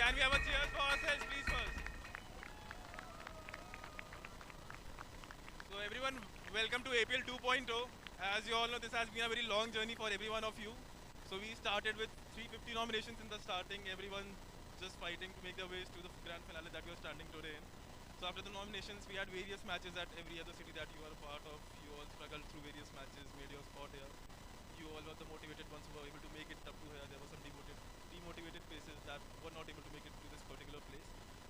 Can we have a cheers for ourselves, please, first? So everyone, welcome to APL 2.0. As you all know, this has been a very long journey for every one of you. So we started with 350 nominations in the starting, everyone just fighting to make their ways to the grand finale that we are standing today in. So after the nominations, we had various matches at every other city that you are a part of. You all struggled through various matches, made your spot here. You all were the motivated ones who were able to make it up to here. There were some demotivated faces that were not able to make it to this particular place.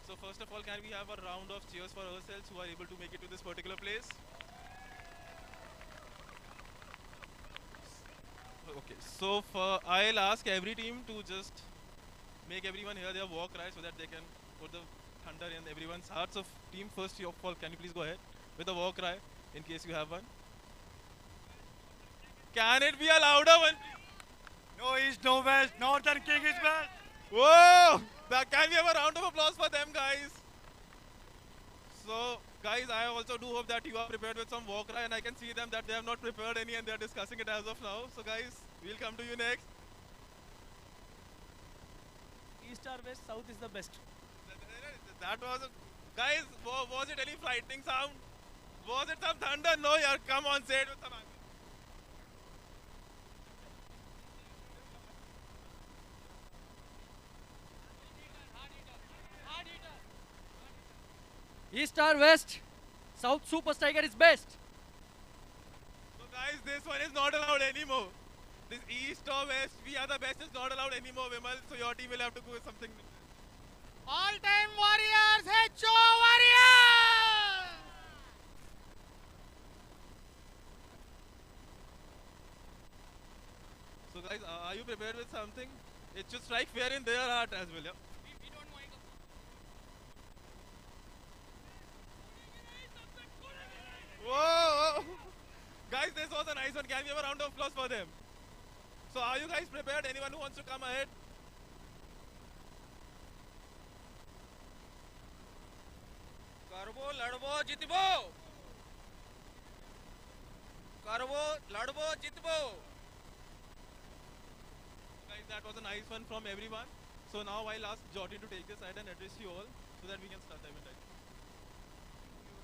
So first of all, can we have a round of cheers for ourselves who are able to make it to this particular place? Okay, so I'll ask every team to just make everyone hear their war cry so that they can put the thunder in everyone's hearts. Of team first of all, can you please go ahead with the war cry in case you have one? Can it be a louder one, please? No east, no west, northern king is best. Whoa! Can we have a round of applause for them, guys? So, guys, I also do hope that you are prepared with some war cry, and I can see them that they have not prepared any and they are discussing it as of now. So, guys, we'll come to you next. East or west, south is the best. That was, guys, was it any frightening sound? Was it some thunder? No, yeah, come on, say it with some answer. East or west, south super tiger is best. So, guys, this one is not allowed anymore. This east or west, we are the best is not allowed anymore, Vimal. So, your team will have to go with something. All-time warriors, HO warriors! So, guys, are you prepared with something? It should strike fear in their heart as well, yeah? We don't know it. Whoa! Guys, this was a nice one. Can we have a round of applause for them? So, are you guys prepared? Anyone who wants to come ahead? करवो लड़वो जितबो करवो लड़वो जितबो Guys, that was a nice one from everyone. So, now I'll ask Jordan to take this side and address you all so that we can start the event.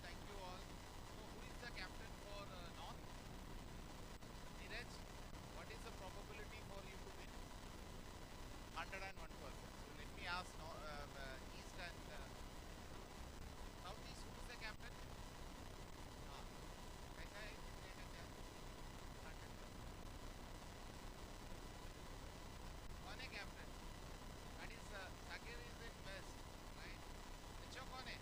Thank you all. So who is the captain for North? Neeraj, what is the probability for you to win? 101%. So let me ask East and Southeast, who is the captain? कैसा है? कौन है captain? That is Sakir is in West, right? HO कौन है?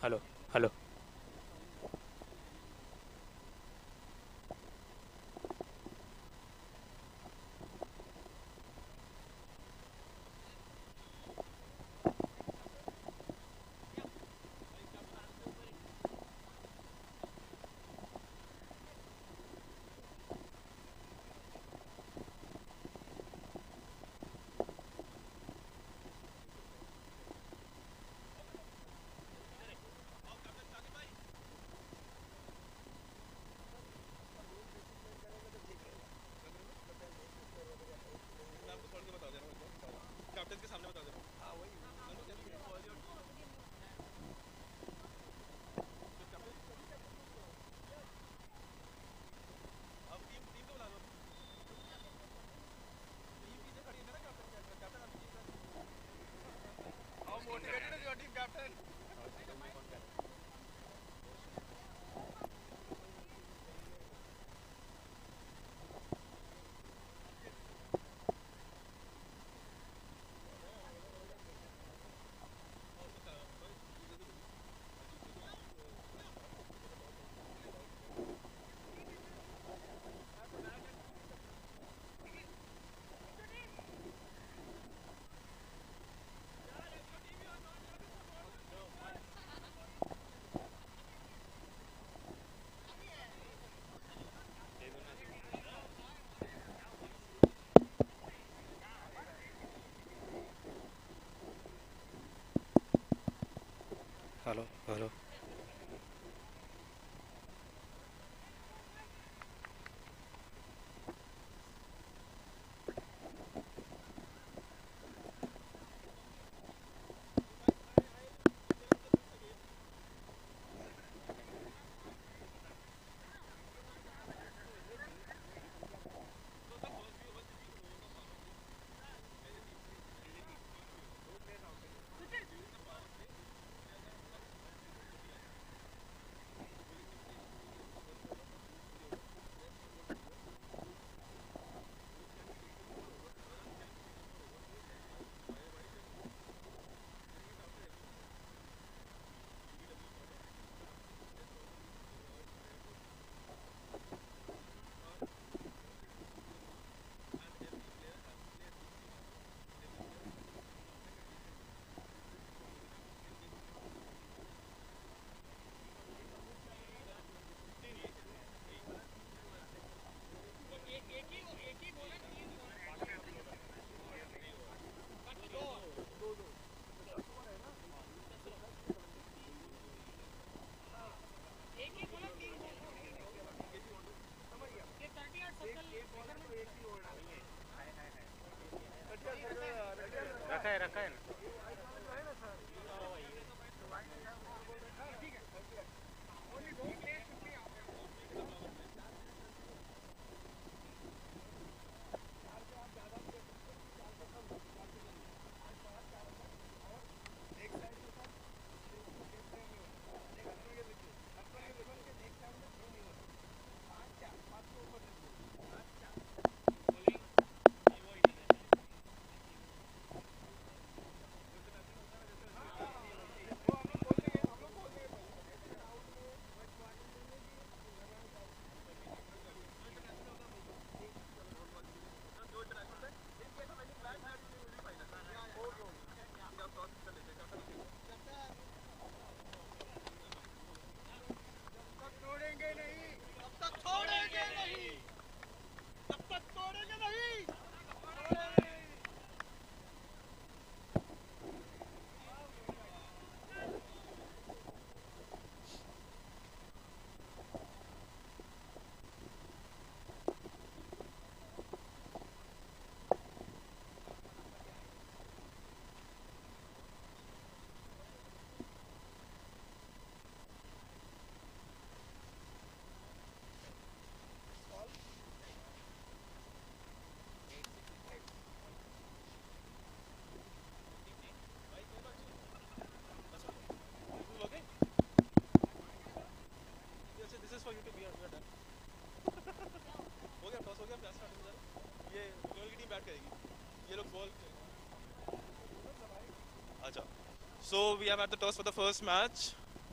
Hello hello मैं आपको छोड़ के बता दे रहा हूँ, कैप्टन के सामने बता दे रहा हूँ। हाँ वही अब टीम टीम को बुला लो। टीम पीछे खड़ी है ना कैप्टन, कैप्टन आपकी team. How motivated is your team captain? Hello hello रखा है ना for you to be on your done. हो गया टॉस हो गया मैच स्टार्ट हो जाएगा ये लोगों की टीम बैट करेगी ये लोग बॉल अच्छा so we have had the toss for the first match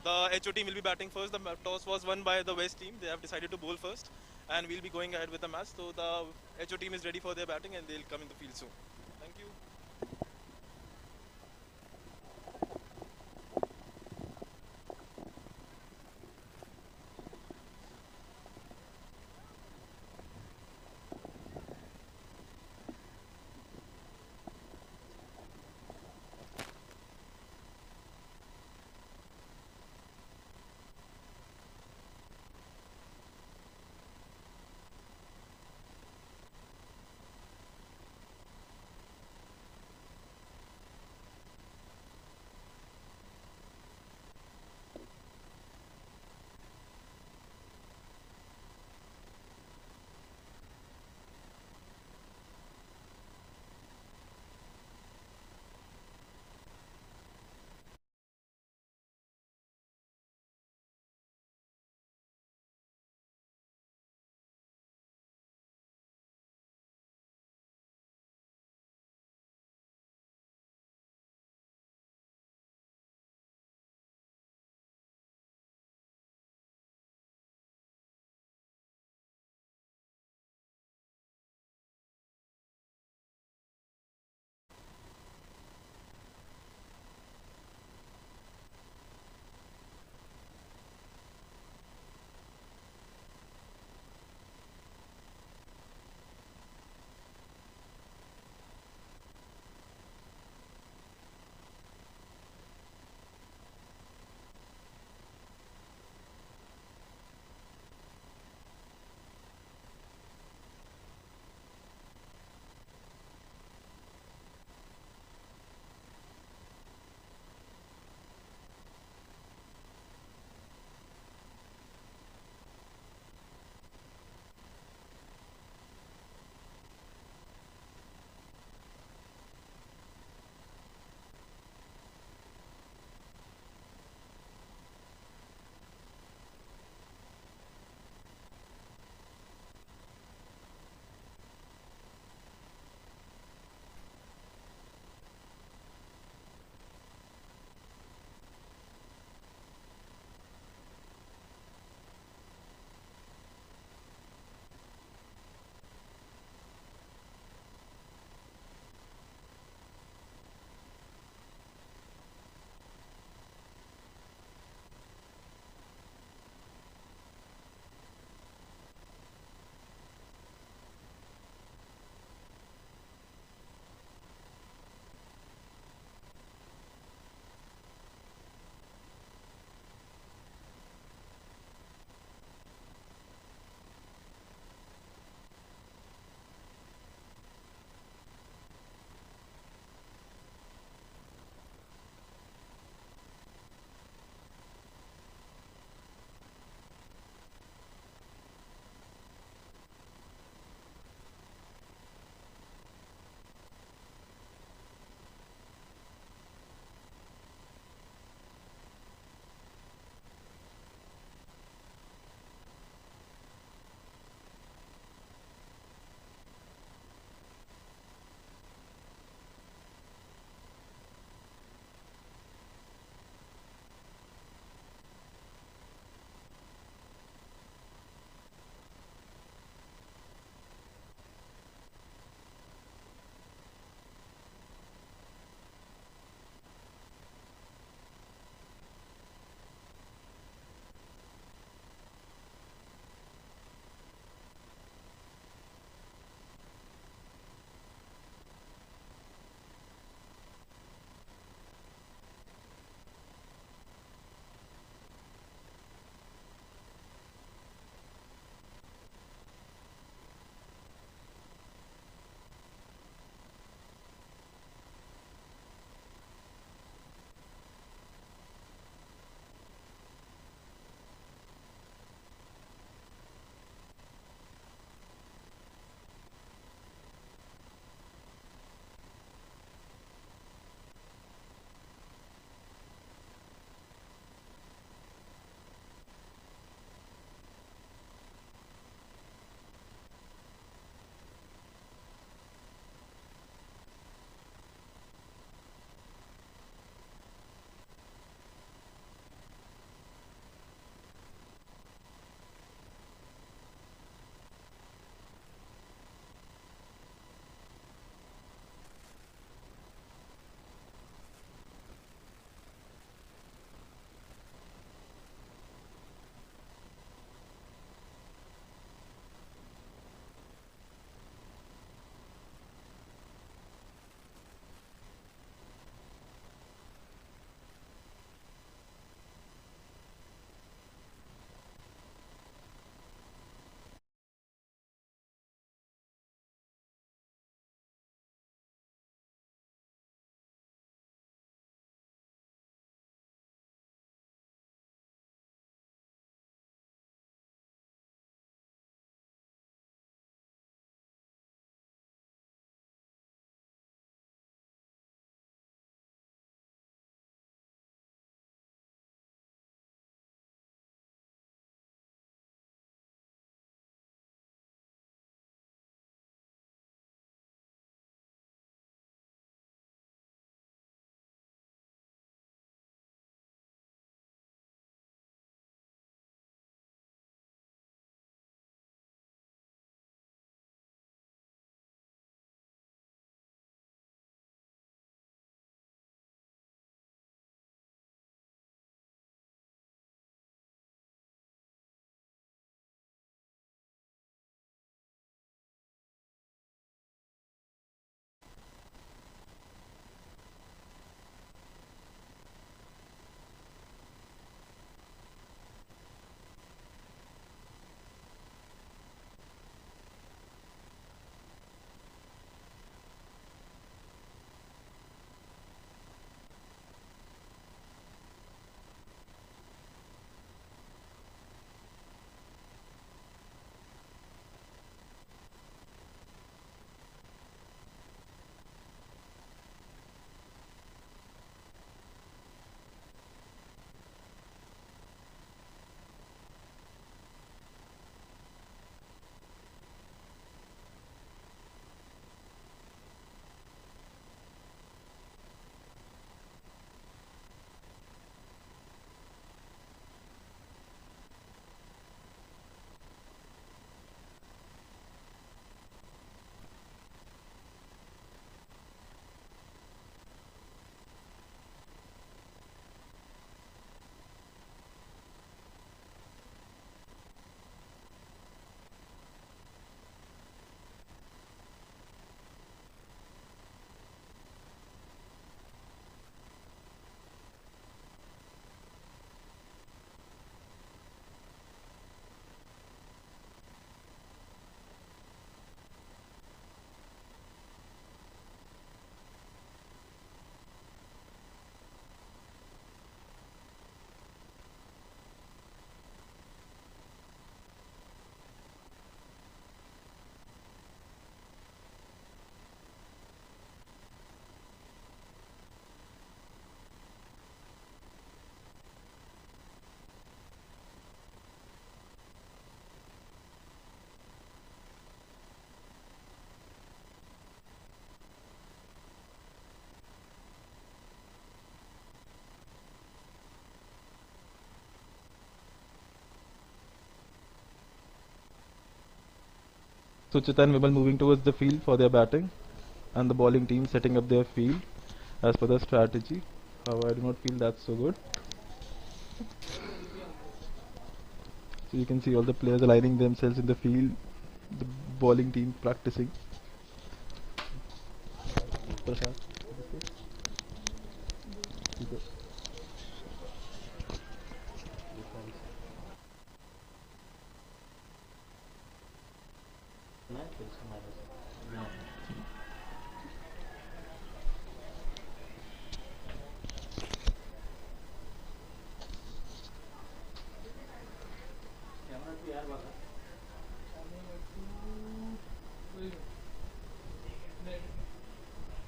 The HO team will be batting first. The toss was won by the West team. They have decided to bowl first, and we'll be going ahead with the match. So the HO team is ready for their batting, and they'll come in the field soon. Thank you. Suchit and Vimal moving towards the field for their batting, and the bowling team setting up their field as per the strategy. However, I do not feel that's so good. So you can see all the players aligning themselves in the field, the bowling team practicing. Prasad.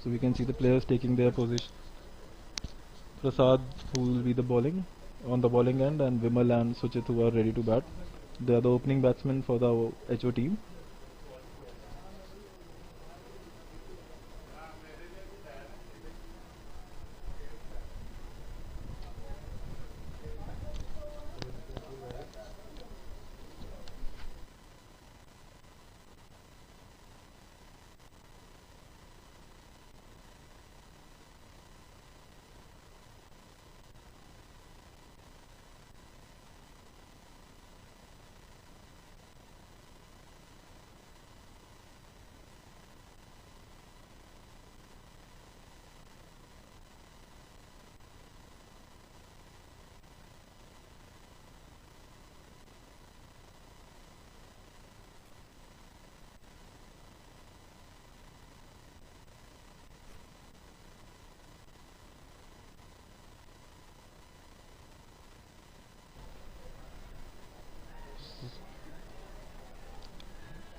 So we can see the players taking their position. Prasad, who will be the bowling on the bowling end, and Vimal and Suchit, who are ready to bat. They are the opening batsmen for the HO team.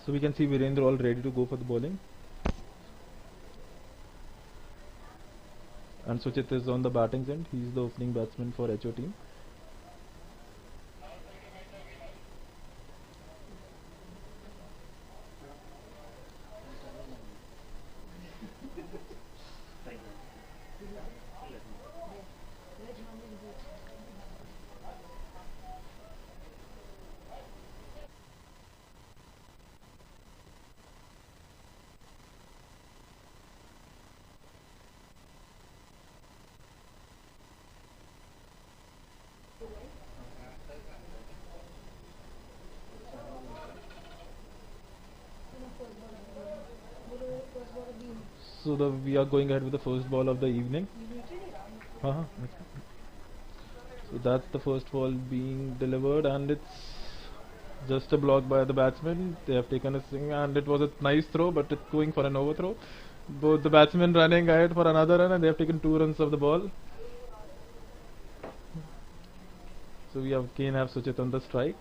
So we can see Virendra all ready to go for the bowling. And Suchit is on the batting end. He is the opening batsman for HO team. So we are going ahead with the first ball of the evening. Uh-huh. So that's the first ball being delivered, and it's just a block by the batsman. They have taken a swing, and it was a nice throw, but it's going for an overthrow. Both the batsmen running ahead for another run, and they have taken 2 runs of the ball. So we again have Suchit on the strike.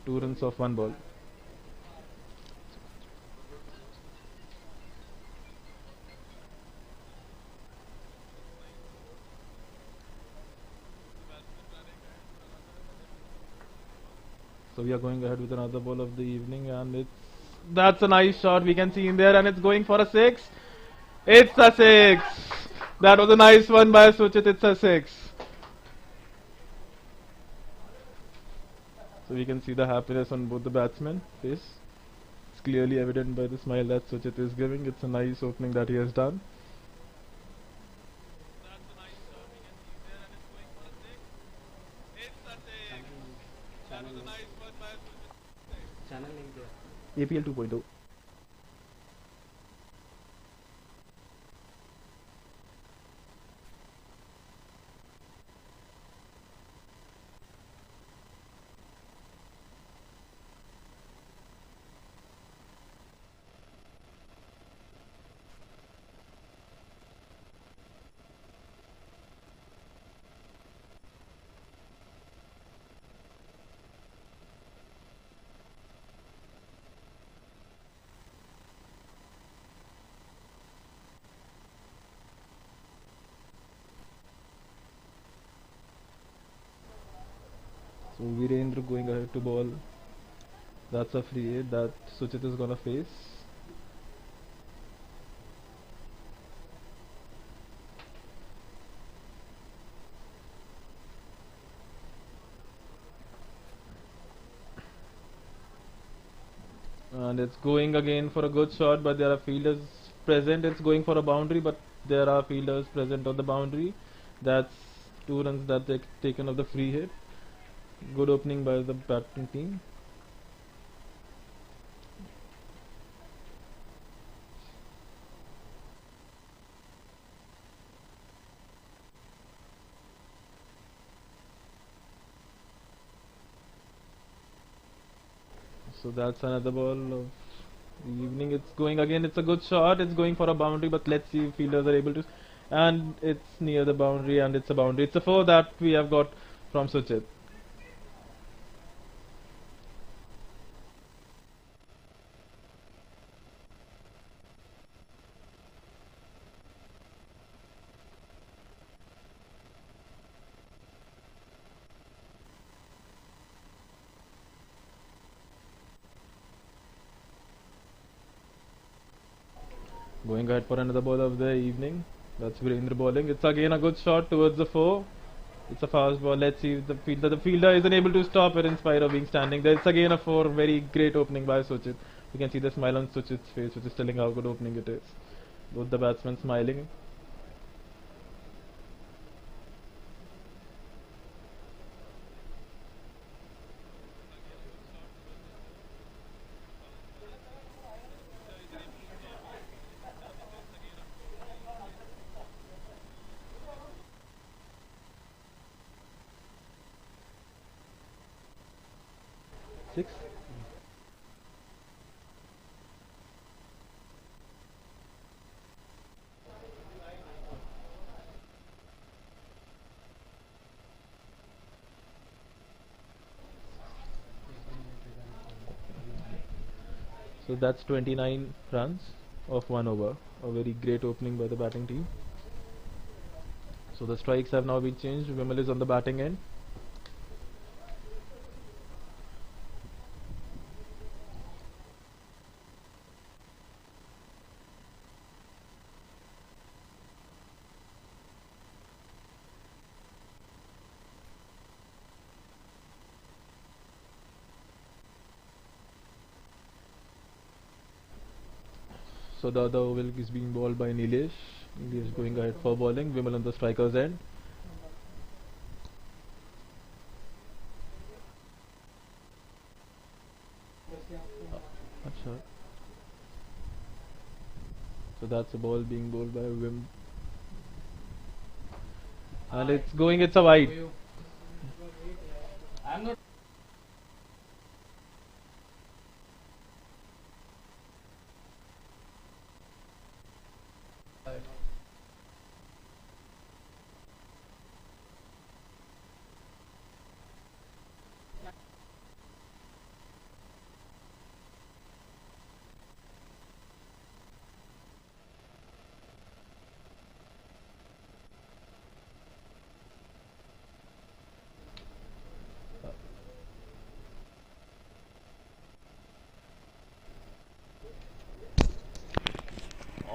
2 runs of 1 ball. So we are going ahead with another ball of the evening, and that's a nice shot we can see in there, and it's going for a 6. It's a 6. That was a nice one by Suchit. It's a 6. So we can see the happiness on both the batsmen' face. It's clearly evident by the smile that Suchit is giving. It's a nice opening that he has done. That's a nice shot we can see there, and it's going for a 6. It's a 6. That was a nice one by Suchit. APL 2.0. So Virendra going ahead to bowl. That's a free hit that Suchit is gonna face. and it's going again for a good shot, but there are fielders present. It's going for a boundary, but there are fielders present on the boundary. That's 2 runs that they taken of the free hit. Good opening by the batting team. So that's another ball of the evening. It's going again. It's a good shot. It's going for a boundary, but let's see if fielders are able to. And it's near the boundary, and it's a boundary. It's a 4 that we have got from Suchit. Going ahead for another ball of the evening. That's Virendra bowling. It's again a good shot towards the 4. It's a fast ball. Let's see if the fielder isn't able to stop it in spite of being standing there. It's again a 4. Very great opening by Suchit. You can see the smile on Suchit's face, which is telling how good opening it is. Both the batsmen smiling. Six. So that's 29 runs of 1 over. A very great opening by the batting team. So the strikes have now been changed. Vimal is on the batting end. So the other over is being bowled by Nilesh. Nilesh going ahead for bowling. Vimal on the striker's end. Achha. So that's a ball being bowled by Vim. And it's going, it's a wide. I'm not.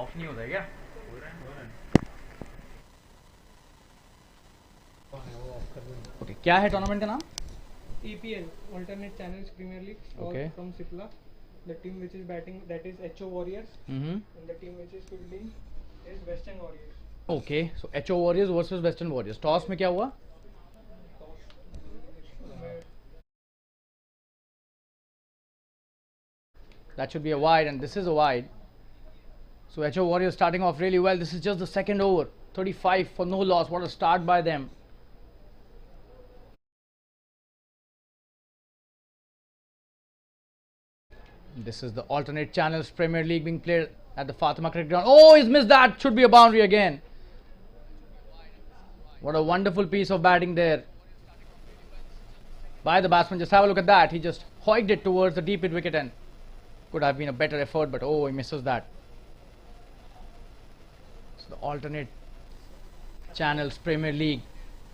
Of नहीं होता है क्या Okay, क्या है tournament का नाम? APL, Alternate Channels Premier League, Okay. from Sitla. The team which is batting, that is HO Warriors, Mm-hmm. and the team which is fielding is Western Warriors. Okay, so HO Warriors versus Western Warriors. Toss में क्या हुआ? That should be a wide, and this is a wide. So HO Warriors starting off really well. This is just the second over. 35 for no loss. What a start by them. This is the alternate channels Premier League being played at the Fatima Cricket Ground. Oh, he's missed that. Should be a boundary again. What a wonderful piece of batting there by the batsman. Just have a look at that. He just hoiked it towards the deep mid wicket and could have been a better effort, but oh, he misses that. So the alternate channels Premier League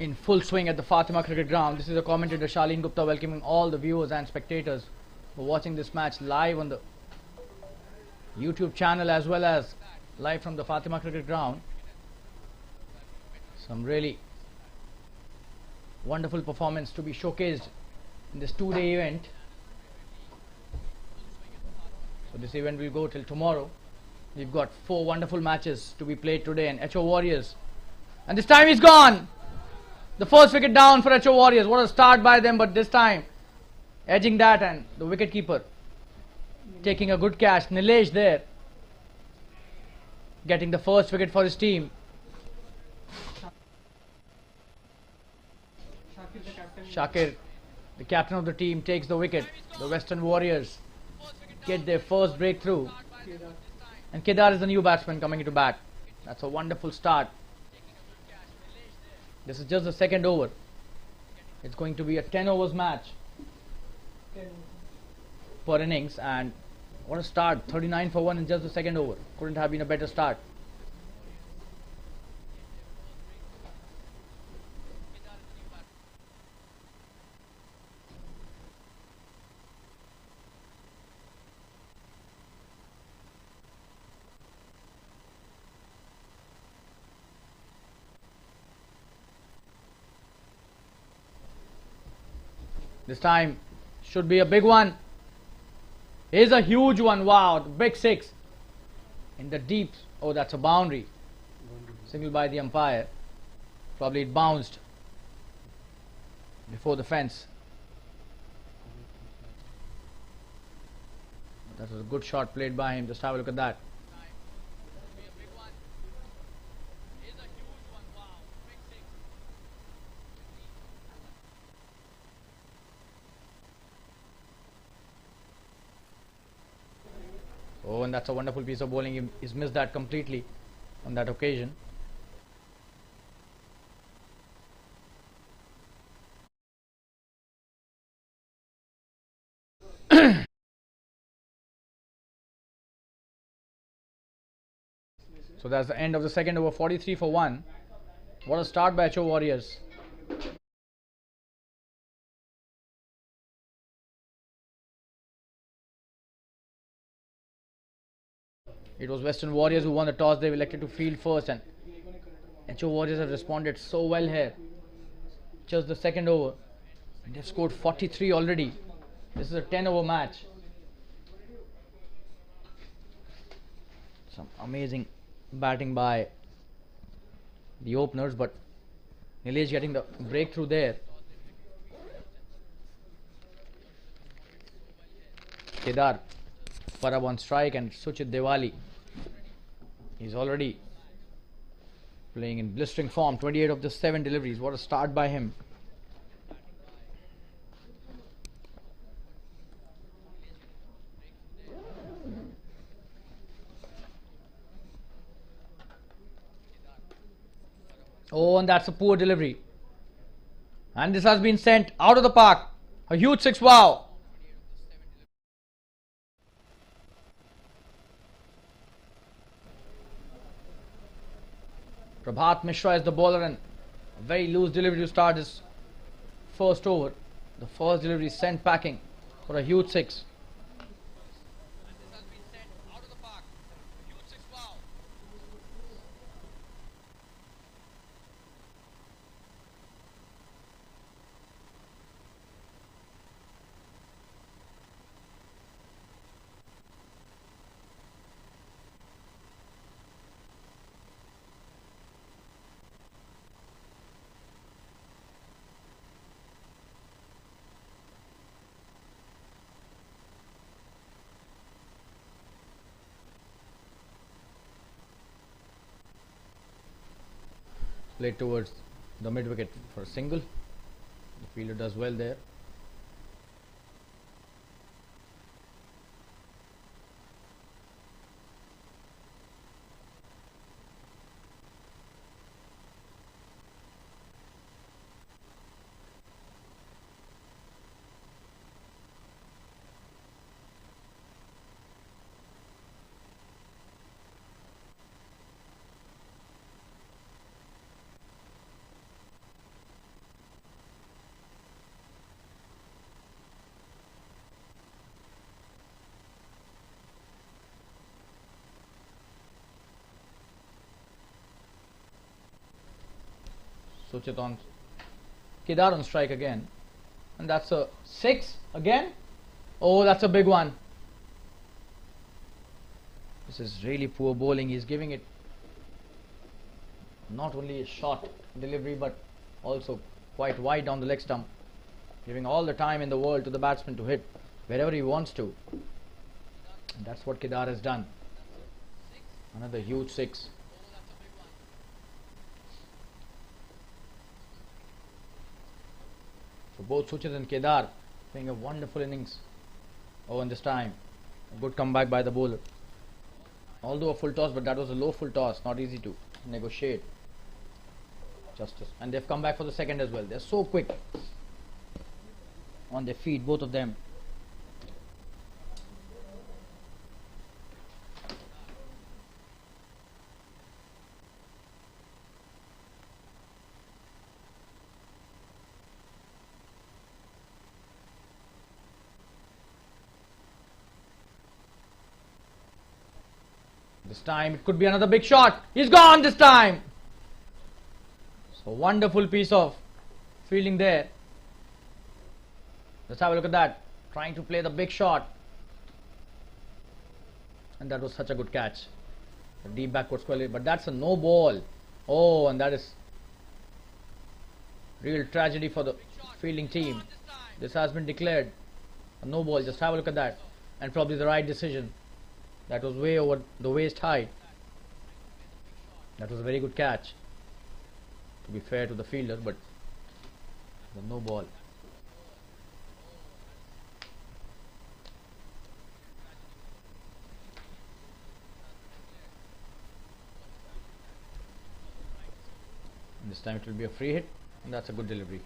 in full swing at the Fatima Cricket Ground. This is the commentator Shaleen Gupta welcoming all the viewers and spectators who are watching this match live on the YouTube channel as well as live from the Fatima Cricket Ground. Some really wonderful performance to be showcased in this two-day event. So this event will go till tomorrow. We've got 4 wonderful matches to be played today, and HO Warriors. And this time he's gone! The first wicket down for HO Warriors. What a start by them, but this time edging that, and the wicket keeper taking a good catch. Nilesh there getting the first wicket for his team. Shakir, the captain. Shakir, the captain of the team, takes the wicket. The Western Warriors get their first breakthrough. Kedar. And Kedar is the new batsman coming into bat. That's a wonderful start. This is just the second over. It's going to be a 10 overs match 10. per innings, and what a start. 39 for 1 in just the second over. Couldn't have been a better start. This time should be a big one. Here's a huge one. Wow, the big 6 in the deep. Oh, that's a boundary. Single by the umpire. Probably it bounced before the fence. That was a good shot played by him. Just have a look at that. Oh, and that's a wonderful piece of bowling. He's missed that completely on that occasion. So that's the end of the second over. 43 for 1. What a start by HO Warriors. It was Western Warriors who won the toss. They've elected to field first, and HO Warriors have responded so well here. Just the second over. They've scored 43 already. This is a 10 over match. Some amazing batting by the openers, but Nilesh getting the breakthrough there. Kedar Parab on strike, and Suchit Diwali, he's already playing in blistering form. 28 of the 7 deliveries. What a start by him. Oh, and that's a poor delivery. And this has been sent out of the park. A huge 6. Wow. Prabhat Mishra is the bowler, and a very loose delivery to start his first over. The first delivery sent packing for a huge 6. Played towards the mid wicket for a single. The fielder does well there. Suchit on, Kedar on strike again, and that's a 6 again. Oh, that's a big one. This is really poor bowling. He's giving it not only a short delivery but also quite wide down the leg stump, giving all the time in the world to the batsman to hit wherever he wants to. And that's what Kedar has done. Another huge six. So both Suchit and Kedar playing a wonderful innings. Oh, and this time a good comeback by the bowler. Although a full toss, but that was a low full toss, not easy to negotiate. Justice. And they've come back for the second as well. They're so quick on their feet, both of them. This time it could be another big shot. He's gone this time. So wonderful piece of fielding there. Let's have a look at that. Trying to play the big shot. And that was such a good catch. The deep backward square, but that's a no ball. Oh, and that is real tragedy for the fielding team. This has been declared a no ball. Just have a look at that. And probably the right decision. That was way over the waist height. That was a very good catch, to be fair to the fielder, but the no ball. And this time it will be a free hit, and that's a good delivery.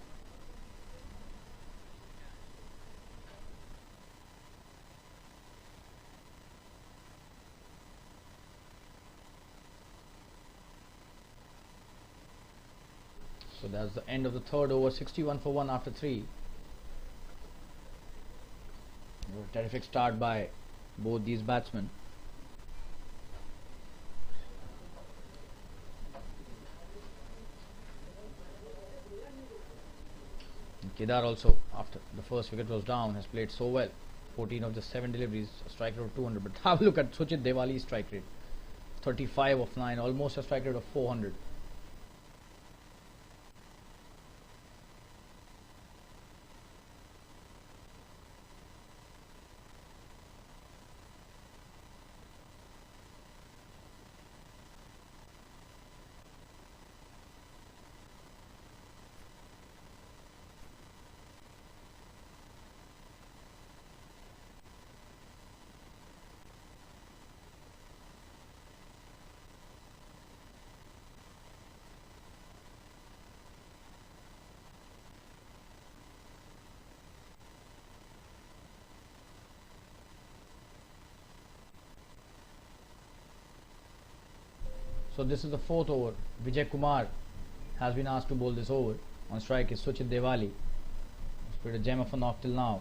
So that's the end of the third over. 61 for 1 after 3. A terrific start by both these batsmen. And Kedar also, after the first wicket was down, has played so well. 14 of the 7 deliveries, a strike rate of 200. But have a look at Suchit Diwali's strike rate. 35 of 9, almost a strike rate of 400. So this is the fourth over. Vijay Kumar has been asked to bowl this over. On strike is Suchit Diwali. He's played a gem of a knock till now.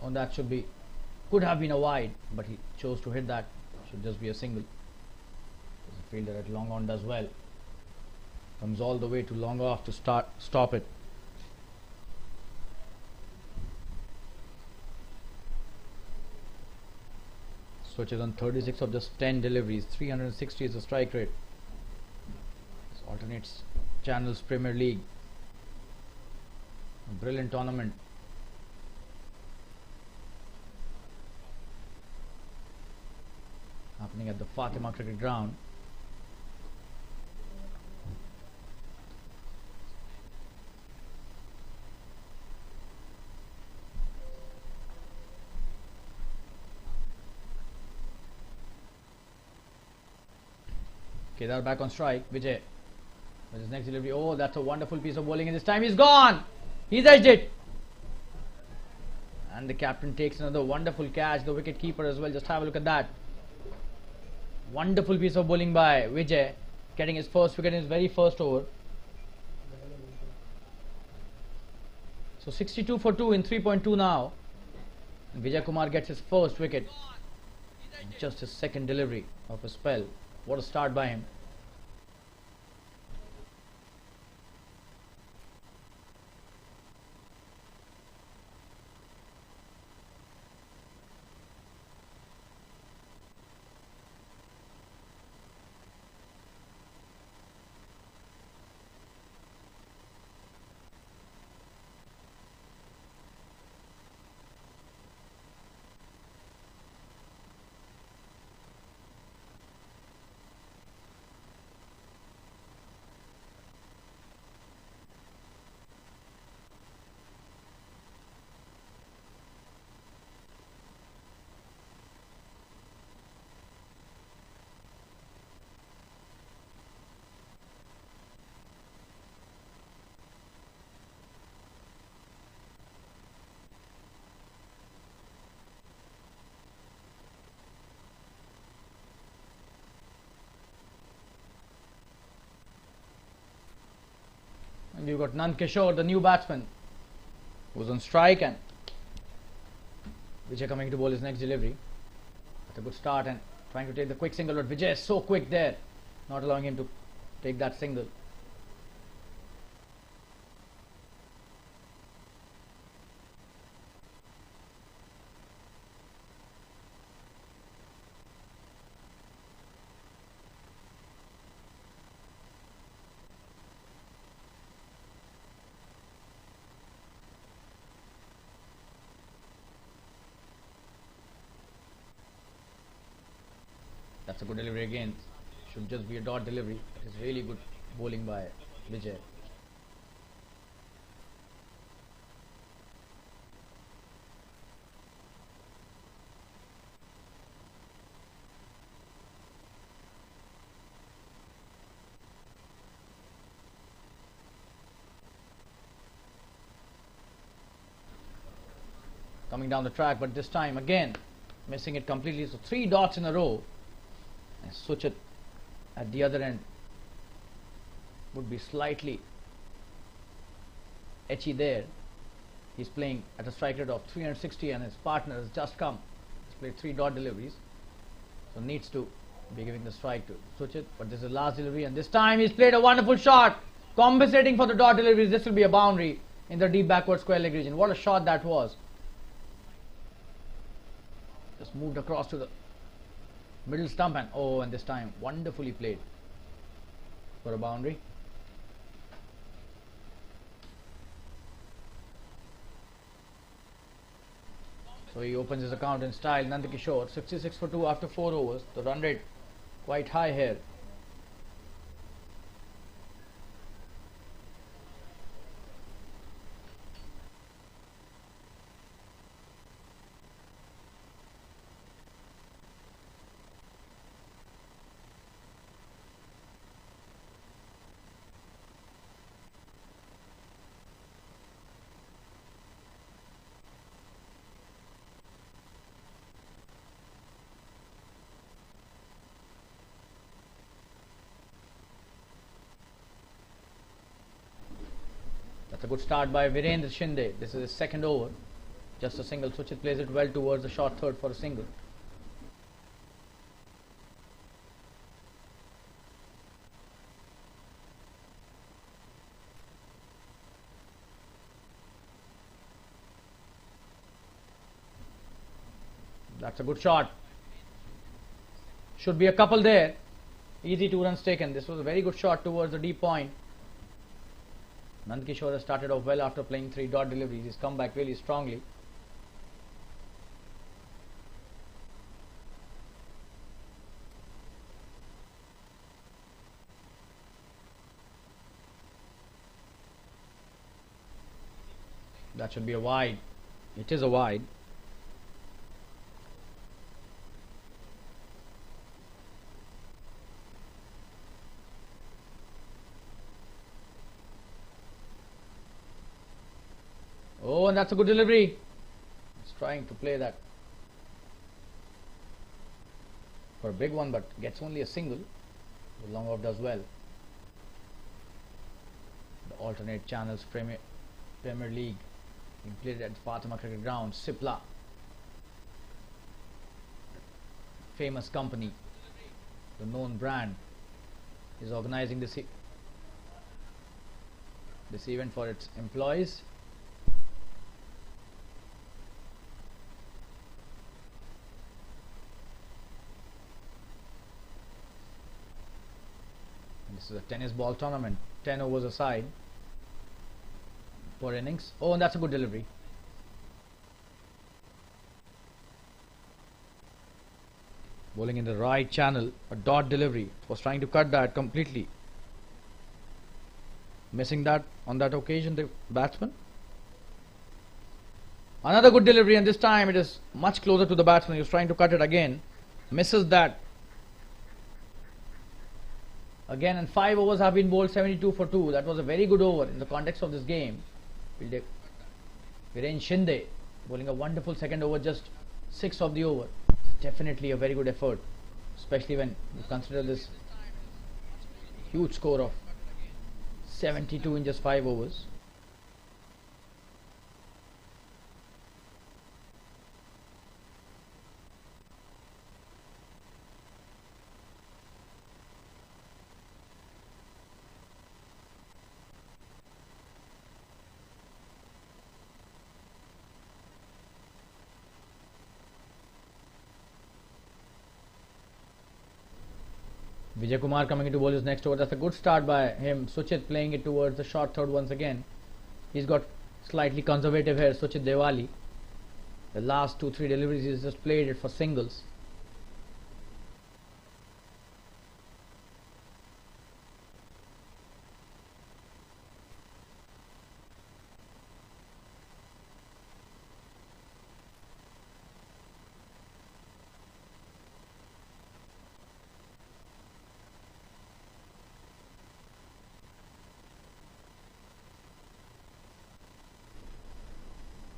Oh, that could have been a wide, but he chose to hit that. Should just be a single. There's a fielder at long on does well. Comes all the way to long off to stop it. Switches on 36 of just 10 deliveries. 360 is the strike rate. This alternates channels Premier League. A brilliant tournament. Happening at the Fatima Cricket Ground. Kedar back on strike. Vijay with his next delivery. Oh, that's a wonderful piece of bowling, and this time he's gone. He's edged it. And the captain takes another wonderful catch. The wicket keeper as well. Just have a look at that. Wonderful piece of bowling by Vijay, getting his first wicket in his very first over. So 62 for 2 in 3.2 now. And Vijay Kumar gets his first wicket. Just his second delivery of a spell. What a start by him. We've got Nand Kishore, the new batsman, who's on strike, and Vijay coming to bowl his next delivery. That's a good start and trying to take the quick single, but Vijay is so quick there, not allowing him to take that single. That's a good delivery again. Should just be a dot delivery. It's really good bowling by Vijay. Coming down the track, but this time again missing it completely. So 3 dots in a row. And switch it at the other end would be slightly etchy there. He's playing at a strike rate of 360 and his partner has just come. He's played 3 dot deliveries, so needs to be giving the strike to switch it. But this is the last delivery, and this time he's played a wonderful shot, compensating for the dot deliveries. This will be a boundary in the deep backward square leg region. What a shot that was! Just moved across to the middle stump, and oh, and this time wonderfully played for a boundary. So he opens his account in style. Nand Kishore 66 for 2 after 4 overs. The run rate quite high here. That's a good start by Virendra Shinde. This is his second over. Just a single. Suchit plays it well towards the short third for a single. That's a good shot. Should be a couple there. Easy 2 runs taken. This was a very good shot towards the deep point. Nand Kishore has started off well after playing 3 dot deliveries. He's come back really strongly. That should be a wide. It is a wide. Oh, and that's a good delivery. He's trying to play that for a big one, but gets only a single. The long off does well. The alternate channels Premier League being played at Fatima Cricket Ground. Sipla, famous company, the known brand, is organizing this event for its employees. This is a tennis ball tournament, 10 overs aside per innings. Oh, and that's a good delivery. Bowling in the right channel, a dot delivery. Was trying to cut that completely. Missing that on that occasion, the batsman. Another good delivery, and this time it is much closer to the batsman. He was trying to cut it again. Misses that. Again, and 5 overs have been bowled 72 for 2. That was a very good over in the context of this game. Virendra Shinde bowling a wonderful second over, just 6 of the over. Definitely a very good effort, especially when you consider this huge score of 72 in just 5 overs. Vijay Kumar coming into bowl his next over. That's a good start by him. Suchit playing it towards the short third once again. He's got slightly conservative here, Suchit Diwali. The last 2-3 deliveries he's just played it for singles.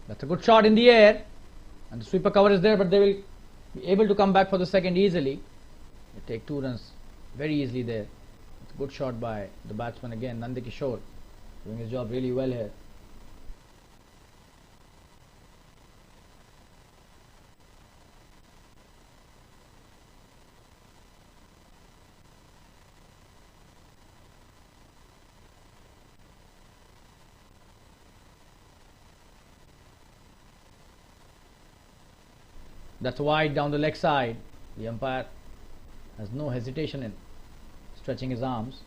That's a good shot in the air, and the sweeper cover is there, but they will be able to come back for the second easily. They take 2 runs very easily there. It's a good shot by the batsman again, Nandi Kishore, doing his job really well here. That's wide down the leg side. The umpire has no hesitation in stretching his arms.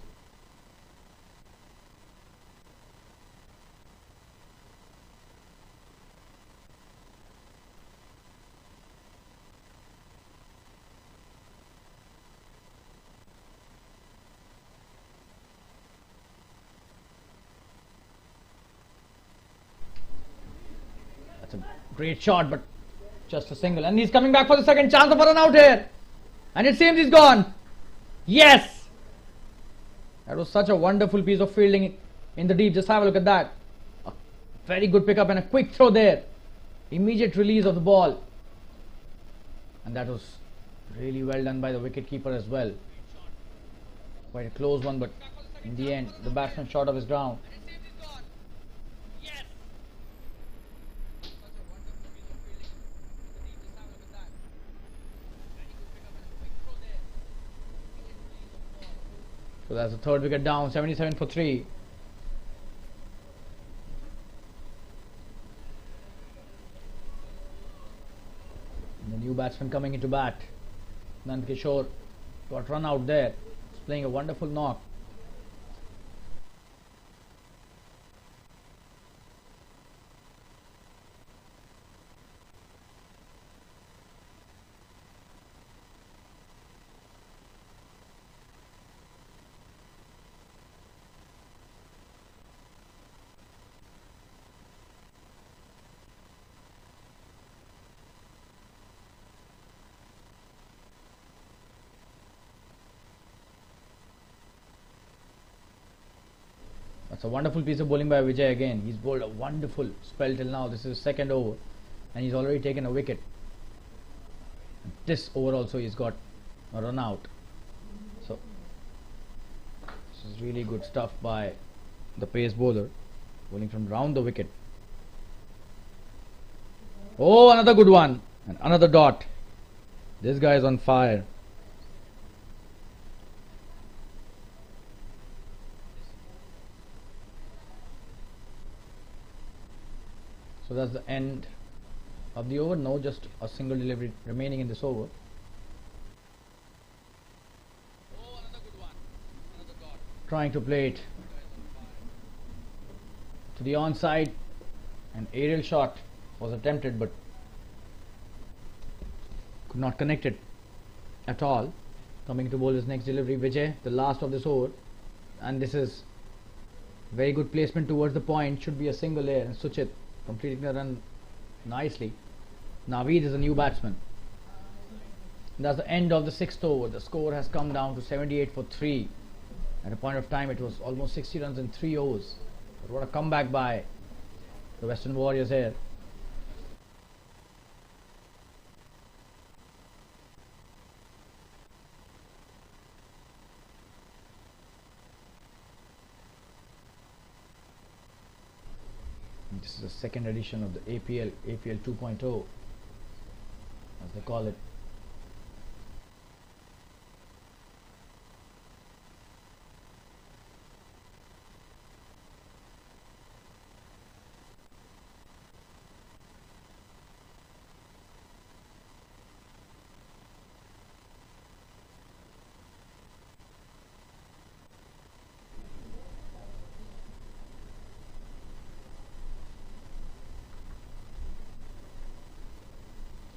That's a great shot, but just a single, and he's coming back for the second chance of a run out here, and it seems he's gone. Yes, that was such a wonderful piece of fielding in the deep. Just have a look at that. A very good pickup and a quick throw there. Immediate release of the ball, and that was really well done by the wicketkeeper as well. Quite a close one, but in the end the batsman shot off his ground. So that's the third wicket down, 77 for 3. And the new batsman coming into bat, Nand Kishore, got run out there. He's playing a wonderful knock. That's a wonderful piece of bowling by Vijay again. He's bowled a wonderful spell till now. This is his second over, and he's already taken a wicket. This over also he's got a run out. So this is really good stuff by the pace bowler, bowling from round the wicket. Oh, another good one, and another dot. This guy is on fire. So that's the end of the over. No, just a single delivery remaining in this over. Trying to play it to the onside. An aerial shot was attempted, but could not connect it at all. Coming to bowl his next delivery, Vijay, the last of this over, and this is very good placement towards the point. Should be a single there, and Suchit completing the run nicely. Naveed is a new batsman. And that's the end of the 6th over. The score has come down to 78 for 3. At a point of time it was almost 60 runs in 3 overs. But what a comeback by the Western Warriors here. This is the second edition of the APL 2.0, as they call it.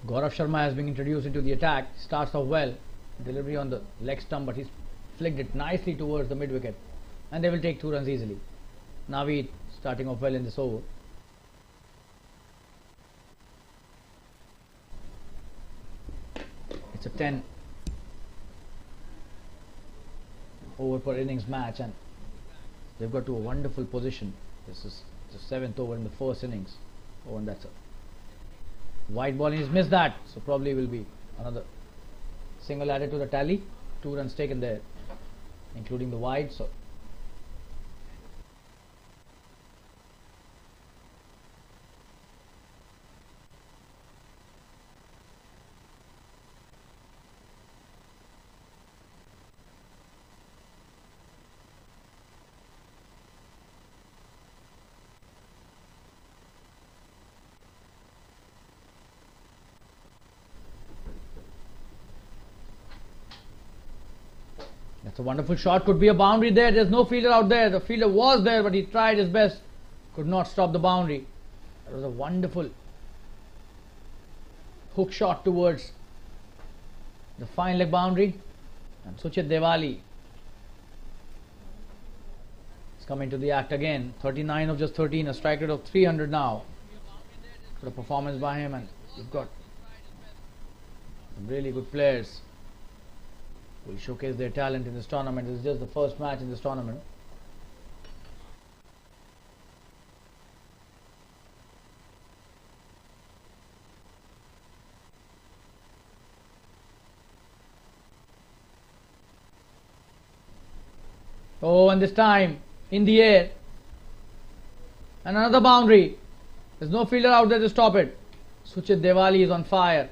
Gaurav Sharma has been introduced into the attack. Starts off well. Delivery on the leg stump, but he's flicked it nicely towards the mid wicket. And they will take 2 runs easily. Naveed starting off well in this over. It's a 10 over per innings match, and they've got to a wonderful position. This is the 7th over in the first innings. Oh, and that's a wide ball, and he's missed that, so probably will be another single added to the tally. 2 runs taken there, including the wide. So that's a wonderful shot. Could be a boundary there. There's no fielder out there. The fielder was there, but he tried his best. Could not stop the boundary. That was a wonderful hook shot towards the fine leg boundary. And Suchit Diwali is coming to the act again. 39 of just 13. A strike rate of 300 now. Good performance by him, and you've got some really good players will showcase their talent in this tournament. This is just the first match in this tournament. Oh, and this time in the air, and another boundary. There's no fielder out there to stop it. Suchit Diwali is on fire.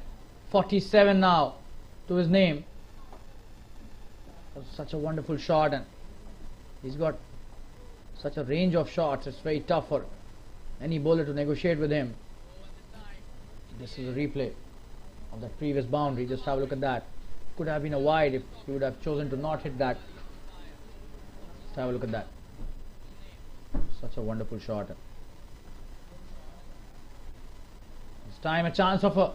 47 now to his name. Such a wonderful shot, and he's got such a range of shots. It's very tough for any bowler to negotiate with him. This is a replay of that previous boundary. Just have a look at that. Could have been a wide if he would have chosen to not hit that. Just have a look at that. Such a wonderful shot. This time a chance of a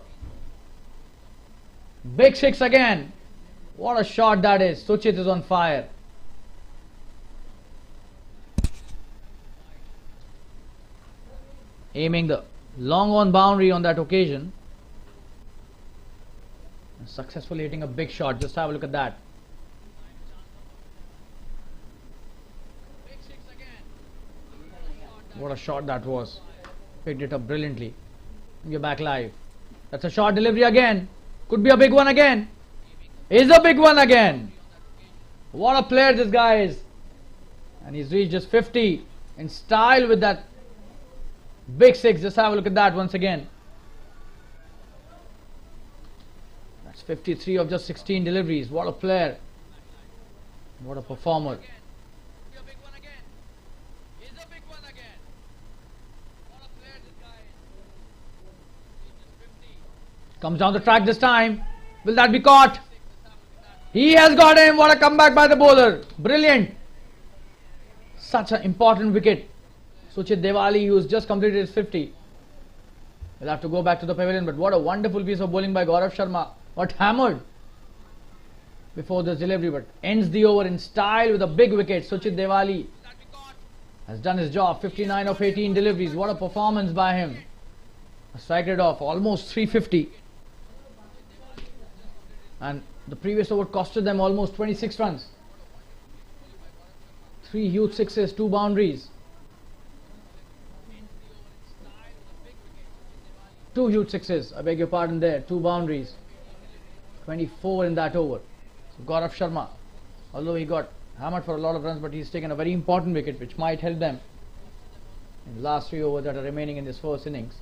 big 6 again. What a shot that is. Suchit is on fire. Aiming the long on boundary on that occasion. And successfully hitting a big shot. Just have a look at that. What a shot that was. Picked it up brilliantly. You're back live. That's a short delivery again. Could be a big one again. Is a big one again. What a player this guy is. And he's reached just 50 in style with that big 6. Just have a look at that once again. That's 53 of just 16 deliveries. What a player. What a performer. Comes down the track this time. Will that be caught? He has got him. What a comeback by the bowler. Brilliant. Such an important wicket. Suchit Diwali, who has just completed his 50. Will have to go back to the pavilion, but what a wonderful piece of bowling by Gaurav Sharma. Got hammered before this delivery, but ends the over in style with a big wicket. Suchit Diwali has done his job. 59 of 18 deliveries. What a performance by him. A strike rate of almost 350. And the previous over costed them almost 26 runs. 3 huge 6s, 2 boundaries. 2 huge 6s, I beg your pardon there, 2 boundaries. 24 in that over. So Gaurav Sharma, although he got hammered for a lot of runs, but he's taken a very important wicket which might help them in the last 3 overs that are remaining in this first innings.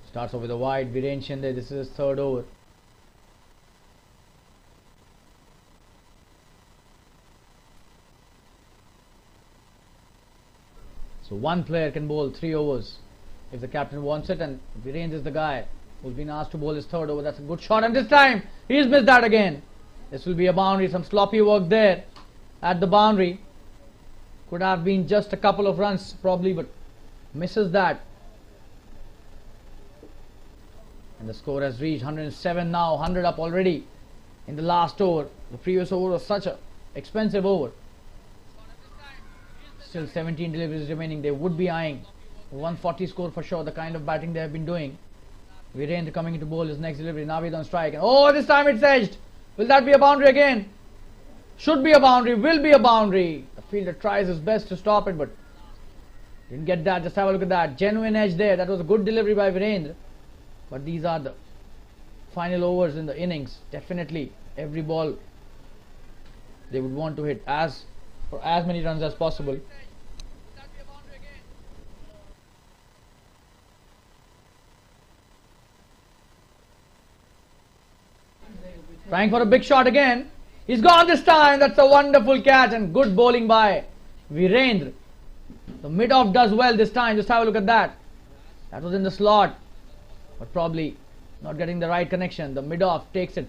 Starts off with a wide. Viren Shinde, this is his third over. So one player can bowl 3 overs if the captain wants it, and Viren is the guy who's been asked to bowl his third over. That's a good shot, and this time he's missed that again. This will be a boundary. Some sloppy work there at the boundary. Could have been just a couple of runs probably, but misses that. And the score has reached 107 now, 100 up already in the last over. The previous over was such a expensive over. Still 17 deliveries remaining. They would be eyeing a 140 score for sure, the kind of batting they have been doing. Virendra coming into bowl his next delivery. Naveed on strike. And oh, this time it's edged. Will that be a boundary again? Should be a boundary. Will be a boundary. The fielder tries his best to stop it, but didn't get that. Just have a look at that. Genuine edge there. That was a good delivery by Virendra. But these are the final overs in the innings. Definitely every ball they would want to hit for as many runs as possible. Trying for a big shot again. He's gone this time. That's a wonderful catch and good bowling by Virendra. The mid-off does well this time. Just have a look at that. That was in the slot, but probably not getting the right connection. The mid-off takes it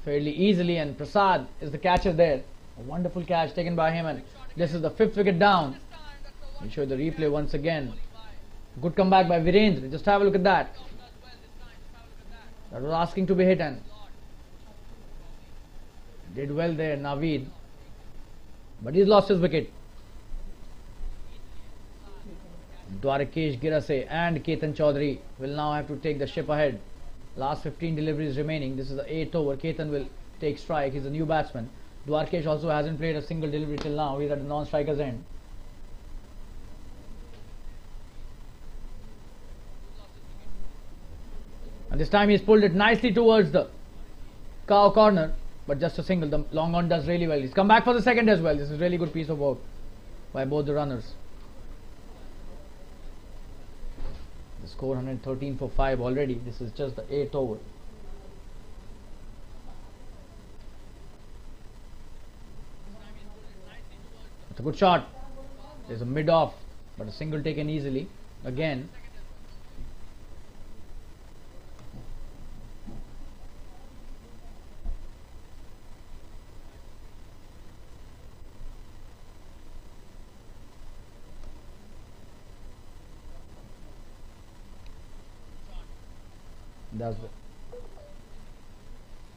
fairly easily, and Prasad is the catcher there. A wonderful catch taken by him, and this is the 5th wicket down. We'll show the replay once again. Good comeback by Virendra. Just have a look at that. That was asking to be hit, and did well there Naveed, but he's lost his wicket. Dwarkesh Girase and Ketan Chaudhary will now have to take the ship ahead. Last 15 deliveries remaining. This is the 8th over. Ketan will take strike. He's a new batsman. Dwarkesh also hasn't played a single delivery till now. He's at the non-striker's end. And this time he's pulled it nicely towards the cow corner, but just a single. The long on does really well. He's come back for the second as well. This is a really good piece of work by both the runners. The score 113 for 5 already. This is just the 8th over. It's a good shot. There's a mid-off, but a single taken easily. Again.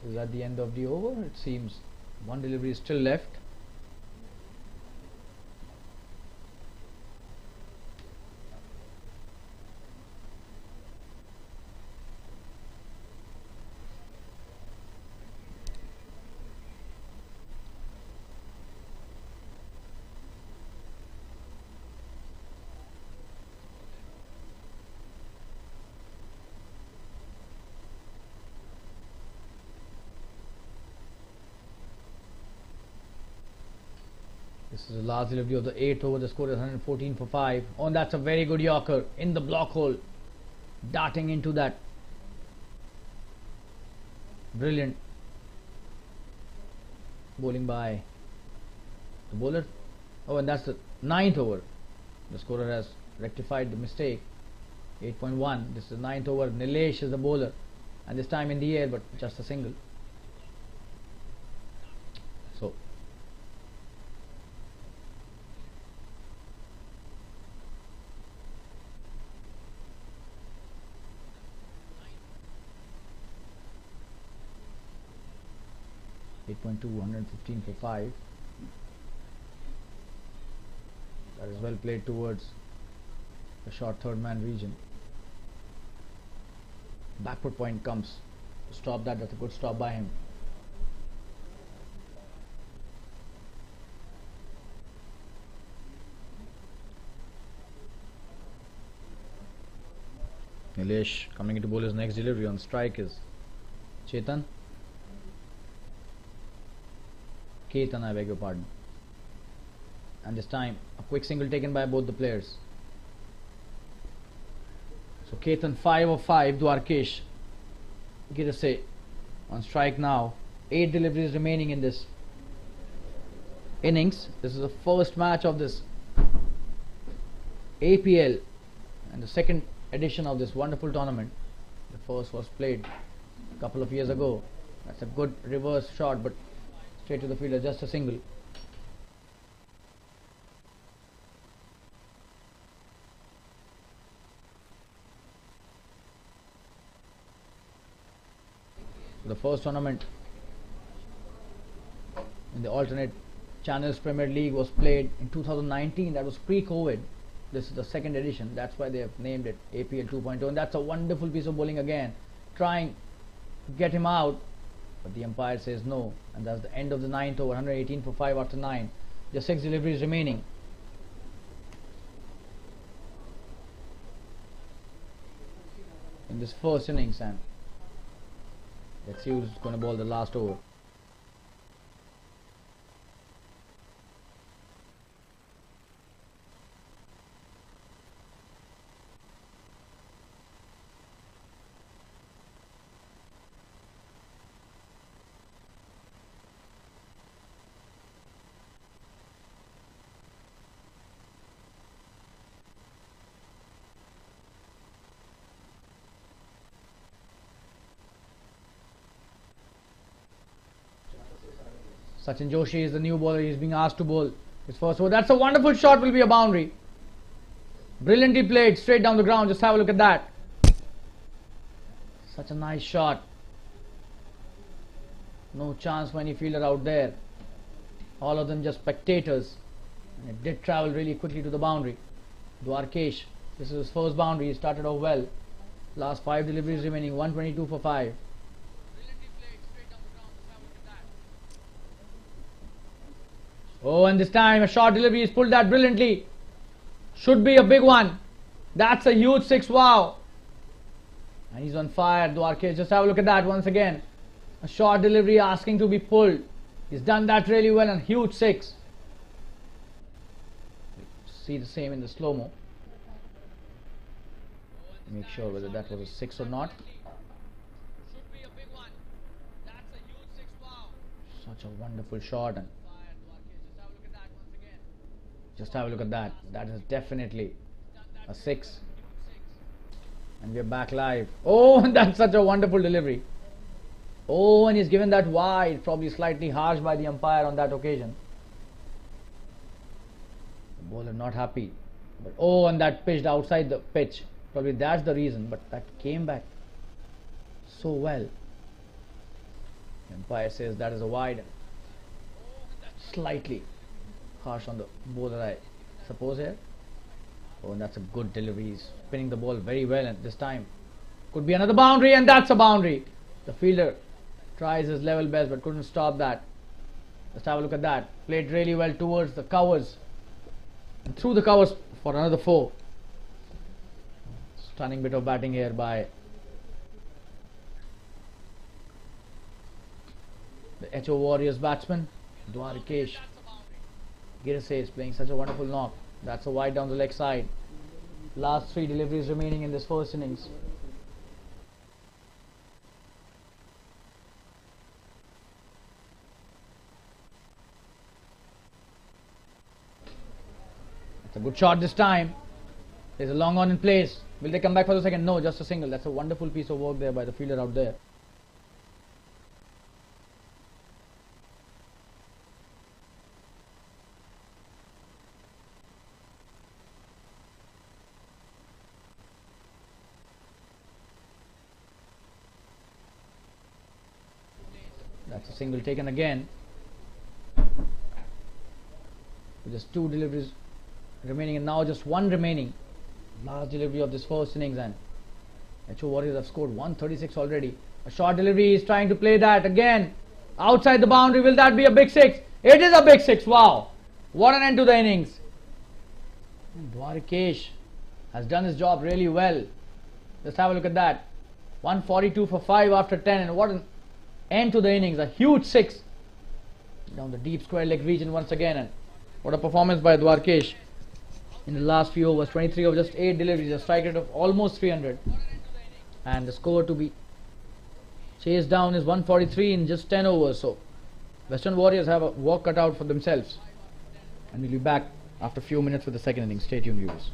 Is that the end of the over? It seems one delivery is still left. This is the last delivery of the 8th over. The score is 114 for 5. Oh, and that's a very good Yorker in the block hole. Darting into that. Brilliant bowling by the bowler. Oh, and that's the 9th over. The scorer has rectified the mistake. 8.1. This is the 9th over. Nilesh is the bowler. And this time in the air, but just a single. So 8.2, 115 for 5. That is well played towards the short third man region. Backward point comes to stop that. That's a good stop by him. Nilesh coming into bowl his next delivery. On strike is Chetan. Ketan, I beg your pardon. And this time a quick single taken by both the players. So Ketan 5 of 5, Dwarkesh Girase on strike now. 8 deliveries remaining in this innings. This is the first match of this APL and the second edition of this wonderful tournament. The first was played a couple of years ago. That's a good reverse shot, but straight to the fielder, just a single. The first tournament in the alternate channels Premier League was played in 2019. That was pre-COVID. This is the second edition. That's why they have named it APL 2.0. And that's a wonderful piece of bowling again. Trying to get him out, but the umpire says no. And that's the end of the 9th over. 118 for 5 after 9. Just 6 deliveries remaining. In this first innings, and let's see who's going to bowl the last over. Sachin Joshi is the new bowler. He's being asked to bowl his first over. That's a wonderful shot, will be a boundary. Brilliantly played, straight down the ground. Just have a look at that. Such a nice shot. No chance for any fielder out there. All of them just spectators. And it did travel really quickly to the boundary. Dwarkesh, this is his first boundary. He started off well. Last 5 deliveries remaining. 122 for 5. Oh, and this time a short delivery is pulled that brilliantly. Should be a big one. That's a huge 6. Wow. And he's on fire. Dwarkesh, just have a look at that once again. A short delivery asking to be pulled. He's done that really well, and huge 6. See the same in the slow-mo. Make sure whether that was a 6 or not. Such a wonderful shot. And just have a look at that. That is definitely a 6. And we're back live. Oh, and that's such a wonderful delivery. Oh, and he's given that wide. Probably slightly harsh by the umpire on that occasion. The bowler not happy. But oh, and that pitched outside the pitch. Probably that's the reason. But that came back so well. The umpire says that is a wide. Slightly harsh on the bowler, I suppose here. Oh, and that's a good delivery. He's spinning the ball very well, and this time could be another boundary, and that's a boundary. The fielder tries his level best but couldn't stop that. Just have a look at that. Played really well towards the covers and through the covers for another 4. Stunning bit of batting here by the HO Warriors batsman Dwarkesh Girase is playing such a wonderful knock. That's a wide down the leg side. Last 3 deliveries remaining in this first innings. It's a good shot this time. There's a long on in place. Will they come back for the second? No, just a single. That's a wonderful piece of work there by the fielder out there. That's a single taken again. With just 2 deliveries remaining, and now just 1 remaining. Last delivery of this first innings, and HO Warriors have scored 136 already. A short delivery, is trying to play that again. Outside the boundary, will that be a big 6? It is a big 6, wow. What an end to the innings. And Dwarkesh has done his job really well. Let's have a look at that. 142 for 5 after 10, and what an end to the innings. A huge 6 down the deep square leg region once again, and what a performance by Dwarkesh in the last few overs. 23 of just 8 deliveries, a strike rate of almost 300, and the score to be chased down is 143 in just 10 overs. So Western Warriors have a work cut out for themselves, and we'll be back after a few minutes with the second innings. Stay tuned, viewers.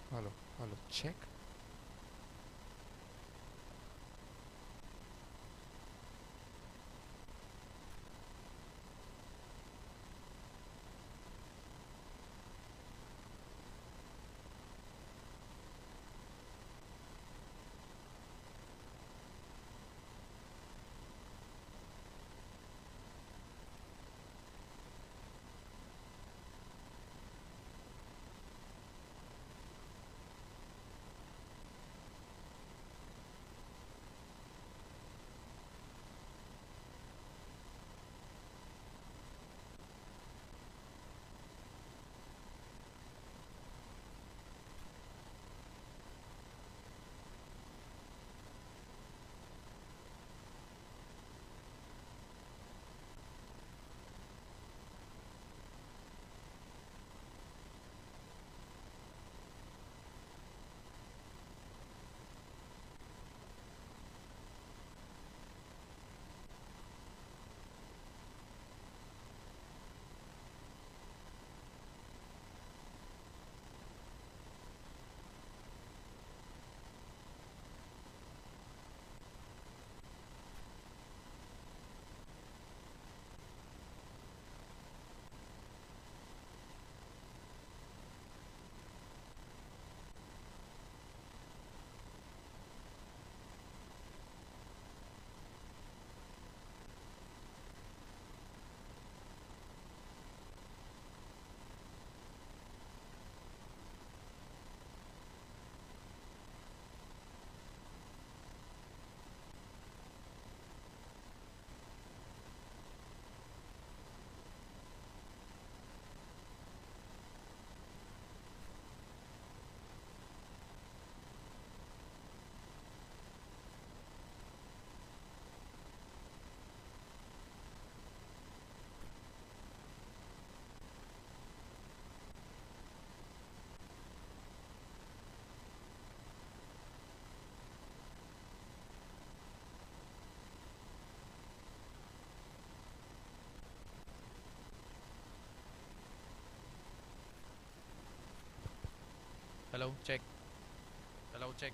Hello, check. Hello, check. Hello, check.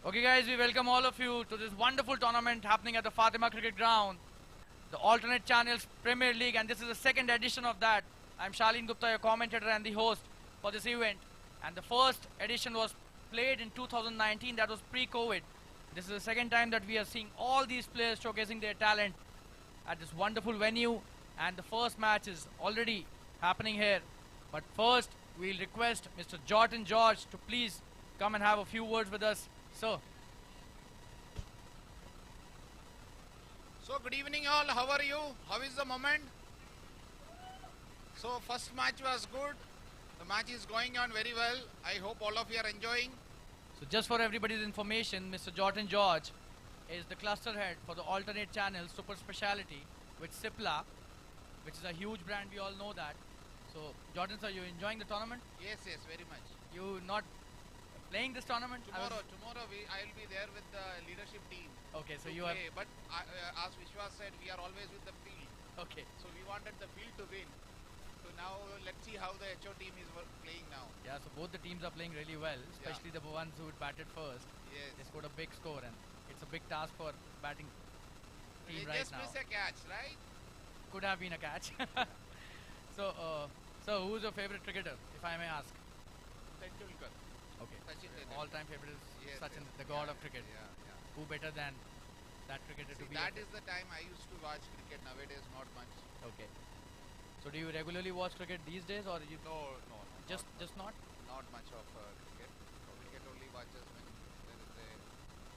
Okay, guys, we welcome all of you to this wonderful tournament happening at the Fatima Cricket Ground, the alternate channels Premier League, and this is the second edition of that. I'm Shalin Gupta, your commentator and the host for this event. And the first edition was played in 2019, that was pre-COVID. This is the second time that we are seeing all these players showcasing their talent at this wonderful venue, and the first match is already happening here. But first, we'll request Mr. Jordan George to please come and have a few words with us. Sir. So good evening all, how are you? How is the moment? So first match was good. The match is going on very well. I hope all of you are enjoying. So just for everybody's information, Mr. Jordan George is the cluster head for the alternate channel super speciality with Cipla, which is a huge brand, we all know that. So Jordan sir, you enjoying the tournament? Yes, very much. You not playing this tournament? Tomorrow I will be there with the leadership team. Okay, so to you are... play. But as Vishwas said, we are always with the field. Okay. So we wanted the field to win. So now let's see how the HO team is playing now. Yeah, so both the teams are playing really well, especially the ones who batted first. Yes. They scored a big score, and it's a big task for batting team They right just now. miss a catch, right? Could have been a catch. So who's your favorite cricketer, if I may ask? Tendulkar. Okay. Sachin Tendulkar. All-time favorite is Yes, Sachin, yes. the god Yeah, of cricket. Yeah. Who better than that cricketer to See, be? that is the time I used to watch cricket. Nowadays, not much. Okay. So do you regularly watch cricket these days, or you No. just not? Not much of cricket. Cricket only watches when there is a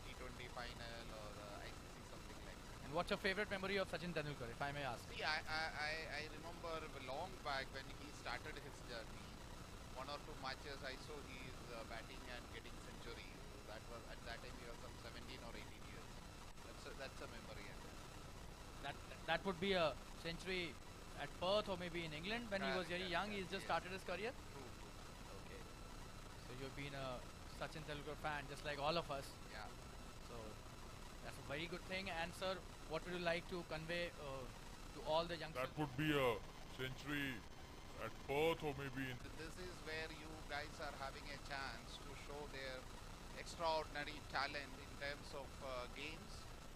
T20 final or ICC something like that. And what's your favorite memory of Sachin Tendulkar, if I may ask? See, I remember long back when he started his journey. One or two matches I saw he is batting and getting centuries. That was at that time he was some 17 or 18 years. That's a memory. That would be a century at Perth or maybe in England when he was very young. He's just yes. started his career. True. Okay. So you've been a Sachin Tendulkar fan, just like all of us. Yeah. So that's a very good thing. And sir, what would you like to convey to all the youngsters? That would be a century at Perth or maybe in... This is where you guys are having a chance to show their extraordinary talent in terms of games.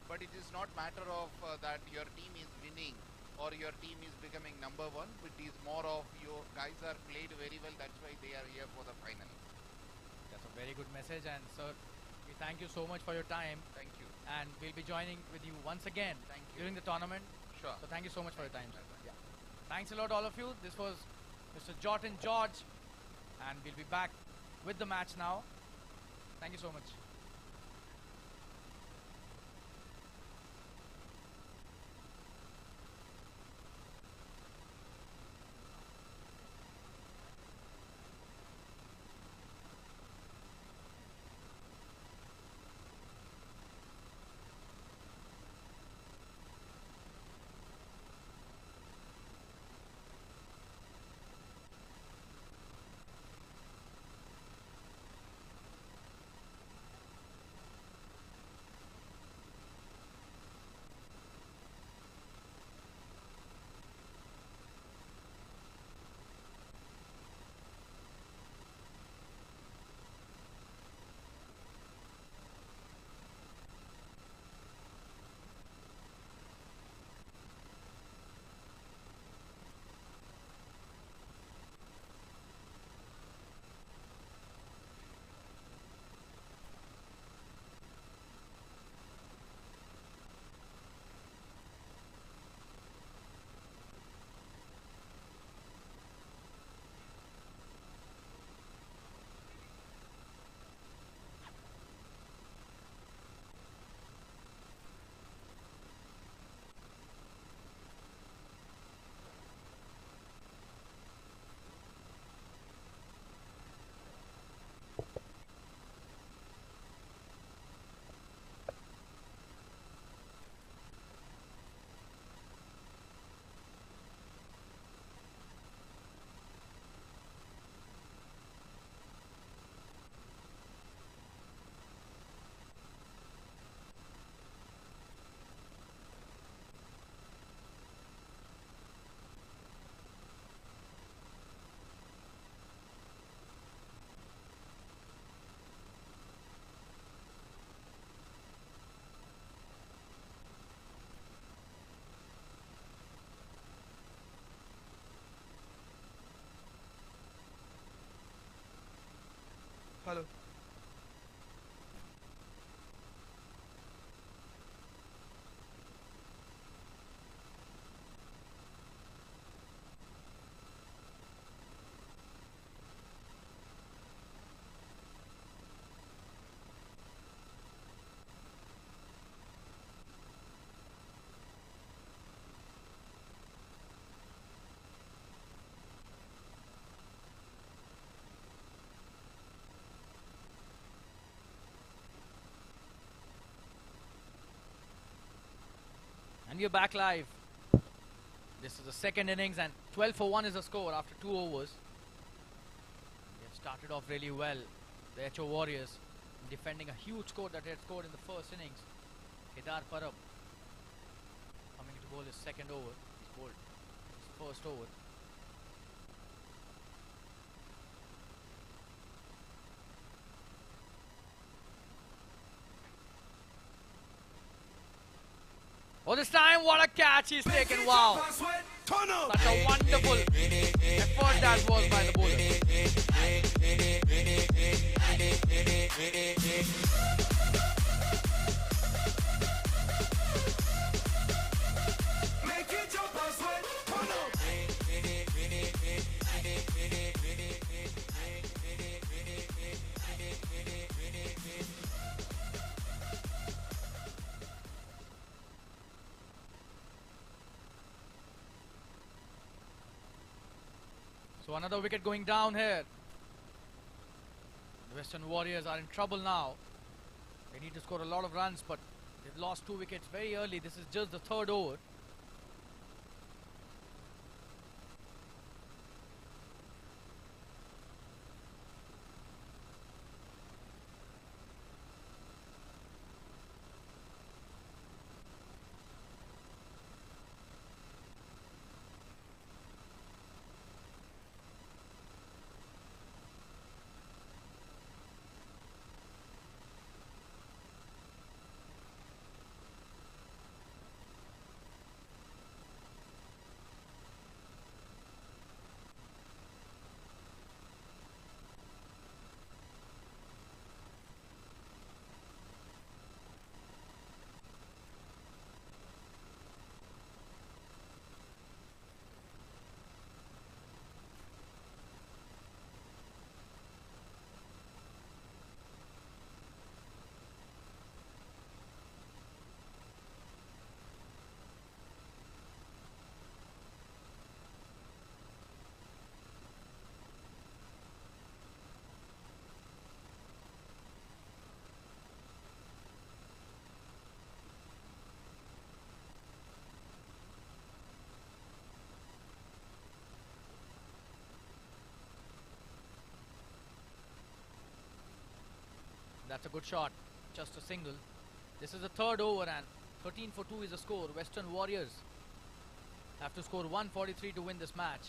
But it is not matter of that your team is winning or your team is becoming number one. It is more of your guys are played very well. That's why they are here for the final. That's a very good message. And sir, we thank you so much for your time. Thank you. And we'll be joining with you once again Thank you. during the tournament. Sure. So thank you so much for your time. Sir. Bye-bye. Yeah. Thanks a lot, all of you. This was Mr. Jordan George, and we'll be back with the match now. Thank you so much. Hello. And we're back live. This is the second innings and 12 for 1 is the score after 2 overs. They have started off really well. The HO Warriors defending a huge score that they had scored in the first innings. Kedar Parab coming to bowl his second over. He's bowled his first over. Oh, this time, what a catch he's taken. Wow. Such a wonderful effort that was by the bowler. So another wicket going down here. The Western Warriors are in trouble now. They need to score a lot of runs, but they've lost 2 wickets very early. This is just the third over. That's a good shot. Just a single. This is the third over and 13 for 2 is the score. Western Warriors have to score 143 to win this match.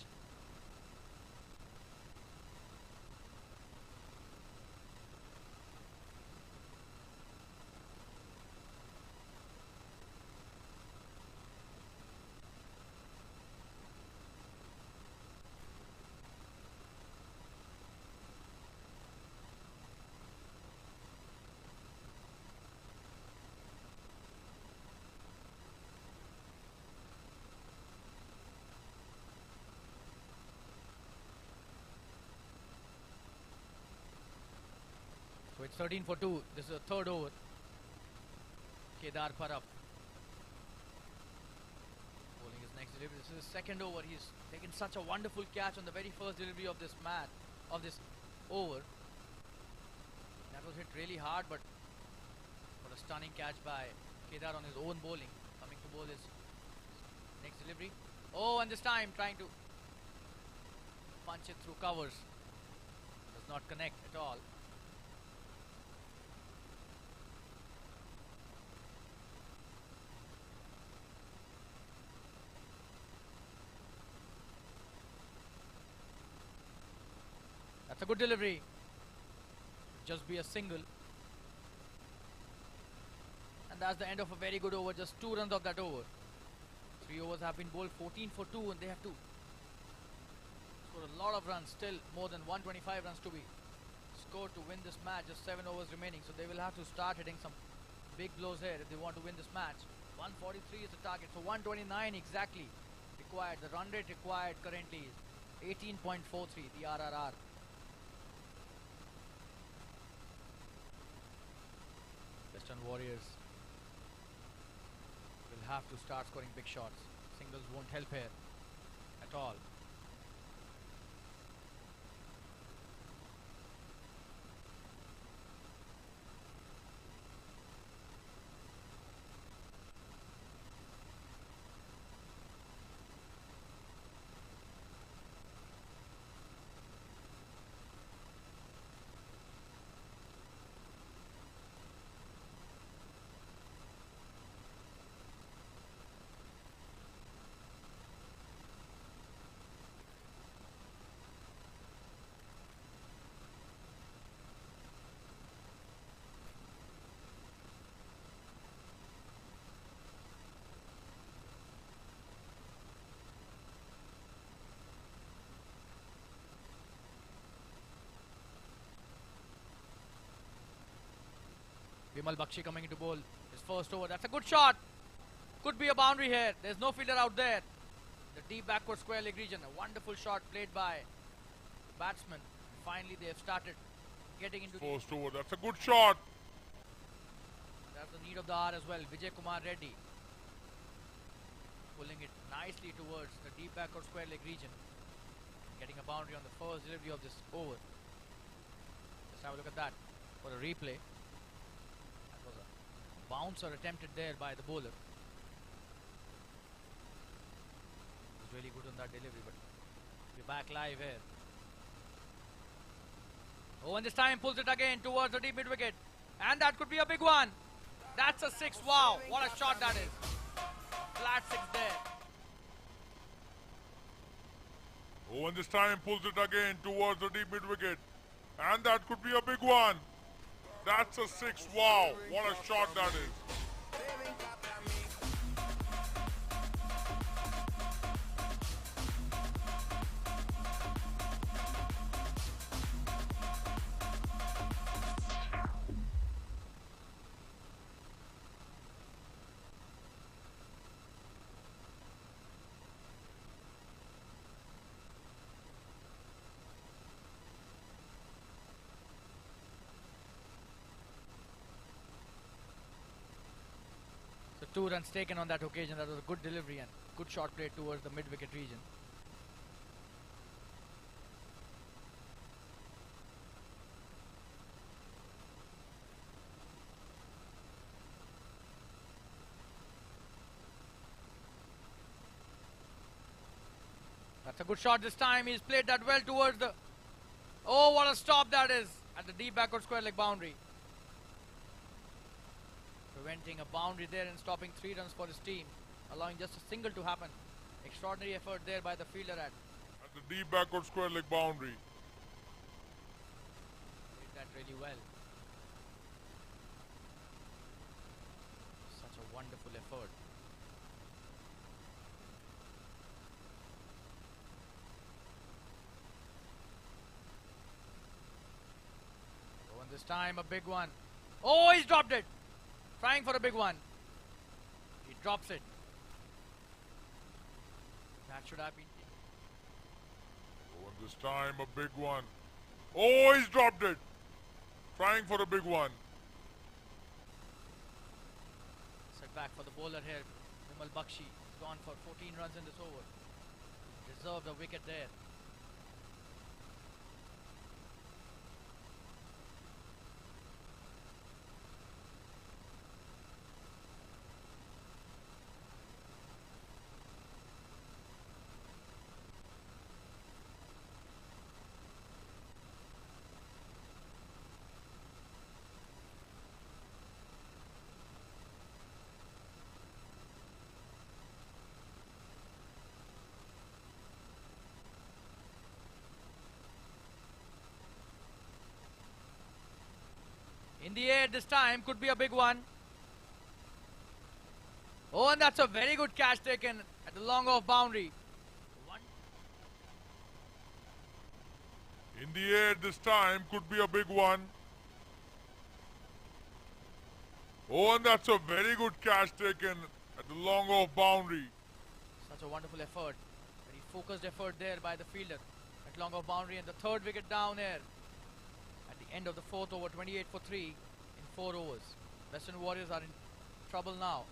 So it's 13 for 2. This is the third over. Kedar Parab bowling his next delivery. This is his second over. He's taken such a wonderful catch on the very first delivery of this match, of this over. That was hit really hard, but what a stunning catch by Kedar on his own bowling, coming to bowl his next delivery. Oh, and this time trying to punch it through covers. Does not connect at all. That's a good delivery. Just be a single. And that's the end of a very good over. Just 2 runs of that over. 3 overs have been bowled, 14 for 2, and they have to score a lot of runs. Still more than 125 runs to be score to win this match. Just 7 overs remaining, so they will have to start hitting some big blows here if they want to win this match. 143 is the target, so 129 exactly required. The run rate required currently is 18.43, the RRR. Western Warriors will have to start scoring big shots. Singles won't help here at all. Vimal Bakshi coming into bowl. His first over. That's a good shot. Could be a boundary here. There's no fielder out there. The deep backward square leg region. A wonderful shot played by the batsman. Finally, they have started getting into First over. That's a good shot. That's the need of the hour as well. Vijay Kumar Reddy pulling it nicely towards the deep backward square leg region. Getting a boundary on the first delivery of this over. Let's have a look at that for a replay. That was a bouncer attempted there by the bowler. Was really good on that delivery, but we're back live here. Oh, and this time pulls it again towards the deep mid wicket. And that could be a big one. That's a 6. Wow, what a shot that is. Flat 6 there. Oh, and this time pulls it again towards the deep mid wicket. And that could be a big one. That's a 6. Wow, what a shot that is. So 2 runs taken on that occasion. That was a good delivery and good shot played towards the mid wicket region. That's a good shot this time. He's played that well towards the... Oh, what a stop that is at the deep backward square leg boundary. Preventing a boundary there and stopping 3 runs for his team, allowing just a single to happen. Extraordinary effort there by the fielder at the deep backward square leg boundary. did that really well. Such a wonderful effort. Oh, and this time a big one. Oh, he's dropped it. Trying for a big one. He drops it. That should have been... Oh, and this time a big one. Oh, he's dropped it. Trying for a big one. Setback for the bowler here. Vimal Bakshi has gone for 14 runs in this over. Deserved a wicket there. In the air this time, could be a big one. Oh, and that's a very good catch taken at the long off boundary. One. In the air this time, could be a big one. Oh, and that's a very good catch taken at the long off boundary. Such a wonderful effort. Very focused effort there by the fielder at long off boundary, and the third wicket down here at the end of the fourth over, 28 for 3 in 4 overs. Western Warriors are in trouble now.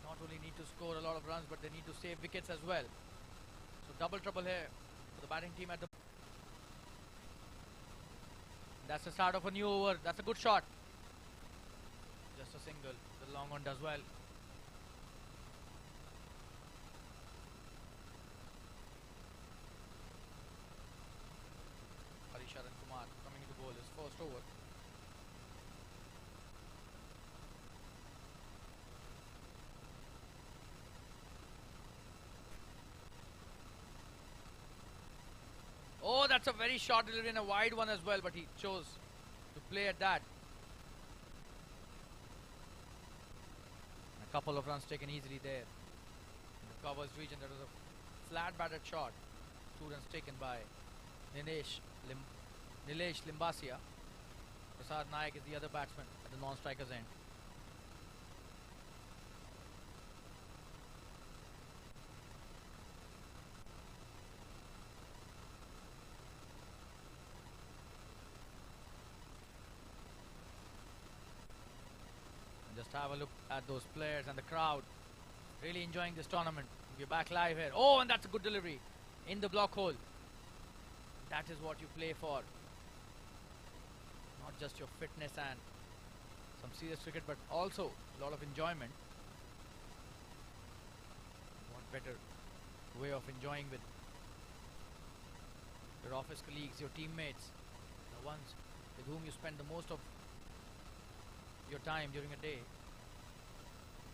Not only need to score a lot of runs, but they need to save wickets as well. So double trouble here for the batting team at the... That's the start of a new over. That's a good shot. Just a single. The long one does well. Harisharan Kumar coming to bowl his first over. Oh, that's a very short delivery and a wide one as well, but he chose to play at that. A couple of runs taken easily there. In the covers region, there was a flat batted shot. 2 runs taken by Nilesh Limbasia. Prasad Nayak is the other batsman at the non-striker's end. Just have a look at those players and the crowd. Really enjoying this tournament. We're back live here. Oh, and that's a good delivery in the block hole. That is what you play for. Not just your fitness and some serious cricket, but also a lot of enjoyment. What better way of enjoying with your office colleagues, your teammates, the ones with whom you spend the most of your time during a day.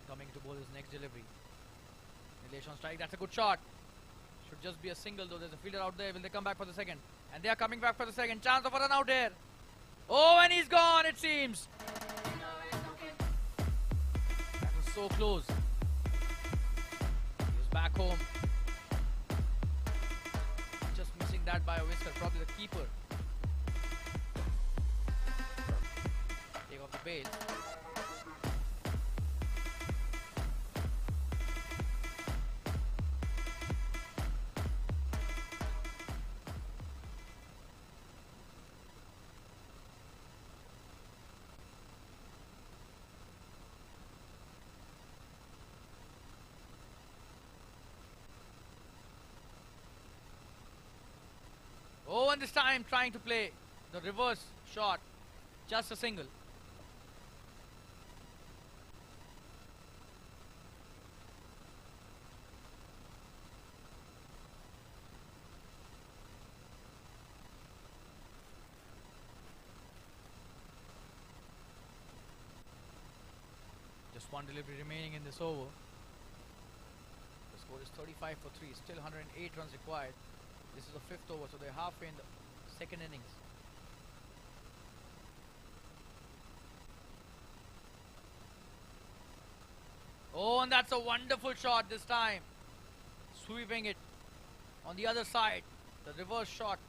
Coming to bowl his next delivery. Nilesh on strike. That's a good shot. Should just be a single though. There's a fielder out there. Will they come back for the second? And they are coming back for the second. Chance of a run out here. Oh, and he's gone, it seems. That was so close. He's back home. Just missing that by a whisker. Probably the keeper. Take off the bail. Oh, and this time trying to play the reverse shot. Just a single. Just one delivery remaining in this over. The score is 35 for 3. Still 108 runs required. This is the 5th over, so they're halfway in the second innings. Oh, and that's a wonderful shot this time. Sweeping it on the other side. The reverse shot.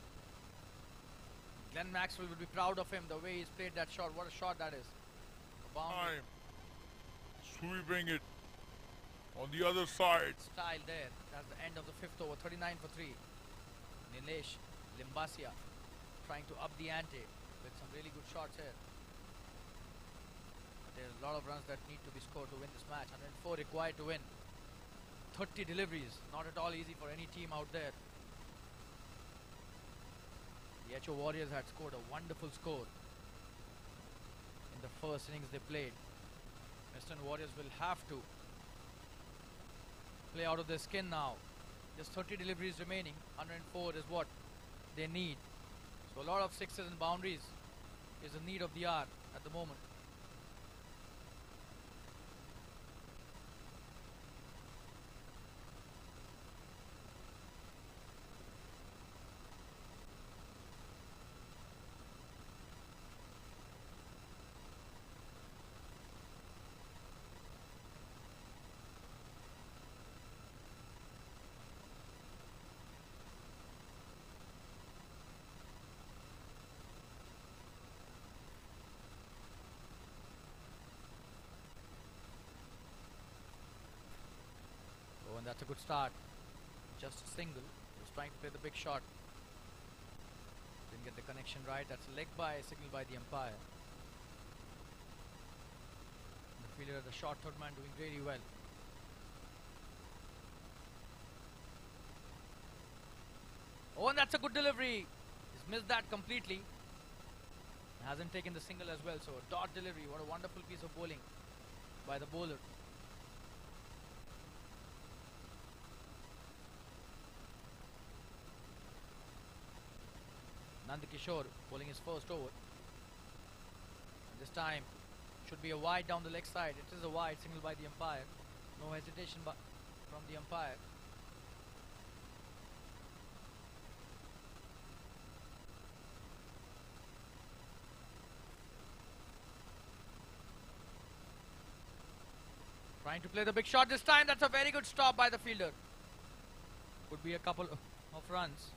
Glenn Maxwell will be proud of him the way he's played that shot. What a shot that is. Time. Sweeping it on the other side. Style there. That's the end of the 5th over. 39 for 3. Nilesh Limbasia trying to up the ante with some really good shots here. But there's a lot of runs that need to be scored to win this match. 104 required to win. 30 deliveries. Not at all easy for any team out there. The HO Warriors had scored a wonderful score in the first innings they played. Western Warriors will have to play out of their skin now. Just 30 deliveries remaining. 104 is what they need. So a lot of sixes and boundaries is the need of the hour at the moment. that's a good start. Just a single. He was trying to play the big shot. Didn't get the connection right. That's a leg by, signal by the umpire. The fielder at the short third man doing really well. Oh, and that's a good delivery. He's missed that completely. Hasn't taken the single as well. So a dot delivery. What a wonderful piece of bowling by the bowler. Nandakishore bowling his first over. And this time should be a wide down the leg side. It is a wide, signal by the umpire. No hesitation from the umpire. Trying to play the big shot this time. That's a very good stop by the fielder. Could be a couple of runs.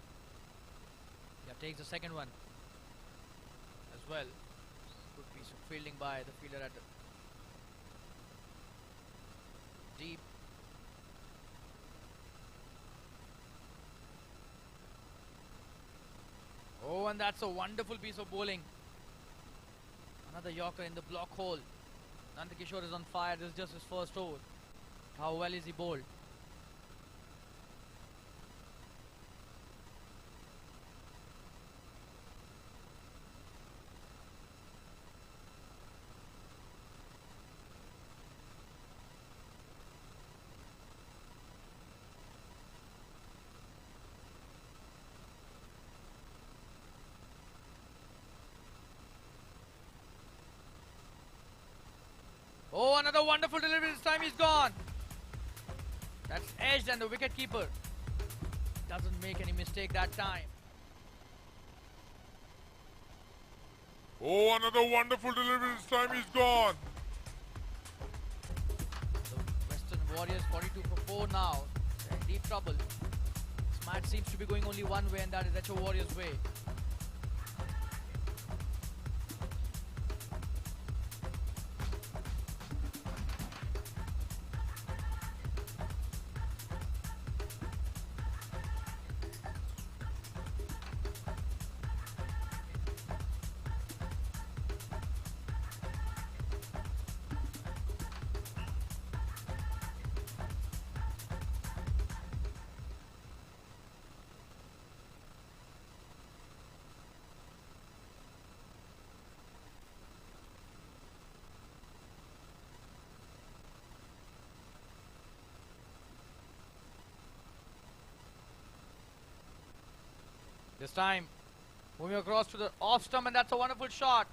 Yeah, takes the second one as well. Good piece of fielding by the fielder at the deep. Oh, and that's a wonderful piece of bowling. Another Yorker in the block hole. Nandakishore is on fire. This is just his first over. How well is he bowled? Oh, another wonderful delivery. This time he's gone. That's edged and the wicket keeper doesn't make any mistake that time. Oh, another wonderful delivery. This time he's gone. The Western Warriors 42 for 4 now. They're in deep trouble. This match seems to be going only one way, and that is Echo Warriors' way. This time, moving across to the off stump, and that's a wonderful shot.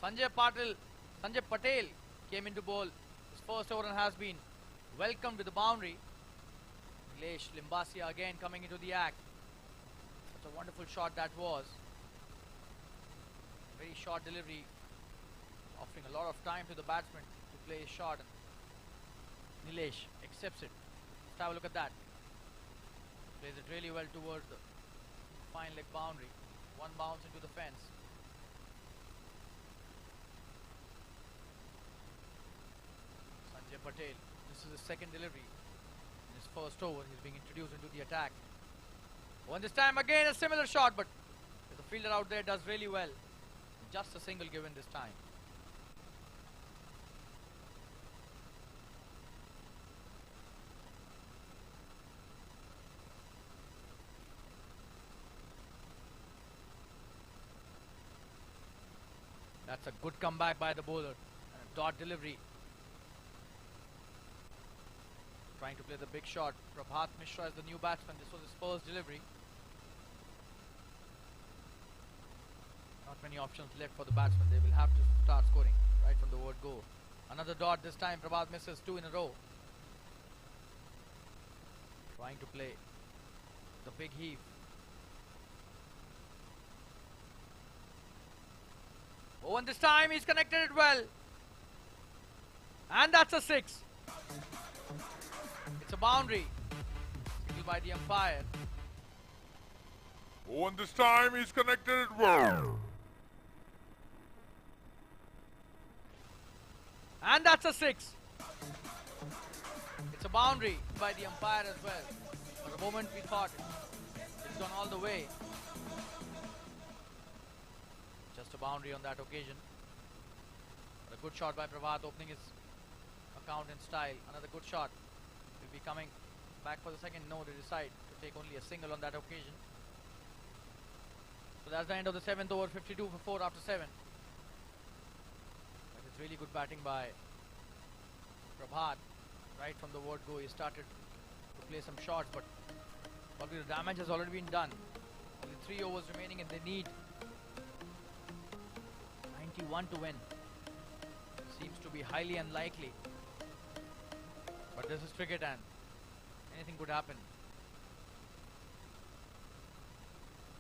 Sanjay Patel came into bowl. His first over and has been welcomed to the boundary. Nilesh Limbasia again coming into the act. Such a wonderful shot that was. Very short delivery, offering a lot of time to the batsman to play his shot. Nilesh accepts it. Let's have a look at that. Plays it really well towards the fine leg boundary. One bounce into the fence. Sanjay Patel. This is his second delivery. In his first over, he's being introduced into the attack. Oh, and this time again a similar shot, but the fielder out there does really well. Just a single given this time. That's a good comeback by the bowler. And a dot delivery. Trying to play the big shot. Prabhat Mishra is the new batsman. This was his first delivery. Not many options left for the batsman. They will have to start scoring right from the word go. Another dot this time. Prabhat misses 2 in a row. Trying to play the big heave. Oh, and this time he's connected it well. And that's a 6. It's a boundary. Signal by the umpire. Oh, and this time he's connected it well. And that's a 6. It's a boundary by the umpire as well. For a moment we thought it's gone all the way. Just a boundary on that occasion. But a good shot by Prabhat, opening his account in style. Another good shot. Will be coming back for the second. No, they decide to take only a single on that occasion. So that's the end of the 7th over, 52 for 4 after 7. But it's really good batting by Prabhat. Right from the word go, he started to play some shots, but probably the damage has already been done. Only 3 overs remaining and they need 91 to win. Seems to be highly unlikely. But this is cricket and anything could happen.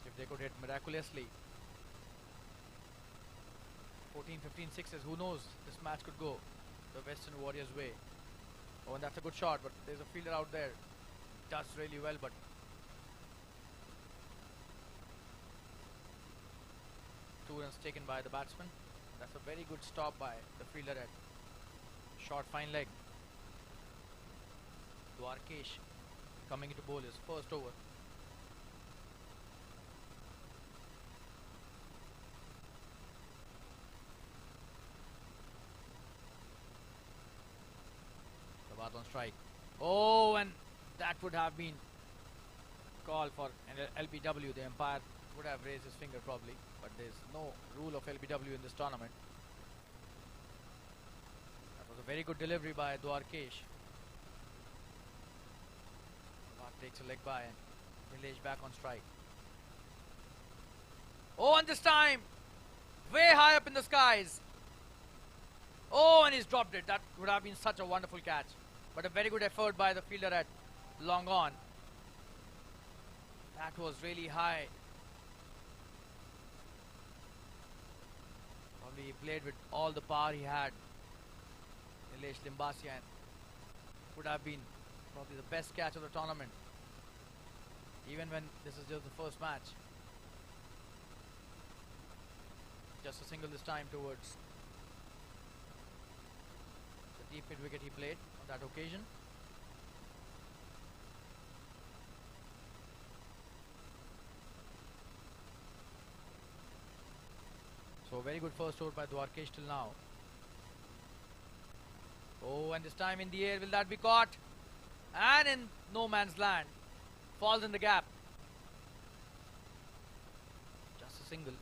If they could hit miraculously 14, 15 sixes, who knows, this match could go the Western Warriors way. Oh, and that's a good shot, but there's a fielder out there. Does really well, but 2 runs taken by the batsman. That's a very good stop by the fielder at short fine leg. Dwarkesh coming into bowl his first over. Prabhat on strike. Oh, and that would have been called for an LBW. The umpire would have raised his finger probably, but there's no rule of LBW in this tournament. That was a very good delivery by Dwarkesh. Prabhat takes a leg by and Nilesh back on strike. Oh, and this time way high up in the skies. Oh, and he's dropped it. That would have been such a wonderful catch. But a very good effort by the fielder at long on. That was really high. Probably he played with all the power he had. Nilesh Limbasia, and would have been probably the best catch of the tournament. Even when this is just the first match. Just a single this time towards the deep mid wicket he played on that occasion. So a very good first over by Dwarkesh till now. Oh, and this time in the air, will that be caught? And in no man's land. Falls in the gap. Just a single.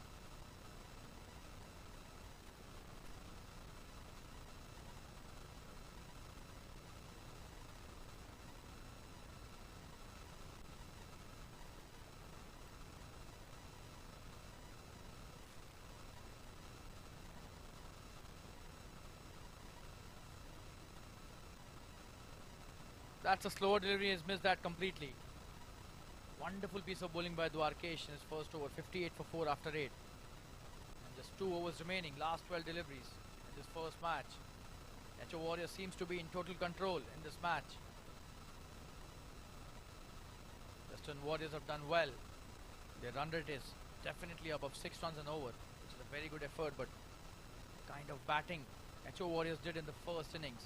That's a slower delivery. He's missed that completely. Wonderful piece of bowling by Dwarkesh in his first over. 58 for 4 after 8. And just 2 overs remaining. Last 12 deliveries in this first match. HO Warriors seems to be in total control in this match. Western Warriors have done well. Their run rate is definitely above 6 runs an over, which is a very good effort, but the kind of batting HO Warriors did in the first innings.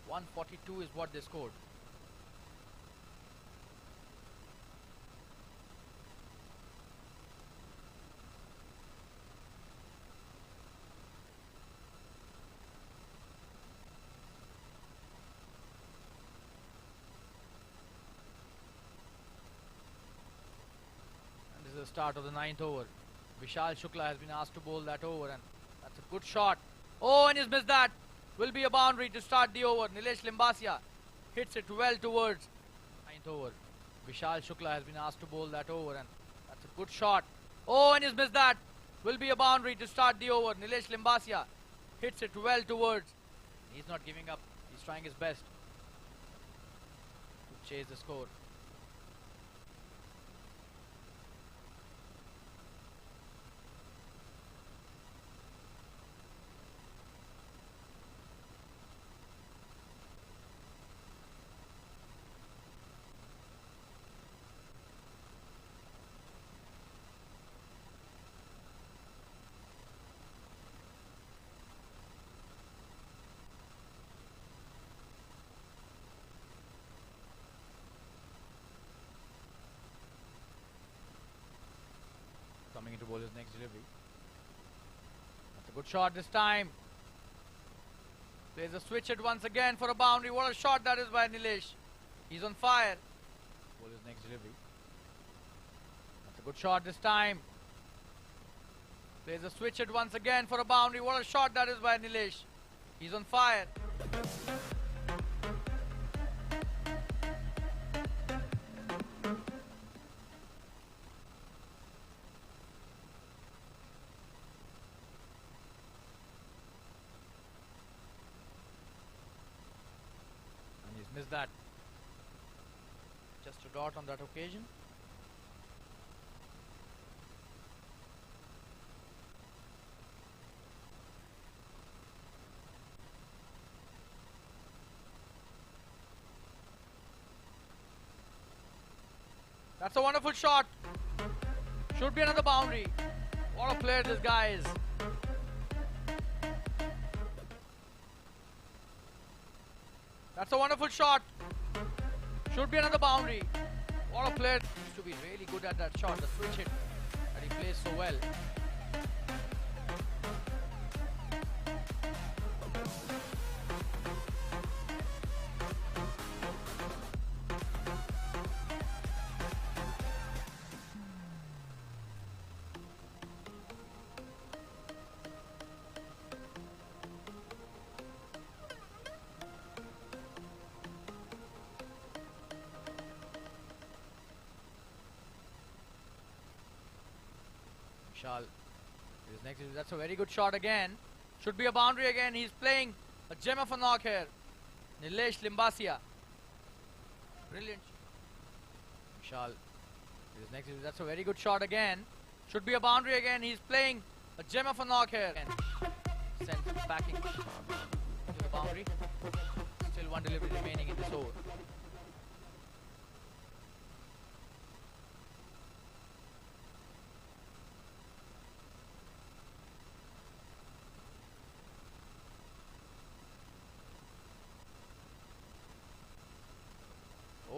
142 is what they scored. The start of the 9th over. Vishal Shukla has been asked to bowl that over, and that's a good shot. Oh, and he's missed that. Will be a boundary to start the over. Nilesh Limbasia hits it well towards 9th over. Vishal Shukla has been asked to bowl that over, and that's a good shot. Oh, and he's missed that. Will be a boundary to start the over. Nilesh Limbasia hits it well towards. He's not giving up. He's trying his best to chase the score. coming into bowler's next delivery. That's a good shot this time. Plays a switch it once again for a boundary. What a shot that is by Nilesh. He's on fire. Bowler's next delivery. That's a good shot this time. Plays a switch it once again for a boundary. What a shot that is by Nilesh. He's on fire. And he's missed that. Just a dot on that occasion. That's a wonderful shot. Should be another boundary. What a player this guy is. That's a wonderful shot. Should be another boundary. What a player. Used to be really good at that shot, the switch hit that he plays so well. Vishal is next. That's a very good shot again. Should be a boundary again. He's playing a gem of a knock here. Nilesh Limbasia. Brilliant. Vishal is next. That's a very good shot again. Should be a boundary again. He's playing a gem of a knock here. Sent backing to the boundary. Still one delivery remaining in this over.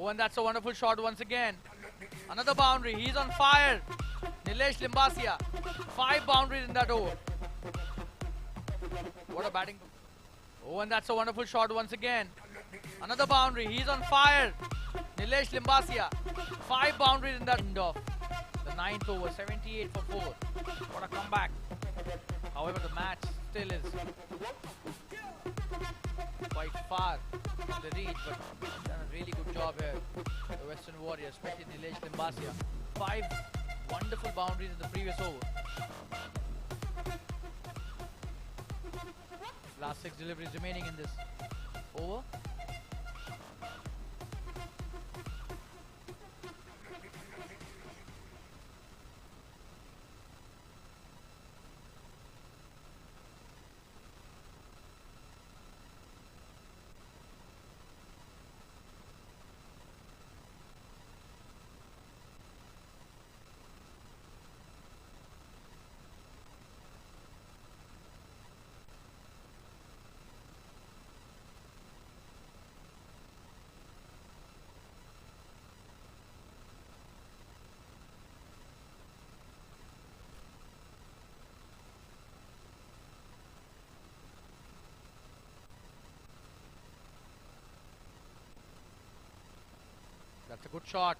Oh, and that's a wonderful shot once again. Another boundary. He's on fire. Nilesh Limbasia. 5 boundaries in that over. What a batting. Oh, and that's a wonderful shot once again. Another boundary. He's on fire. Nilesh Limbasia. 5 boundaries in that end off. The 9th over. 78 for 4. What a comeback. However, the match still is quite far from the reach, but done a really good job here. The Western Warriors, especially Nilesh Limbasia. 5 wonderful boundaries in the previous over. Last 6 deliveries remaining in this over. That's a good shot.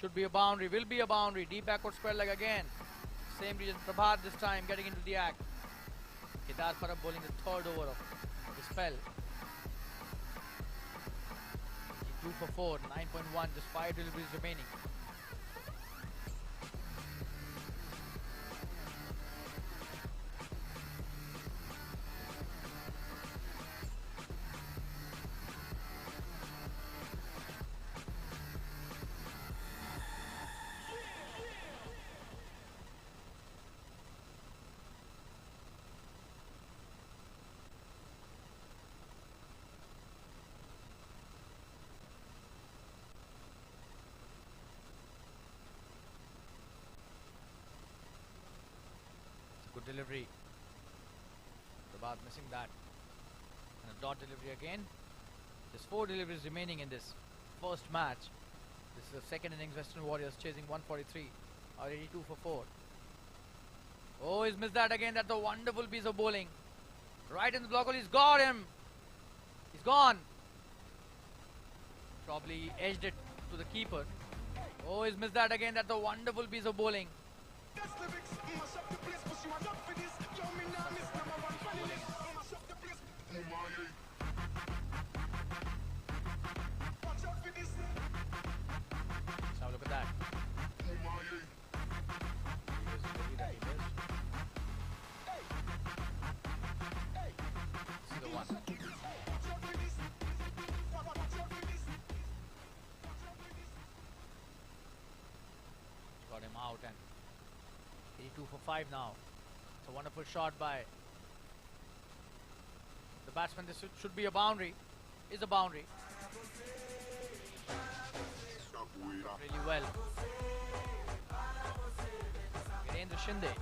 Should be a boundary. Will be a boundary. Deep backward square leg again. Same region. Prabhat this time getting into the act. Kedar Parab bowling the 3rd over of the spell. 2 for 4. 9.1. Just 5 deliveries remaining. Good delivery. Prabhat missing that. And a dot delivery again. There's 4 deliveries remaining in this first match. This is the second innings. Western Warriors chasing 143. Are 82 for 4. Oh, he's missed that again. That's a wonderful piece of bowling. Right in the block hole. He's got him. He's gone. Probably edged it to the keeper. Oh, he's missed that again. That's a wonderful piece of bowling. Let's have a look at that. This is the one. Got him out and 82 for 5 now. It's a wonderful shot by the batsman. This should be a boundary. Is a boundary. Really well. Virendra Shinde.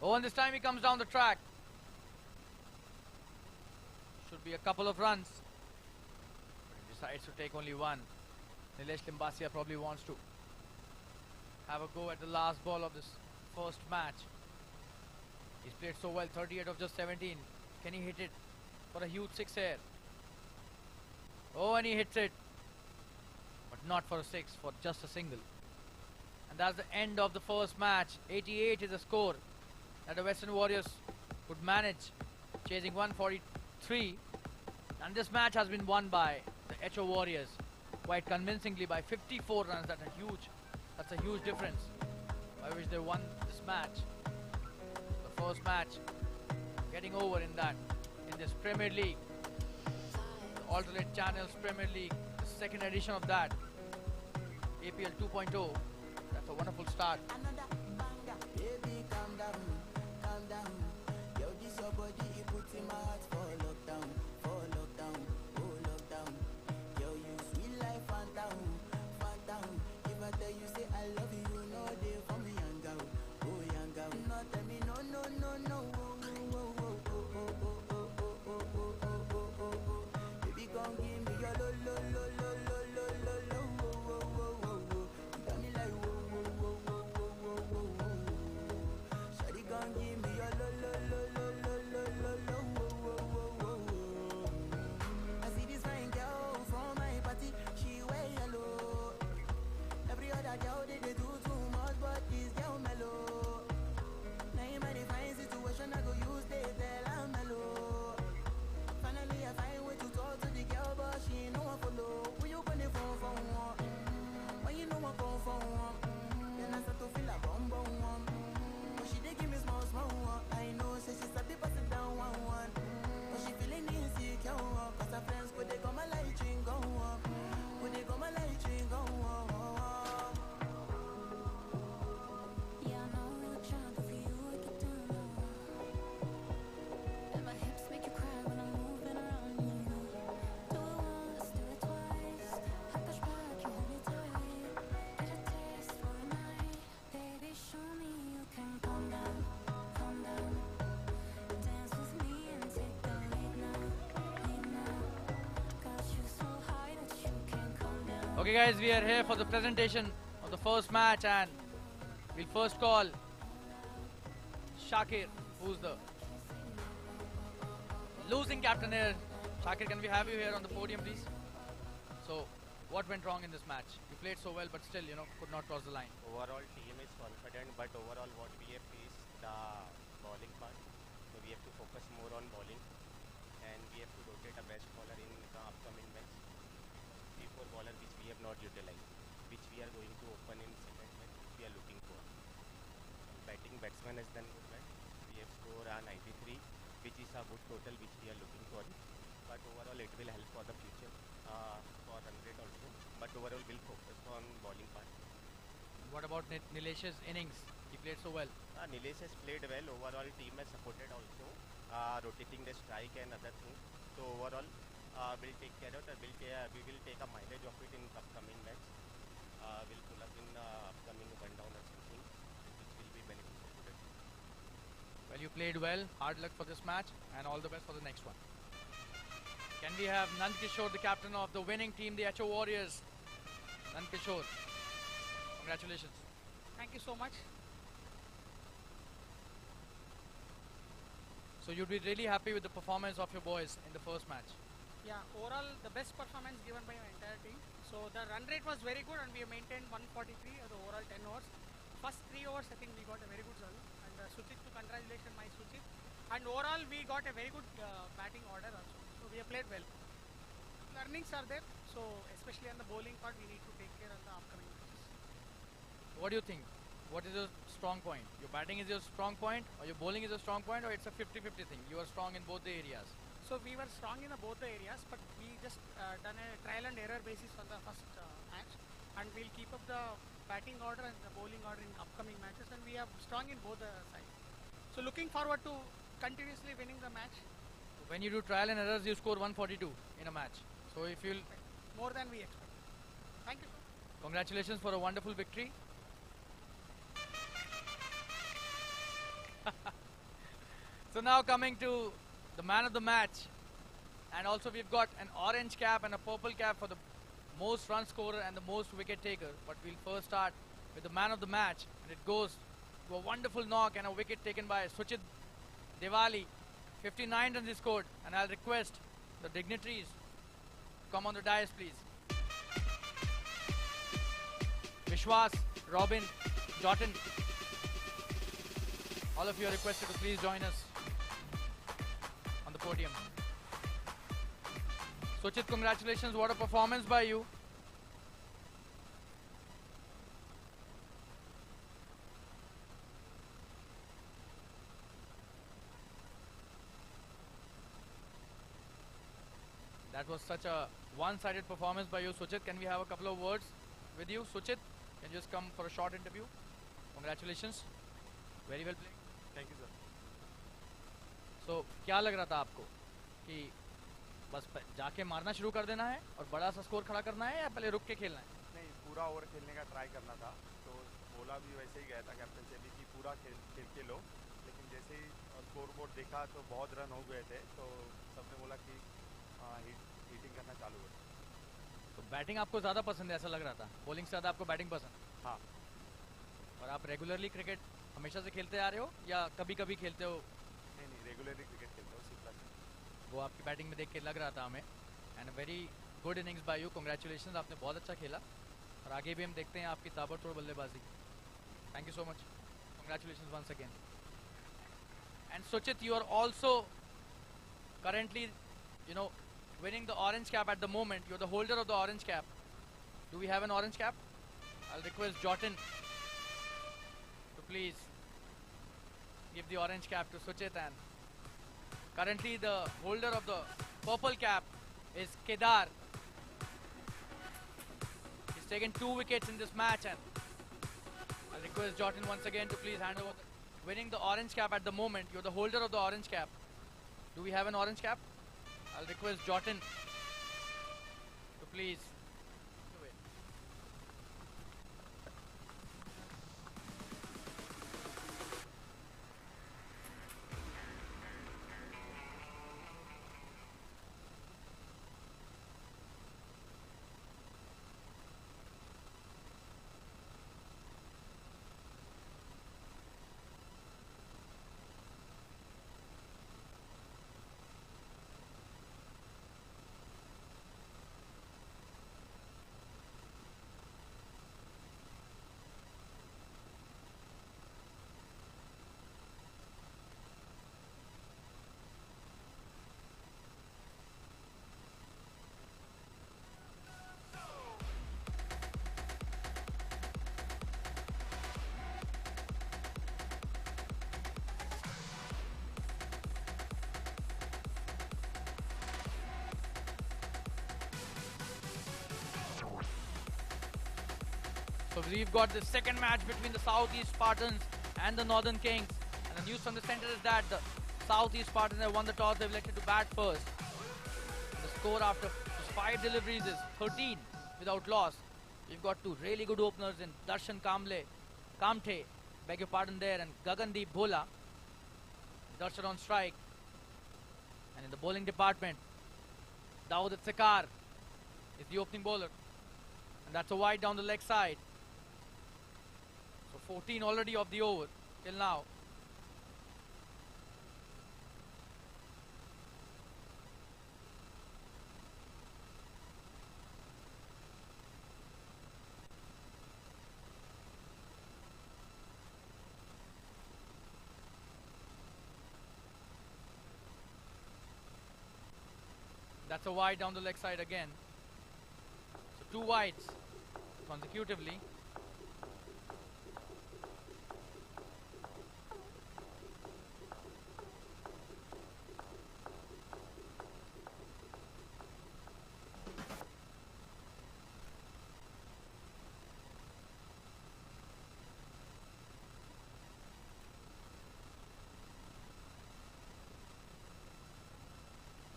Oh, and this time he comes down the track. Should be a couple of runs. But he decides to take only one. Nilesh Limbasia probably wants to have a go at the last ball of this first match. He's played so well, 38 of just 17. Can he hit it for a huge 6 here? Oh, and he hits it. But not for a 6, for just a single. And that's the end of the first match. 88 is the score that the Western Warriors could manage, chasing 143. And this match has been won by the HO Warriors quite convincingly by 54 runs. That's a huge difference. I wish they won this match. The first match getting over in this Premier League, the alternate channels Premier League, the second edition of that, APL 2.0. That's a wonderful start. Baby, calm down, calm down. Yo, this your body, it puts in my heart for lockdown, oh lockdown. Yo, you sweet life, phantom, phantom. If I tell you say I love you, no day for me, young girl, oh young girl. No tell me no, no, no, no, baby, come give me your lo, lo, lo, lo, lo, lo, lo, lo, you got me like Shawty gon' give me your lo lo lo lo lo lo lo lo I see this fine girl from my party, she wear yellow. Every other girl they do too much, but this girl mellow. Now in my fine situation, I go use they tell I'm mellow. Finally I find way to talk to the girl, but she ain't no one follow. Who you gonna phone for one? When you know I phone for one, then I start to feel a bum bum one. But she dey give me small small one. I know say she sabi pass it down one one. But she feeling insecure one. Cause her friends could they come a light ring go on. Could they come a light ring go on. Yeah, I know we look shy, but for you I get down low. And my hips make you cry when I'm moving around you. Do it once, do it twice. I push back, you hold me tight. Get a taste for a night. Baby, show me you can calm down, calm down. Dance with me and take the lead now, lead now. Got you so high that you can't calm down. Okay guys, we are here for the presentation of the first match, and we'll first call Shakir, who's the losing captain here. Shakir, can we have you here on the podium please? So, what went wrong in this match? You played so well, but still, could not cross the line. Overall team is confident, but overall what we have faced the bowling part. So we have to focus more on bowling, and we have to rotate a best bowler in the upcoming match. 3-4 bowler which we have not utilized, which we are going to open in second match, which we are looking for. Batting batsman has done good match. We have scored a 93, which is a good total which we are looking for. But overall it will help for the future, for run rate also. But overall we'll focus on bowling part. What about Nilesh's innings? He played so well. Nilesh has played well. Overall team has supported also, rotating the strike and other things. So overall we'll take care of it. We will take a mileage of it in upcoming match. upcoming rundown or something, which will be beneficial to the team. Well, you played well. Hard luck for this match and all the best for the next one. Can we have Nand Kishore, the captain of the winning team, the HO Warriors? Nand Kishore, congratulations. Thank you so much. So you'd be really happy with the performance of your boys in the first match. Yeah, overall the best performance given by our entire team. So the run rate was very good and we maintained 143 of the overall 10 overs. First 3 overs I think we got a very good result. And Suchit, to congratulations my Suchit. And overall we got a very good batting order also. So we have played well. Learnings are there. So especially on the bowling part we need to take care of the upcoming matches. What do you think? What is your strong point? Your batting is your strong point, or your bowling is your strong point, or it's a 50-50 thing? You are strong in both the areas. So we were strong in both the areas, but we just done a trial and error basis on the first match, and we'll keep up the batting order and the bowling order in upcoming matches, and we are strong in both the sides. So looking forward to continuously winning the match. When you do trial and errors, you score 142 in a match. So if you'll... More than we expect. Thank you. Congratulations for a wonderful victory. So now coming to the man of the match, and also we've got an orange cap and a purple cap for the most run scorer and the most wicket taker. But we'll first start with the man of the match, and it goes to a wonderful knock and a wicket taken by Suchit Diwali. 59 runs he scored, and I'll request the dignitaries to come on the dais, please. Vishwas, Robin, Jotun, all of you are requested to please join us on the podium. Suchit, congratulations, what a performance by you. That was such a one-sided performance by you, Suchit. Can we have a couple of words with you, Suchit? Can you just come for a short interview? Congratulations. Very well played. Thank you, sir. So, क्या लग रहा था आपको कि बस जाके मारना शुरू कर देना है और बड़ा सा स्कोर खड़ा करना है, या पहले रुक के खेलना है? नहीं, पूरा ओवर खेलने का ट्राई करना था, तो बोला भी वैसे ही गया था कैप्टन से भी कि पूरा खेल के लो, लेकिन जैसे ही स्कोर बोर्ड देखा तो बहुत रन हो गए थे, तो सबने बोला कि हिटिंग करना चालू करो। तो बैटिंग आपको ज़्यादा पसंद है ऐसा लग रहा था, बॉलिंग से ज़्यादा आपको बैटिंग पसंद? हाँ। और आप रेगुलरली क्रिकेट हमेशा से खेलते आ रहे हो या कभी कभी खेलते हो? नहीं, रेगुलरली क्रिकेट खेलता हूँ, सिर्फ। वो आपकी बैटिंग में देख के लग रहा था हमें। And very good innings bye you, congratulation, आपने बहुत अच्छा खेला और आगे भी हम देखते हैं आपकी ताबड़तोड़ बल्लेबाजी। Thank you so much, congratulation once again. And Suchit, you are also currently, you know, winning the orange cap at the moment. You're the holder of the orange cap. Do we have an orange cap? I'll request Jotun to please give the orange cap to Suchit. And currently the holder of the purple cap is Kedar. He's taken 2 wickets in this match, and I'll request Jotun once again to please hand over winning the orange cap at the moment. You're the holder of the orange cap. Do we have an orange cap? I'll request Jotun to please do it. So we've got the second match between the Southeast Spartans and the Northern Kings. And the news from the center is that the Southeast Spartans have won the toss. They've elected to bat first. And the score after just 5 deliveries is 13 without loss. We've got two really good openers in Darshan Kamte, beg your pardon there, and Gagandeep Bhola. Darshan on strike. And in the bowling department, Dawood Sekar is the opening bowler. And that's a wide down the leg side. So 14 already of the over till now. That's a wide down the leg side again. So 2 wides consecutively.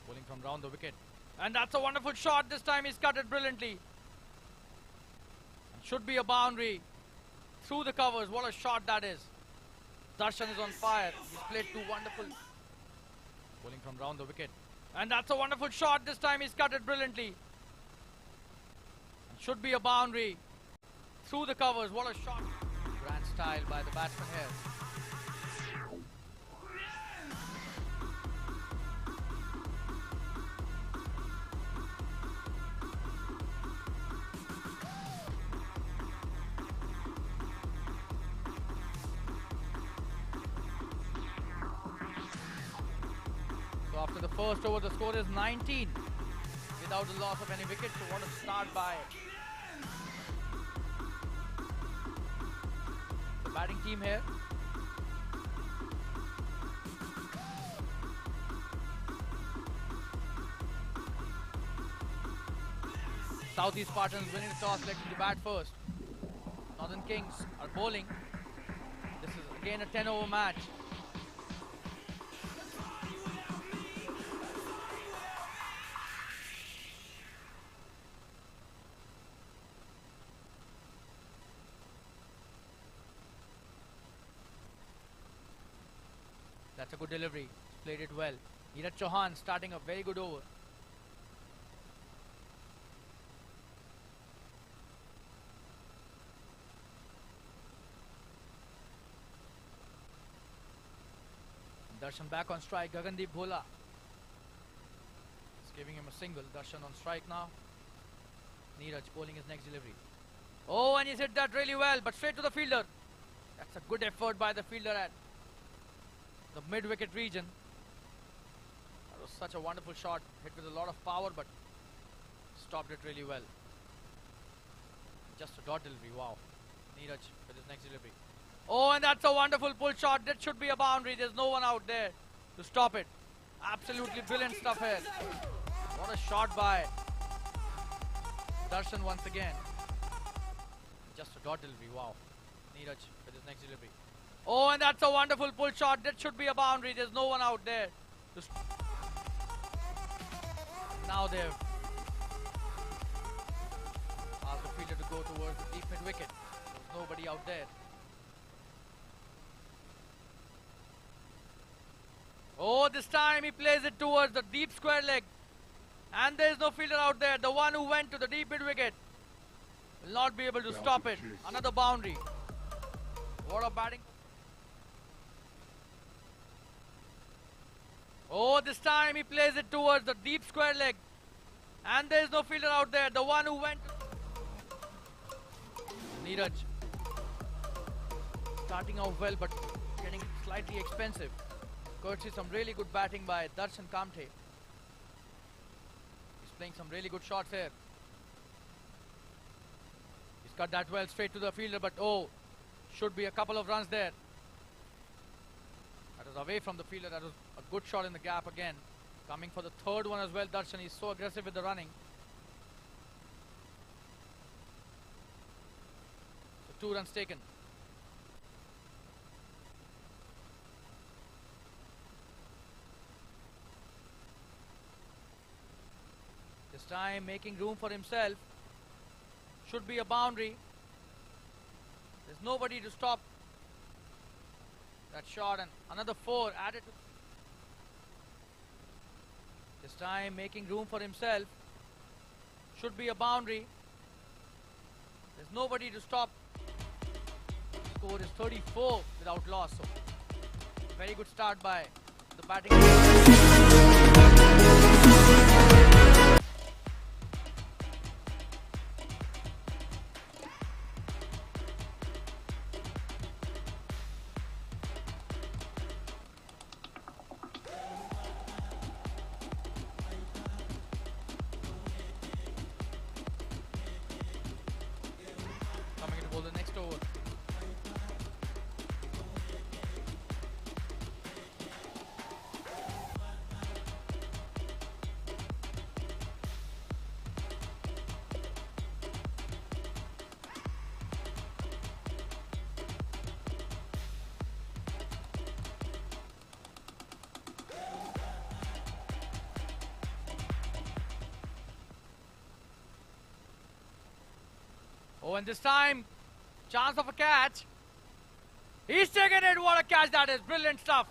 Bowling from round the wicket. And that's a wonderful shot. This time he's cut it brilliantly. And should be a boundary. Through the covers. What a shot that is. Darshan is on fire. He's played 2 wonderful. Bowling from round the wicket. And that's a wonderful shot. This time he's cut it brilliantly. And should be a boundary. Through the covers. What a shot. Grand style by the batsman here. So after the first over, the score is 19 without the loss of any wicket. So what a start by the batting team here. Southeast Spartans winning the toss, selecting to bat first. Northern Kings are bowling. This is again a 10-over match. That's a good delivery. Played it well. Neeraj Chauhan starting a very good over. Darshan back on strike. Gagandeep Bhola is giving him a single. Darshan on strike now. Neeraj bowling his next delivery. Oh, and he's hit that really well, but straight to the fielder. That's a good effort by the fielder at the mid-wicket region. That was such a wonderful shot. Hit with a lot of power, but stopped it really well. Just a dot delivery. Wow. Neeraj with his next delivery. Oh, and that's a wonderful pull shot. That should be a boundary. There's no one out there to stop it. Absolutely brilliant stuff here. What a shot by Darshan once again. Just a dot delivery. Wow. Neeraj with his next delivery. Oh, and that's a wonderful pull shot. That should be a boundary. There's no one out there. Now they've asked the fielder to go towards the deep mid wicket. There's nobody out there. Oh, this time he plays it towards the deep square leg. And there is no fielder out there. The one who went to the deep mid wicket will not be able to stop it. Another boundary. What a batting. Oh, this time he plays it towards the deep square leg. And there is no fielder out there. The one who went. Neeraj starting out well, but getting slightly expensive. Courtesy some really good batting by Darshan Kamte. He's playing some really good shots here. He's cut that well straight to the fielder, but oh, should be a couple of runs there. That was away from the fielder. That was a good shot in the gap again. Coming for the third one as well, Darshan. He's so aggressive with the running. So 2 runs taken. This time making room for himself. Should be a boundary. There's nobody to stop that shot, and another 4 added to. This time making room for himself. Should be a boundary. There's nobody to stop. Score is 34 without loss. So very good start by the batting. Coming into bowl the next over. Oh, and this time, chance of a catch. He's taken it. What a catch that is. Brilliant stuff.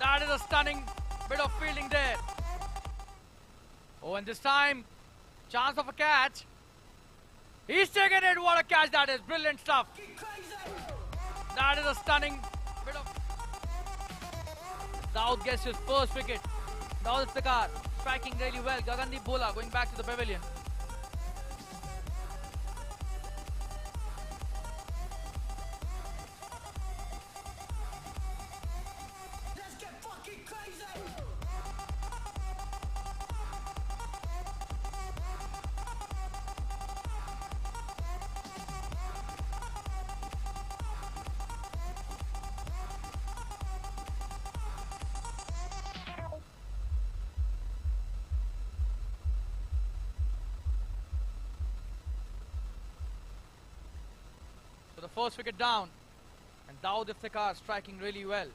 That is a stunning bit of fielding there. Oh, and this time, chance of a catch. He's taken it. What a catch that is. Brilliant stuff. That is a stunning bit of. Daud gets his first wicket. Daud Iftikhar striking really well. Gagandeep Bola going back to the pavilion. So the first wicket down, and Daud Iftikhar striking really well.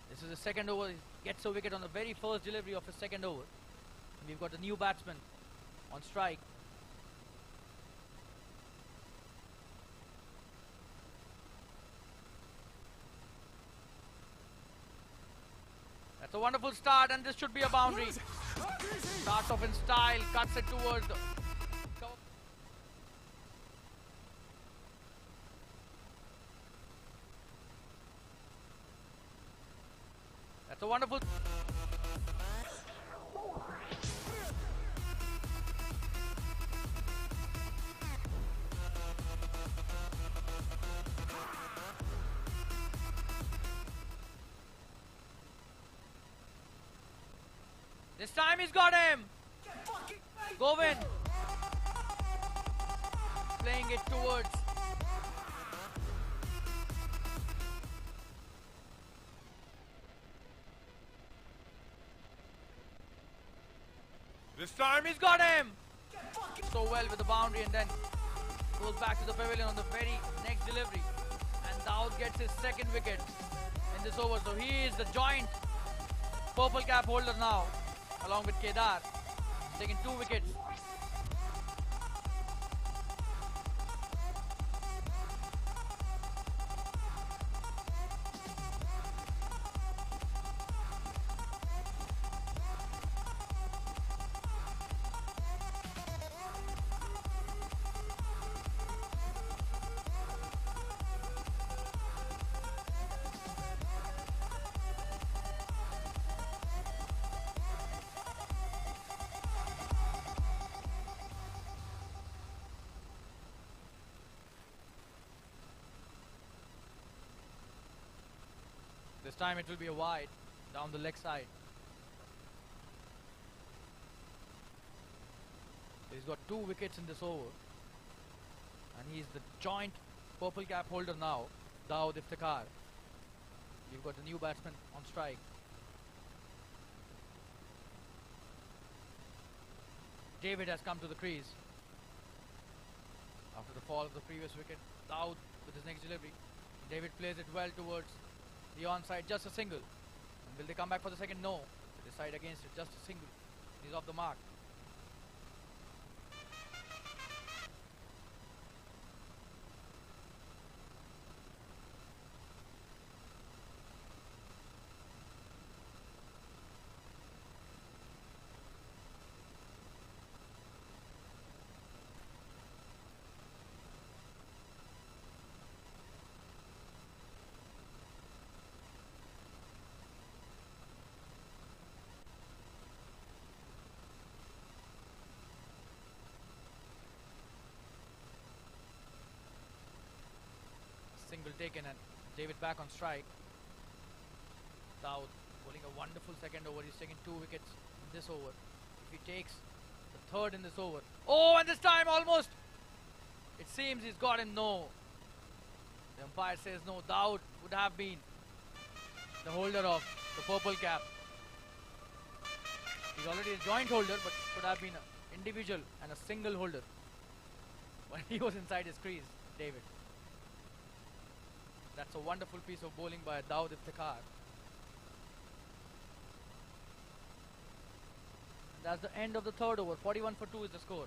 This is the second over. He gets a wicket on the very first delivery of his second over. And we've got a new batsman on strike. That's a wonderful start, and this should be a boundary. Starts off in style, cuts it towards the. That's a wonderful. This time he's got him. Govind playing it towards. This time He's got him. So well with the boundary, and then goes back to the pavilion on the very next delivery. And Daud gets his second wicket in this over. So he is the joint purple cap holder now, along with Kedar, taking 2 wickets. This time it will be a wide down the leg side. He's got 2 wickets in this over, and he's the joint purple cap holder now, Daud Iftikhar. You've got a new batsman on strike. David has come to the crease after the fall of the previous wicket. Daud with his next delivery. David plays it well towards the onside, just a single. And will they come back for the second? No. They decide against it, just a single. He's off the mark. taken and David back on strike. Daud bowling a wonderful second over. He's taken 2 wickets in this over. If he takes the third in this over. Oh, and this time almost. It seems he's got him. No. The umpire says no. Daud would have been the holder of the purple cap. He's already a joint holder, but could have been an individual and a single holder when he was inside his crease, David. That's a wonderful piece of bowling by Daud Iftikhar. That's the end of the third over. 41 for 2 is the score.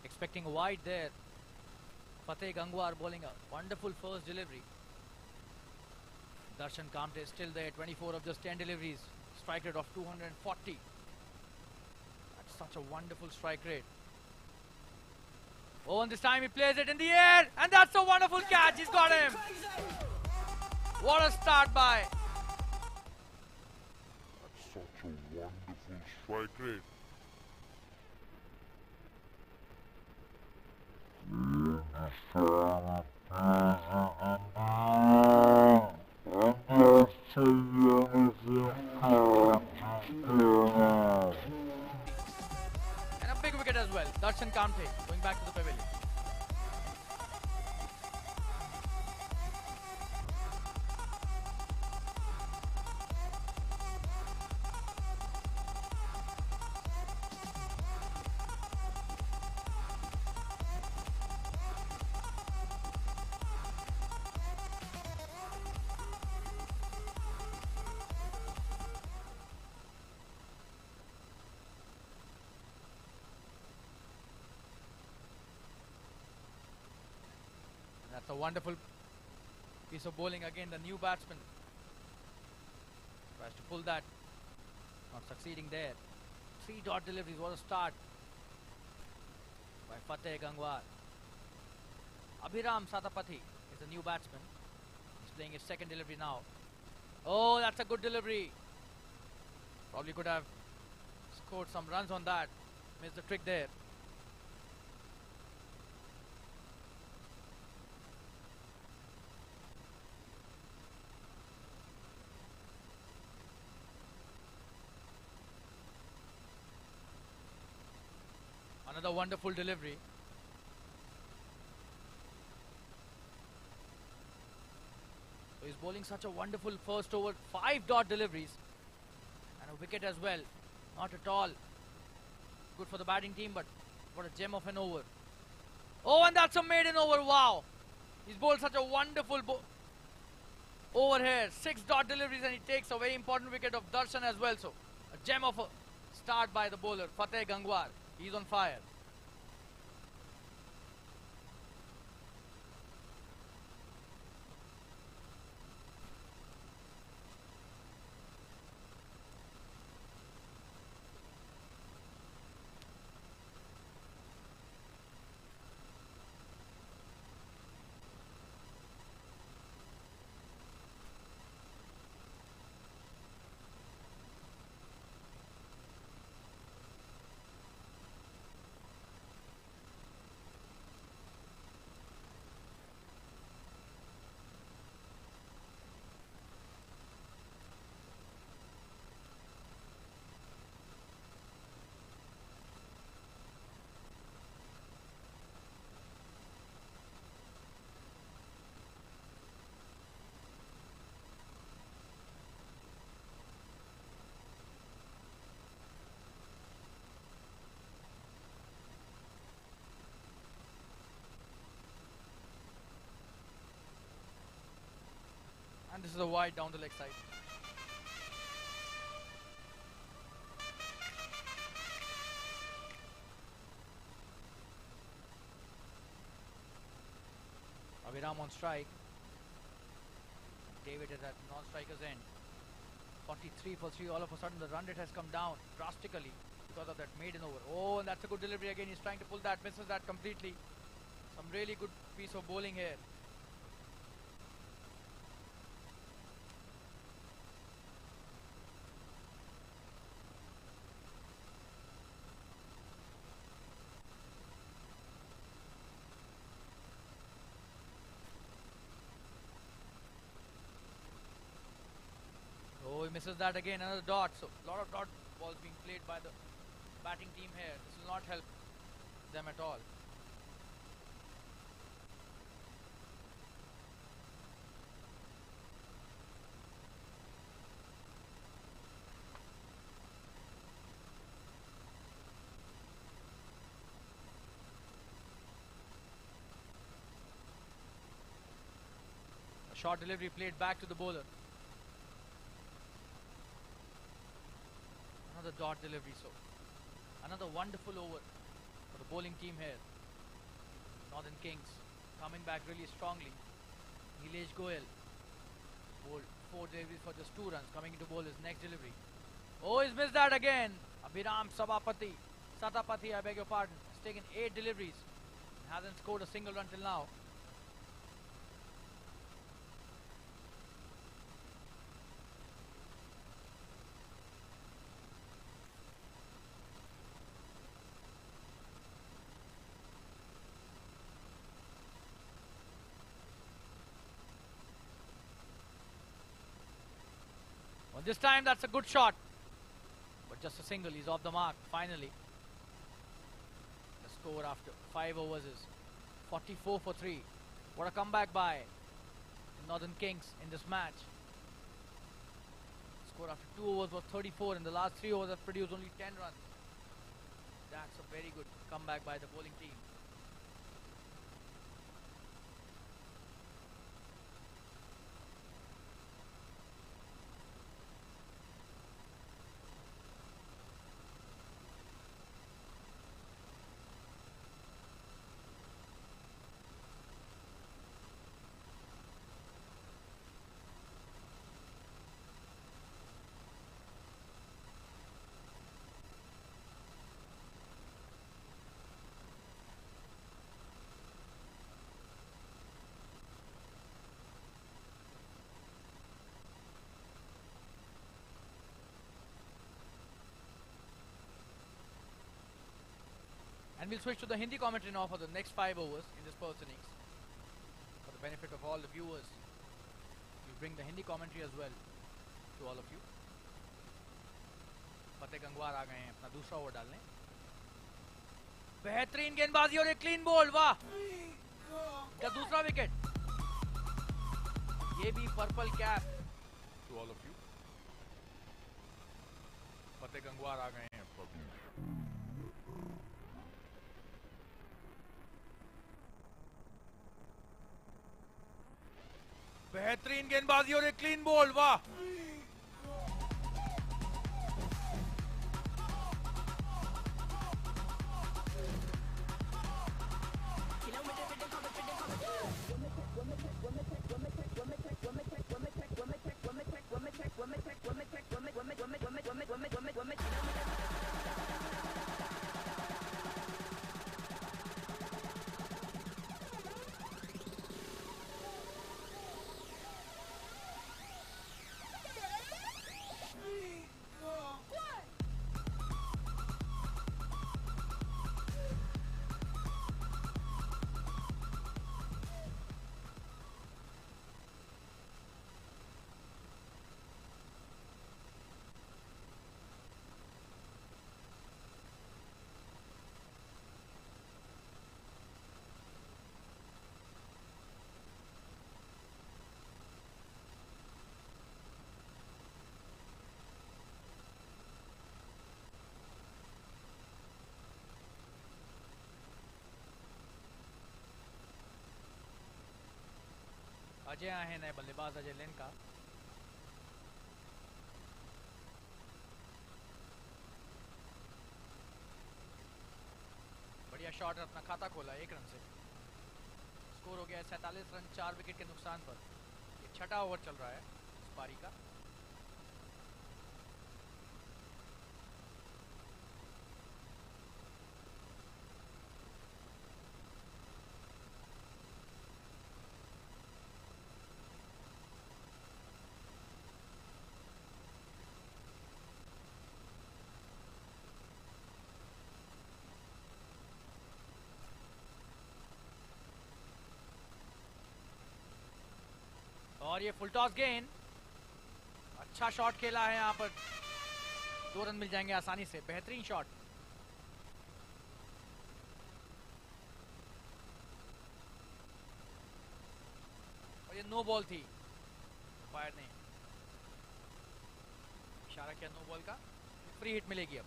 Expecting a wide there. Fateh Gangwar bowling a wonderful first delivery. Darshan Kamte is still there. 24 of just 10 deliveries. Strike rate of 240. That's such a wonderful strike rate. Oh, and this time he plays it in the air. And that's a wonderful catch. He's got him. What a start by. That's such a wonderful strike rate. And a big wicket as well. Darshan Kamte going back to the pavilion. That's a wonderful piece of bowling. Again, the new batsman tries to pull that. Not succeeding there. 3 dot deliveries. What a start by Fateh Gangwar. Abhiram Satapathy is the new batsman. He's playing his second delivery now. Oh, that's a good delivery. Probably could have scored some runs on that. Missed the trick there. Another wonderful delivery. So he's bowling such a wonderful first over. 5 dot deliveries. And a wicket as well. Not at all good for the batting team, but what a gem of an over. Oh, and that's a maiden over. Wow. He's bowled such a wonderful over here. 6 dot deliveries and he takes a very important wicket of Darshan as well. So a gem of a start by the bowler, Fateh Gangwar. He's on fire. And this is a wide down the leg side. Aviram on strike. David is at non-striker's end. 43 for 3. All of a sudden the run rate has come down drastically because of that maiden over. Oh, and that's a good delivery again. He's trying to pull that, misses that completely. Some really good piece of bowling here. Oh, he misses that again, another dot. So a lot of dot balls being played by the batting team here. This will not help them at all. A short delivery played back to the bowler. Another dot delivery, so another wonderful over for the bowling team here. Northern Kings coming back really strongly. Nilesh Goyal bowled 4 deliveries for just 2 runs, coming into bowl his next delivery. Oh, he's missed that again. Abhiram Satapathy, I beg your pardon, has taken 8 deliveries and hasn't scored a single run till now. Well, this time that's a good shot, but just a single. He's off the mark finally. The score after 5 overs is 44 for 3. What a comeback by the Northern Kings in this match. Score after 2 overs was 34. In the last 3 overs have produced only 10 runs. That's a very good comeback by the bowling team. And we'll switch to the Hindi commentary now for the next 5 overs in this first innings. For the benefit of all the viewers, we bring the Hindi commentary as well to all of you. फतेह गंगवार आ गए हैं अपना दूसरा over डालने. बेहतरीन गेंदबाजी और एक क्लीन बॉल. वाह, का दूसरा विकेट. ये भी purple cap to all of you. Fateh Gangwar आ गए हैं. बेहतरीन गेंदबाजी और एक क्लीन बॉल. वाह, अजय आहे नए बल्लेबाज अजय लेन का. बढ़िया शॉट अपना खाता खोला 1 रन से। स्कोर हो गया 47 रन 4 विकेट के नुकसान पर। ये छठा ओवर चल रहा है इस पारी का। और ये फुल टॉस गेंद, अच्छा शॉट खेला है यहाँ पर, 2 रन मिल जाएंगे आसानी से। बेहतरीन शॉट। और ये नो बॉल थी, फायर ने इशारा किया नो बॉल का। फ्री हिट मिलेगी अब।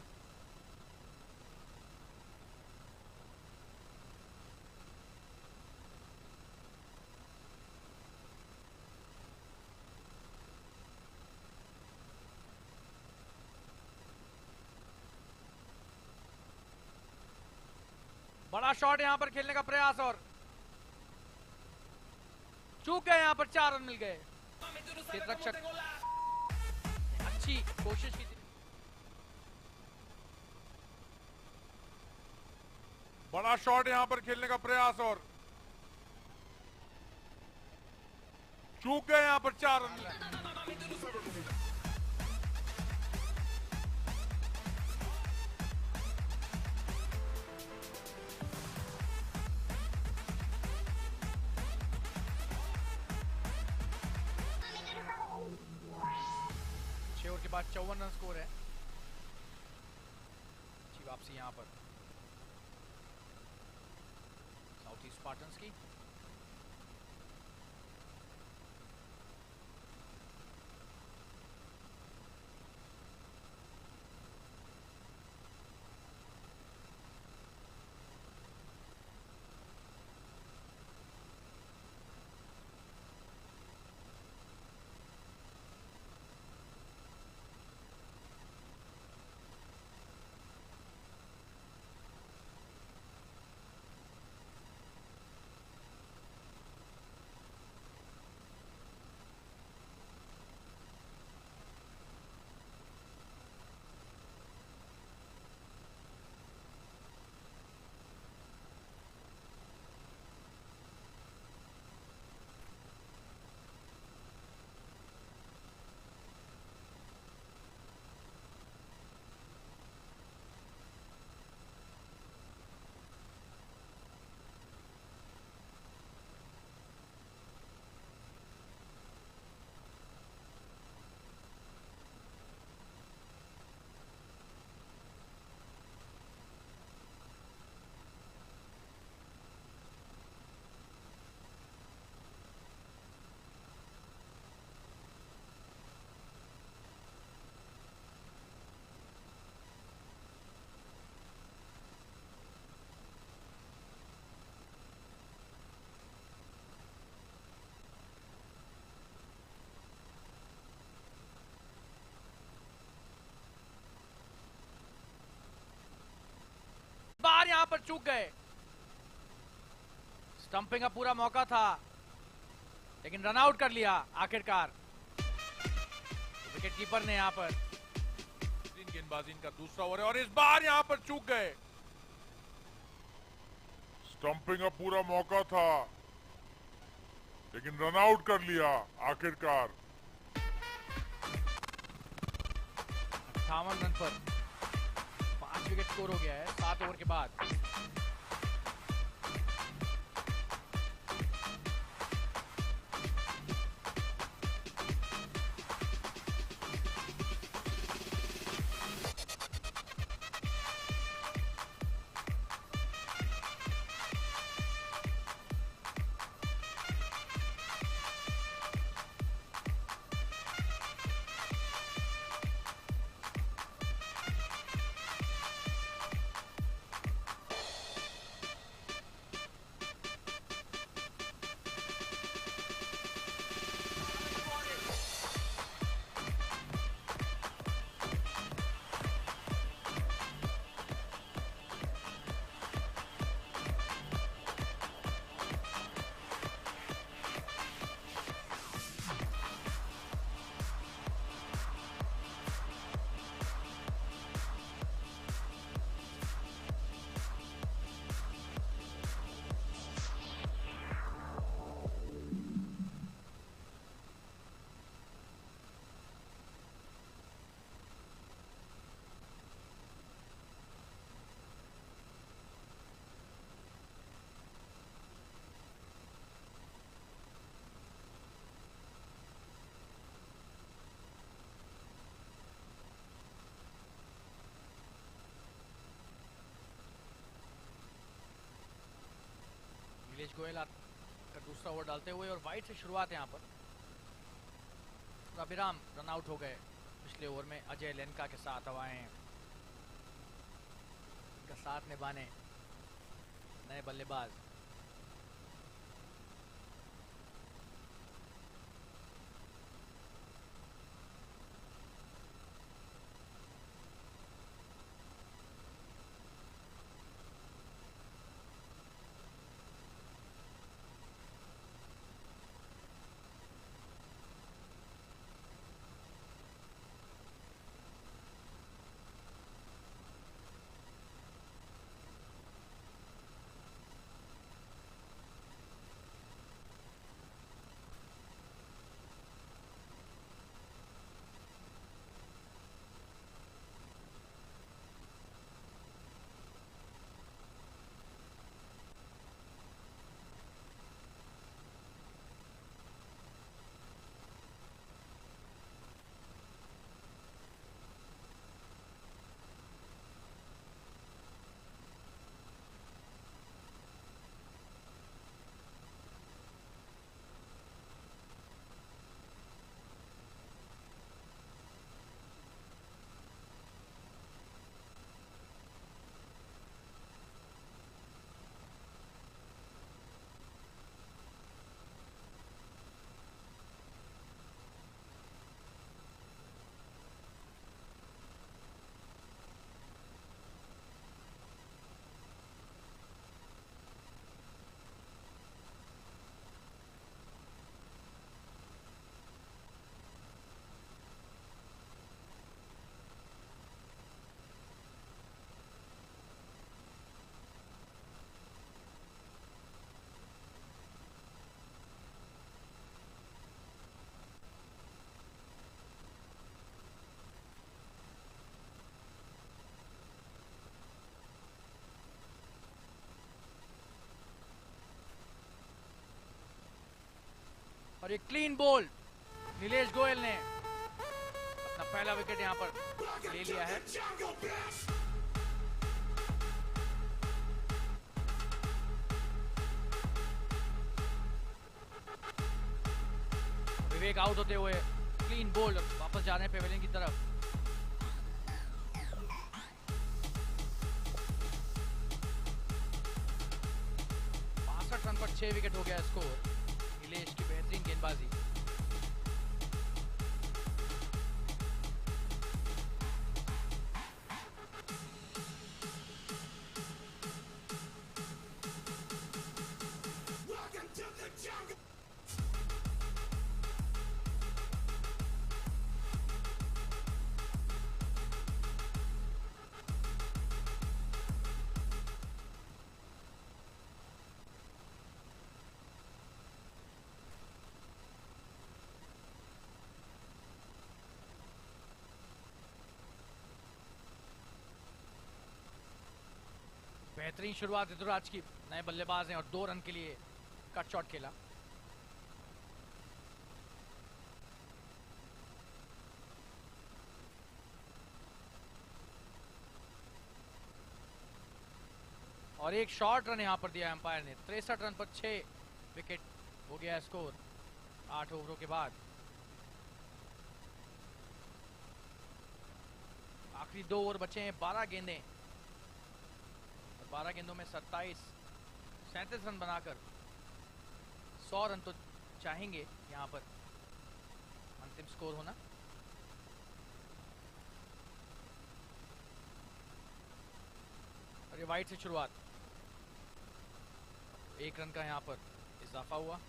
बड़ा शॉट यहां पर खेलने का प्रयास और चूक गए। यहां पर 4 रन मिल गए। रक्षक अच्छी कोशिश की थी। बड़ा शॉट यहां पर खेलने का प्रयास और चूक गए। यहां पर 4 रन मिल गए। 6 ओवर के बाद 54 रन स्कोर है। अच्छी वापसी यहां पर साउथ ईस्ट स्पार्टन्स की। बार यहां पर चूक गए। स्टंपिंग का पूरा मौका था लेकिन रन आउट कर लिया आखिरकार विकेट कीपर ने। यहां पर गेंदबाजी इनका दूसरा ओवर है और इस बार यहां पर चूक गए। स्टंपिंग का पूरा मौका था लेकिन रन आउट कर लिया आखिरकार। 58 रन पर 5 विकेट स्कोर हो गया है 7 ओवर के बाद। गोयल का दूसरा ओवर डालते हुए और वाइड से शुरुआत है यहाँ पर। अभिराम रन आउट हो गए पिछले ओवर में अजय लेनका के साथ हवाएं का साथ निभाने नए बल्लेबाज। और ये क्लीन बॉल नीलेश गोयल ने अपना पहला विकेट यहां पर ले लिया है। विवेक आउट होते हुए क्लीन बॉल वापस जा रहे हैं पेवेलियन की तरफ। रन पर 6 विकेट हो गया स्कोर। नीलेश की बेहतरीन गेंदबाजी। बेहतरीन शुरुआत ऋतुराज की, नए बल्लेबाज हैं और 2 रन के लिए कट शॉट खेला। और एक शॉर्ट रन यहां पर दिया एम्पायर ने। 63 रन पर 6 विकेट हो गया स्कोर 8 ओवरों के बाद। आखिरी 2 ओवर बचे हैं, 12 गेंदें। 12 गेंदों में 37 रन बनाकर 100 रन तो चाहेंगे यहां पर अंतिम स्कोर होना। और ये वाइड से शुरुआत, 1 रन का यहां पर इजाफा हुआ।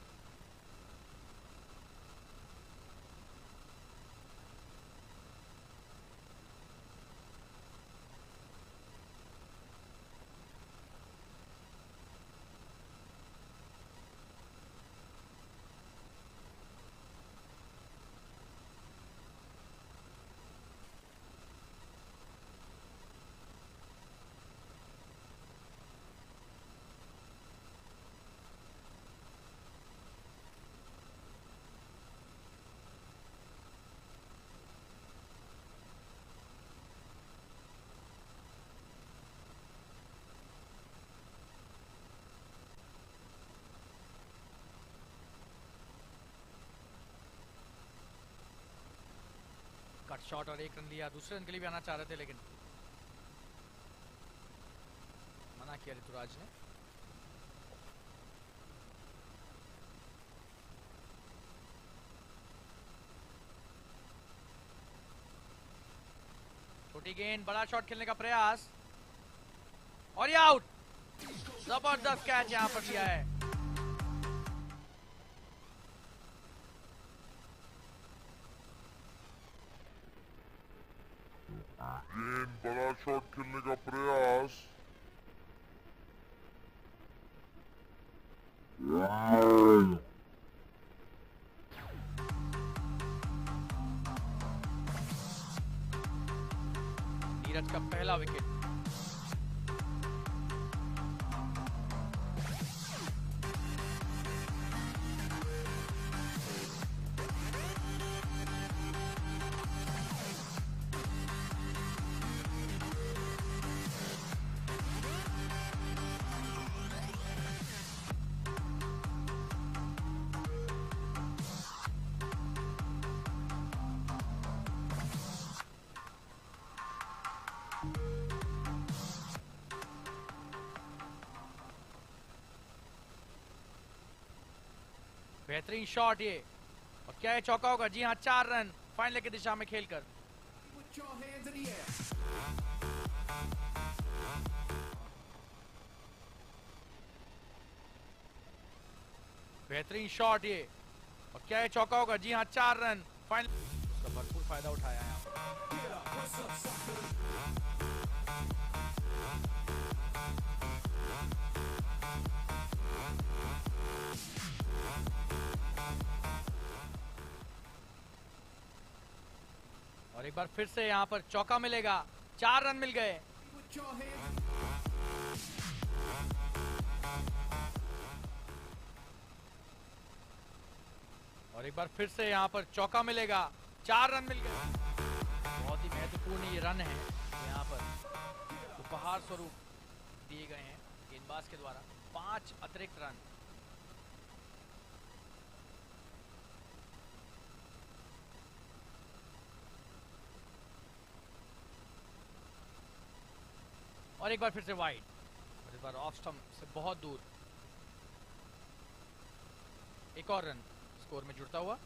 शॉट और 1 रन लिया, दूसरे रन के लिए भी आना चाह रहे थे लेकिन मना किया ऋतुराज ने। छोटी गेंद, बड़ा शॉट खेलने का प्रयास और ये आउट। जबरदस्त कैच यहां पर लिया है। गेंद, बड़ा शॉट खेलने का प्रयास। नीरज का पहला विकेट। बेहतरीन शॉट ये, और क्या ये चौका होगा? जी हाँ, 4 रन फाइनल की दिशा में खेलकर। बेहतरीन शॉट ये, और क्या ये चौका होगा? जी हाँ, 4 रन फाइनल। उसका भरपूर फायदा उठाया यहाँ पर। और एक बार फिर से यहाँ पर चौका मिलेगा, 4 रन मिल गए। और एक बार फिर से यहाँ पर चौका मिलेगा, 4 रन मिल गए। बहुत ही महत्वपूर्ण ये रन है यहाँ पर उपहार स्वरूप दिए गए हैं गेंदबाज के द्वारा, 5 अतिरिक्त रन। और एक बार फिर से वाइड, और इस बार ऑफ स्टंप से बहुत दूर। एक और रन स्कोर में जुड़ता हुआ।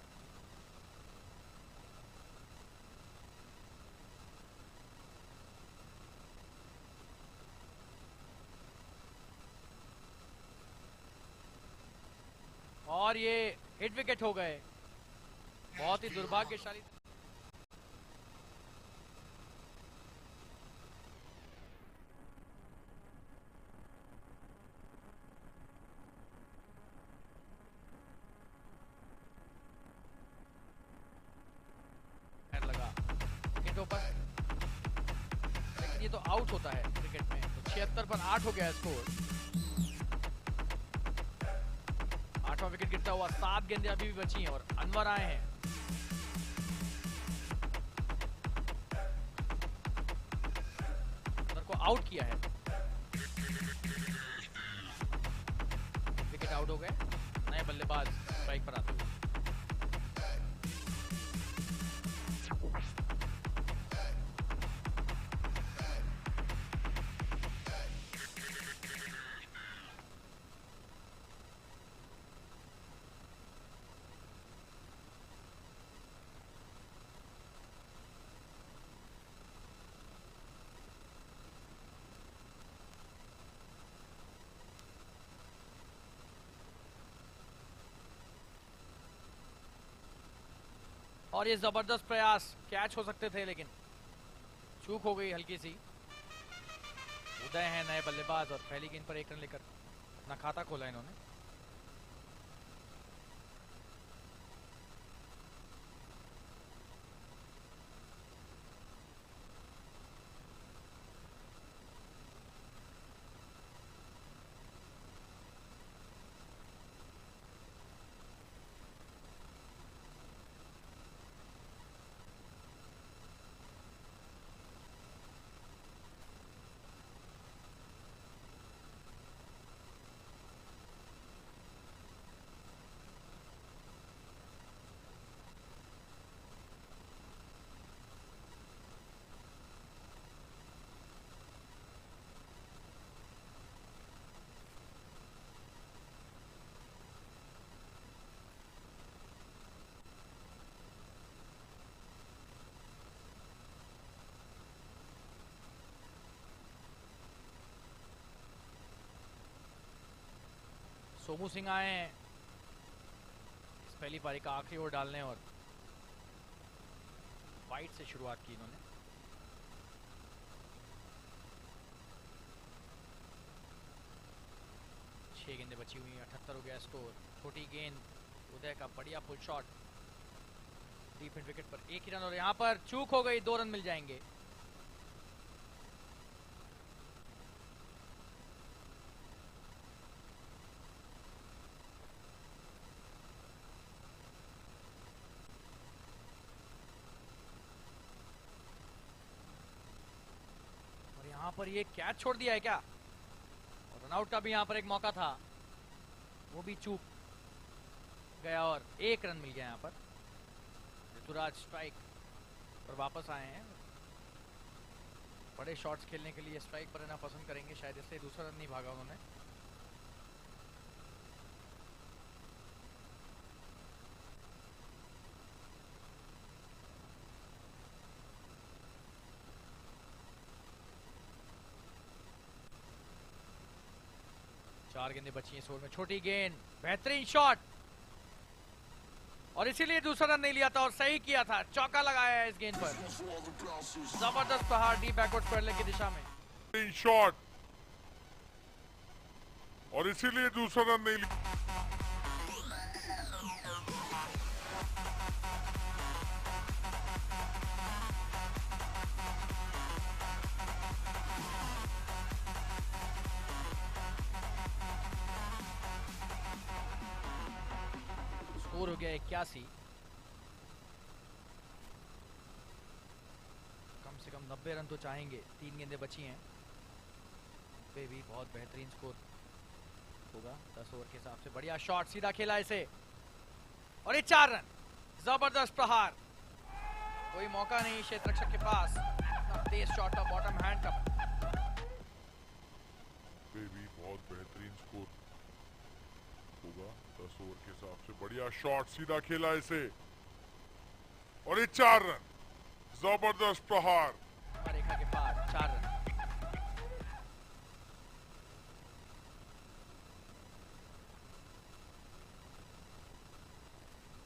और ये हिट विकेट हो गए, बहुत ही दुर्भाग्यशाली। लेकिन ये तो आउट होता है क्रिकेट में, तो 76 पर 8 हो गया स्कोर। 8वां विकेट गिरता हुआ, 7 गेंदें अभी भी बची हैं और अनवर आए हैं। अनवर को आउट किया है, विकेट आउट हो गए। नए बल्लेबाज स्ट्राइक पर आते हुए। और ये जबरदस्त प्रयास, कैच हो सकते थे लेकिन चूक हो गई हल्की सी। उदय है नए बल्लेबाज, और पहली गेंद पर 1 रन लेकर अपना खाता खोला इन्होंने। सोमू सिंह आए हैं इस पहली पारी का आखिरी ओवर डालने और वाइट से शुरुआत की इन्होंने। छह गेंदें बची हुई हैं, 78 हो गया स्कोर। छोटी गेंद, उदय का बढ़िया pull shot, deep mid wicket पर एक ही रन और यहाँ पर चूक हो गई, 2 रन मिल जाएंगे। और यहाँ पर ये कैच छोड़ दिया है क्या, और रनआउट का भी यहाँ पर एक मौका था, वो भी चूक गया और 1 रन मिल गया यहाँ पर। ऋतुराज स्ट्राइक पर वापस आए हैं, बड़े शॉट्स खेलने के लिए स्ट्राइक पर रहना पसंद करेंगे शायद, इसलिए दूसरा रन नहीं भागा उन्होंने। चार गेंदें बची हैं इस ओवर में। छोटी गेंद, बेहतरीन शॉट, और इसीलिए दूसरा रन नहीं लिया था और सही किया था, चौका लगाया है इस गेंद पर। जबरदस्त प्रहार डीप बैकवर्ड स्क्वायर की दिशा में। शॉट, और इसीलिए दूसरा रन नहीं लिया। स्कोर हो गया 81। कम से कम 90 रन तो चाहेंगे, 3 गेंदें बची हैं, पे भी बहुत बेहतरीन स्कोर होगा 10 ओवर के हिसाब से। बढ़िया शॉट, सीधा खेला इसे, और ये 4 रन। जबरदस्त प्रहार, कोई मौका नहीं क्षेत्र रक्षक के पास। तेज शॉट था, बॉटम हैंड का, पे भी बहुत बेहतरीन स्कोर होगा 10 ओवर के हिसाब से। बढ़िया शॉट, सीधा खेला इसे, और ये 4 रन। जबरदस्त प्रहार, रेखा के पार 4 रन।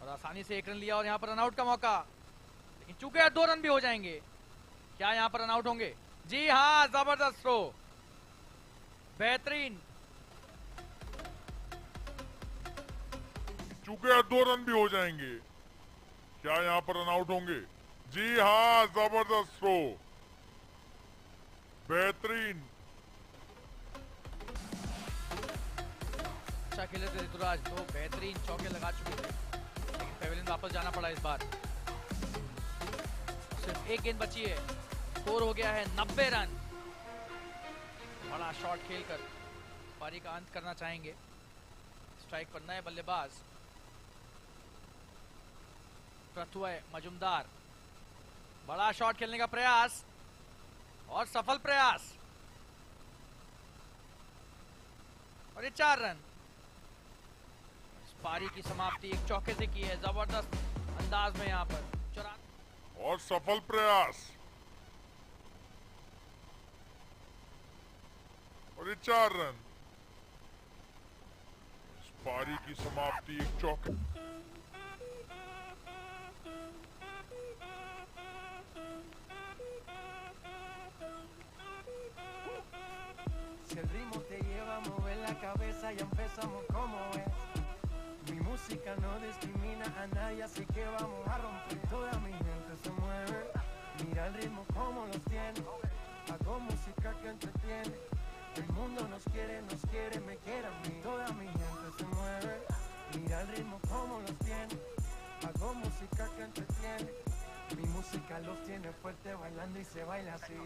और आसानी से 1 रन लिया और यहाँ पर रनआउट का मौका, लेकिन चूंकि 2 रन भी हो जाएंगे। क्या यहाँ पर रनआउट होंगे? जी हाँ, जबरदस्त थ्रो, बेहतरीन। चूंकि 2 रन भी हो जाएंगे, क्या यहाँ पर रन आउट होंगे? जी हाँ, जबरदस्त थ्रो, बेहतरीन। अच्छा खेले थे ऋतुराज, 2 बेहतरीन चौके लगा चुके थे, लेकिन पेविलियन वापस जाना पड़ा इस बार। सिर्फ 1 गेंद बची है, स्कोर हो गया है 90 रन। बड़ा शॉट खेलकर पारी का अंत करना चाहेंगे। स्ट्राइक पर नए बल्लेबाज प्रथुय मजुमदार। बड़ा शॉट खेलने का प्रयास, और सफल प्रयास, और ये 4 रन। इस पारी की समाप्ति एक चौके से की है, जबरदस्त अंदाज में यहाँ पर। और सफल प्रयास, और ये 4 रन। इस पारी की समाप्ति एक चौके। Si el ritmo te lleva a mover la cabeza, ya empezamos como es. Mi música no discrimina a nadie, así que vamos a romper. Toda mi gente se mueve, mira el ritmo como los tiene. Hago música que entretiene. El mundo nos quiere, me quiere a mí. Toda mi gente se mueve, mira el ritmo como los tiene. Hago música que entretiene. Mi música los tiene fuerte bailando y se baila así.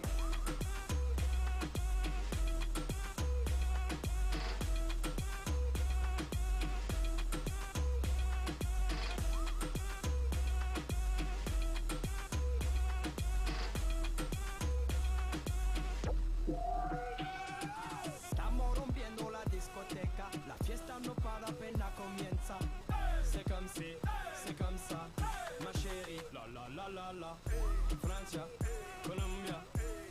Estamos rompiendo la discoteca, la fiesta no para, apenas comienza. C'est comme ça, ma chérie. La la la la la. Francia, Colombia,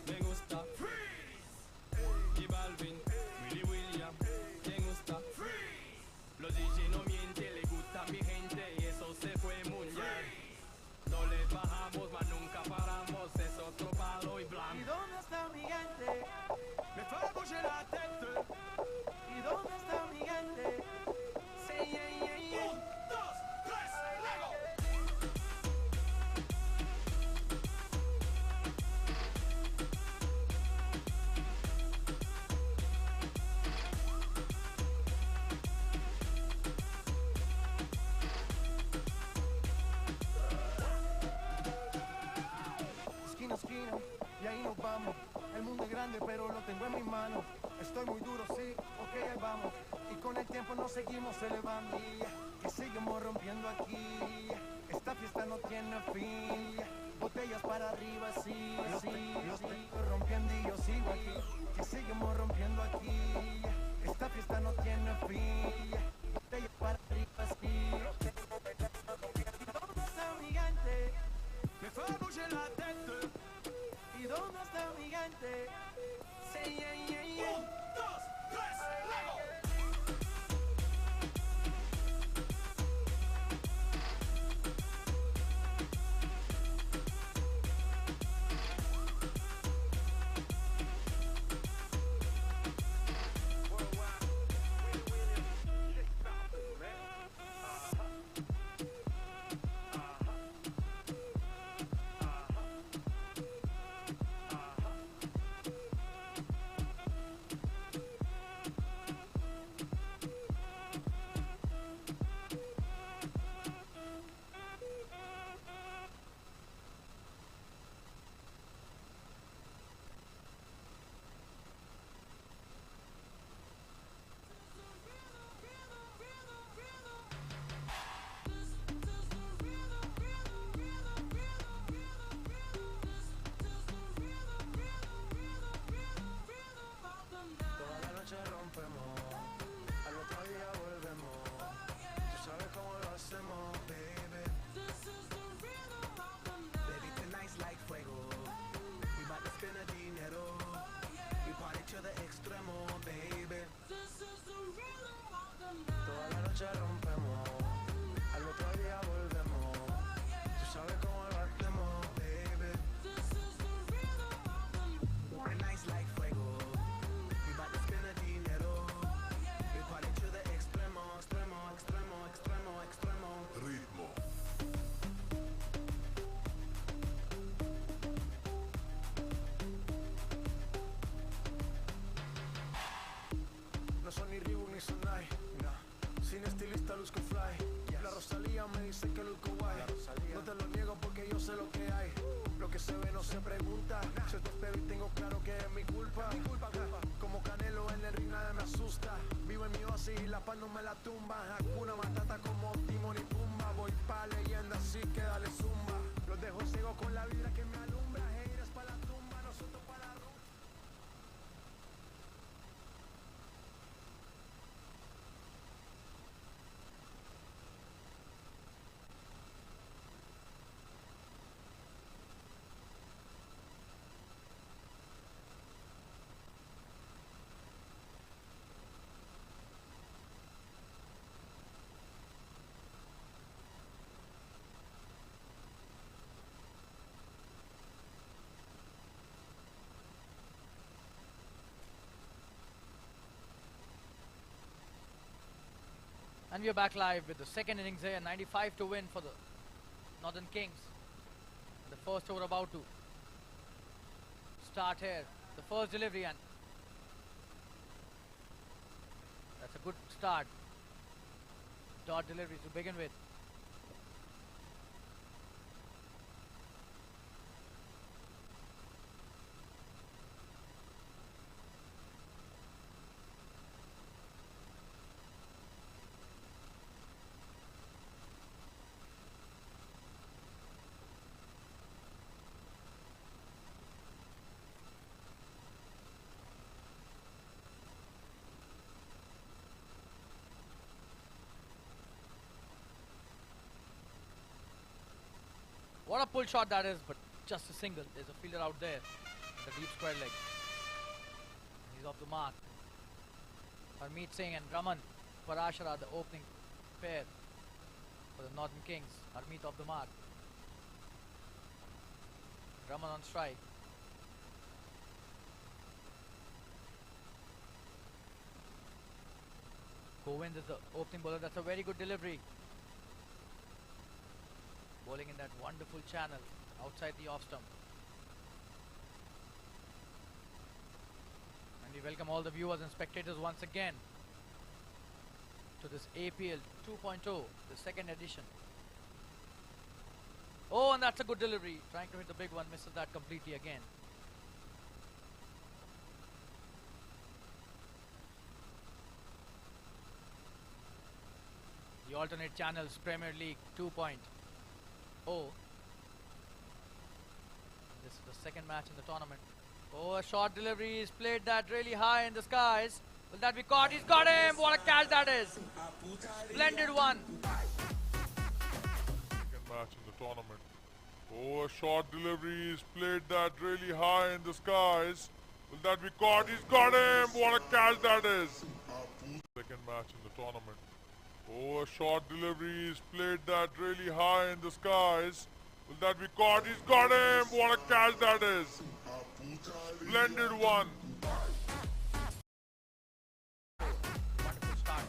me gusta. Freeze. Y Balvin, Willy William, me gusta. Freeze. ahí nos vamos. El mundo es grande, pero lo tengo en mis manos. Estoy muy duro, sí, ok, ahí vamos. Y con el tiempo nos seguimos elevando. Que seguimos rompiendo aquí. Esta fiesta no tiene fin. Botellas para arriba, sí, los tengo rompiendo y yo sigo aquí. Que seguimos rompiendo aquí. Esta fiesta no tiene fin. Botellas para arriba, sí. ¿Y dónde está mi gente? Me fue a bouger la tête. ¿Y dónde está mi gente? Sí, yeah, yeah, yeah. 1, 2, 3, luego. Toda la noche rompemos, al otro día volvemos. Tú sabes cómo lo hacemos, baby. Baby, tonight's like fuego. We bout to spend the dinero. We party to the extremo, baby. Toda la noche rompemos, al otro día volvemos. Tú sabes cómo lo hacemos, baby. Tonight's like fuego. We bout to spend the dinero. We party to the extremo, extremo, extremo, extremo, extremo. Ritmo. No son ni Reebok ni Sonai, no. Sin estilista luzco fly. La Rosalía me dice que luzco guay. No te lo niego porque yo sé lo que hay. Lo que se ve no se pregunta. Si te espero y tengo claro que es mi culpa. Como Canelo en el ring nada me asusta. Vivo en mi oasis y la paz no me la tumba. Hakuna Matata como Timón y Pumba. Voy pa' leyenda así que dale zumba. Los dejo ciego con la vibra que me alumbra. Haters pa' la tumba, nosotros pa' la rumba. And we are back live with the second innings here, 95 to win for the Northern Kings. The first over about to start here. The first delivery, and that's a good start. Dot delivery to begin with. What a pull shot that is, but just a single. There's a fielder out there. The deep square leg. He's off the mark. Harmeet Singh and Raman Parashara, the opening pair for the Northern Kings. Harmeet off the mark. Raman on strike. Govind is the opening bowler. That's a very good delivery. Bowling in that wonderful channel outside the off stump. And we welcome all the viewers and spectators once again to this APL 2.0, the second edition. Oh, and that's a good delivery. Trying to hit the big one, misses that completely again. alternate channels Premier League 2.0. This is the second match in the tournament. Oh, a short delivery is played that really high in the skies. Will that be caught? He's got him! What a catch that is! Splendid one! Second match in the tournament. Oh, a short delivery is played that really high in the skies. Will that be caught? He's got him! What a catch that is! Second match in the tournament. Oh, a short delivery is played that really high in the skies. Will that be caught? He's got him! What a catch that is! Splendid one! Wonderful start.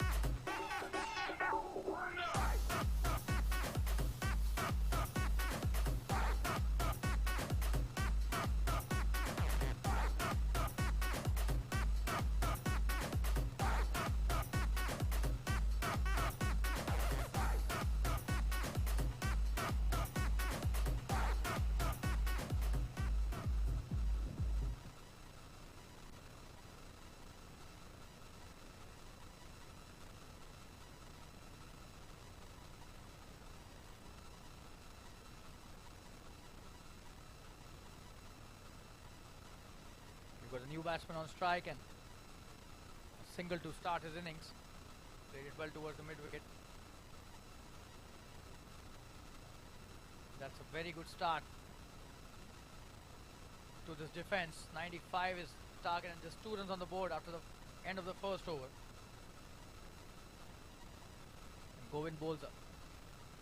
We've got a new batsman on strike and a single to start his innings. Played it well towards the mid wicket. That's a very good start to this defense. 95 is target and just 2 runs on the board after the end of the first over. And Govind bowls a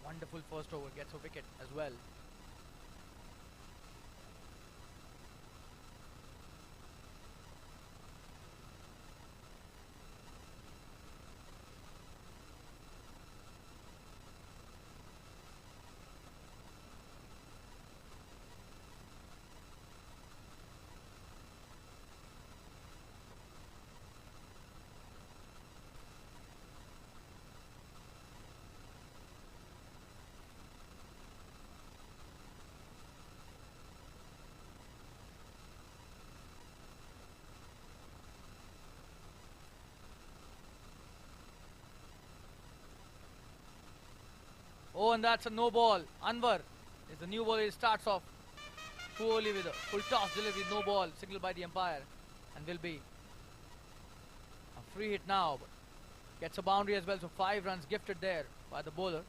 wonderful first over, gets a wicket as well. Oh, and that's a no ball. Anwar is the new bowler. He starts off poorly with a full toss delivery, no ball, signaled by the umpire, and will be a free hit now. But gets a boundary as well, so 5 runs gifted there by the bowler.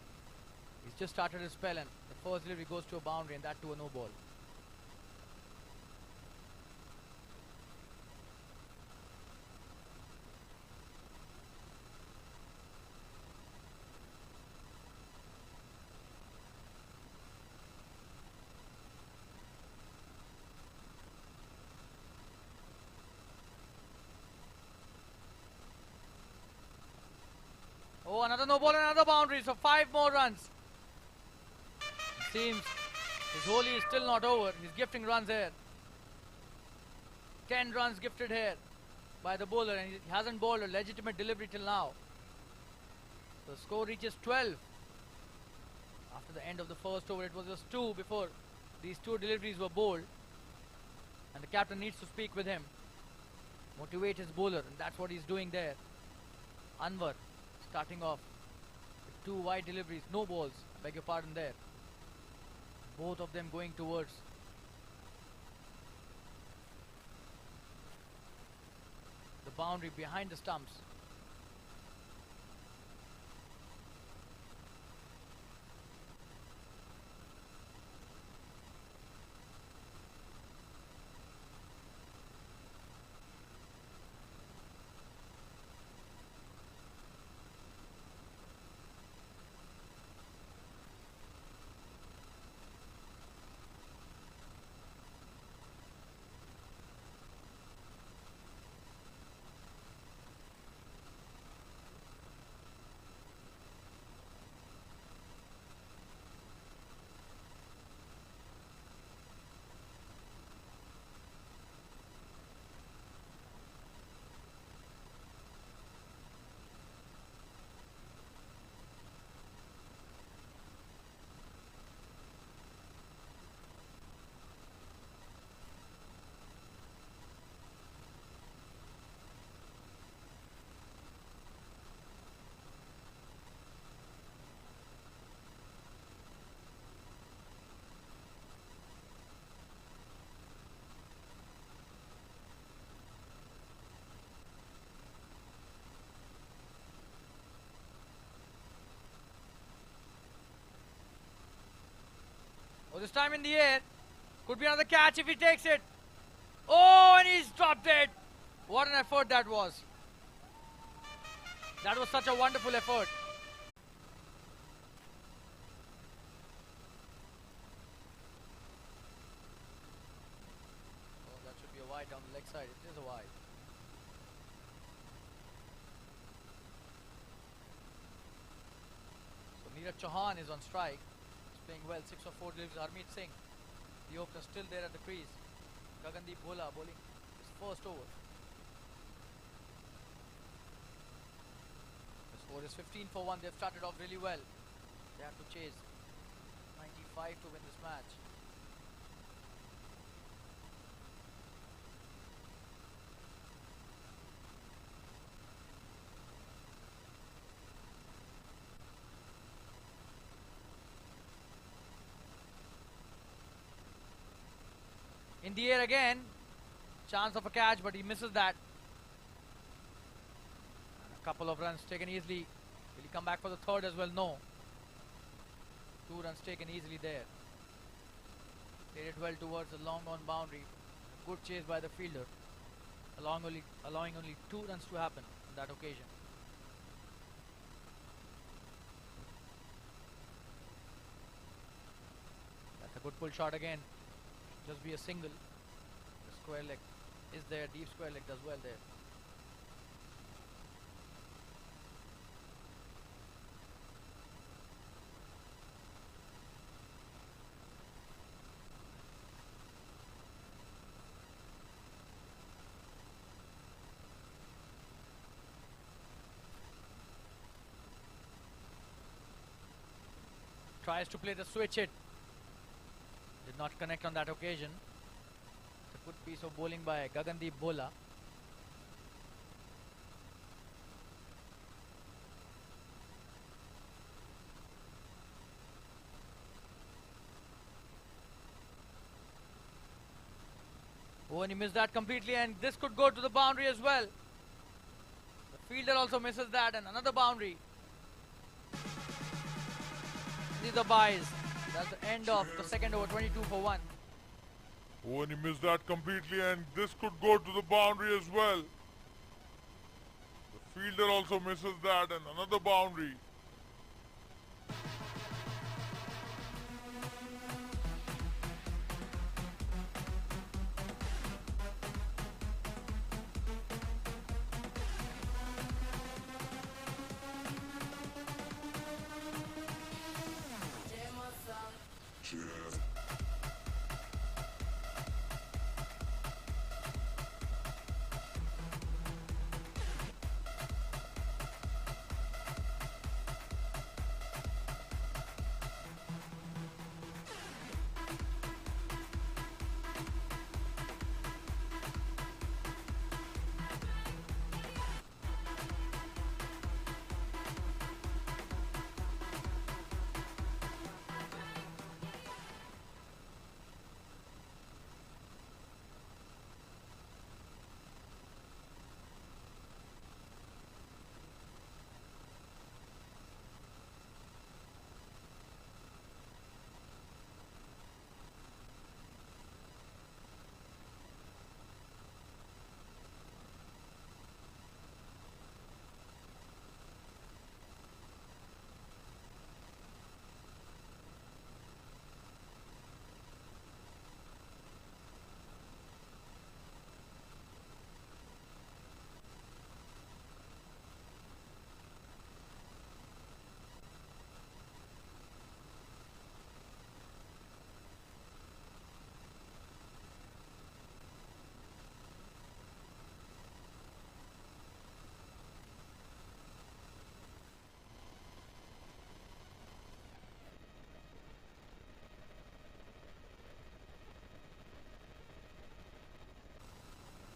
He's just started his spell, and the first delivery goes to a boundary, and that to a no ball. Oh, another no ball and another boundary, so 5 more runs. It seems his holy is still not over. He's gifting runs here. 10 runs gifted here by the bowler, and he hasn't bowled a legitimate delivery till now. The score reaches 12. After the end of the first over, it was just 2 before these 2 deliveries were bowled. And the captain needs to speak with him, motivate his bowler, and that's what he's doing there. Anwar starting off with 2 wide deliveries, no balls, I beg your pardon there. Both of them going towards the boundary behind the stumps. time in the air. Could be another catch if he takes it. Oh, and he's dropped it. What an effort that was. That was such a wonderful effort. Oh, that should be a wide down the leg side. It is a wide. So Neeraj Chauhan is on strike. He's playing well. 6 of 4 delivers. Harmeet Singh, the opener, still there at the crease. Gagandeep Bhola bowling his first over. The score is 15 for 1. They've started off really well. They have to chase 95 to win this match. In the air again. Chance of a catch, but he misses that. And a couple of runs taken easily. Will he come back for the third as well? No. 2 runs taken easily there. Played it well towards the long on boundary. A good chase by the fielder. Allowing only 2 runs to happen on that occasion. That's a good pull shot again. Just be a single. The square leg is there. Deep square leg does well there. Tries to play the switch hit. Did not connect on that occasion. It's a good piece of bowling by Gagandeep Bhola. Oh, and he missed that completely, and this could go to the boundary as well. The fielder also misses that, and another boundary. These are buys. That's the end of the second over, 22 for 1. Oh, and he missed that completely, and this could go to the boundary as well. The fielder also misses that, and another boundary.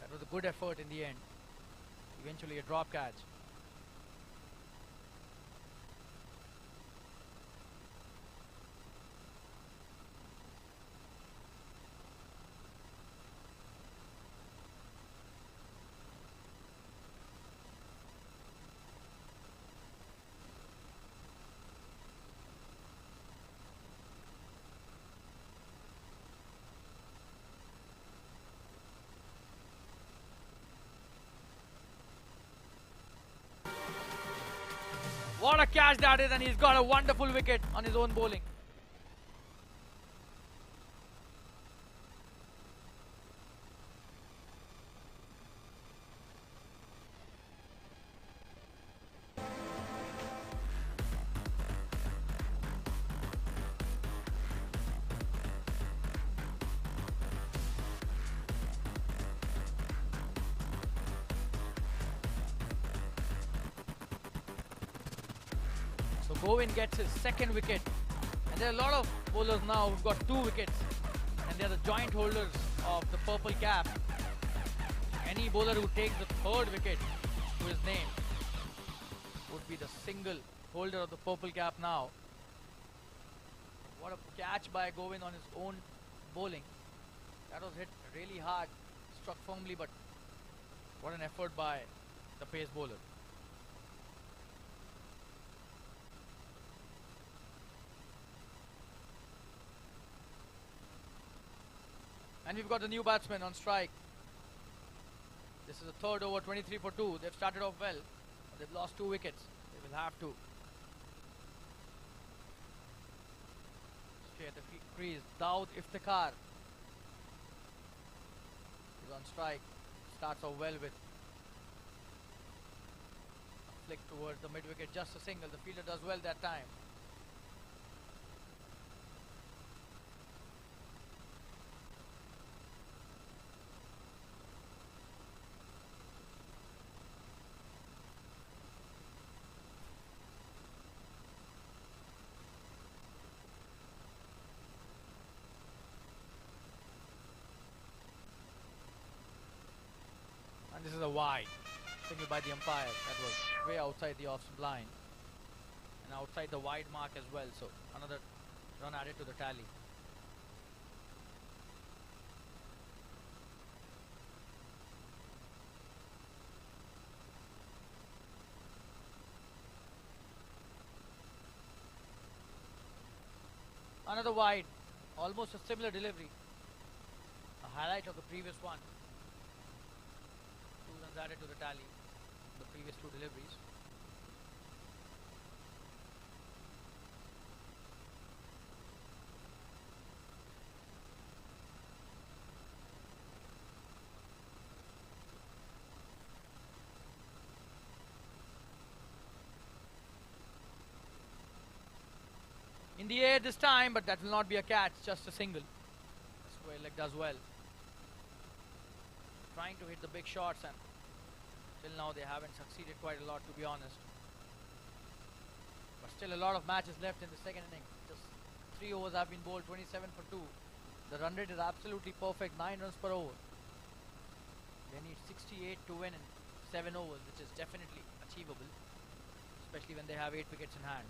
That was a good effort in the end. Eventually a drop catch. What a catch that is, and he's got a wonderful wicket on his own bowling. So Govin gets his second wicket. And there are a lot of bowlers now who've got 2 wickets. And they're the joint holders of the purple cap. Any bowler who takes the 3rd wicket to his name would be the single holder of the purple cap now. What a catch by Govin on his own bowling. That was hit really hard, struck firmly, but what an effort by the pace bowler. And we've got the new batsman on strike. This is the 3rd over, 23 for 2. They've started off well, but they've lost 2 wickets. They will have to. Straight at the crease, Daud Iftikhar is on strike. Starts off well with a flick towards the mid wicket, just a single. The fielder does well that time. And this is a wide single by the umpire. That was way outside the off line and outside the wide mark as well. So another run added to the tally. Another wide, almost a similar delivery. A highlight of the previous one. 2 runs added to the tally, the previous 2 deliveries. In the air this time, but that will not be a catch, just a single. The square leg does well. Trying to hit the big shots, and till now they haven't succeeded quite a lot, to be honest. But still a lot of matches left in the second inning. Just 3 overs have been bowled, 27 for 2. The run rate is absolutely perfect, 9 runs per over. They need 68 to win in 7 overs, which is definitely achievable, especially when they have 8 wickets in hand.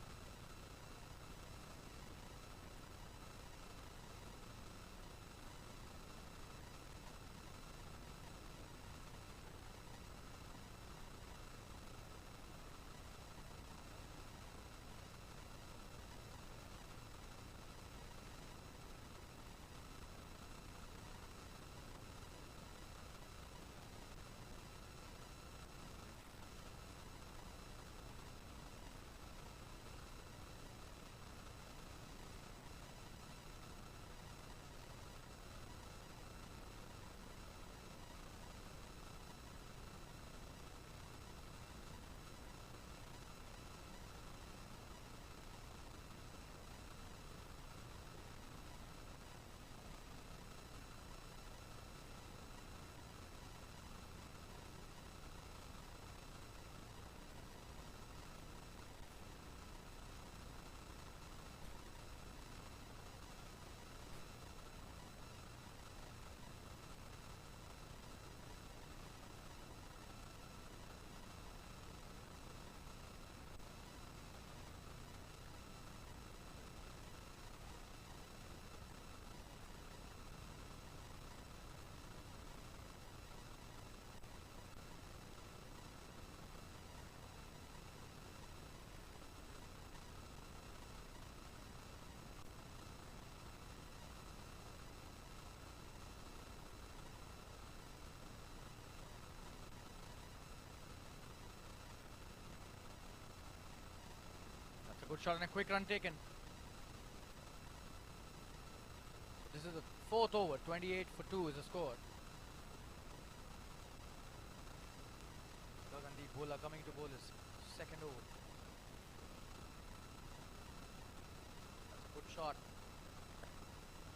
Good shot and a quick run taken. This is the 4th over. 28 for 2 is the score. Gagandeep Bhola coming to bowl his second over. That's a good shot.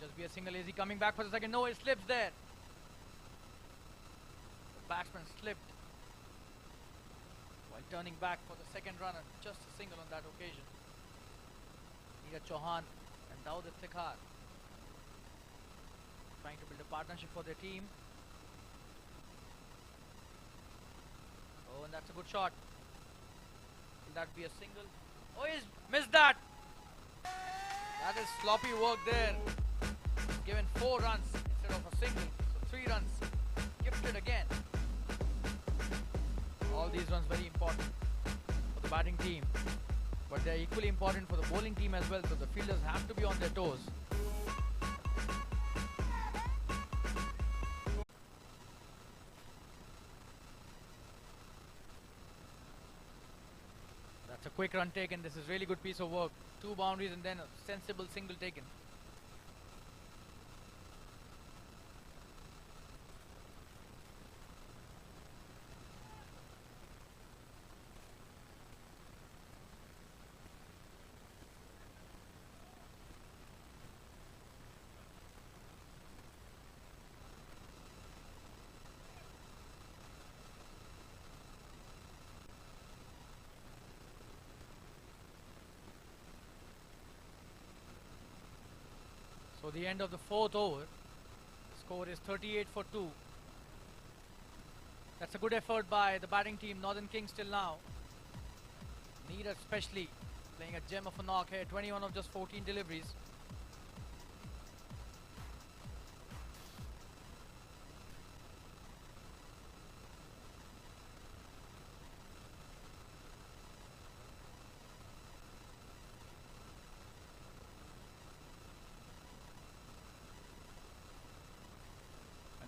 Just be a single. Is he coming back for the second? No, he slips there. The batsman slipped while turning back for the second run and just a single on that occasion. Neeraj Chauhan and Daud Iftikhar trying to build a partnership for their team. Oh, and that's a good shot. Will that be a single? Oh, he's missed that. That is sloppy work there. Given 4 runs instead of a single. So 3 runs. Gifted again. All these runs very important for the batting team. But they're equally important for the bowling team as well. So the fielders have to be on their toes. That's a quick run taken. This is really good piece of work. 2 boundaries and then a sensible single taken. So the end of the 4th over. The score is 38 for 2. That's a good effort by the batting team. Northern Kings till now. Neeraj especially playing a gem of a knock here. 21 of just 14 deliveries.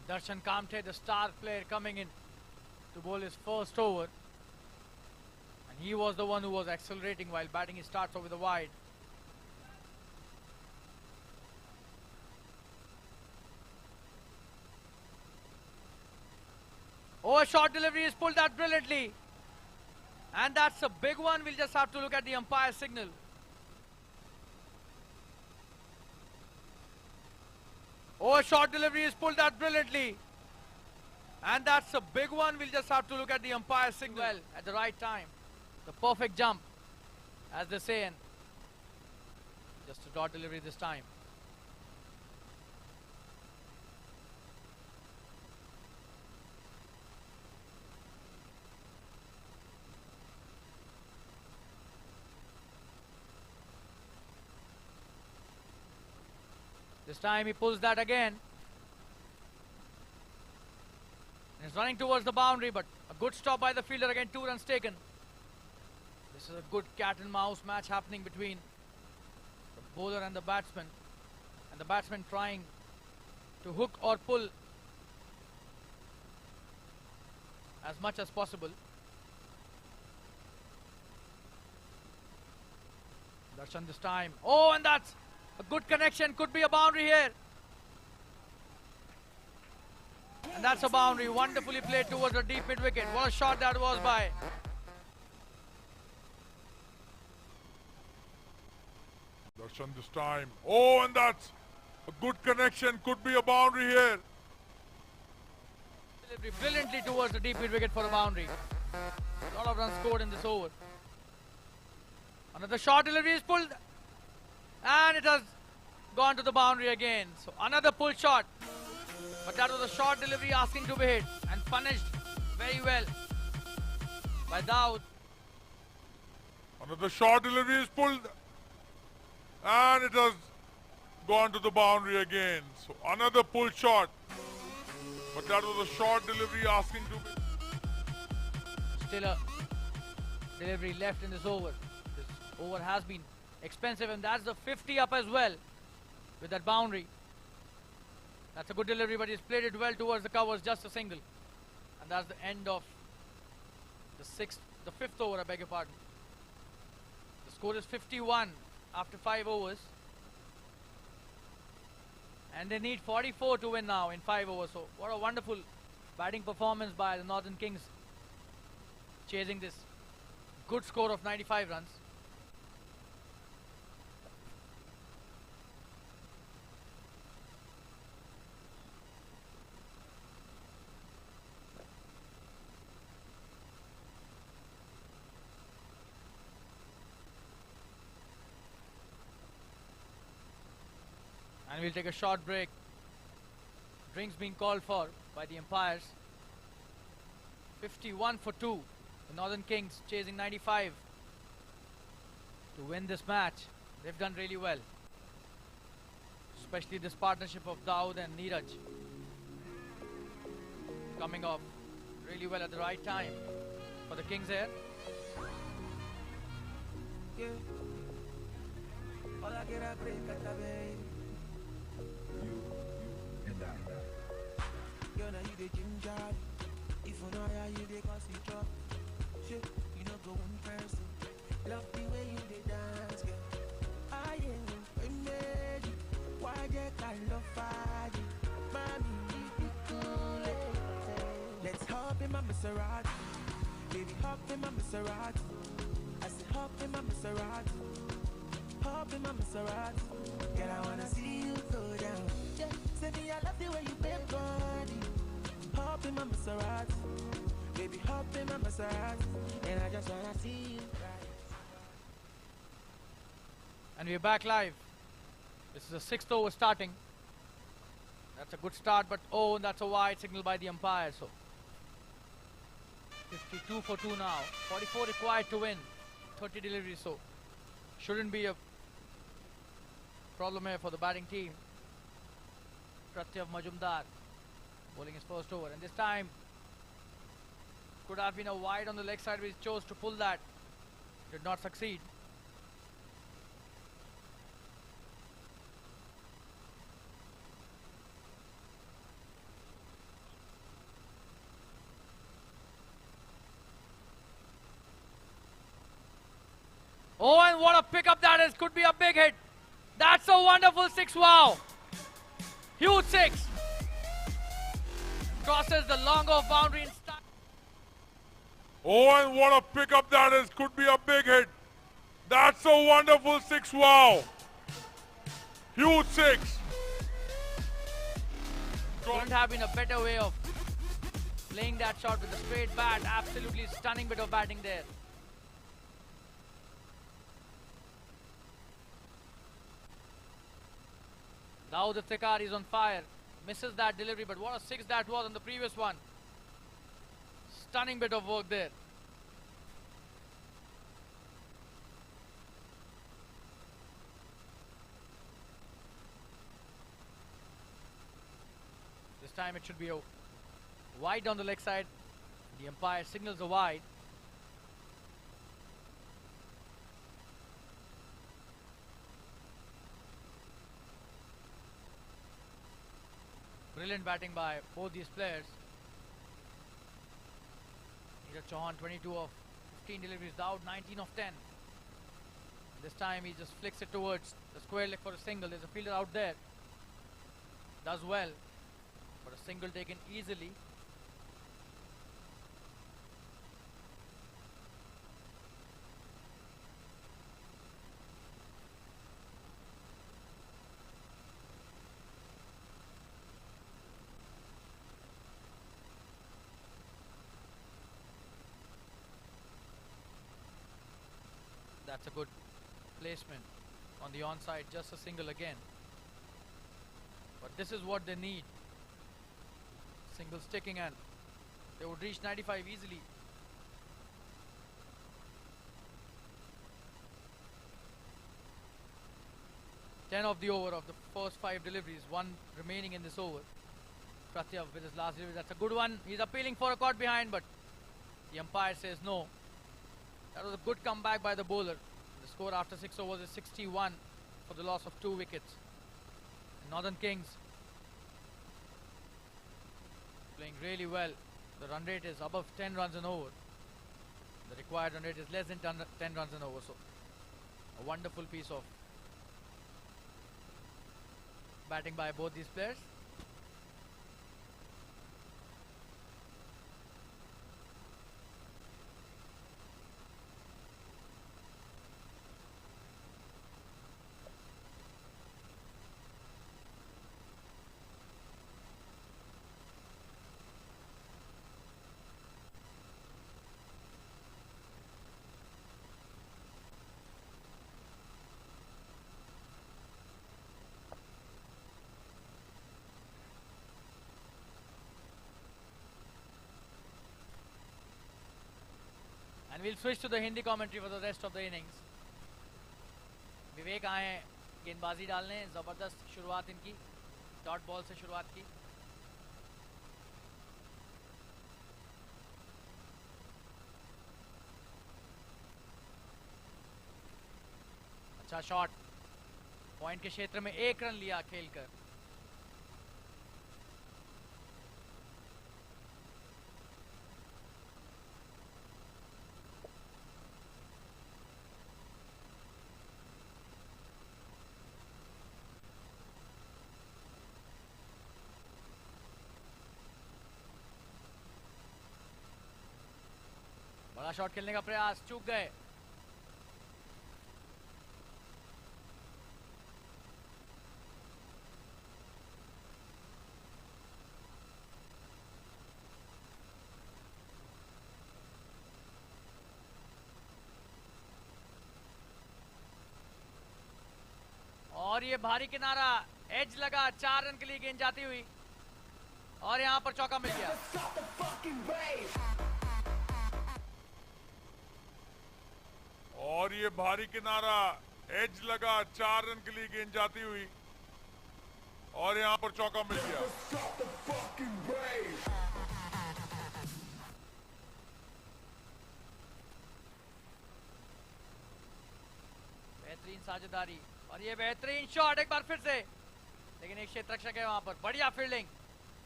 Darshan Kamte, the star player, coming in to bowl his first over. And he was the one who was accelerating while batting his starts over the wide. Oh, a short delivery is pulled out brilliantly. And that's a big one. We'll just have to look at the umpire signal. Oh, a short delivery is pulled out brilliantly. And that's a big one. We'll just have to look at the umpire signal well at the right time. The perfect jump, as they say. And just a dot delivery this time. This time he pulls that again. And he's running towards the boundary, but a good stop by the fielder. Again, 2 runs taken. This is a good cat and mouse match happening between the bowler and the batsman. And the batsman trying to hook or pull as much as possible. Darshan this time. Oh, and that's a good connection. Could be a boundary here. And that's a boundary. Wonderfully played towards the deep mid wicket. What a shot that was by. Darshan this time. Oh, and that's a good connection. Could be a boundary here. Delivery brilliantly towards the deep mid wicket for a boundary. A lot of runs scored in this over. Another short delivery is pulled. And it has gone to the boundary again. So another pull shot. But that was a short delivery asking to be hit. And punished very well by Daud. Another short delivery is pulled. And it has gone to the boundary again. So another pull shot. But that was a short delivery asking to be. Still a delivery left in this over. This over has been expensive, and that's the 50 up as well with that boundary. That's a good delivery, but he's played it well towards the covers, just a single. And that's the end of the 5th over, I beg your pardon. The Score is 51 after 5 overs. And they need 44 to win now in 5 overs. So what a wonderful batting performance by the Northern Kings, chasing this good score of 95 runs. And we'll take a short break. Drinks being called for by the umpires. 51 for 2. The Northern Kings chasing 95 to win this match. They've done really well. Especially this partnership of Daud and Neeraj. Coming off really well at the right time for the Kings here. Yeah. All I get a break at the bay. You know you the ginger. If you know how you the cause you drop. Shit, you know go one person. Love the way you the dance, girl. I am ready. Why they can't love fire? Mommy, be cool. Let's hop in my Maserati. Baby, hop in my Maserati. I said hop in my Maserati. Hop in my Maserati. Girl, I wanna see you go down. Yeah, say me I love the way you bend body. Hop in my Maserati. Baby, hop in my Maserati. And I just wanna see you right. And we're back live. This is the 6th over starting. That's a good start, but oh, that's a wide signal by the umpire. So 52 for 2 now. 44 required to win. 30 deliveries, so shouldn't be a problem here for the batting team. Pratyav Majumdar bowling his first over, and this time could have been a wide on the leg side, but he chose to pull that. Did not succeed. Oh, and what a pickup that is. Could be a big hit. That's a wonderful 6. Wow. Huge 6. Crosses the long off boundary and starts. Oh, and what a pickup that is. Could be a big hit. That's a wonderful 6. Wow. Huge 6. Couldn't have been a better way of playing that shot with a straight bat. Absolutely stunning bit of batting there. Now the Thikar is on fire. Misses that delivery, but what a 6 that was on the previous one. Stunning bit of work there. This time it should be a wide on the leg side. The umpire signals a wide. Brilliant batting by both these players. Neeraj Chauhan 22 of 15 deliveries, Daud 19 of 10. This time he just flicks it towards the square leg for a single. There's a fielder out there. Does well, but a single taken easily. That's a good placement on the onside, just a single again. But this is what they need. Single sticking, and they would reach 95 easily. Ten of the over of the first 5 deliveries, 1 remaining in this over. Pratyav with his last delivery, that's a good one. He's appealing for a caught behind, but the umpire says no. That was a good comeback by the bowler. The score after 6 overs is 61 for the loss of 2 wickets. And Northern Kings playing really well. The run rate is above 10 runs an over. The required run rate is less than 10 runs an over. So A wonderful piece of batting by both these players. And we'll switch to the Hindi commentary for the rest of the innings. विवेक आए हैं गेंदबाजी डालने, जबरदस्त शुरुआत इनकी, dot ball से शुरुआत की. अच्छा शॉट, पॉइंट के क्षेत्र में 1 रन लिया खेलकर. बड़ा शॉट खेलने का प्रयास, चूक गए. और ये भारी किनारा, एज लगा, 4 रन के लिए गेंद जाती हुई और यहां पर चौका मिल गया. और ये भारी किनारा, एज लगा, 4 रन के लिए गेंद जाती हुई और यहां पर चौका मिल गया. बेहतरीन साझेदारी और ये बेहतरीन शॉट एक बार फिर से, लेकिन एक क्षेत्र रक्षक है वहां पर. बढ़िया फील्डिंग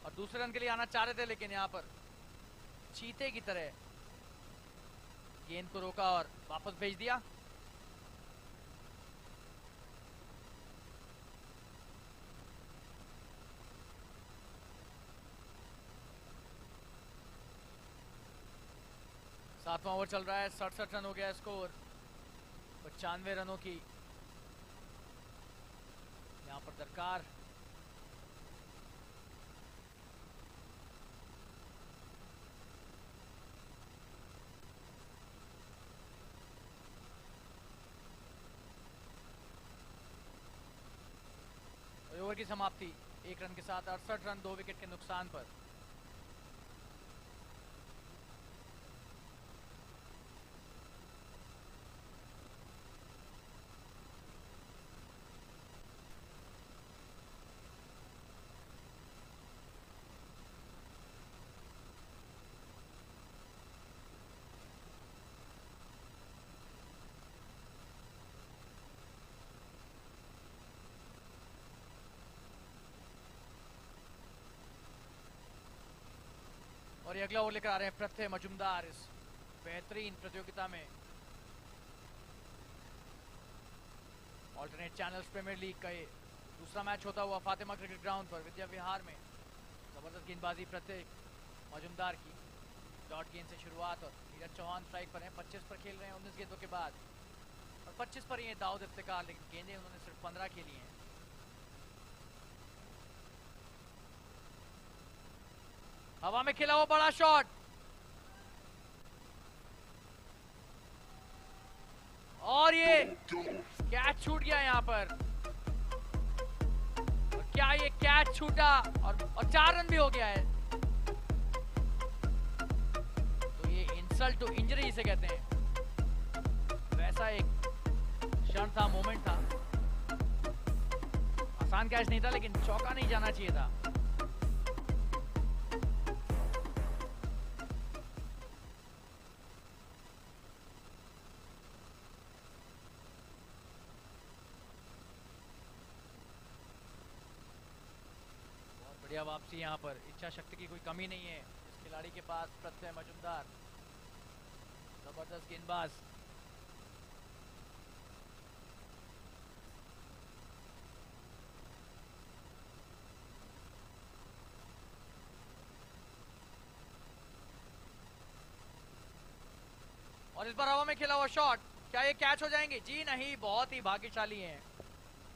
और दूसरे रन के लिए आना चाह रहे थे, लेकिन यहां पर चीते की तरह गेंद को रोका और वापस भेज दिया. सातवां ओवर चल रहा है, 67 रन हो गया स्कोर, 95 रनों की यहां पर दरकार. ओवर की समाप्ति 1 रन के साथ 68 रन 2 विकेट के नुकसान पर. और ये अगला ओवर लेकर आ रहे हैं प्रत्यय मजुमदार इस बेहतरीन प्रतियोगिता में. ऑल्टरनेट चैनल्स प्रीमियर लीग का ये दूसरा मैच होता हुआ फातिमा क्रिकेट ग्राउंड पर विद्या विहार में. जबरदस्त गेंदबाजी प्रत्यय मजुमदार की, डॉट गेंद से शुरुआत और नीरज चौहान स्ट्राइक पर हैं. 25 पर खेल रहे हैं 19 गेंदों के बाद और 25 पर ही है दाऊद इफ्तिकार, लेकिन गेंदें उन्होंने सिर्फ 15 खेली हैं. हवा में खेला हुआ बड़ा शॉट और ये कैच छूट गया यहां पर. और क्या ये कैच छूटा और 4 रन भी हो गया है. तो ये इंसल्ट टू इंजरी इसे कहते हैं. वैसा एक क्षण था, मोमेंट था. आसान कैच नहीं था, लेकिन चौका नहीं जाना चाहिए था. बढ़िया वापसी यहाँ पर, इच्छा शक्ति की कोई कमी नहीं है इस खिलाड़ी के पास. प्रत्यय मजुमदार जबरदस्त गेंदबाज. इस बार हवा में खेला हुआ शॉट, क्या ये कैच हो जाएंगे? जी नहीं, बहुत ही भाग्यशाली हैं।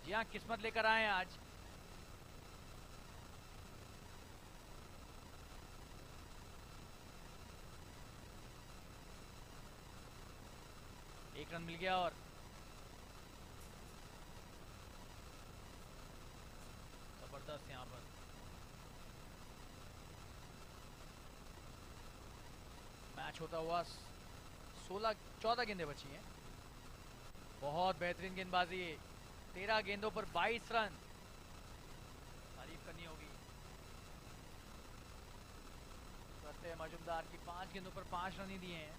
जी हाँ, किस्मत लेकर आए हैं आज। एक रन मिल गया और जबरदस्त यहाँ पर मैच होता हुआ 14 गेंदें बची हैं। बहुत बेहतरीन गेंदबाजी, 13 गेंदों पर 22 रन, तारीफ करनी होगी। करते हैं मजुमदार की 5 गेंदों पर 5 रन ही दिए हैं।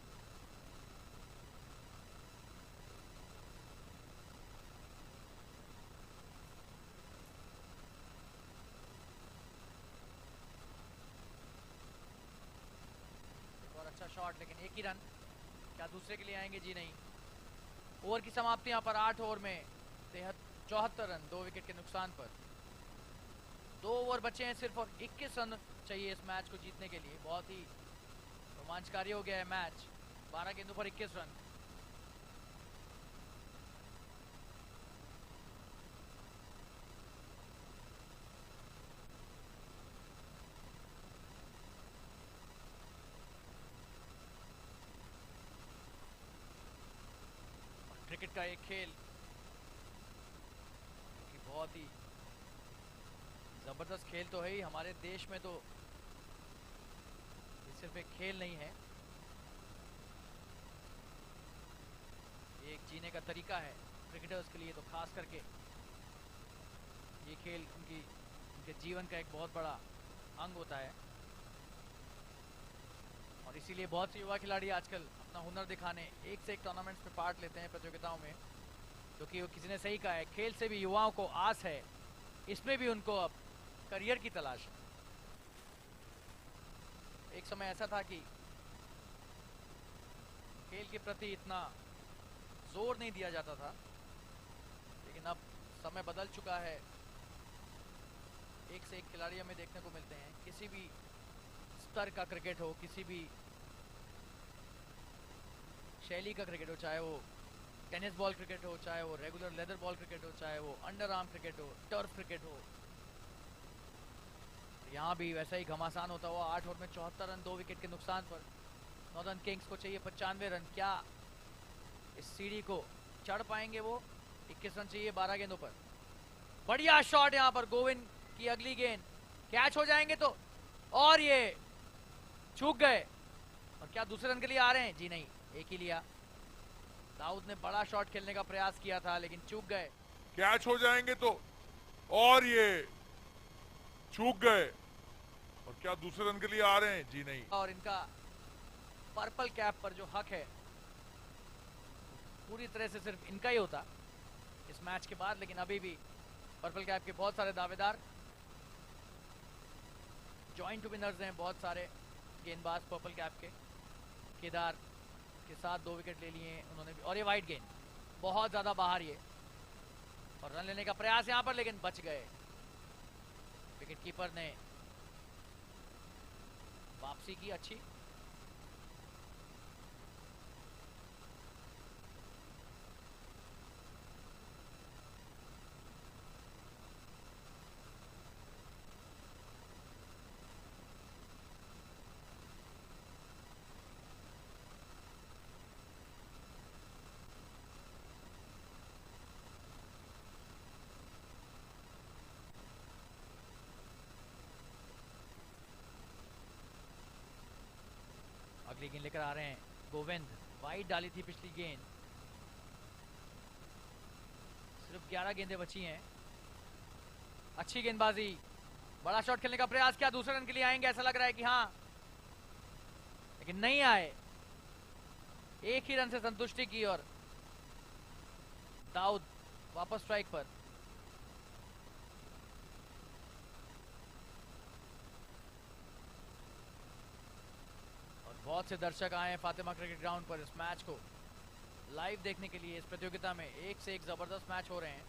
और अच्छा शॉट, लेकिन एक ही रन, क्या दूसरे के लिए आएंगे? जी नहीं। ओवर की समाप्ति यहाँ पर 8 ओवर में 74 रन, 2 विकेट के नुकसान पर। 2 ओवर बचे हैं सिर्फ और 21 रन चाहिए इस मैच को जीतने के लिए। बहुत ही रोमांचकारी हो गया है मैच, 12 गेंदों पर 21 रन। क्रिकेट का एक खेल कि बहुत ही जबरदस्त खेल तो है ही। हमारे देश में तो ये सिर्फ एक खेल नहीं है, एक जीने का तरीका है क्रिकेटर्स के लिए। तो खास करके ये खेल उनके जीवन का एक बहुत बड़ा अंग होता है, और इसीलिए बहुत से युवा खिलाड़ी आजकल अपना हुनर दिखाने एक से एक टूर्नामेंट्स में पार्ट लेते हैं, प्रतियोगिताओं में। क्योंकि वो किसी ने सही कहा है, खेल से भी युवाओं को आस है, इसमें भी उनको अब करियर की तलाश है। एक समय ऐसा था कि खेल के प्रति इतना जोर नहीं दिया जाता था, लेकिन अब समय बदल चुका है। एक से एक खिलाड़ी हमें देखने को मिलते हैं, किसी भी स्तर का क्रिकेट हो, किसी भी शैली का क्रिकेट हो, चाहे वो टेनिस बॉल क्रिकेट हो, चाहे वो रेगुलर लेदर बॉल क्रिकेट हो, चाहे वो अंडर आर्म क्रिकेट हो, टर्फ क्रिकेट हो। यहाँ भी वैसा ही घमासान होता हुआ 8 ओवर में 74 रन, 2 विकेट के नुकसान पर। नॉर्दर्न किंग्स को चाहिए 95 रन। क्या इस सीढ़ी को चढ़ पाएंगे वो? 21 रन चाहिए 12 गेंदों पर। बढ़िया शॉट यहाँ पर, गोविंद की अगली गेंद, कैच हो जाएंगे तो, और ये चूक गए। और क्या दूसरे रन के लिए आ रहे हैं? जी नहीं, एक ही लिया। दाऊद ने बड़ा शॉट खेलने का प्रयास किया था, लेकिन चूक गए। कैच हो जाएंगे तो, और ये चूक गए। और क्या दूसरे रन के लिए आ रहे हैं? जी नहीं। और इनका पर्पल कैप पर जो हक है पूरी तरह से सिर्फ इनका ही होता इस मैच के बाद, लेकिन अभी भी पर्पल कैप के बहुत सारे दावेदार, जॉइंट विनर्स हैं बहुत सारे गेंदबाज पर्पल कैप के। केदार के साथ 2 विकेट ले लिए उन्होंने भी, और ये वाइड गेंद बहुत ज़्यादा बाहर, ये और रन लेने का प्रयास यहाँ पर, लेकिन बच गए। विकेट कीपर ने वापसी की अच्छी। अगली गेंद लेकर आ रहे हैं गोविंद, वाइड डाली थी पिछली गेंद। सिर्फ 11 गेंदें बची हैं। अच्छी गेंदबाजी, बड़ा शॉट खेलने का प्रयास, क्या दूसरे रन के लिए आएंगे? ऐसा लग रहा है कि हाँ, लेकिन नहीं आए। एक ही रन से संतुष्टि की और दाऊद वापस स्ट्राइक पर। बहुत से दर्शक आए हैं फातिमा क्रिकेट ग्राउंड पर इस मैच को लाइव देखने के लिए। इस प्रतियोगिता में एक से एक जबरदस्त मैच हो रहे हैं।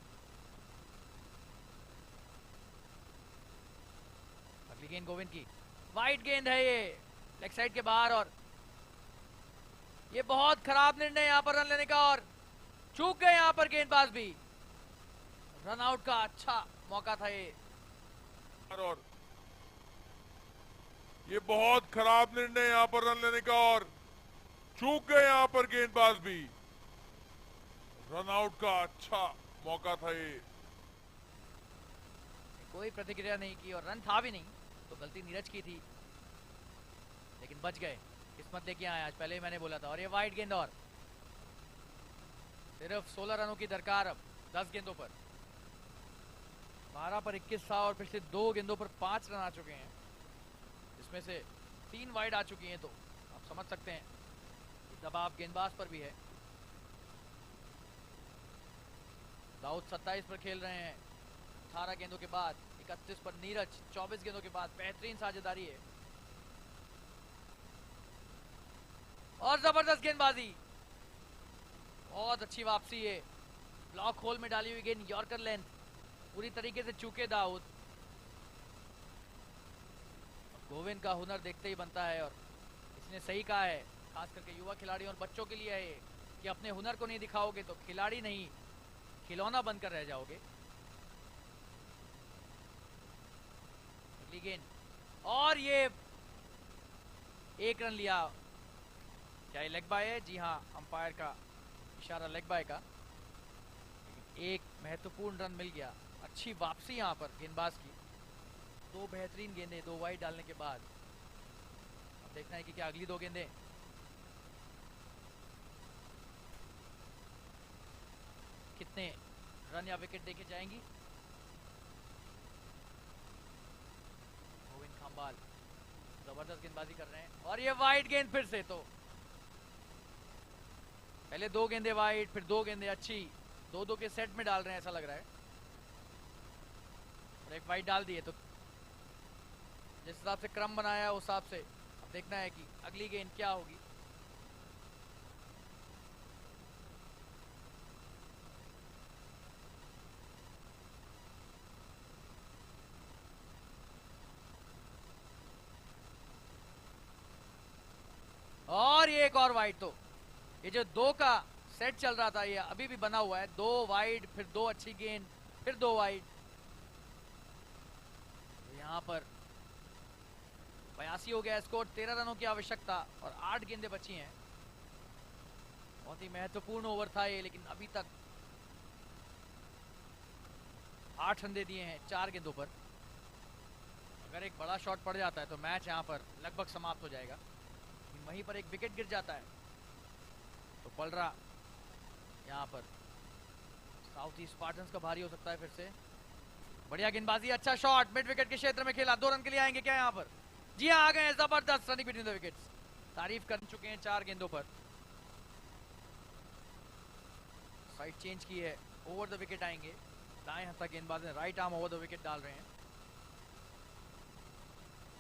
अगली गेंद गोविंद की, वाइड गेंद है ये, लेग साइड के बाहर, और ये बहुत खराब निर्णय यहाँ पर रन लेने का, और चूक गए यहाँ पर गेंदबाज भी। रन आउट का अच्छा मौका था ये। और ये बहुत खराब निर्णय यहाँ पर रन लेने का, और चूक गए यहाँ पर गेंदबाज भी। रन आउट का अच्छा मौका था ये। कोई प्रतिक्रिया नहीं की और रन था भी नहीं, तो गलती नीरज की थी, लेकिन बच गए। किस्मत लेके आए आज, पहले ही मैंने बोला था। और ये वाइड गेंद, और सिर्फ 16 रनों की दरकार अब 10 गेंदों पर। 12 पर 21 था और पिछले 2 गेंदों पर 5 रन आ चुके हैं, इसमें से 3 वाइड आ चुकी हैं। तो आप समझ सकते हैं दबाव गेंदबाज पर भी है। दाऊद 27 पर खेल रहे हैं 18 गेंदों के बाद। 31 पर नीरज 24 गेंदों के बाद। बेहतरीन साझेदारी है और जबरदस्त गेंदबाजी, बहुत अच्छी वापसी है। ब्लॉक होल में डाली हुई गेंद, यॉर्कर लेंथ, पूरी तरीके से चूके दाऊद। गोविंद का हुनर देखते ही बनता है, और इसने सही कहा है, खास करके युवा खिलाड़ियों और बच्चों के लिए है ये, कि अपने हुनर को नहीं दिखाओगे तो खिलाड़ी नहीं, खिलौना बनकर रह जाओगे। अगली गेंद, और ये 1 रन लिया। क्या ये लेग बाय है? जी हाँ, अंपायर का इशारा लेग बाय का। एक महत्वपूर्ण रन मिल गया। अच्छी वापसी यहाँ पर गेंदबाज की। 2 बेहतरीन गेंदें 2 वाइड डालने के बाद। अब देखना है कि क्या अगली 2 गेंदें कितने रन या विकेट देके जाएंगी। गोविंद खंबाल जबरदस्त गेंदबाजी कर रहे हैं, और ये वाइड गेंद फिर से। तो पहले 2 गेंदें वाइड, फिर 2 गेंदें अच्छी, 2-2 के सेट में डाल रहे हैं ऐसा लग रहा है, और एक वाइड डाल दिए। तो जिस हिसाब से क्रम बनाया उस हिसाब से अब देखना है कि अगली गेंद क्या होगी। और ये एक और वाइड। तो ये जो 2 का सेट चल रहा था ये अभी भी बना हुआ है। 2 वाइड, फिर 2 अच्छी गेंद, फिर 2 वाइड। तो यहाँ पर 82 हो गया स्कोर। 13 रनों की आवश्यकता और 8 गेंदें बची हैं। बहुत ही महत्वपूर्ण ओवर था ये, लेकिन अभी तक 8 रन दे दिए हैं 4 गेंदों पर। अगर एक बड़ा शॉट पड़ जाता है तो मैच यहाँ पर लगभग समाप्त हो जाएगा। वहीं पर एक विकेट गिर जाता है तो पलरा यहाँ पर साउथ ईस्ट स्पार्टन्स का भारी हो सकता है फिर से। बढ़िया गेंदबाजी, अच्छा शॉट, मिड विकेट के क्षेत्र में खेला। 2 रन के लिए आएंगे क्या यहाँ पर? जी हाँ, आ गए। जबरदस्त रनिंग बिटवीन द विकेट्स। तारीफ कर चुके हैं 4 गेंदों पर। साइड चेंज की है, ओवर द विकेट आएंगे। दाएं हस्ता गेंदबाज ने right arm over the wicket डाल रहे हैं।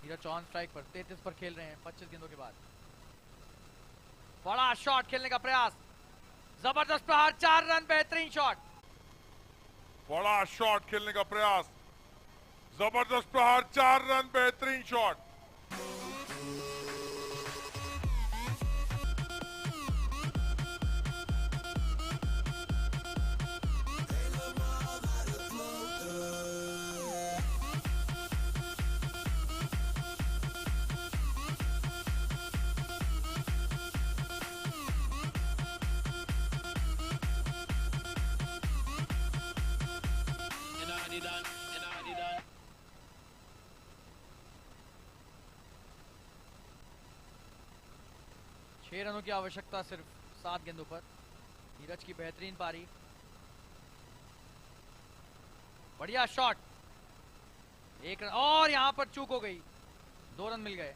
नीरज ऑन स्ट्राइक पर 33 पर खेल रहे हैं 25 गेंदों के बाद। बड़ा शॉट खेलने का प्रयास, जबरदस्त प्रहार, 4 रन, बेहतरीन शॉट। बड़ा शॉट खेलने का प्रयास, जबरदस्त प्रहार, 4 रन, बेहतरीन शॉट। छह रनों की आवश्यकता सिर्फ 7 गेंदों पर। नीरज की बेहतरीन पारी, बढ़िया शॉट, 1 रन, और यहां पर चूक हो गई। 2 रन मिल गए।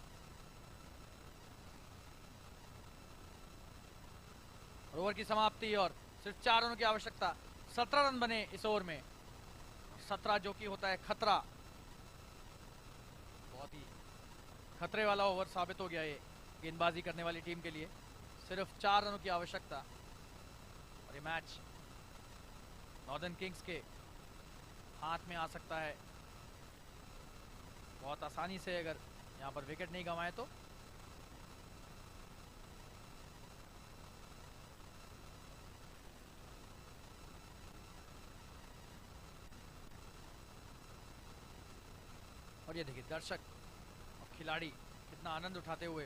ओवर की समाप्ति और सिर्फ 4 रनों की आवश्यकता। 17 रन बने इस ओवर में। 17 जो कि होता है खतरा। बहुत ही खतरे वाला ओवर साबित हो गया ये गेंदबाजी करने वाली टीम के लिए। सिर्फ 4 रनों की आवश्यकता और ये मैच नॉर्दर्न किंग्स के हाथ में आ सकता है बहुत आसानी से, अगर यहाँ पर विकेट नहीं गंवाए तो। और ये देखिए दर्शक और खिलाड़ी कितना आनंद उठाते हुए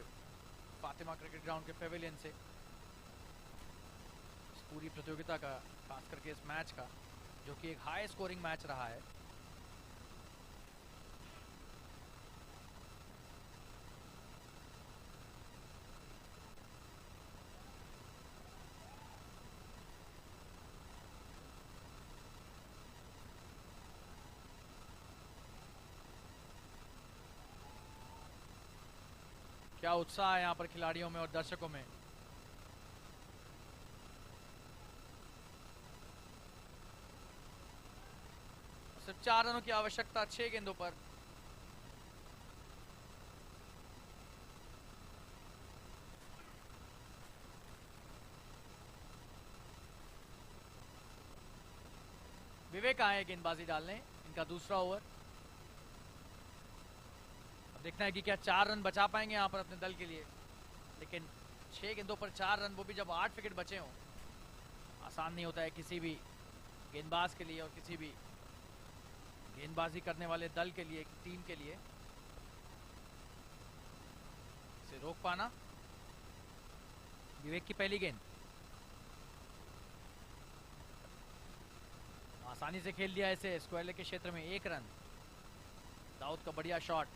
फातिमा क्रिकेट ग्राउंड के पेविलियन से इस पूरी प्रतियोगिता का, खास करके इस मैच का, जो कि एक हाई स्कोरिंग मैच रहा है। क्या उत्साह है यहाँ पर खिलाड़ियों में और दर्शकों में। सिर्फ 4 रनों की आवश्यकता 6 गेंदों पर। विवेक आए गेंदबाजी डालने, इनका दूसरा ओवर। अब देखना है कि क्या 4 रन बचा पाएंगे यहाँ पर अपने दल के लिए, लेकिन 6 गेंदों पर 4 रन, वो भी जब 8 विकेट बचे हों, आसान नहीं होता है किसी भी गेंदबाज के लिए और किसी भी गेंदबाजी करने वाले दल के लिए, टीम के लिए। इसे रोक पाना। विवेक की पहली गेंद आसानी से खेल दिया इसे स्क्वायर लेग के क्षेत्र में, 1 रन। दाऊद का बढ़िया शॉट।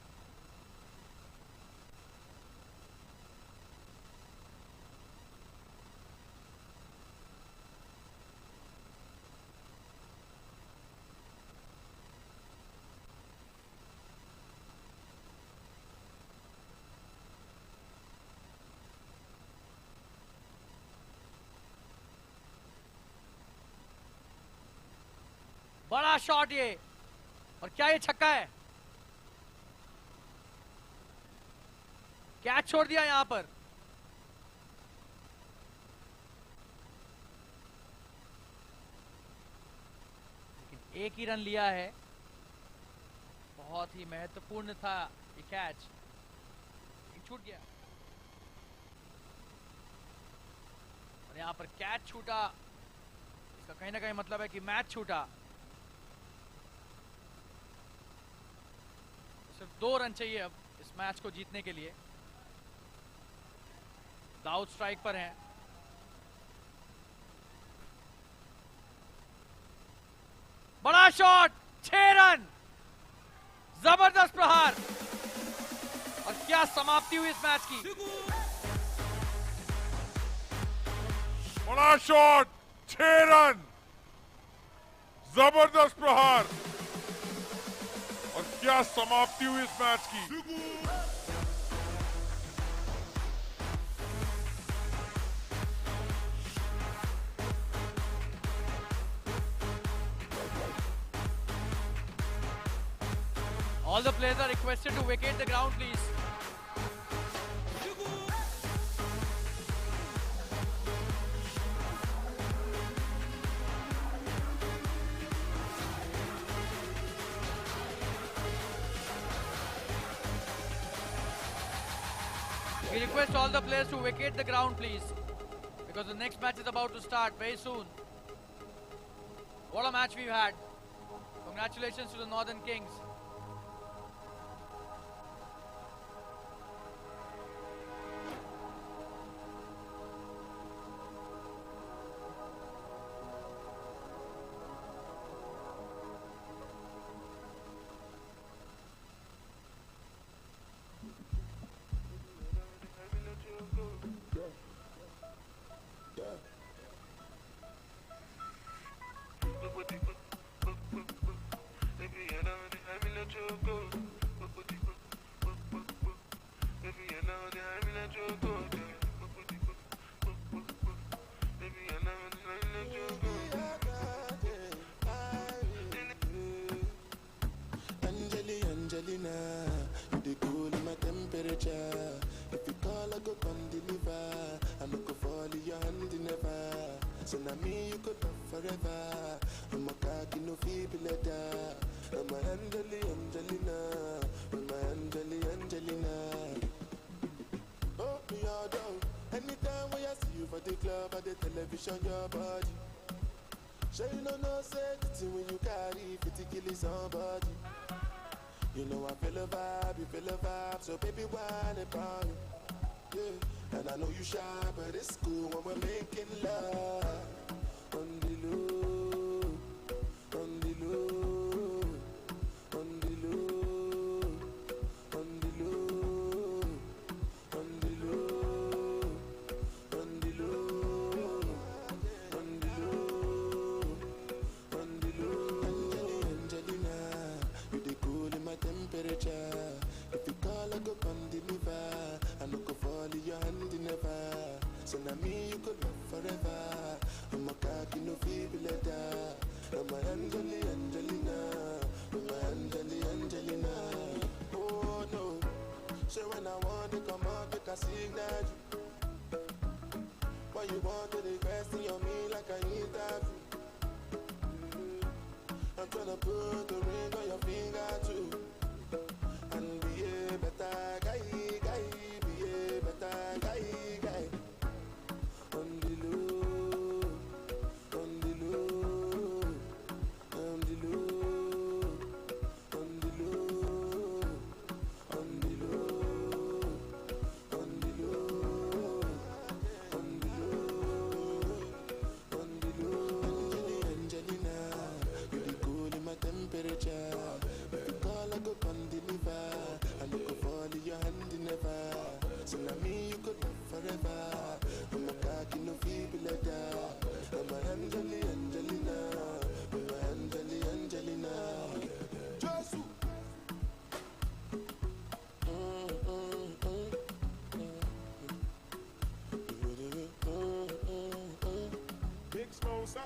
बड़ा शॉट ये, और क्या ये छक्का है? कैच छोड़ दिया यहां पर। लेकिन 1 ही रन लिया है। बहुत ही महत्वपूर्ण था ये कैच, छूट गया। और यहां पर कैच छूटा, इसका कहीं ना कहीं मतलब है कि मैच छूटा। सिर्फ 2 रन चाहिए अब इस मैच को जीतने के लिए। दाऊद स्ट्राइक पर हैं। बड़ा शॉट, 6 रन, जबरदस्त प्रहार। और क्या समाप्ति हुई इस मैच की। बड़ा शॉट, 6 रन, जबरदस्त प्रहार, और क्या समाप्ति हुई इस मैच की। All the players are requested to vacate the ground, please. We request all the players to vacate the ground, please, because the next match is about to start very soon. What a match we've had. Congratulations to the Northern Kings. Angelina, you the cool in my temperature. If you call, I go come deliver. I no go fall in your hand never. So now me you could love forever. I'm a cocky no feeble letter. I'm a Angelina, I'm a Angelina. Oh me all down. Anytime when I see you for the club or the television, your body. Sure you know no safety when you carry 50 kill somebody. You know I feel a vibe, you feel a vibe, so baby, why it wrong? Yeah, and I know you shy, but it's cool when we're making love. On the low, on the low, on the low, on the low, on the low, on the low, on the low, on the low. Angelina, you the cool in my temperature. If you call, I go come deliver. I no go fall in your hand never. So now me you could love forever. I'm a cocky no feeble letter. I'm my Angelina. I'm my Angelina. Oh no. So when I want to come out, make a signal. Why you want to request on me like I need that? I'm tryna put the ring on your finger too. And be a better guy, be a better guy. On the low, on the low, on the low, on the low, on the low, on the low, on the low, on the low. Angelina, you the cool in my temperature. If you call, I go come deliver. I no go fall in your hand never. So now me you could love forever. I'm a cocky no feeble letter. I'm a Angelina. I'm a Angelina. Josu. Big Smosa.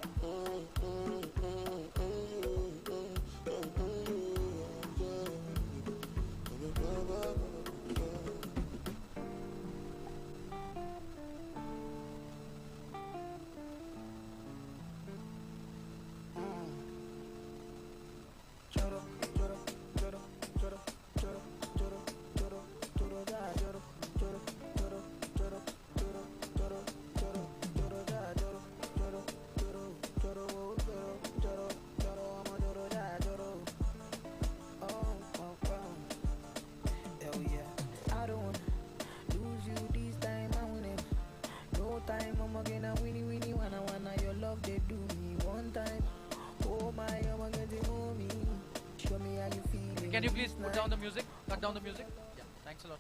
Can you please put down the music? Cut down the music? Yeah, thanks a lot.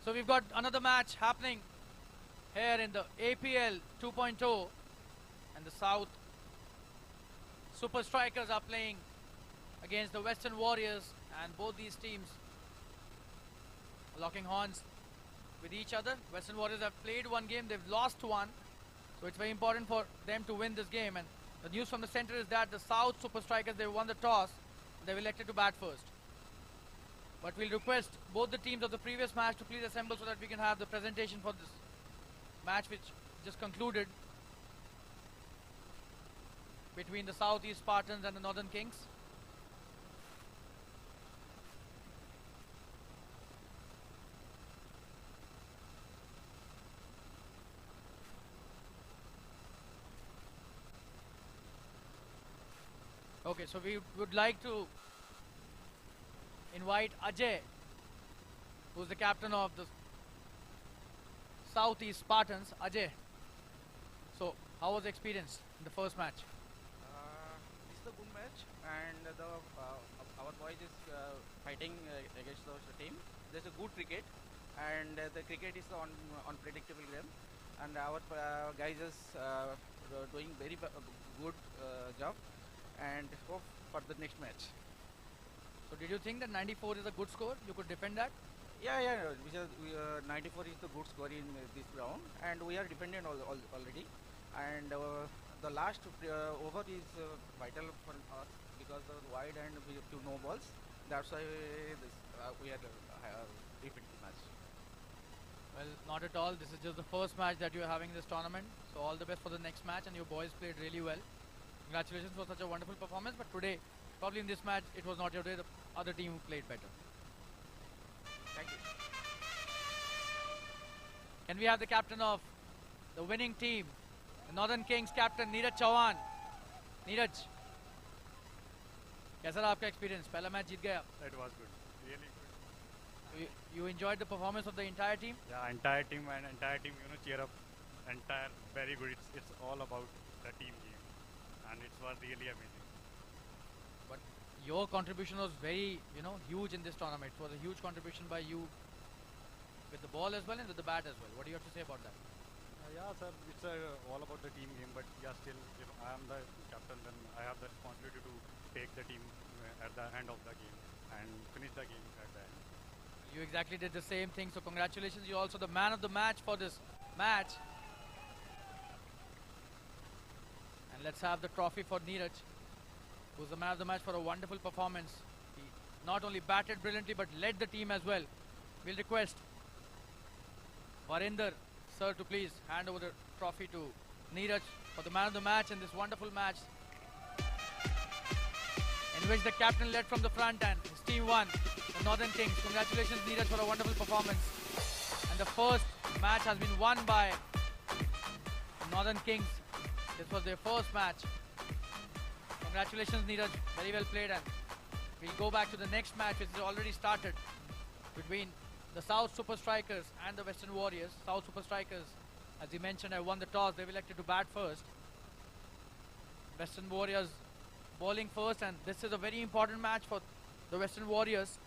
So we've got another match happening here in the APL 2.0, and the South Super Strikers are playing against the Western Warriors, and both these teams are locking horns with each other. Western Warriors have played one game, they've lost one, so it's very important for them to win this game. And the news from the center is that the South Super Strikers, they won the toss. They've elected to bat first. But we'll request both the teams of the previous match to please assemble so that we can have the presentation for this match which just concluded between the Southeast Spartans and the Northern Kings. Okay, so we would like to invite Ajay, who's the captain of the Southeast Spartans. Ajay, so how was the experience in the first match? It's a good match, and our boys is fighting against the team. There's a good cricket, and the cricket is on unpredictable game, and our guys is doing very good job, and hope for the next match. So did you think that 94 is a good score? You could defend that? Yeah. Because 94 is the good score in this round, and we are dependent already. And the last over is vital for us because of the wide and we have 2 no balls. That's why we are repeating the match. Well, not at all. This is just the first match that you are having in this tournament. So all the best for the next match, and your boys played really well. Congratulations for such a wonderful performance. But today, probably in this match, it was not your day. The other team who played better. Thank you. Can we have the captain of the winning team, the Northern Kings captain, Neeraj Chauhan? Neeraj, कैसा रहा आपका experience? पहला match जीत गया. It was good, really good. You enjoyed the performance of the entire team? Yeah, entire team, cheer up. Entire very good. It's all about the team game, and it was really amazing. But your contribution was very, huge in this tournament. It was a huge contribution by you with the ball as well and with the bat as well. What do you have to say about that? Yeah, sir, it's all about the team game, but yeah, still, I am the captain, then I have the responsibility to take the team at the end of the game and finish the game at the end. You exactly did the same thing, so congratulations. You're also the man of the match for this match. And let's have the trophy for Neeraj, who's the man of the match for a wonderful performance. He not only batted brilliantly but led the team as well. We'll request Varinder sir to please hand over the trophy to Neeraj for the man of the match in this wonderful match, in which the captain led from the front and his team won, the Northern Kings. Congratulations Neeraj for a wonderful performance. And the first match has been won by Northern Kings. This was their first match. Congratulations Neeraj, very well played, and we'll go back to the next match which is already started between the South Super Strikers and the Western Warriors. South Super Strikers, as you mentioned, have won the toss. They've elected to bat first. Western Warriors bowling first, and this is a very important match for the Western Warriors.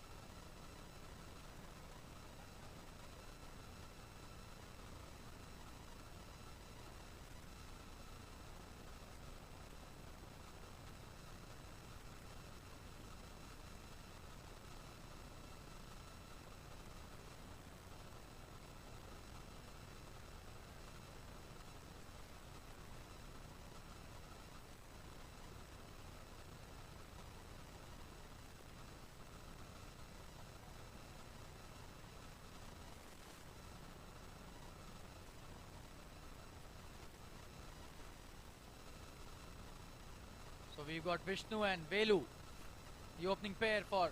So we've got Vishnu and Velu, the opening pair for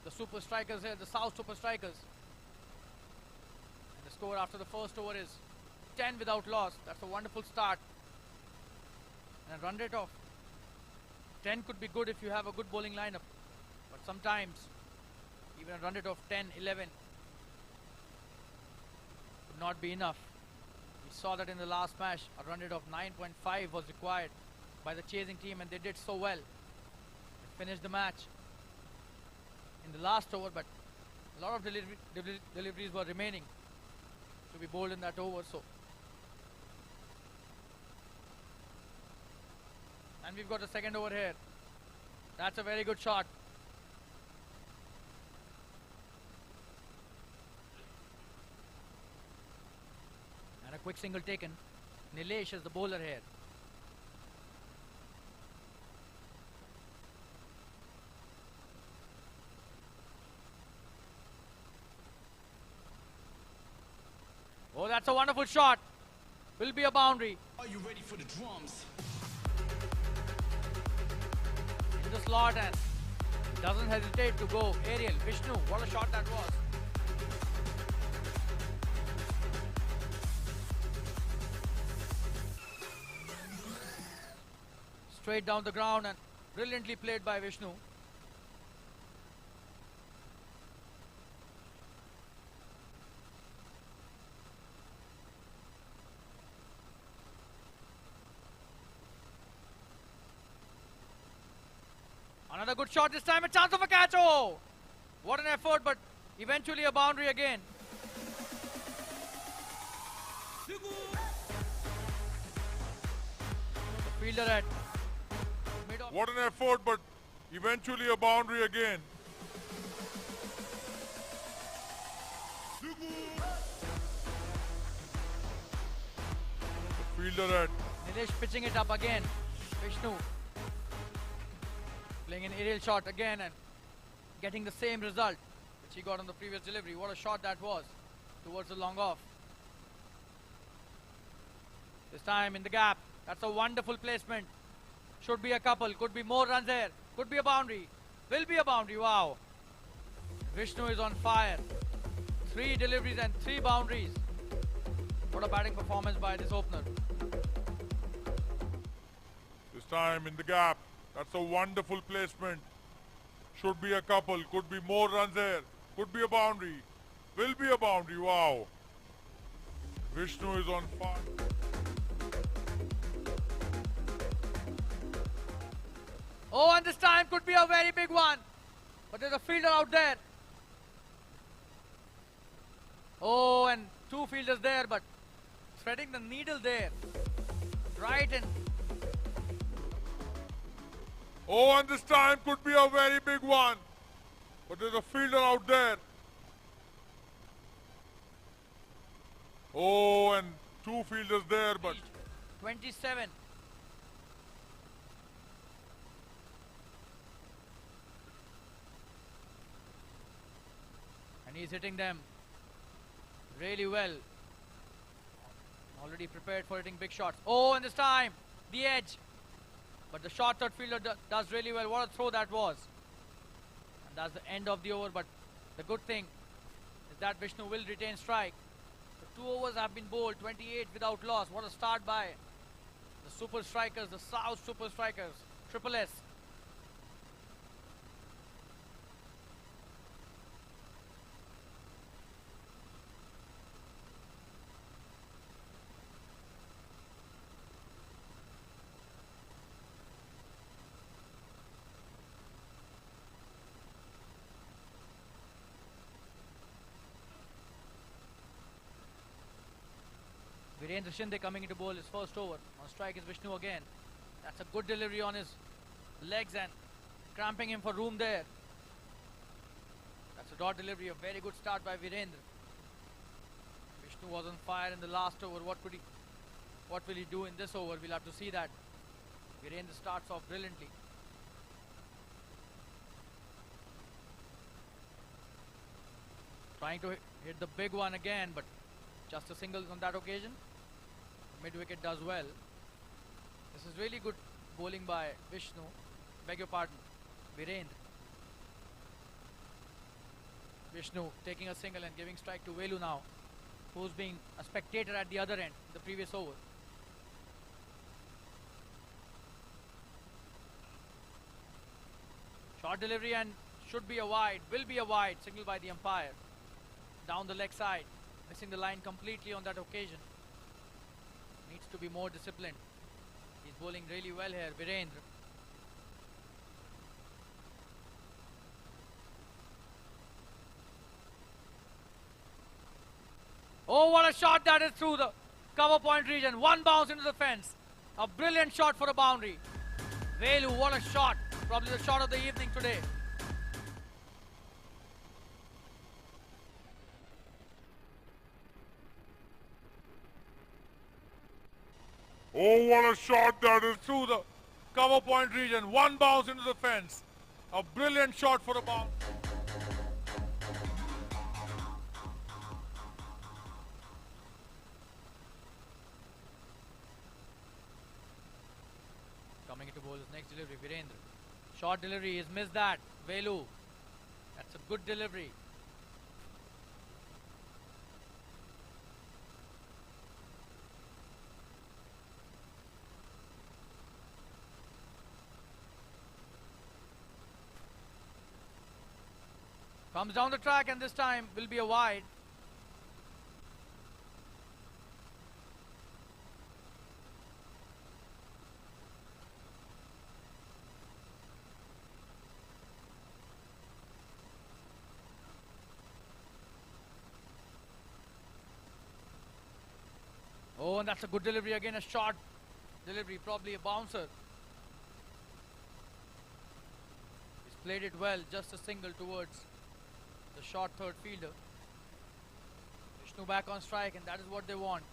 the Super Strikers here, the South Super Strikers. And the score after the first over is 10 without loss. That's a wonderful start. And a run rate of 10 could be good if you have a good bowling lineup. But sometimes even a run rate of 10, 11 would not be enough. We saw that in the last match, a run rate of 9.5 was required by the chasing team, and they did so well. They finished the match in the last over, but a lot of deliveries were remaining to be bowled in that over. So, and we've got a second over here. That's a very good shot. And a quick single taken. Nilesh is the bowler here. Oh, that's a wonderful shot. Will be a boundary. Are you ready for the drums? In the slot, and doesn't hesitate to go aerial. Vishnu, what a shot that was. Straight down the ground, and brilliantly played by Vishnu. Another good shot this time, a chance of a catch. Oh, what an effort, but eventually a boundary again. The fielder at mid off. What an effort, but eventually a boundary again. The fielder at Nilesh pitching it up again. Vishnu playing an aerial shot again and getting the same result which he got on the previous delivery. What a shot that was towards the long off. This time in the gap. That's a wonderful placement. Should be a couple. Could be more runs there. Could be a boundary. Will be a boundary. Wow. Vishnu is on fire. 3 deliveries and 3 boundaries. What a batting performance by this opener. this time in the gap. That's a wonderful placement. Should be a couple. Could be more runs there. Could be a boundary. Will be a boundary. Wow. Vishnu is on fire. Oh, and this time could be a very big one. But there's a fielder out there. Oh, and two fielders there, but threading the needle there. Right in. Oh, and this time could be a very big one. But there's a fielder out there. Oh, and two fielders there, but 27. And he's hitting them really well. Already prepared for hitting big shots. Oh, and this time, the edge. But the short third fielder does really well. What a throw that was. And that's the end of the over. But the good thing is that Vishnu will retain strike. The 2 overs have been bowled, 28 without loss. What a start by the super strikers, the South super strikers, Triple S. Virendra Shinde coming into bowl his first over. On strike is Vishnu again. That's a good delivery on his legs and cramping him for room there. That's a dot delivery, a very good start by Virendra. Vishnu was on fire in the last over. What will he do in this over? We'll have to see that. Virendra starts off brilliantly. Trying to hit the big one again, but just a single on that occasion. Mid wicket does well. This is really good bowling by Vishnu. Beg your pardon, Virendra. Vishnu taking a single and giving strike to Velu now, who's being a spectator at the other end in the previous over. Short delivery and should be a wide, will be a wide, signal by the umpire. Down the leg side, missing the line completely on that occasion. Needs to be more disciplined. He's bowling really well here, Virendra. Oh, what a shot that is through the cover point region. One bounce into the fence. A brilliant shot for a boundary. Velu, what a shot. Probably the shot of the evening today. oh, what a shot that is through the cover point region. One bounce into the fence. A brilliant shot for a bounce. Coming into bowl is next delivery, Virendra. Short delivery, he's missed that. Velu. That's a good delivery. Comes down the track and this time will be a wide. Oh, and that's a good delivery again, a short delivery, probably a bouncer. He's played it well, just a single towards the short third fielder. Vishnu back on strike, and that is what they want.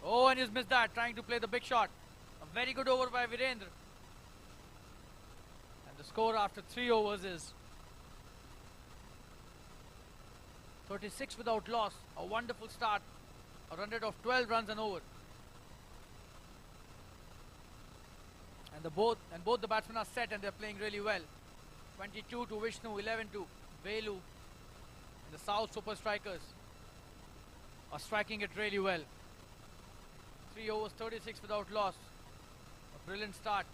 Oh, and he's missed that, trying to play the big shot. A very good over by Virendra. And the score after 3 overs is 36 without loss. A wonderful start. A run rate of 12 runs and over. And both the batsmen are set and they're playing really well. 22 to Vishnu, 11 to Velu. And the South Super Strikers are striking it really well. 3 overs, 36 without loss. A brilliant start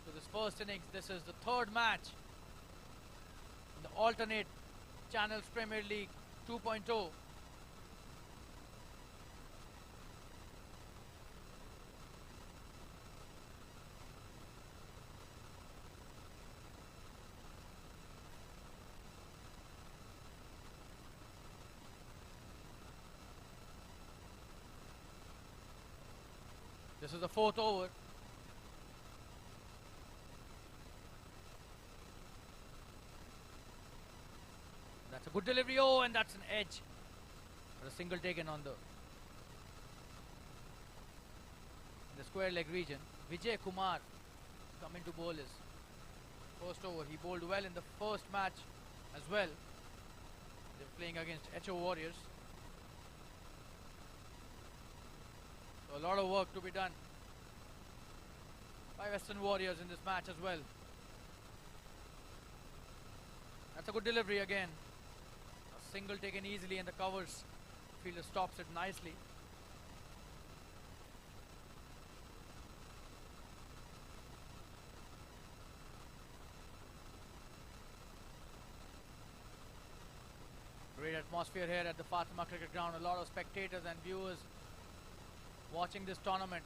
to this first innings. This is the third match in the alternate Channels Premier League 2.0. This is the fourth over. That's a good delivery. Oh, and that's an edge. But a single taken on the in the square leg region. Vijay Kumar coming to bowl his first over. He bowled well in the first match as well. They were playing against HO Warriors. So a lot of work to be done by Western Warriors in this match as well. That's a good delivery again. A single taken easily and the covers. Fielder stops it nicely. Great atmosphere here at the Fatima Cricket Ground. A lot of spectators and viewers watching this tournament.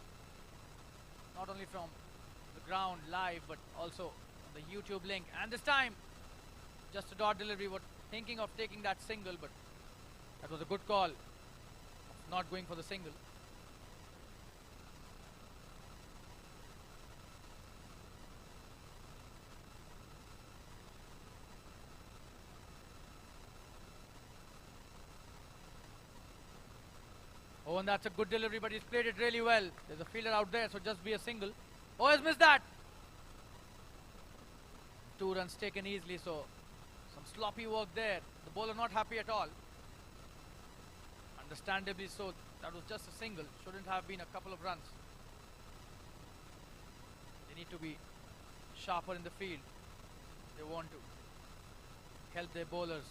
Not only from the ground live but also on the YouTube link. And this time just a dot delivery. What thinking of taking that single, but that was a good call of not going for the single. Oh, and that's a good delivery, but he's played it really well. There's a fielder out there, so just be a single. Oh, he's missed that. 2 runs taken easily, so some sloppy work there. The bowler not happy at all. Understandably so. That was just a single. Shouldn't have been a couple of runs. They need to be sharper in the field. They want to help their bowlers.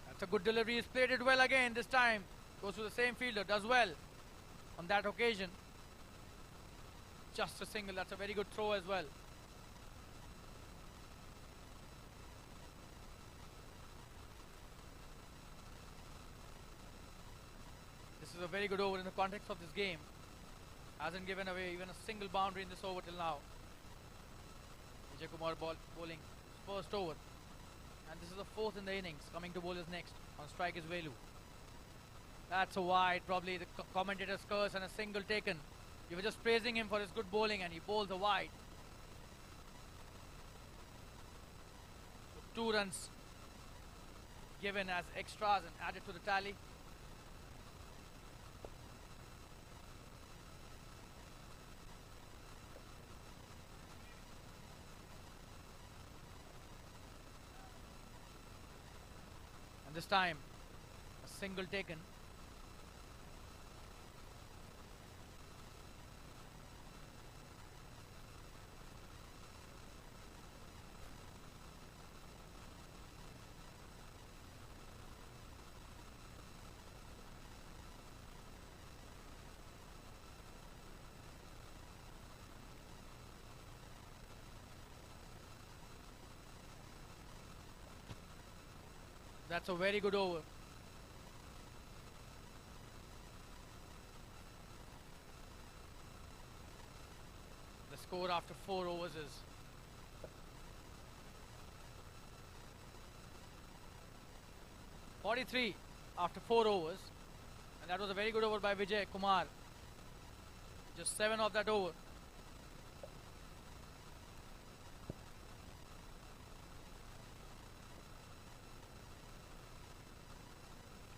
That's a good delivery. He's played it well again this time. Goes to the same fielder. Does well on that occasion. Just a single. That's a very good throw as well. This is a very good over in the context of this game. Hasn't given away even a single boundary in this over till now. Vijay Kumar bowling first over. And this is the fourth in the innings. Coming to bowl is next. On strike is Velu. That's a wide. Probably the commentator's curse and a single taken. You were just praising him for his good bowling and he bowls a wide. So 2 runs given as extras and added to the tally. And this time a single taken. That's a very good over. The score after 4 overs is 43 after 4 overs. And that was a very good over by Vijay Kumar. Just 7 of that over.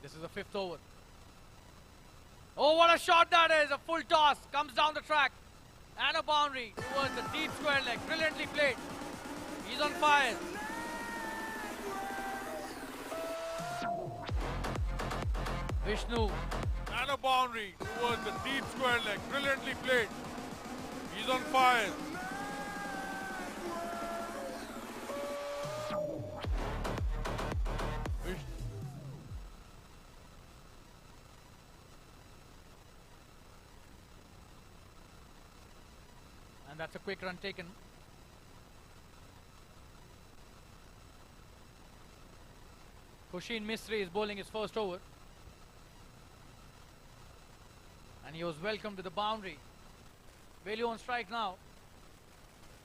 This is the 5th over. Oh, what a shot that is! A full toss comes down the track and a boundary towards the deep square leg. Brilliantly played. He's on fire. Vishnu. And a boundary towards the deep square leg. Brilliantly played. He's on fire. that's a quick run taken. Kushin Misri is bowling his first over. And he was welcomed to the boundary. Velu on strike now.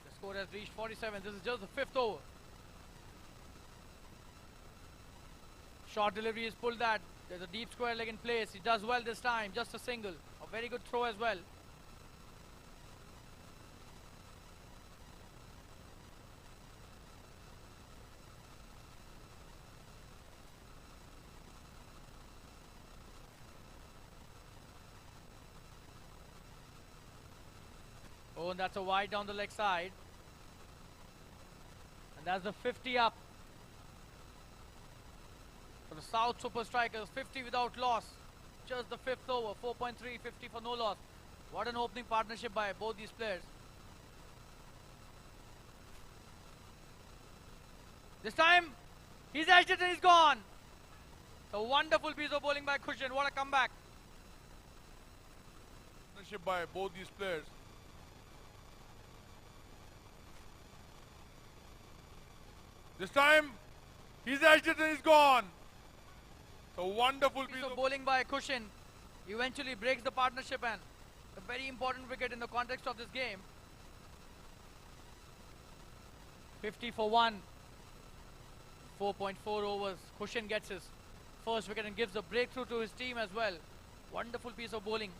The score has reached 47. This is just the 5th over. Short delivery is pulled that. There's a deep square leg in place. He does well this time. Just a single. A very good throw as well. Oh, and that's a wide down the leg side. And that's the 50 up. For the South Super Strikers, 50 without loss. Just the 5th over, 4.3, 50 for no loss. What an opening partnership by both these players. This time, he's edged it and he's gone. A wonderful piece of bowling by Kushin. What a comeback. Partnership by both these players. This time, he's edged it and he's gone. A wonderful piece of bowling by Kushin. Eventually breaks the partnership and a very important wicket in the context of this game. 50 for 1. 4.4 overs. Kushin gets his first wicket and gives a breakthrough to his team as well. Wonderful piece of bowling.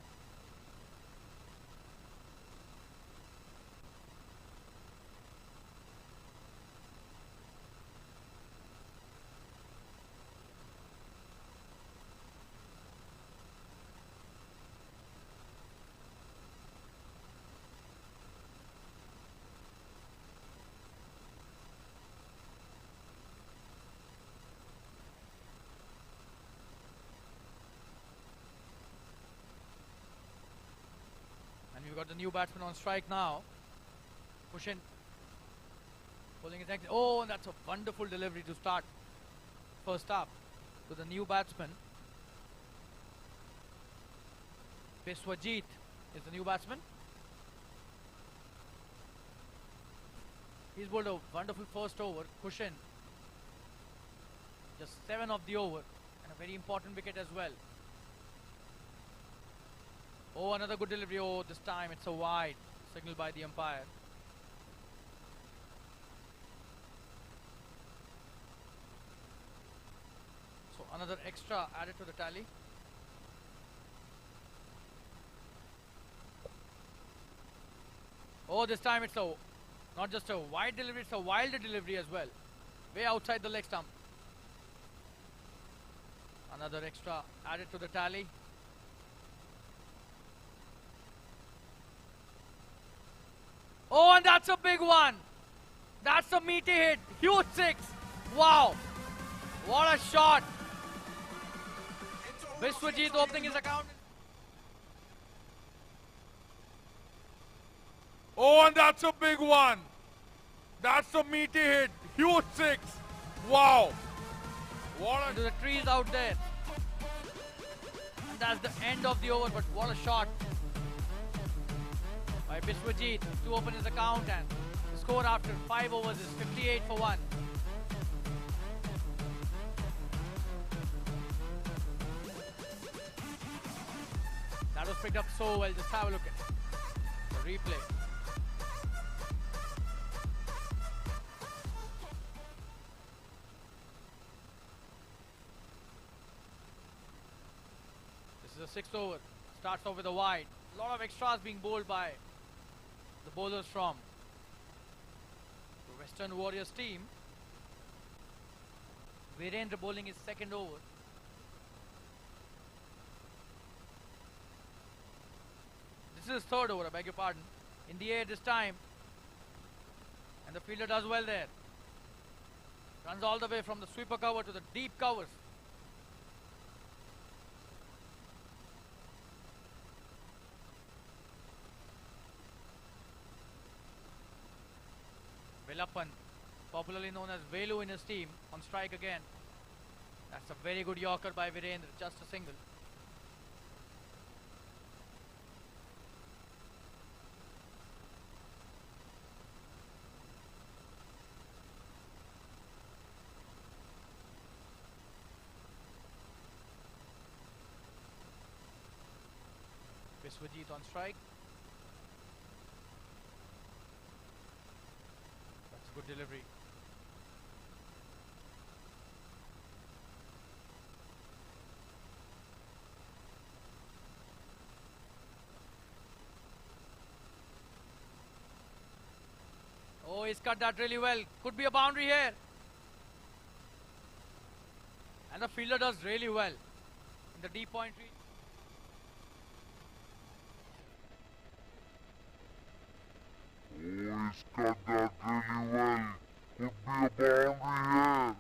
We've got the new batsman on strike now. Kushin pulling his next. Oh, and that's a wonderful delivery to start first up to the new batsman. Biswajit is the new batsman. He's bowled a wonderful first over. Kushin just 7 of the over and a very important wicket as well. Oh, another good delivery. Oh, this time it's a wide. Signal by the umpire. So another extra added to the tally. Oh, this time it's not just a wide delivery, it's a wilder delivery as well. Way outside the leg stump. Another extra added to the tally. Oh, and that's a big one. That's a meaty hit. Huge 6. Wow. What a shot. Biswajit opening his account. Oh, and that's a big one. That's a meaty hit. Huge 6. Wow. What a... Into the trees out there. And that's the end of the over, but what a shot. By Biswajit to open his account, and the score after 5 overs is 58 for 1. That was picked up so well. Just have a look at the replay. This is a 6th over. Starts off with a wide. A lot of extras being bowled by the bowlers from the Western Warriors team. Virendra bowling his 2nd over. This is his 3rd over, I beg your pardon. In the air this time. And the fielder does well there. Runs all the way from the sweeper cover to the deep covers. Velappan, popularly known as Velu in his team, on strike again. That's a very good Yorker by Virendra, just a single. Biswajit on strike. That's a good delivery. Oh, he's cut that really well. Could be a boundary here. And the fielder does really well in the deep point reach. Oh, he's cut that really well. Could be a boundary here.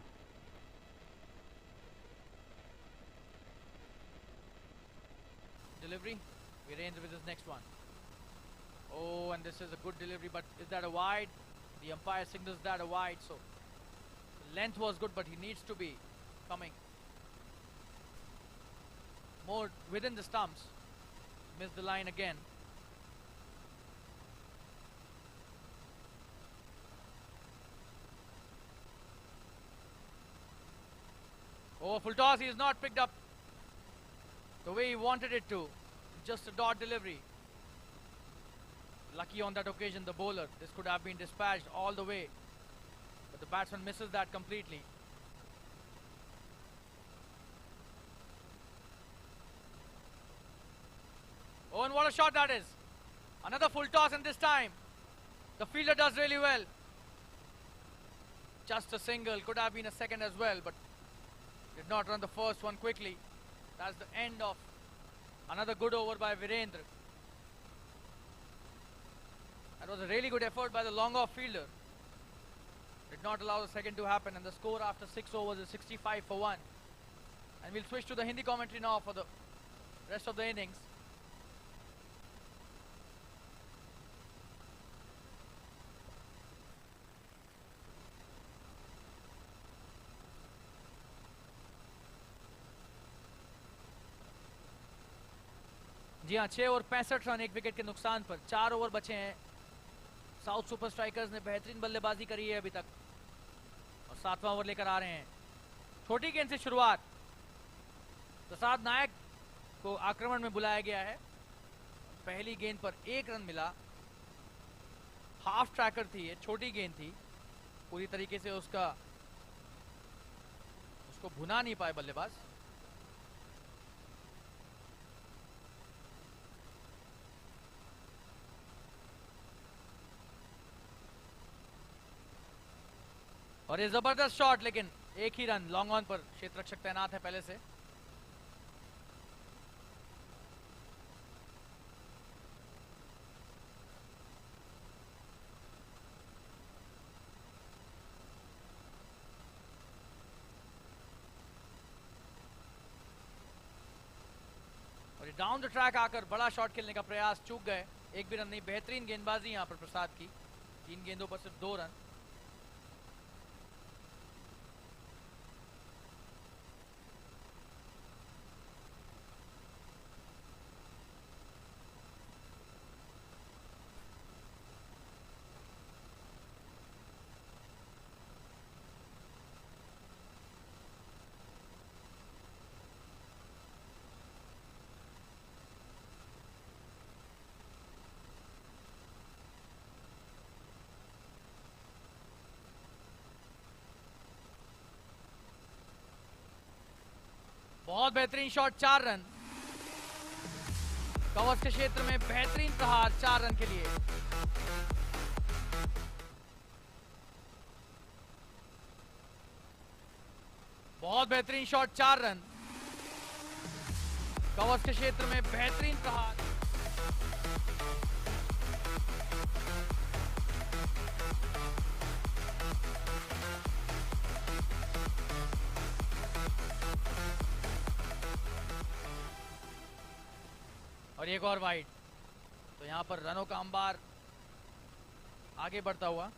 Delivery. Virendra with his next one. Oh, and this is a good delivery, but is that a wide? The umpire signals that a wide, so the length was good, but he needs to be coming more within the stumps. Missed the line again. Oh, full toss, he is not picked up the way he wanted it to. Just a dot delivery. Lucky on that occasion, the bowler. This could have been dispatched all the way, but the batsman misses that completely. Oh, and what a shot that is. Another full toss, and this time the fielder does really well. Just a single, could have been a second as well, but did not run the first one quickly. That's the end of another good over by Virendra. That was a really good effort by the long off fielder. Did not allow the second to happen, and the score after 6 overs is 65 for 1. And we'll switch to the Hindi commentary now for the rest of the innings. जी हाँ, 6 over 65 run 1 wicket के नुकसान पर 4 over बचे हैं। South super strikers ने बेहतरीन बल्लेबाजी करी है अभी तक और 7वां ओवर लेकर आ रहे हैं। छोटी गेंद से शुरुआत। प्रसाद नायक को आक्रमण में बुलाया गया है। पहली गेंद पर 1 रन मिला। हाफ ट्रैकर थी ये, छोटी गेंद थी, पूरी तरीके से उसको भुना नहीं पाए बल्लेबाज। और ये जबरदस्त शॉट, लेकिन एक ही रन लॉन्ग ऑन पर। क्षेत्र रक्षक तैनात है पहले से। और ये डाउन द ट्रैक आकर बड़ा शॉट खेलने का प्रयास चूक गए। एक भी रन नहीं। बेहतरीन गेंदबाजी यहां पर प्रसाद की। 3 गेंदों पर सिर्फ 2 रन। बहुत बेहतरीन शॉट, 4 रन। कवर्स के क्षेत्र में बेहतरीन प्रहार 4 रन के लिए। बहुत बेहतरीन शॉट, 4 रन। कवर्स के क्षेत्र में बेहतरीन प्रहार। और एक और वाइड। तो यहां पर रनों का अंबार आगे बढ़ता हुआ।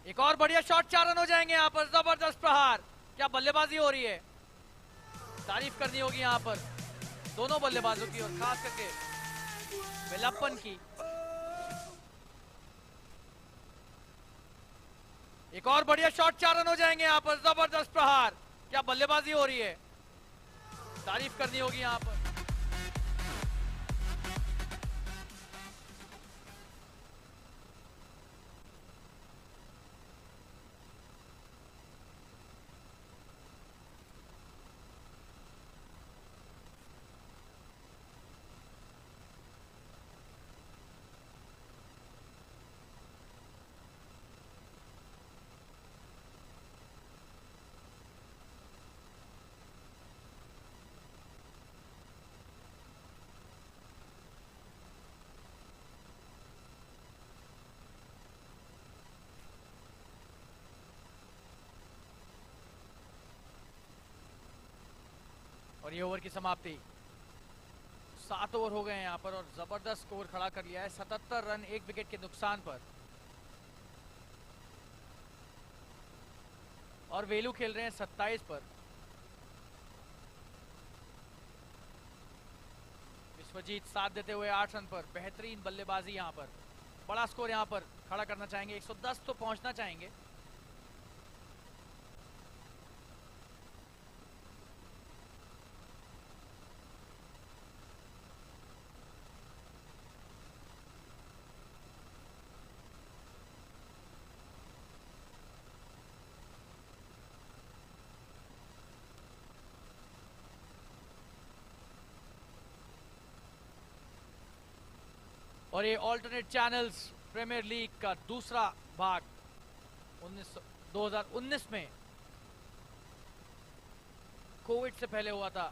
एक और बढ़िया शॉट, 4 रन हो जाएंगे यहां पर। जबरदस्त प्रहार, क्या बल्लेबाजी हो रही है, तारीफ करनी होगी यहां पर। दोनों बल्लेबाजों की और खास करके वेलप्पन की। एक और बढ़िया शॉट, 4 रन हो जाएंगे यहाँ पर। जबरदस्त प्रहार, क्या बल्लेबाजी हो रही है, तारीफ करनी होगी यहाँ पर। और ये ओवर की समाप्ति, 7 ओवर हो गए हैं यहाँ पर और जबरदस्त स्कोर खड़ा कर लिया है, 77 रन 1 विकेट के नुकसान पर। और वेलू खेल रहे हैं 27 पर। विश्वजीत साथ देते हुए 8 रन पर, बेहतरीन बल्लेबाजी यहाँ पर। बड़ा स्कोर यहाँ पर खड़ा करना चाहेंगे, 110 तो पहुंचना चाहेंगे। और ये ऑल्टरनेट चैनल्स प्रीमियर लीग का दूसरा भाग 2019 में कोविड से पहले हुआ था।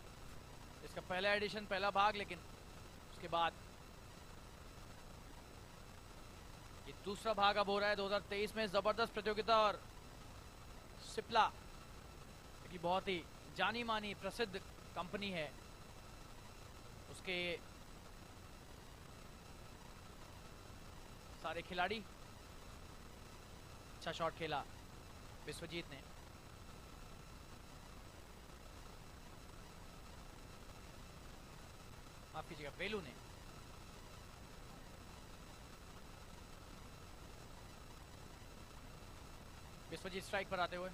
इसका पहला एडिशन, पहला भाग, लेकिन उसके बाद ये दूसरा भाग अब हो रहा है 2023 में। जबरदस्त प्रतियोगिता और सिप्ला की बहुत ही जानी मानी प्रसिद्ध कंपनी है, उसके सारे खिलाड़ी। अच्छा शॉट खेला विश्वजीत ने। माफ कीजिएगा, वेलू ने। विश्वजीत स्ट्राइक पर आते हुए।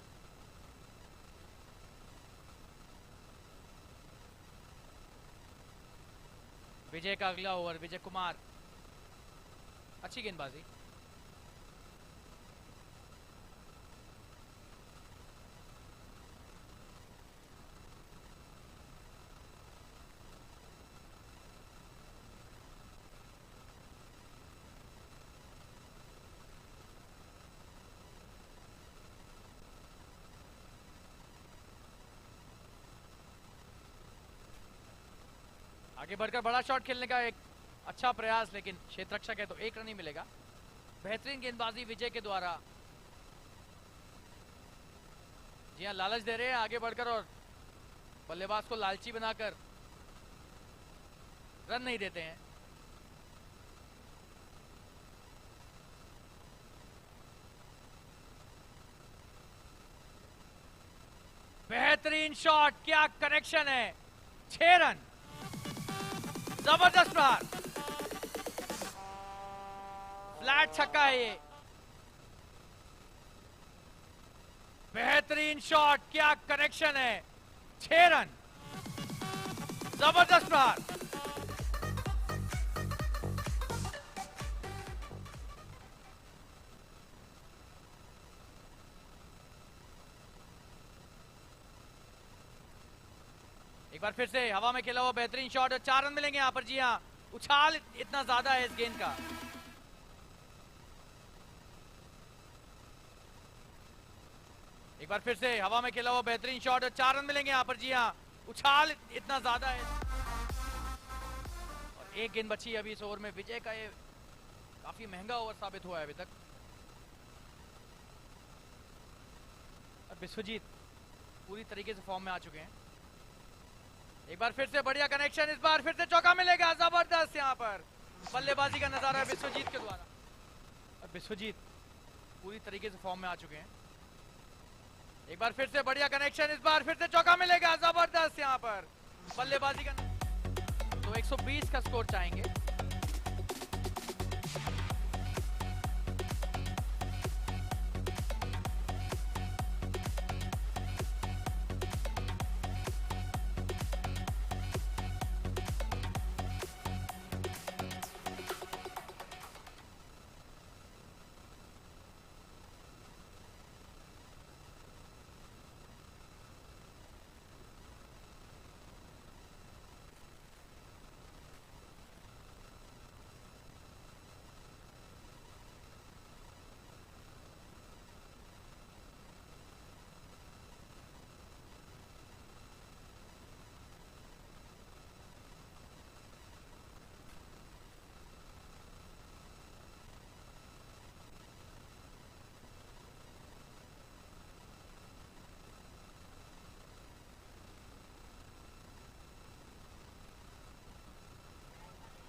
विजय का अगला ओवर, विजय कुमार। अच्छी गेंदबाजी। आगे बढ़कर बड़ा शॉट खेलने का एक अच्छा प्रयास, लेकिन क्षेत्ररक्षक है तो 1 रन ही मिलेगा। बेहतरीन गेंदबाजी विजय के द्वारा। जी हाँ, लालच दे रहे हैं आगे बढ़कर और बल्लेबाज को लालची बनाकर रन नहीं देते हैं। बेहतरीन शॉट, क्या कनेक्शन है, 6 रन। जबरदस्त प्रहार, फ्लैट छक्का है ये। बेहतरीन शॉट, क्या कनेक्शन है, 6 रन। जबरदस्त प्रहार। एक बार फिर से हवा में खेला हुआ बेहतरीन शॉट, 4 रन मिलेंगे यहां पर। जी हाँ, उछाल इतना ज्यादा है इस गेंद का। एक बार फिर से हवा में खेला हुआ बेहतरीन शॉट, 4 रन मिलेंगे यहां पर। जी हाँ, उछाल इतना ज्यादा है। और एक गेंद बची अभी इस ओवर में। विजय का ये काफी महंगा ओवर साबित हुआ है अभी तक। और विश्वजीत पूरी तरीके से फॉर्म में आ चुके हैं। एक बार फिर से बढ़िया कनेक्शन, इस बार फिर से चौका मिलेगा। जबरदस्त यहाँ पर बल्लेबाजी का नजारा विश्वजीत के द्वारा। और विश्वजीत पूरी तरीके से फॉर्म में आ चुके हैं। एक बार फिर से बढ़िया कनेक्शन, इस बार फिर से चौका मिलेगा। जबरदस्त यहाँ पर बल्लेबाजी का। तो 120 का स्कोर चाहेंगे।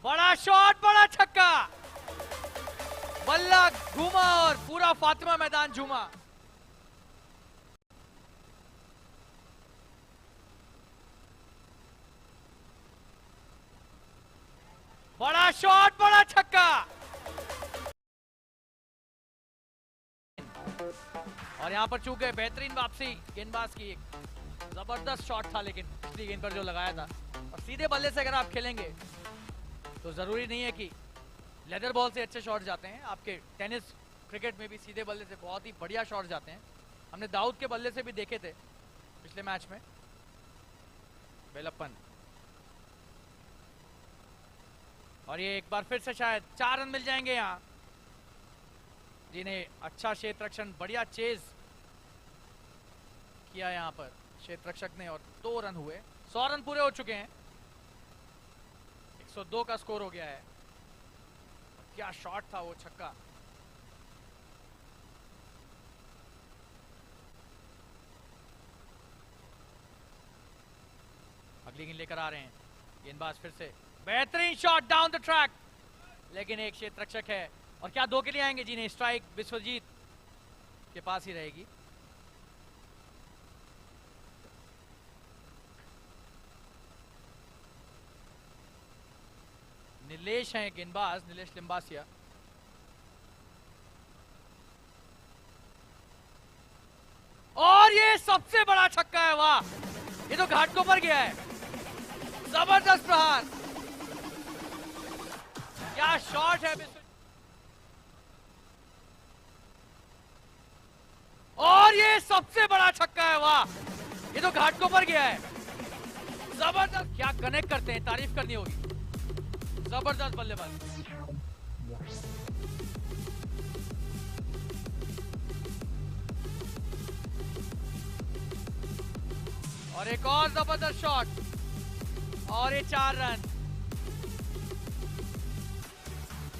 बड़ा शॉट, बड़ा छक्का, बल्ला घूमा और पूरा फातिमा मैदान झूमा। बड़ा शॉट, बड़ा छक्का, और यहां पर चूक गए। बेहतरीन वापसी गेंदबाज की, एक जबरदस्त शॉट था लेकिन पिछली गेंद पर जो लगाया था। और सीधे बल्ले से अगर आप खेलेंगे तो जरूरी नहीं है कि लेदर बॉल से अच्छे शॉट जाते हैं, आपके टेनिस क्रिकेट में भी सीधे बल्ले से बहुत ही बढ़िया शॉट जाते हैं। हमने दाऊद के बल्ले से भी देखे थे पिछले मैच में। वेलप्पन, और ये एक बार फिर से शायद 4 रन मिल जाएंगे यहाँ, जिन्हें अच्छा क्षेत्र रक्षण, बढ़िया चेज किया यहाँ पर क्षेत्र रक्षक ने, और 2 रन हुए। 100 रन पूरे हो चुके हैं, 102 का स्कोर हो गया है। क्या शॉट था वो, छक्का। अगली गेंद लेकर आ रहे हैं गेंदबाज, फिर से बेहतरीन शॉट डाउन द ट्रैक, लेकिन एक क्षेत्र रक्षक है। और क्या 2 के लिए आएंगे? जी नहीं, स्ट्राइक विश्वजीत के पास ही रहेगी। नीलेश हैं गेंदबाज, नीलेश लिम्बासिया। और ये सबसे बड़ा छक्का है, वाह, ये तो घाटकों पर गया है। जबरदस्त प्रहार, क्या शॉट है। और ये सबसे बड़ा छक्का है, वाह, ये तो घाटकों पर गया है। जबरदस्त, क्या कनेक्ट करते हैं, तारीफ करनी होगी। जबरदस्त बल्लेबाज। और एक और जबरदस्त शॉट, और ये 4 रन,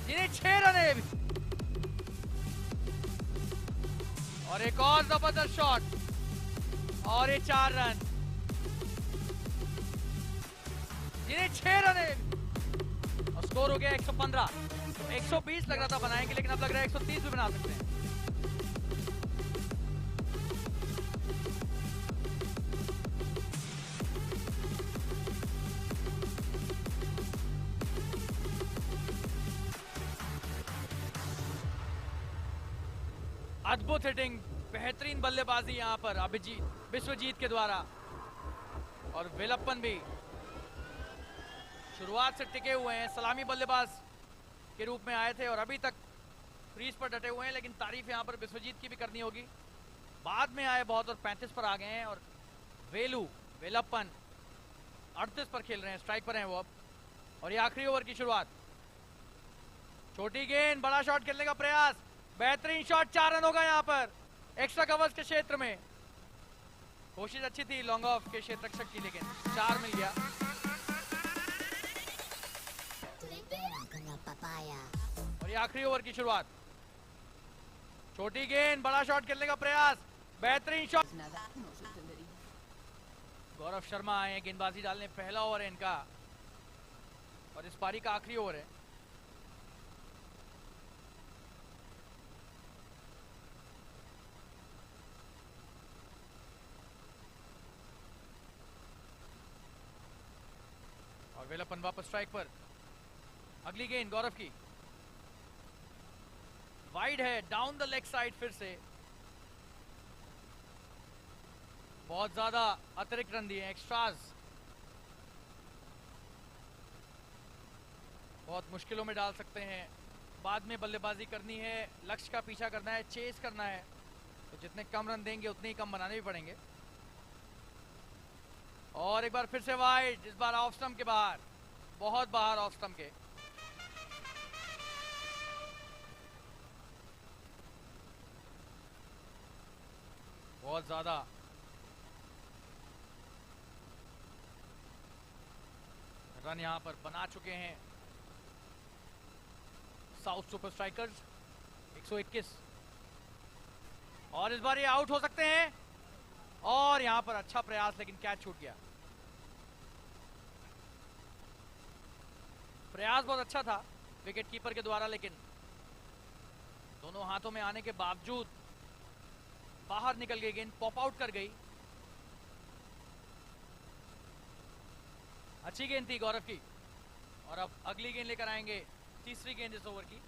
जिन्हें 6 रन है। और एक और जबरदस्त शॉट, और ये 4 रन, जिन्हें 6 रन है। और स्कोर हो गया 115। तो 120 लग रहा था बनाएंगे, लेकिन अब लग रहा है 130 भी बना सकते हैं। अद्भुत हिटिंग, बेहतरीन बल्लेबाजी यहां पर अभिजीत विश्वजीत के द्वारा। और वेलप्पन भी शुरुआत से टिके हुए हैं, सलामी बल्लेबाज के रूप में आए थे और अभी तक क्रीज पर डटे हुए हैं। लेकिन तारीफ यहां पर विश्वजीत की भी करनी होगी, बाद में आए बहुत और 35 पर आ गए हैं। और वेलप्पन 38 पर खेल रहे हैं, स्ट्राइक पर हैं वो अब। और ये आखिरी ओवर की शुरुआत, छोटी गेंद, बड़ा शॉट खेलने का प्रयास, बेहतरीन शॉट, 4 रन होगा यहाँ पर एक्स्ट्रा कवर्स के क्षेत्र में। कोशिश अच्छी थी लॉन्ग ऑफ के क्षेत्र रक्षक की, लेकिन 4 मिल गया। और ये आखिरी ओवर की शुरुआत, छोटी गेंद, बड़ा शॉट खेलने का प्रयास, बेहतरीन शॉट। गौरव शर्मा आए हैं गेंदबाजी डालने, पहला ओवर है इनका और इस पारी का आखिरी ओवर है। और वेलप्पन वापस स्ट्राइक पर, अगली गेंद गौरव की, वाइड है, डाउन द लेग साइड फिर से। बहुत ज्यादा अतिरिक्त रन दिए, एक्स्ट्राज। बहुत मुश्किलों में डाल सकते हैं। बाद में बल्लेबाजी करनी है, लक्ष्य का पीछा करना है, चेस करना है, तो जितने कम रन देंगे उतने ही कम बनाने भी पड़ेंगे। और एक बार फिर से वाइड, इस बार ऑफ स्टंप के बाहर, बहुत बाहर ऑफ स्टंप के। बहुत ज्यादा रन यहां पर बना चुके हैं साउथ सुपर स्ट्राइकर्स। 121 और इस बार ये आउट हो सकते हैं। और यहां पर अच्छा प्रयास, लेकिन कैच छूट गया। प्रयास बहुत अच्छा था विकेट कीपर के द्वारा, लेकिन दोनों हाथों में आने के बावजूद बाहर निकल गई गेंद, पॉप आउट कर गई। अच्छी गेंद थी गौरव की। और अब अगली गेंद लेकर आएंगे, तीसरी गेंद इस ओवर की।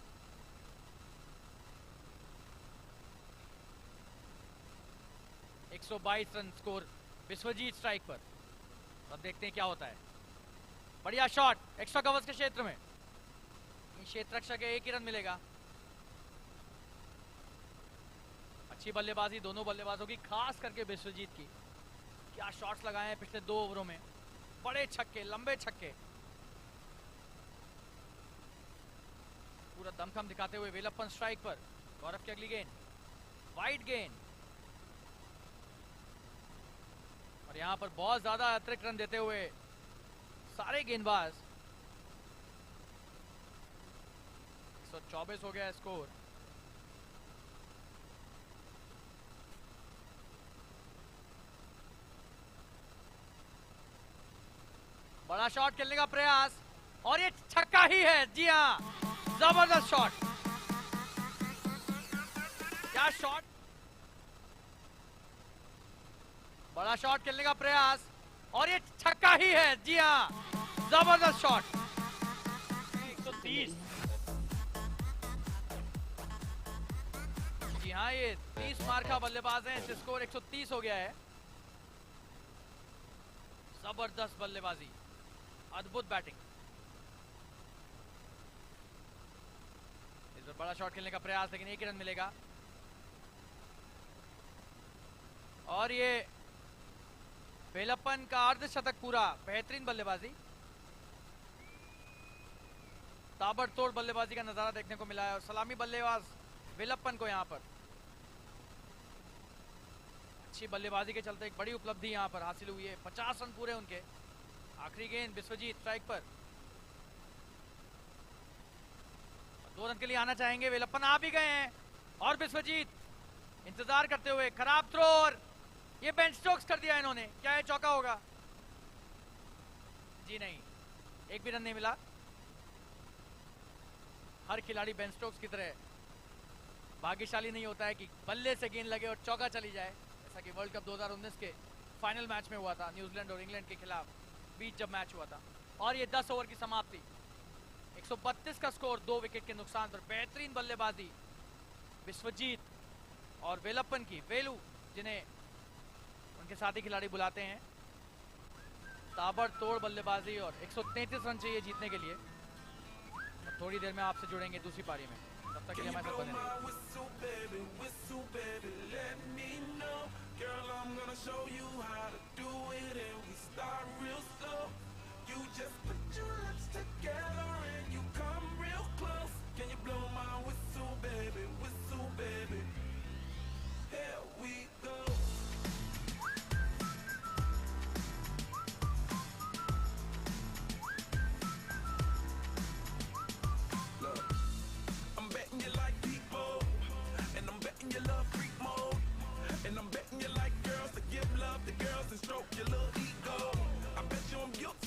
एक 122 रन स्कोर विश्वजीत स्ट्राइक पर। अब देखते हैं क्या होता है। बढ़िया शॉट एक्स्ट्रा कवर्स के क्षेत्र में, क्षेत्र रक्षक के एक ही रन मिलेगा। अच्छी बल्लेबाजी दोनों बल्लेबाजों की, खास करके विश्वजीत की। क्या शॉट्स लगाए हैं पिछले 2 ओवरों में, बड़े छक्के, लंबे छक्के। पूरा दमखम दिखाते हुए वेलप्पन स्ट्राइक पर। गौरव की अगली गेंद, वाइड गेंद। और यहां पर बहुत ज्यादा अतिरिक्त रन देते हुए सारे गेंदबाज। 124 हो गया स्कोर। बड़ा शॉट खेलने का प्रयास, और ये छक्का ही है। जी हां, जबरदस्त शॉट। क्या शॉट, बड़ा शॉट खेलने का प्रयास, और ये छक्का ही है। जी हां, जबरदस्त शॉट। 130। जी हाँ, ये 30 मार का बल्लेबाज है। इससे स्कोर 130 हो गया है। जबरदस्त बल्लेबाजी, अद्भुत बैटिंग। इस बार बड़ा शॉट खेलने का प्रयास, लेकिन एक ही रन मिलेगा। और ये वेलप्पन का अर्धशतक पूरा, बेहतरीन बल्लेबाजी, ताबड़तोड़ बल्लेबाजी का नजारा देखने को मिला है। और सलामी बल्लेबाज वेलप्पन को यहां पर अच्छी बल्लेबाजी के चलते एक बड़ी उपलब्धि यहां पर हासिल हुई है। 50 रन पूरे उनके। आखिरी गेंद विश्वजीत स्ट्राइक पर, 2 रन के लिए आना चाहेंगे। वेलप्पन आ भी गए हैं, और विश्वजीत इंतजार करते हुए, खराब थ्रो, और ये बेंच स्ट्रोक्स कर दिया इन्होंने। क्या ये चौका होगा? जी नहीं, एक भी रन नहीं मिला। हर खिलाड़ी बेंच स्ट्रोक्स की तरह भाग्यशाली नहीं होता है कि बल्ले से गेंद लगे और चौका चली जाए, जैसा कि वर्ल्ड कप 2019 के फाइनल मैच में हुआ था, न्यूजीलैंड और इंग्लैंड के खिलाफ बीच जब मैच हुआ था। और ये 10 ओवर की समाप्ति, 132 का स्कोर, 2 विकेट के नुकसान पर। बेहतरीन बल्लेबाजी विश्वजीत और वेलप्पन की, वेलू जिन्हें उनके साथी खिलाड़ी बुलाते हैं। ताबड़तोड़ बल्लेबाजी, और 133 रन चाहिए जीतने के लिए। और थोड़ी देर में आपसे जुड़ेंगे दूसरी पारी में, तब तक के लिए हमारे साथ बने I'm betting you like people, and I'm betting you love freak mode, and I'm betting you like girls to give love to girls and stroke your little ego. I bet you I'm guilty.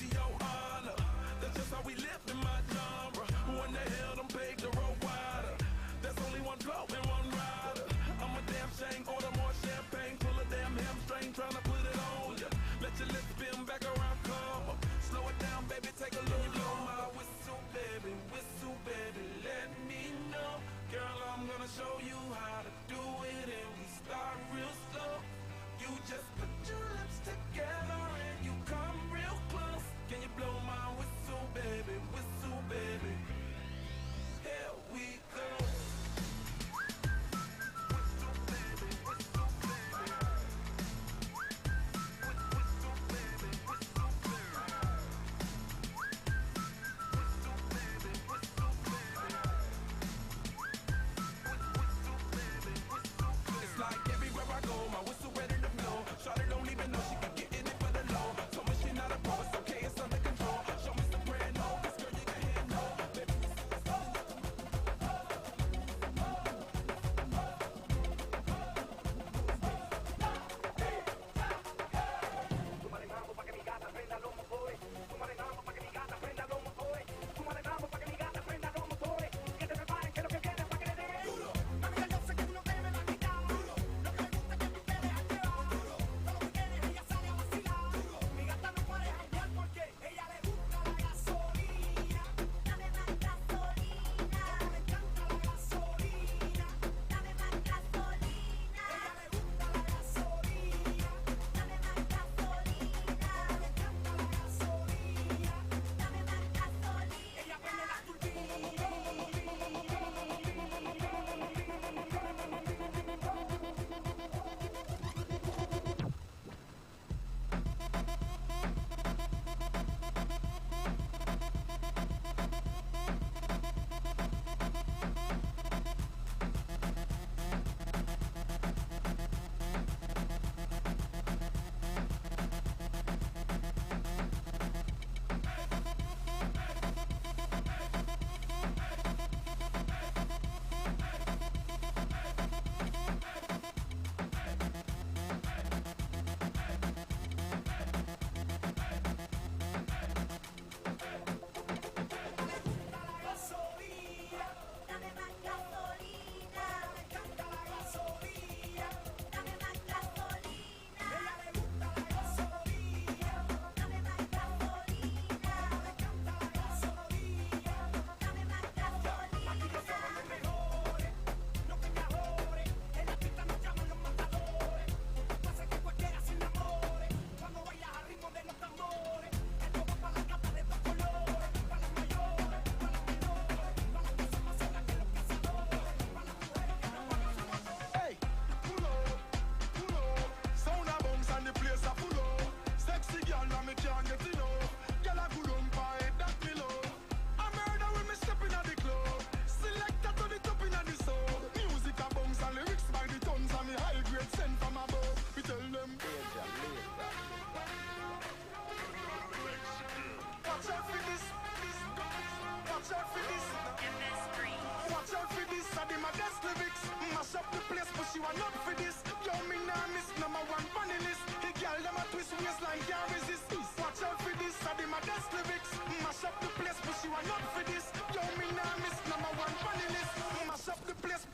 lyrics. Mash up the place, but you are not for this. Yo, me nah miss number one funny list. Mash up the place.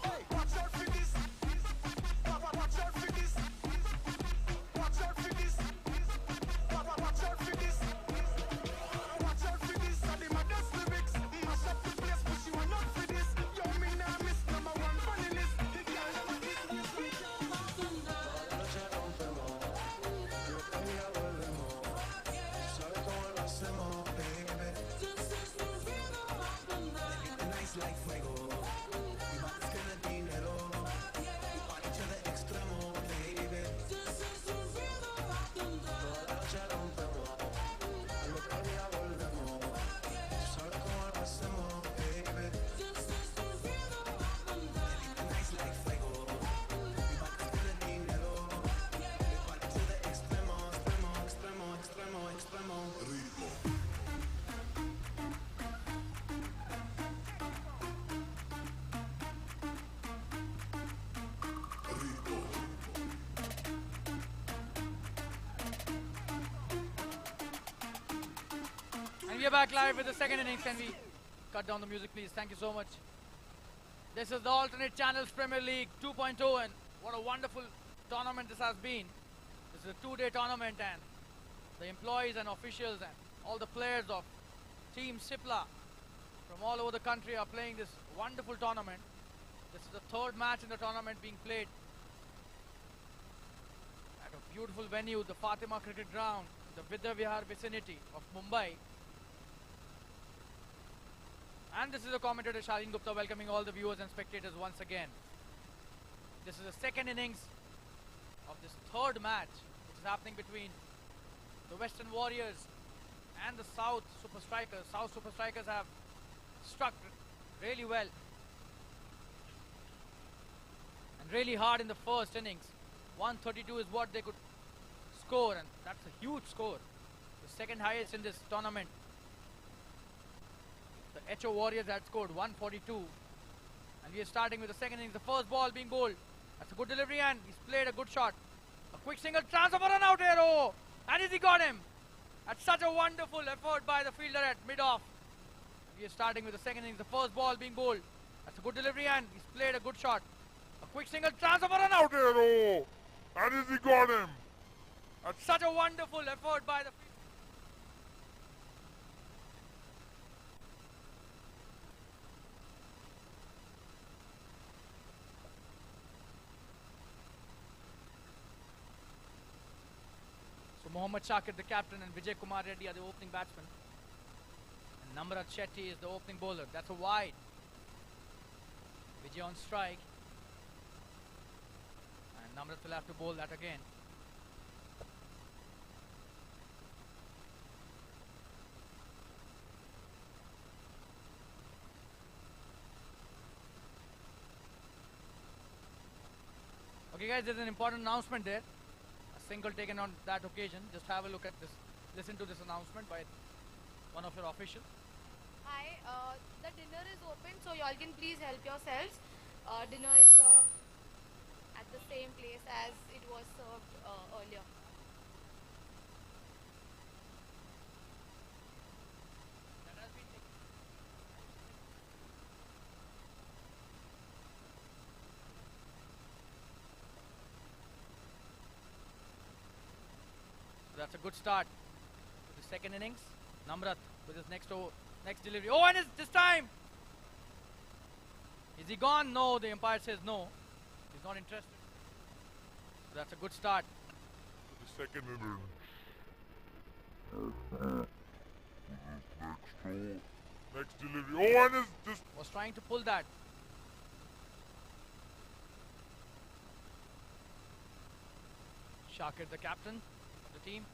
Hey, watch out for this. Watch out for this. Watch out for this. Watch out for this. Watch out for this. Are the maddest lyrics. Mash up the place, but you are not for this. Yo, me nah miss number one funny list. Like fuego, mi más que el dinero, y pancha de extremo, baby. This is the rhythm of the night. Toda noche rompemos, a lo que día volvemos. Tú sabes cómo lo hacemos, baby. This is the rhythm of the night. Nice like fuego, mi más que el dinero, y pancha de extremo, extremo, extremo, extremo, extremo. Ritmo. And we are back live with the second innings. Can we cut down the music, please? Thank you so much. This is the alternate channels Premier League 2.0, and what a wonderful tournament this has been. This is a 2-day tournament, and the employees and officials and all the players of Team Sipla from all over the country are playing this wonderful tournament. This is the third match in the tournament being played at a beautiful venue, the Fatima Cricket Ground, the Vidya Vihar vicinity of Mumbai. And this is the commentator Shalin Gupta welcoming all the viewers and spectators once again. This is the second innings of this third match, which is happening between the Western Warriors and the South Super Strikers. South Super Strikers have struck really well and really hard in the first innings. 132 is what they could score, and that's a huge score. The second highest in this tournament. The HO Warriors had scored 142. And we are starting with the second innings. The first ball being bowled. That's a good delivery, and he's played a good shot. A quick single chance of a run out here. Oh, and he got him. That's such a wonderful effort by the fielder at mid-off. We are starting with the second innings. The first ball being bowled. That's a good delivery, and he's played a good shot. A quick single chance of a run out here. Oh, and he got him. That's such a wonderful effort by the fielder. Mohammad Shakir, the captain, and Vijay Kumar Reddy are the opening batsmen. And Namrat Shetty is the opening bowler. That's a wide. Vijay on strike. And Namrat will have to bowl that again. Okay guys, there's an important announcement there. Single taken on that occasion. Just have a look at this. Listen to this announcement by one of your officials. Hi, the dinner is open, so y'all can please help yourselves. Dinner is served at the same place as it was served earlier. That's a good start to the second innings. Namrat with his next delivery. Oh, and this time! Is he gone? No, the umpire says no. He's not interested. So that's a good start to the second innings. Next delivery. Oh, and is this was trying to pull that. Shakir, the captain of the team.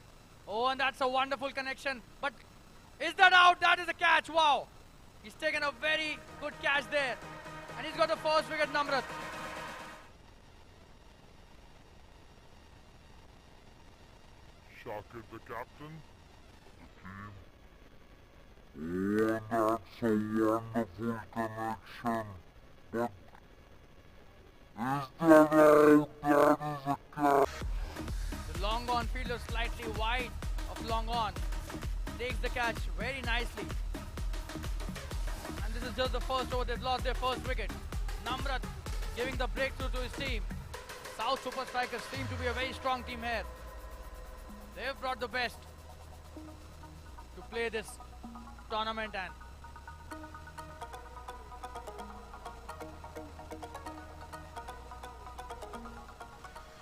Oh, and that's a wonderful connection. But is that out? That is a catch. Wow. He's taken a very good catch there. And he's got the first wicket, Namrat. Shakir, the captain. Oh, that's a wonderful connection. But long on. Takes the catch very nicely. And this is just the first over. They've lost their first wicket. Namrat giving the breakthrough to his team. South Super Strikers seem to be a very strong team here. They've brought the best to play this tournament, and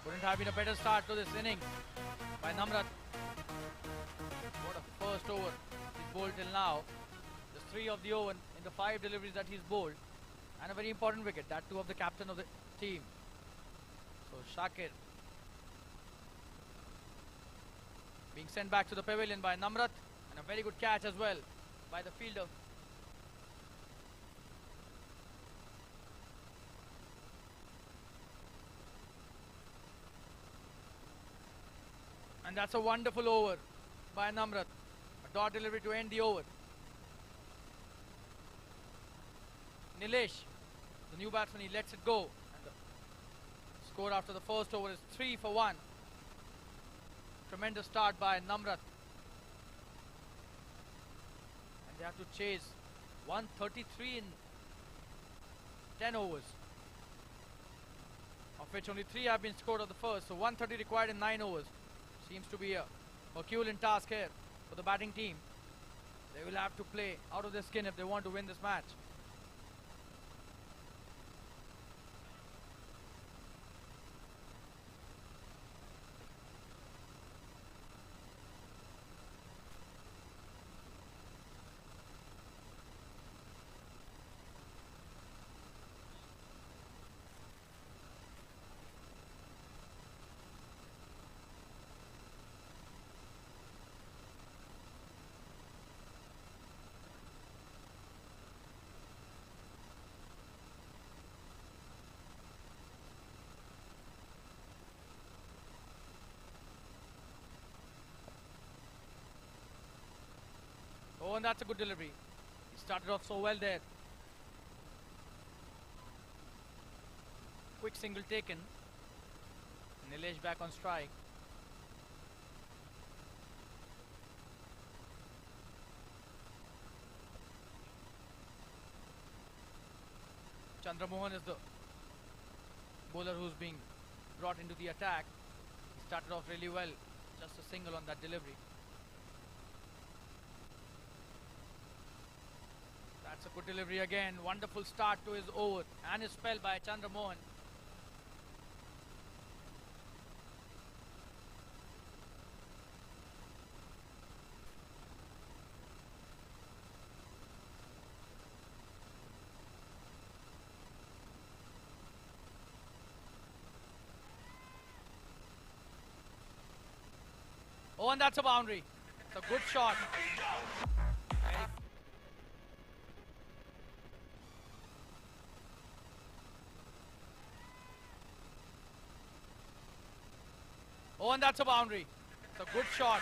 couldn't have been a better start to this inning by Namrat. What a first over he's bowled till now. Just 3 of the over in the 5 deliveries that he's bowled, and a very important wicket, that too of the captain of the team. So Shakir being sent back to the pavilion by Namrat, and a very good catch as well by the fielder. And that's a wonderful over by Namrat. A dot delivery to end the over. Nilesh, the new batsman, he lets it go. And the score after the first over is 3 for 1. Tremendous start by Namrat. And they have to chase 133 in 10 overs, of which only 3 have been scored of the first. So 130 required in 9 overs. Seems to be a Herculean task here for the batting team. They will have to play out of their skin if they want to win this match. Oh, and that's a good delivery. He started off so well there. Quick single taken. Nilesh back on strike. Chandramohan is the bowler who's being brought into the attack. He started off really well. Just a single on that delivery. That's a good delivery again. Wonderful start to his over and his spell by Chandramohan. Oh, and that's a boundary. It's a good shot. Oh, and that's a boundary. It's a good shot.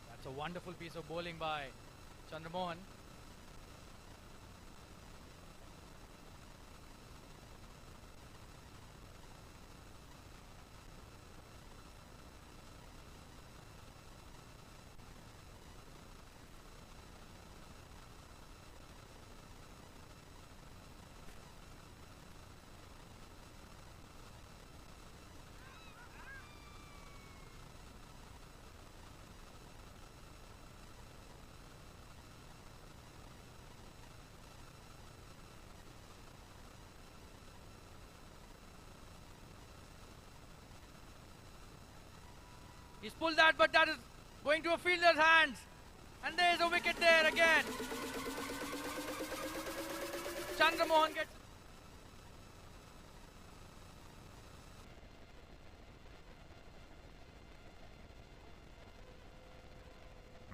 That's a wonderful piece of bowling by Chandramohan. He's pulled that, but that is going to a fielder's hands. And there is a wicket there again. Chandramohan gets...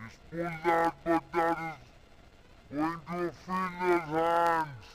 He's pulled that, but that is going to a fielder's hands.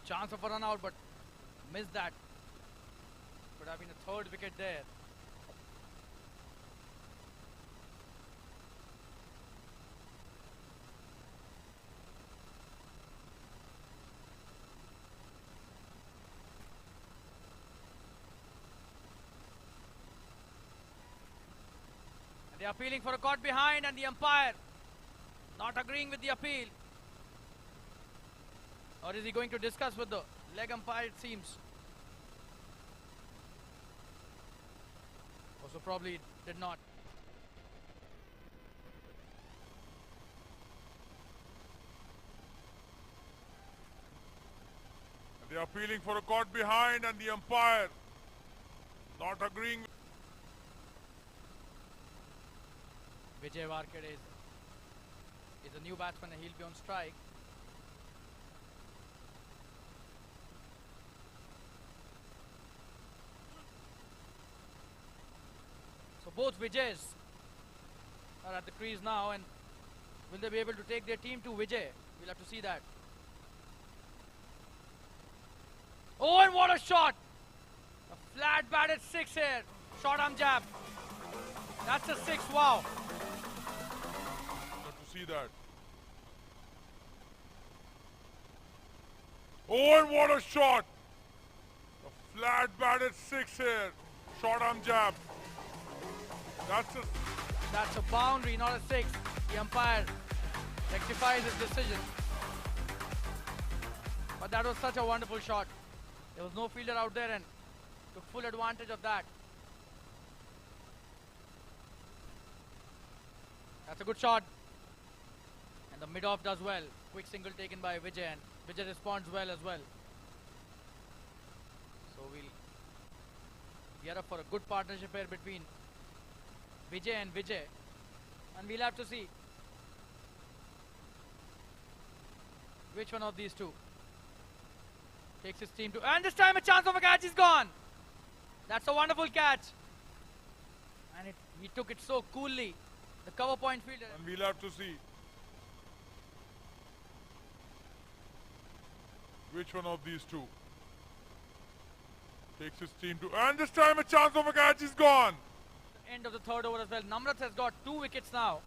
Chance of a run out, but missed that. Could have been a third wicket there. And they are appealing for a caught behind, and the umpire not agreeing with the appeal. Or is he going to discuss with the leg umpire, it seems? Also probably did not. They are appealing for a caught behind, and the umpire not agreeing. Vijay Warkade is a new batsman and he'll be on strike. So both Vijays are at the crease now, and will they be able to take their team to Vijay? We'll have to see that. Oh, and what a shot! A flat batted six here. Short arm jab. That's a six, wow. Got to see that. Oh, and what a shot! A flat batted six here. Short arm jab. That's a boundary, not a six. The umpire rectifies his decision. But that was such a wonderful shot. There was no fielder out there and took full advantage of that. That's a good shot. And the mid-off does well. Quick single taken by Vijay, and Vijay responds well as well. So we'll gear up for a good partnership here between Vijay and Vijay. And we'll have to see which one of these two takes his team to... And this time a chance of a catch is gone. That's a wonderful catch. And he took it so coolly. The cover point fielder. And we'll have to see which one of these two takes his team to... And this time a chance of a catch is gone. End of the third over as well. Namrat has got 2 wickets now.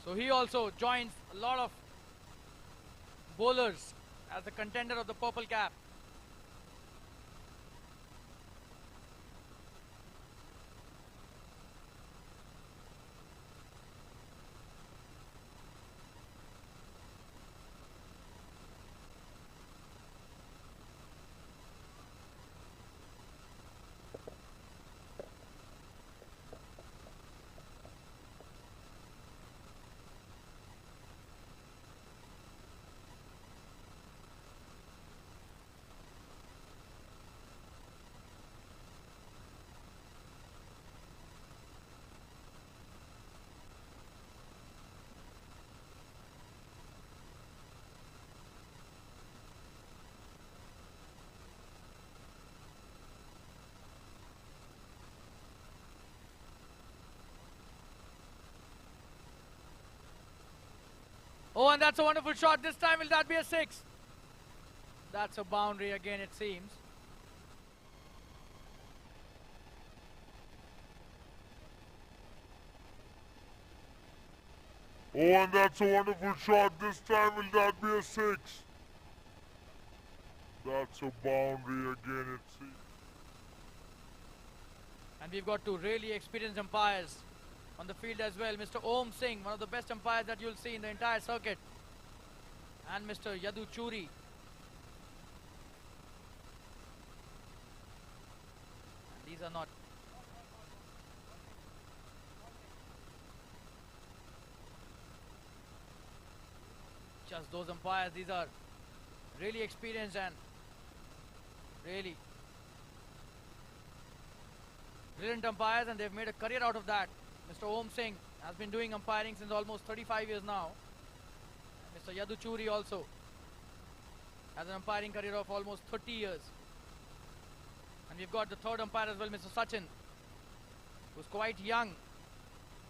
So he also joins a lot of bowlers as the contender of the purple cap. Oh, and that's a wonderful shot. This time will that be a 6? That's a boundary again, it seems. Oh, and that's a wonderful shot. This time will that be a 6? That's a boundary again, it seems. And we've got 2 really experienced umpires on the field as well. Mr. Om Singh, one of the best umpires that you'll see in the entire circuit. And Mr. Yadu Churi. And these are not... just those umpires. These are really experienced and really brilliant umpires, and they've made a career out of that. Mr. Om Singh has been doing umpiring since almost 35 years now. Mr. Yadu Churi also has an umpiring career of almost 30 years. And we've got the third umpire as well, Mr. Sachin, who's quite young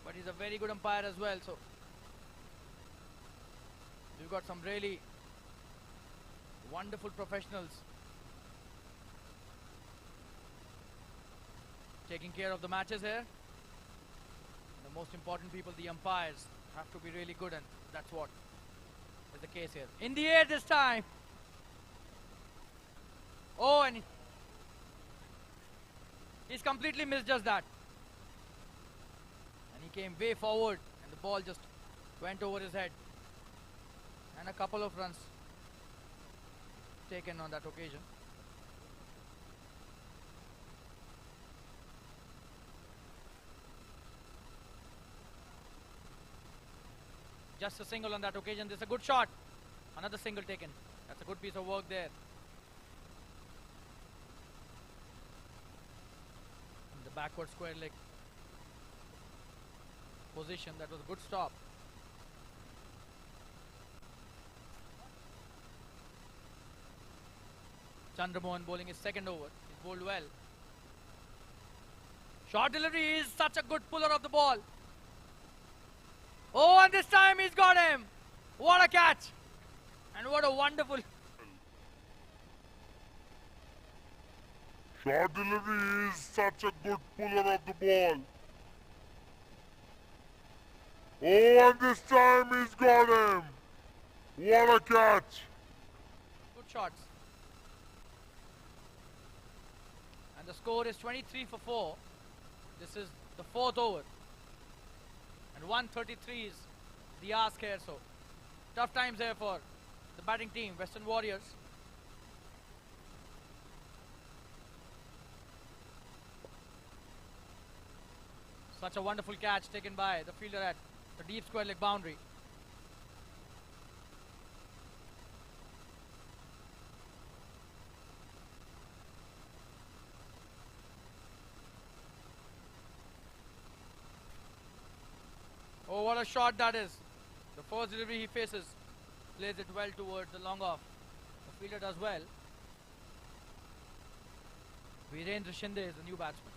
but he's a very good umpire as well. So we've got some really wonderful professionals taking care of the matches here. The most important people, the umpires, have to be really good, and that's what is the case here. In the air this time. Oh, and he's completely misjudged that. And he came way forward and the ball just went over his head. And a couple of runs taken on that occasion. Just a single on that occasion. This is a good shot. Another single taken. That's a good piece of work there. In the backward square leg position, that was a good stop. Chandramohan bowling his second over. He's bowled well. Short delivery is such a good puller of the ball. Oh, and this time he's got him. What a catch. And what a wonderful... Short delivery is such a good puller of the ball. Oh, and this time he's got him. What a catch. Good shots. And the score is 23 for 4. This is the fourth over. And 133 is the ask here, so tough times here for the batting team, Western Warriors. Such a wonderful catch taken by the fielder at the deep square leg boundary. Oh, what a shot that is. The first delivery he faces, plays it well towards the long off. The fielder does well. Virendra Shinde is the new batsman.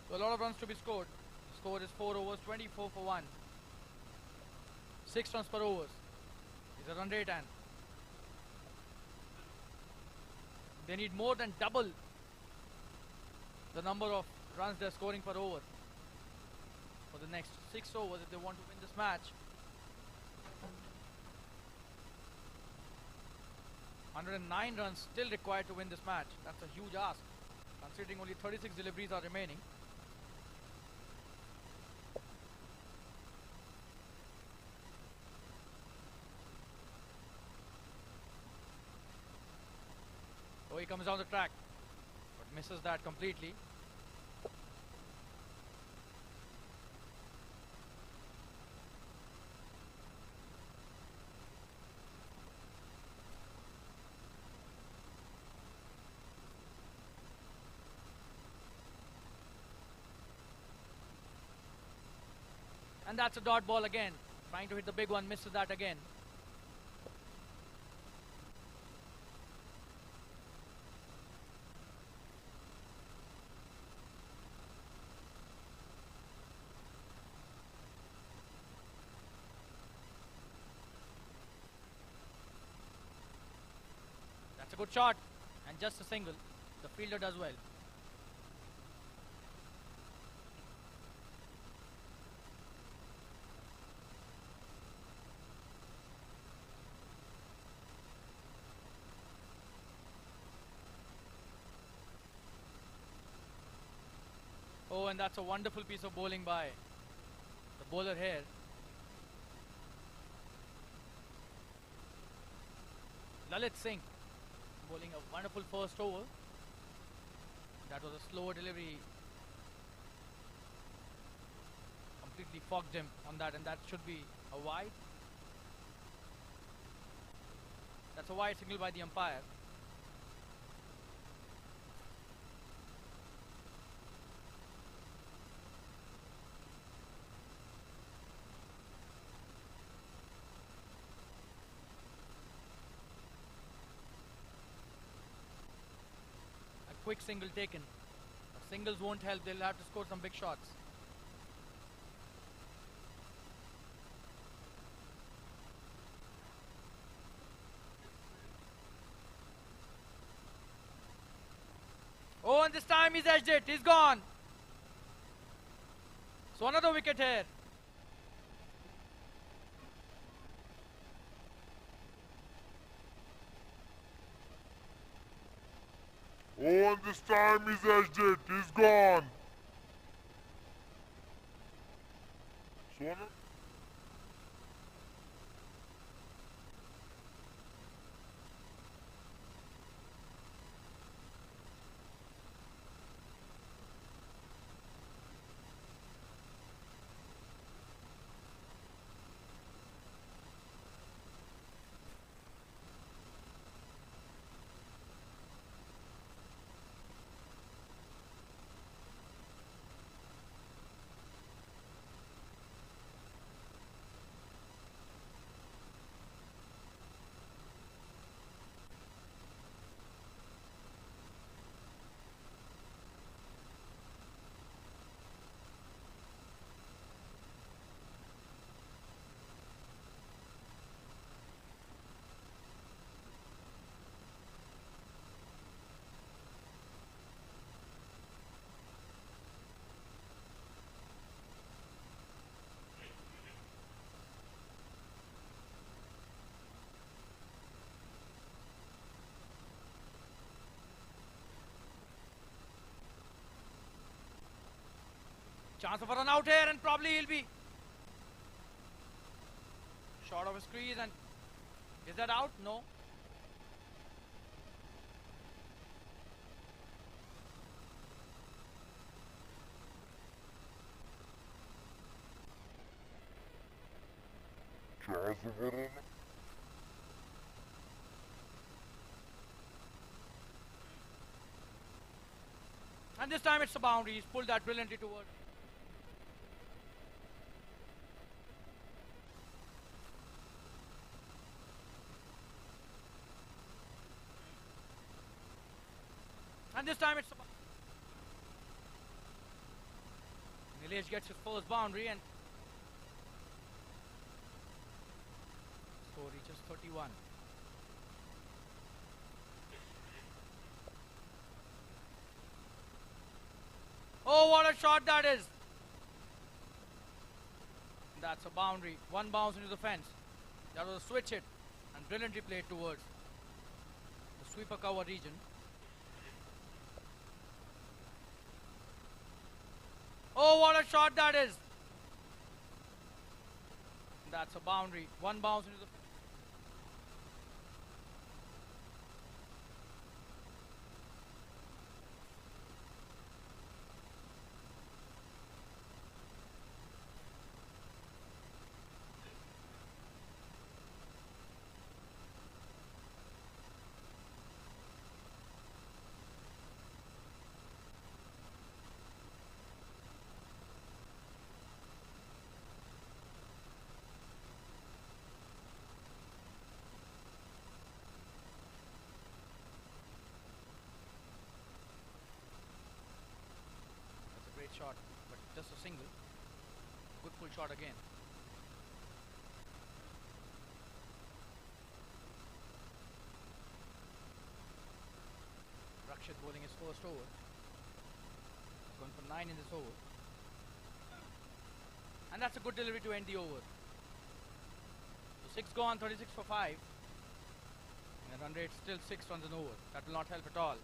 So a lot of runs to be scored. The score is 4 overs, 24 for 1. 6 runs per overs is a run rate, and they need more than double the number of runs they're scoring per over for the next 6 overs if they want to win this match. 109 runs still required to win this match. That's a huge ask, considering only 36 deliveries are remaining. So he comes down the track, but misses that completely. And that's a dot ball again. Trying to hit the big one, misses that again. That's a good shot. And just a single. The fielder does well. Oh, and that's a wonderful piece of bowling by the bowler here. Lalit Singh bowling a wonderful first over. That was a slower delivery. Completely fogged him on that, and that should be a wide. That's a wide signal by the umpire. Quick single taken. A Singles won't help. They'll have to score some big shots. Oh, and this time he's edged it. He's gone. So another wicket here. Oh, and this time he's edged it. He's gone. So Chance of a run out here, and probably he'll be short of his crease. And is that out? No. And this time it's a boundary. He's pulled that brilliantly towards. And this time it's a Nilesh gets his first boundary and score reaches 31. Oh, what a shot that is! That's a boundary. One bounce into the fence. That was a switch hit and brilliantly played towards the sweeper cover region. Oh, what a shot that is! That's a boundary. One bounce into the fence. Great shot, but just a single. Good full shot again. Rakshit bowling his first over. Going for 9 in this over. And that's a good delivery to end the over. So 6 gone, 36 for 5. And the run rate still 6 runs an over. That will not help at all.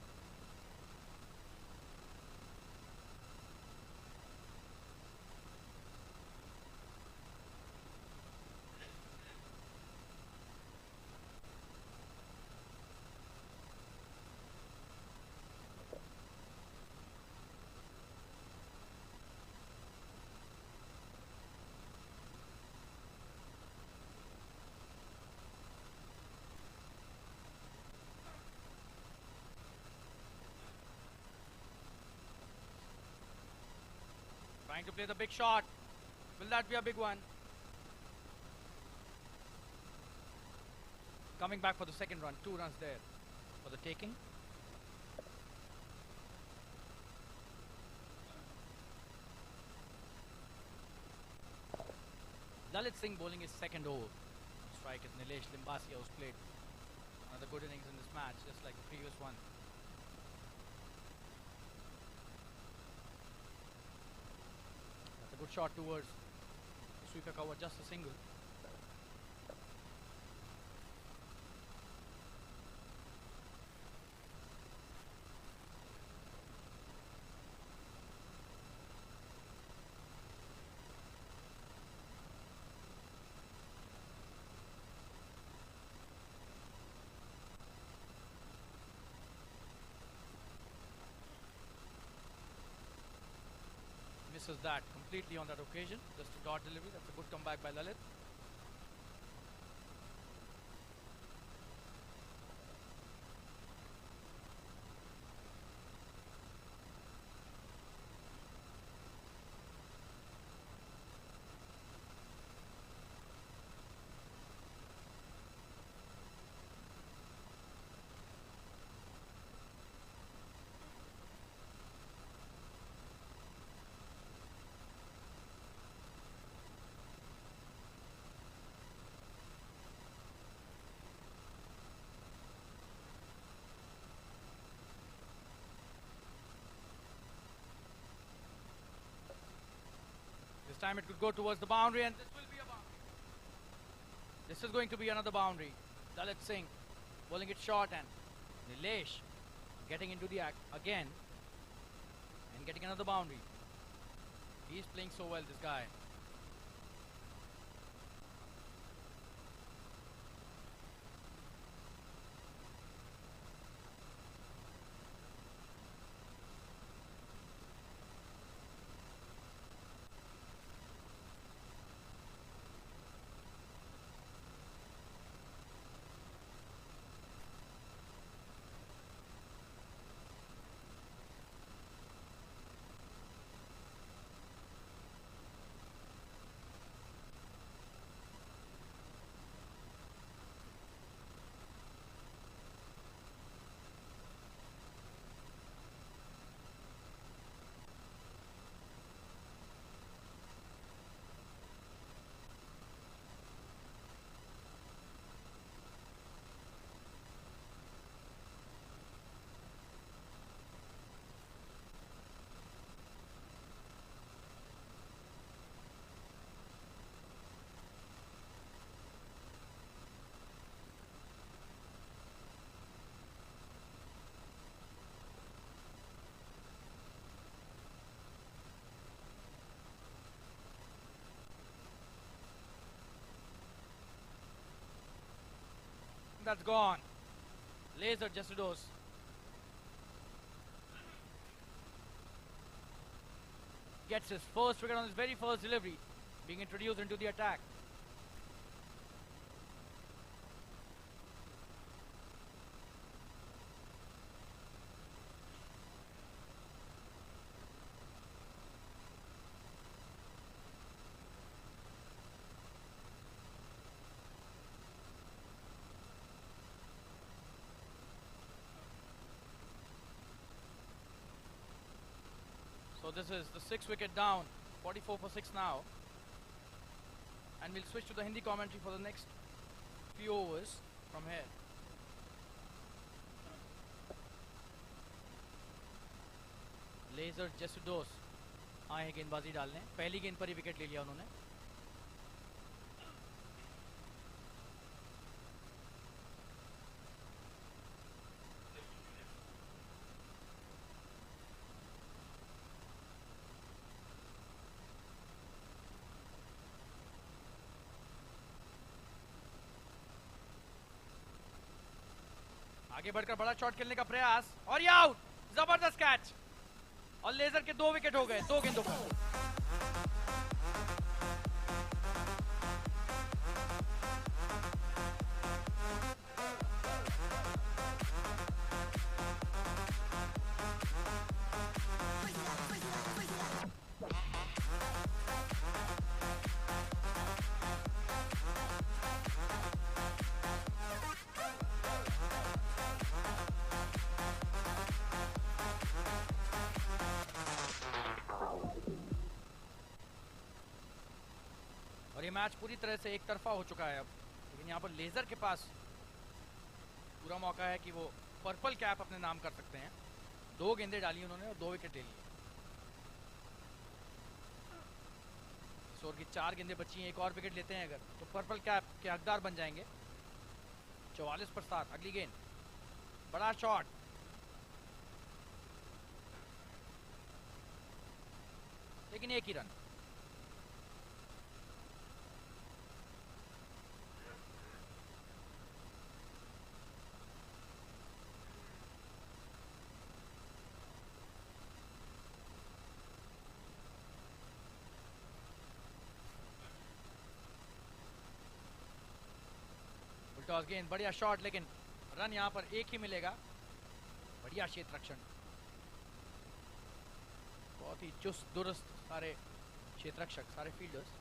Trying to play the big shot. Will that be a big one? Coming back for the second run. 2 runs there for the taking. Lalit Singh bowling his second over. Strike is Nilesh Limbasia, who's played another good innings in this match, just like the previous one. That's a good shot towards the sweeper cover, just a single. Misses that completely on that occasion. Just a dot delivery. That's a good comeback by Lalit. This time it could go towards the boundary, and this will be a boundary. This is going to be another boundary. Lalit Singh bowling it short, and Nilesh getting into the act again and getting another boundary. He's playing so well, this guy. That's gone. Laser just a dose. Gets his first wicket on his very first delivery, being introduced into the attack. So this is the 6th wicket down, 44 for 6 now. And we'll switch to the Hindi commentary for the next few overs from here. Lazar Jesudoss आए हैं गेंदबाजी डालने. पहली गेंद पर ही wicket ले लिया उन्होंने. आगे बढ़कर बड़ा शॉट खेलने का प्रयास और ये आउट. जबरदस्त कैच और लेजर के 2 विकेट हो गए 2 गेंदों पर. मैच पूरी तरह से एक तरफा हो चुका है अब, लेकिन यहाँ पर लेज़र के पास पूरा मौका है कि वो पर्पल कैप अपने नाम कर सकते हैं। 2 गेंदें डाली उन्होंने और 2 विकेट ले लिए। इस ओवर की 4 गेंदें बची हैं, एक और विकेट लेते हैं अगर तो पर्पल कैप के हकदार बन जाएंगे। 44 पर 7। अगली गेंद, बड़ा शॉट, लेकिन एक ही रन। टॉस गेंद, बढ़िया शॉट, लेकिन रन यहाँ पर एक ही मिलेगा। बढ़िया क्षेत्र रक्षण, बहुत ही चुस्त दुरुस्त सारे क्षेत्र रक्षक, सारे फील्डर्स।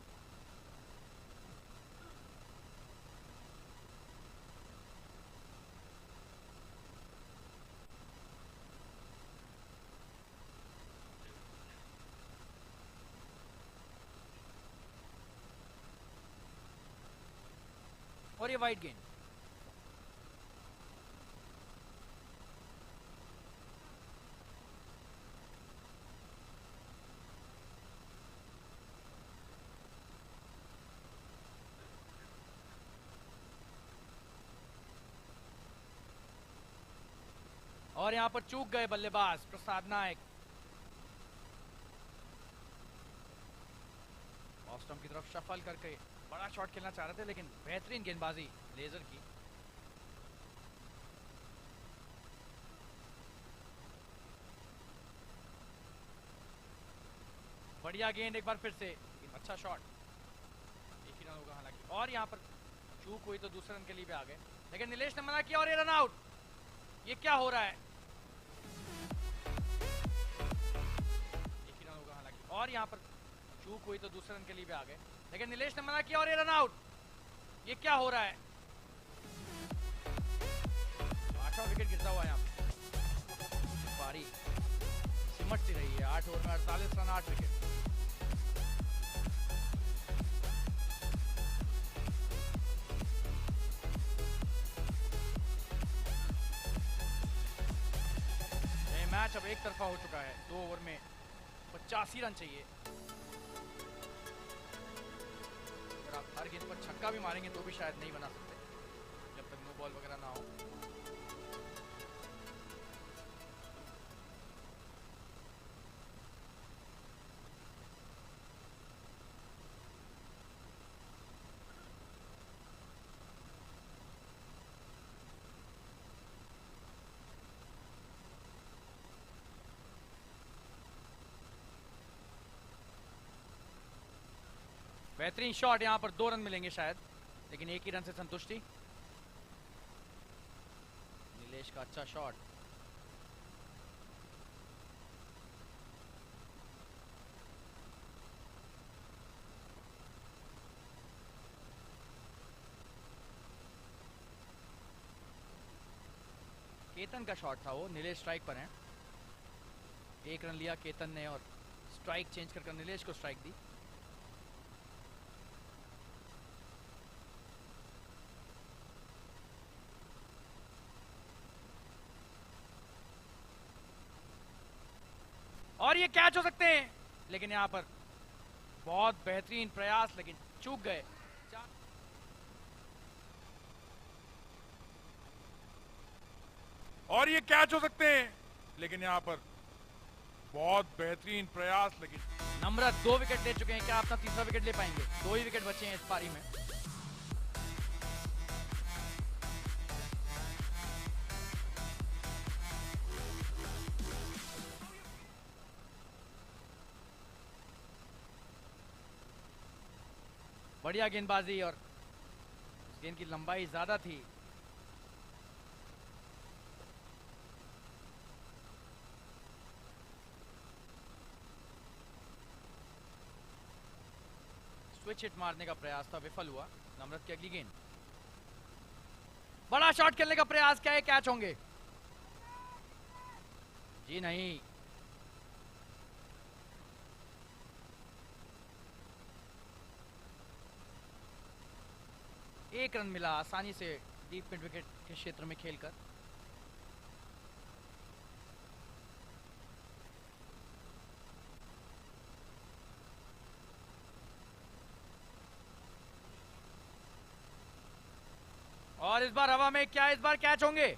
और ये वाइड गेंद, और यहां पर चूक गए बल्लेबाज प्रसाद नायक। ऑस्टम की तरफ शफल करके बड़ा शॉट खेलना चाह रहे थे, लेकिन बेहतरीन गेंदबाजी लेजर की। बढ़िया गेंद एक बार फिर से, लेकिन अच्छा शॉट, एक ही रन होगा हालांकि। और यहाँ पर चूक हुई तो दूसरे रन के लिए भी आ गए, लेकिन नीलेश ने मना किया और ये रन आउट। ये क्या हो रहा है? एक ही रन होगा हालांकि। और यहाँ पर चूक हुई तो दूसरे रन के लिए भी आ गए, लेकिन नीलेश ने मना किया और ये रन आउट। ये क्या हो रहा है? 8वां विकेट गिरता हुआ यहाँ पर। पारी सिमटती रही है। 8 ओवर में 48 रन, 8 विकेट। मैच अब एक तरफा हो चुका है। 2 ओवर में 85 रन चाहिए। अगर आप हर गेंद पर छक्का भी मारेंगे तो भी शायद नहीं बना सकते, जब तक नो बॉल वगैरह ना हो। बेहतरीन शॉट, यहां पर 2 रन मिलेंगे शायद, लेकिन एक ही रन से संतुष्टि। नीलेश का अच्छा शॉट, केतन का शॉट था वो। नीलेश स्ट्राइक पर हैं। 1 रन लिया केतन ने और स्ट्राइक चेंज कर नीलेश को स्ट्राइक दी। और ये कैच हो सकते हैं, लेकिन यहां पर बहुत बेहतरीन प्रयास, लेकिन चूक गए। और ये कैच हो सकते हैं, लेकिन यहाँ पर बहुत बेहतरीन प्रयास, लेकिन नम्रत 2 विकेट ले चुके हैं। क्या अपना तीसरा विकेट ले पाएंगे? 2 ही विकेट बचे हैं इस पारी में। बढ़िया गेंदबाजी, और गेंद की लंबाई ज्यादा थी। स्विच हिट मारने का प्रयास था, विफल हुआ। नम्रत की अगली गेंद, बड़ा शॉट खेलने का प्रयास, क्या ये कैच होंगे? जी नहीं। 1 रन मिला आसानी से डीप मिड विकेट के क्षेत्र में खेलकर। और इस बार हवा में क्या इस बार कैच होंगे?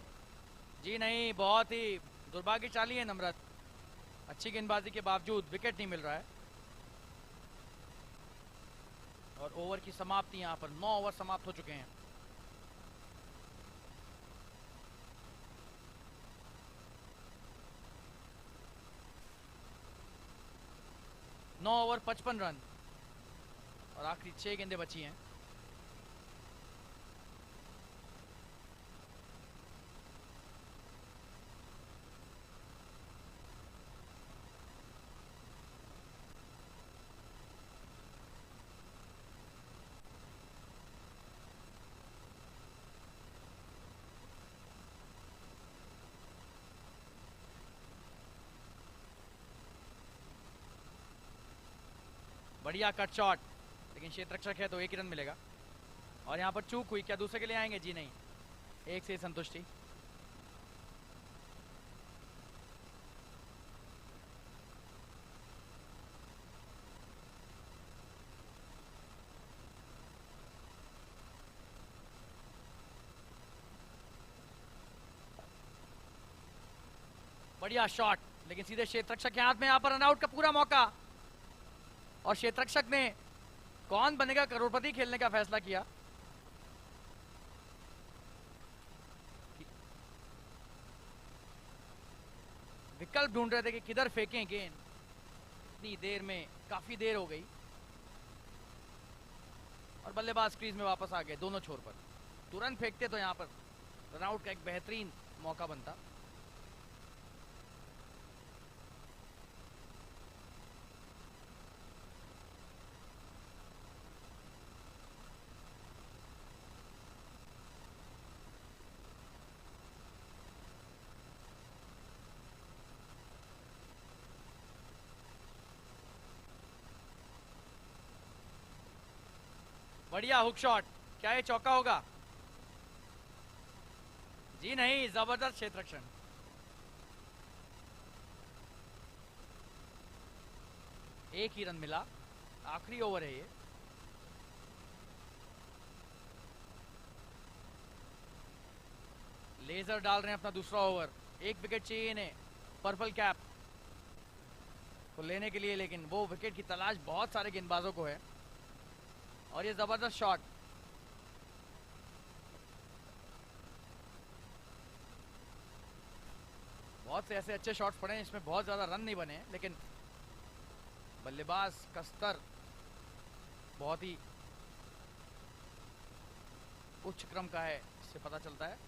जी नहीं, बहुत ही दुर्भाग्यशाली है नम्रत। अच्छी गेंदबाजी के बावजूद विकेट नहीं मिल रहा है। और ओवर की समाप्ति यहाँ पर 9 ओवर समाप्त हो चुके हैं। नौ ओवर 55 रन और आखिरी 6 गेंदें बची हैं। बढ़िया कट शॉट, लेकिन क्षेत्ररक्षक है तो 1 ही रन मिलेगा। और यहाँ पर चूक हुई, क्या दूसरे के लिए आएंगे? जी नहीं, 1 से संतुष्टि। बढ़िया शॉट, लेकिन सीधे क्षेत्ररक्षक के हाथ में। यहाँ पर रन आउट का पूरा मौका और क्षेत्ररक्षक ने कौन बनेगा करोड़पति खेलने का फैसला किया। विकल्प ढूंढ रहे थे कि किधर फेंकें गेंद। इतनी देर में काफी देर हो गई और बल्लेबाज क्रीज में वापस आ गए दोनों छोर पर। तुरंत फेंकते तो यहाँ पर रन आउट का एक बेहतरीन मौका बनता। बढ़िया हुक शॉट, क्या ये चौका होगा? जी नहीं, जबरदस्त क्षेत्ररक्षण। एक ही रन मिला, आखिरी ओवर है ये। लेजर डाल रहे हैं अपना दूसरा ओवर। 1 विकेट चाहिए इन्हें पर्पल कैप को लेने के लिए, लेकिन वो विकेट की तलाश बहुत सारे गेंदबाजों को है। और ये जबरदस्त शॉट, बहुत से ऐसे अच्छे शॉट्स पड़े हैं इसमें बहुत ज्यादा रन नहीं बने, लेकिन बल्लेबाज का स्तर बहुत ही उच्च क्रम का है, इससे पता चलता है।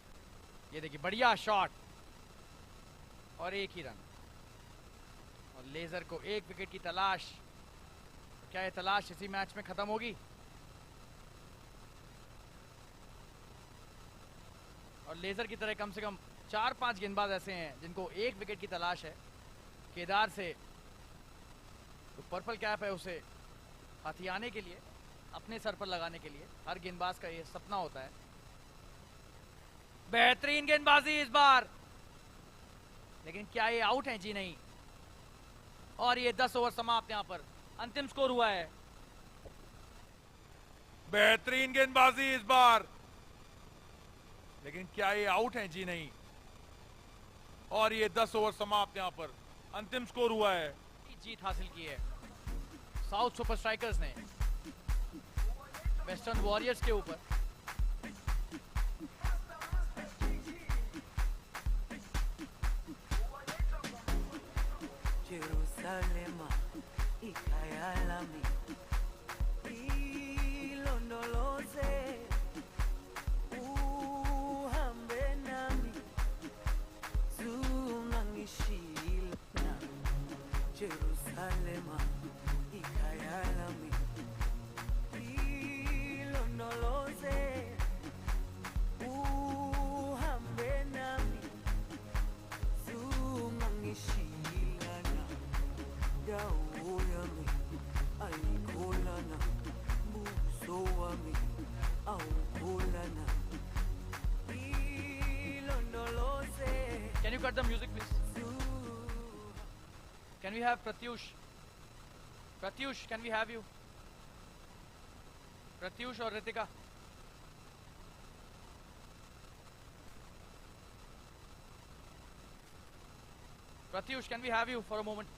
ये देखिए बढ़िया शॉट और 1 ही रन। और लेजर को 1 विकेट की तलाश। क्या ये तलाश इसी मैच में खत्म होगी? और लेजर की तरह कम से कम 4-5 गेंदबाज ऐसे हैं जिनको 1 विकेट की तलाश है। केदार से तो पर्पल कैप है उसे हथियाने के लिए, अपने सर पर लगाने के लिए। हर गेंदबाज का ये सपना होता है। बेहतरीन गेंदबाजी इस बार, लेकिन क्या ये आउट है? जी नहीं। और ये 10 ओवर समाप्त। यहाँ पर अंतिम स्कोर हुआ है। बेहतरीन गेंदबाजी इस बार, लेकिन क्या ये आउट है? जी नहीं। और ये 10 ओवर समाप्त। यहाँ पर अंतिम स्कोर हुआ है। जीत हासिल की है साउथ सुपर स्ट्राइकर्स ने वेस्टर्न वॉरियर्स के ऊपर। Jerusalema ikayalami ilondoloze uhambe nami zungangishila Jerusalema ikayalami ilondoloze uhambe nami zungangishila dawo yami ayikholana buso wami awukholana cut the music, please? Can we have Pratyush? Pratyush, can we have you? Pratyush or Ritika? Pratyush, can we have you for a moment?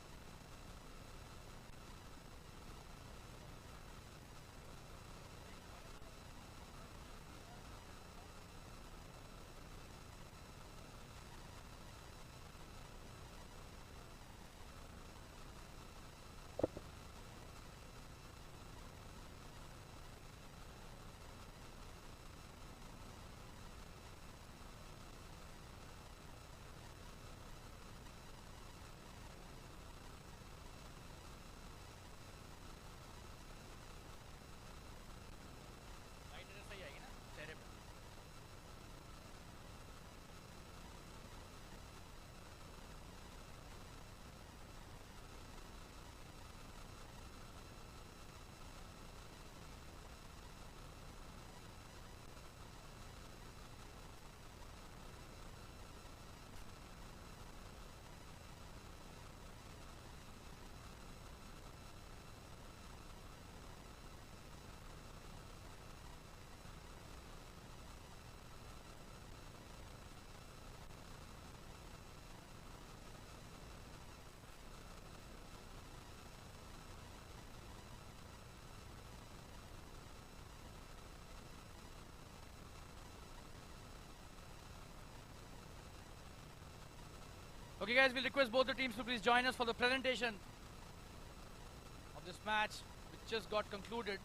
Okay guys, we'll request both the teams to please join us for the presentation of this match which just got concluded.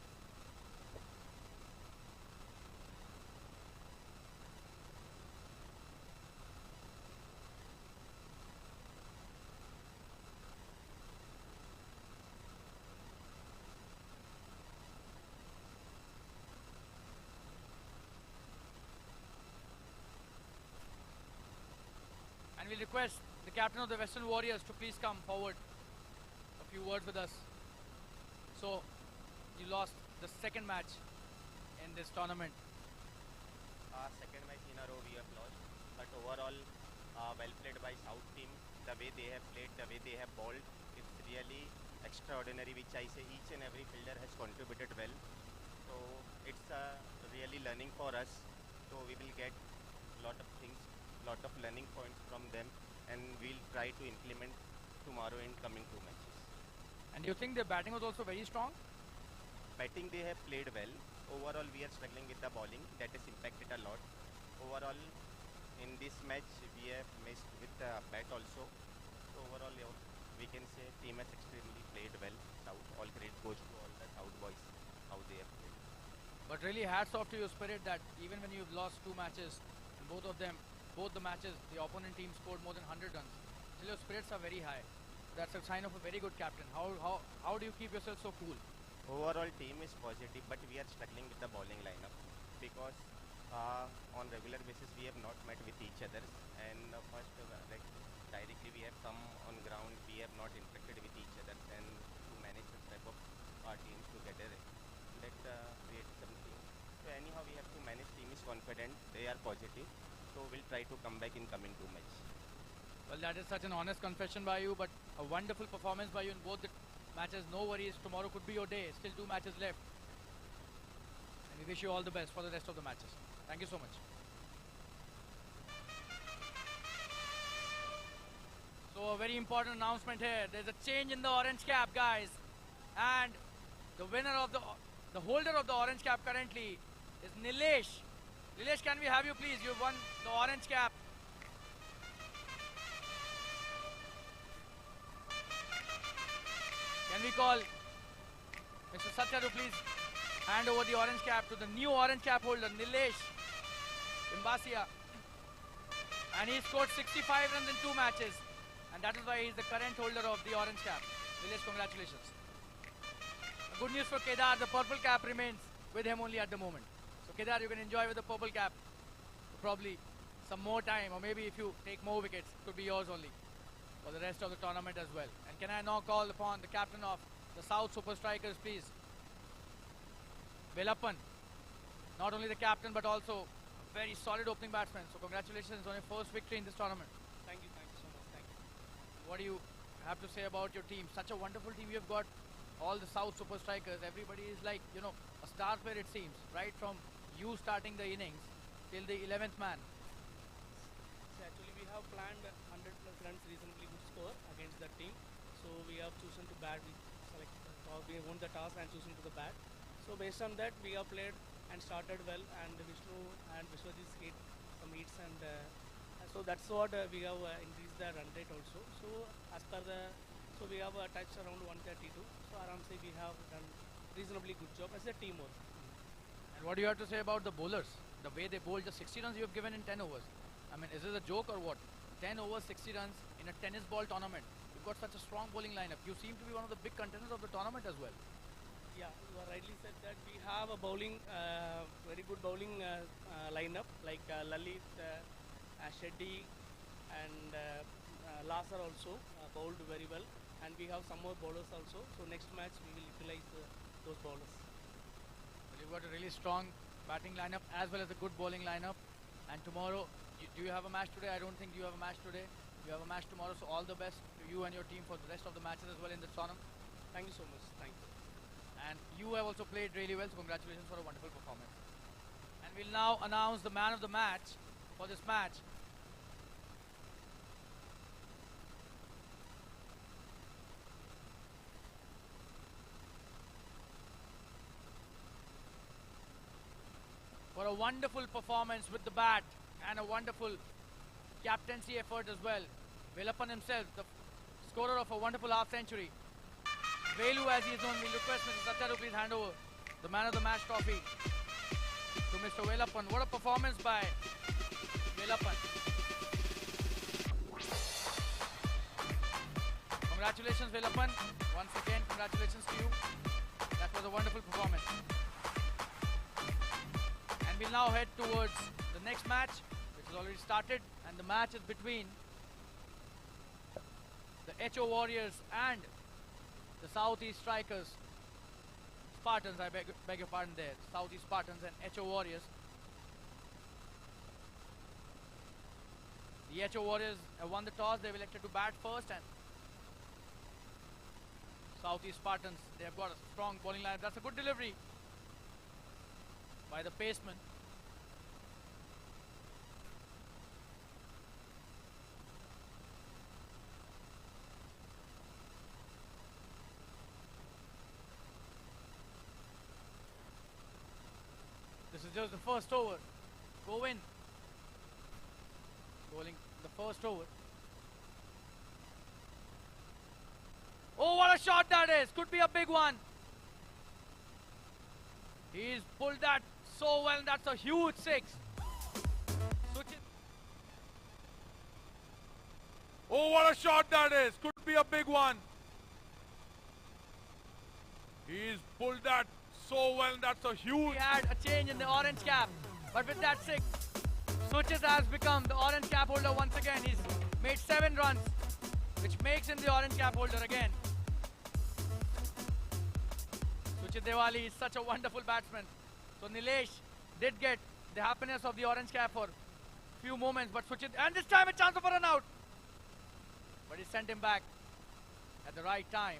And we'll request the captain of the Western Warriors to please come forward. A few words with us. So, you lost the second match in this tournament. Second match in a row we have lost, but overall well played by South team. The way they have played, the way they have bowled, it's really extraordinary, which I say each and every fielder has contributed well. So it's really learning for us. So we will get lot of things, lot of learning points from them, and we'll try to implement tomorrow in coming two matches. And do you think their batting was also very strong? Batting they have played well. Overall we are struggling with the bowling, that has impacted a lot. Overall in this match we have missed with the bat also. So overall we can say team has extremely played well. South, all credit goes to all the South boys, how they have played. But really hats off to your spirit that even when you've lost two matches, and both the matches, the opponent team scored more than 100 runs. Still your spirits are very high. That's a sign of a very good captain. How do you keep yourself so cool? Overall team is positive, but we are struggling with the bowling lineup because on regular basis we have not met with each other, and first like directly we have come on ground, we have not interacted with each other, and to manage such type of teams together, that creates something. So anyhow we have to manage. Team is confident, they are positive, so we'll try to come back in coming two matches. Well, that is such an honest confession by you, but a wonderful performance by you in both the matches. No worries, tomorrow could be your day. Still two matches left. And we wish you all the best for the rest of the matches. Thank you so much. So a very important announcement here. There's a change in the orange cap, guys. And the winner of the holder of the orange cap currently is Nilesh. Nilesh, can we have you please? You've won the orange cap. Can we call Mr. Satya to please hand over the orange cap to the new orange cap holder, Nilesh Imbasia. And he scored 65 runs in two matches. And that is why he is the current holder of the orange cap. Nilesh, congratulations. Good news for Kedar, the purple cap remains with him only at the moment. So Kedar, you can enjoy with the purple cap for probably some more time, or maybe if you take more wickets, it could be yours only for the rest of the tournament as well. And can I now call upon the captain of the South Super Strikers, please? Velappan. Not only the captain, but also a very solid opening batsman. So congratulations on your first victory in this tournament. Thank you. what do you have to say about your team? Such a wonderful team. You've got all the South super strikers. Everybody is like, you know, a star player it seems. Right from you starting the innings till the 11th man. So actually we have planned 100 plus runs reasonably good score against that team. So we have chosen to bat. We select we won the toss and chosen to the bat. So based on that we have played and started well, and Vishnu and Vishwajit hit some hits, and so that's what we have increased the run rate also. So as per the we have touched around 132. So around say we have done reasonably good job as a team work. And what do you have to say about the bowlers? The way they bowled, the 60 runs you have given in 10 overs. I mean, is this a joke or what? 10 overs, 60 runs in a tennis ball tournament. You've got such a strong bowling lineup. You seem to be one of the big contenders of the tournament as well. Yeah, you are rightly said that we have a bowling, very good bowling lineup like Lalit, Shetty, and Lasar also bowled very well, and we have some more bowlers also. So next match we will utilize those bowlers. Well, you've got a really strong batting lineup as well as a good bowling lineup. And tomorrow, do you have a match today? I don't think you have a match today. You have a match tomorrow, so all the best to you and your team for the rest of the matches as well in the tournament. Thank you so much. Thank you. And you have also played really well, so congratulations for a wonderful performance. And we'll now announce the man of the match for this match. For a wonderful performance with the bat and a wonderful captaincy effort as well. Velappan himself, the scorer of a wonderful half century. Velu, as he is known, will request Mr. Satya to please hand over the man of the match trophy to Mr. Velappan. What a performance by Velappan. Congratulations, Velappan. Once again, congratulations to you. That was a wonderful performance. And we'll now head towards the next match, which has already started, and the match is between the HO Warriors and the Southeast Strikers, Spartans, I beg your pardon there, Southeast Spartans and HO Warriors. The HO Warriors have won the toss, they've elected to bat first, and Southeast Spartans, they have got a strong bowling line. That's a good delivery by the paceman. This is just the first over. Go in. Bowling the first over. Oh, what a shot that is. Could be a big one. He's pulled that so well, and that's a huge six. Oh, what a shot that is. Could be a big one. He's pulled that so well, and that's a huge... He had a change in the orange cap, but with that six, Suchit has become the orange cap holder once again. He's made 7 runs, which makes him the orange cap holder again. Suchit Diwali is such a wonderful batsman. So Nilesh did get the happiness of the orange cap for a few moments, but Suchit, and this time a chance of a run out. But he sent him back at the right time.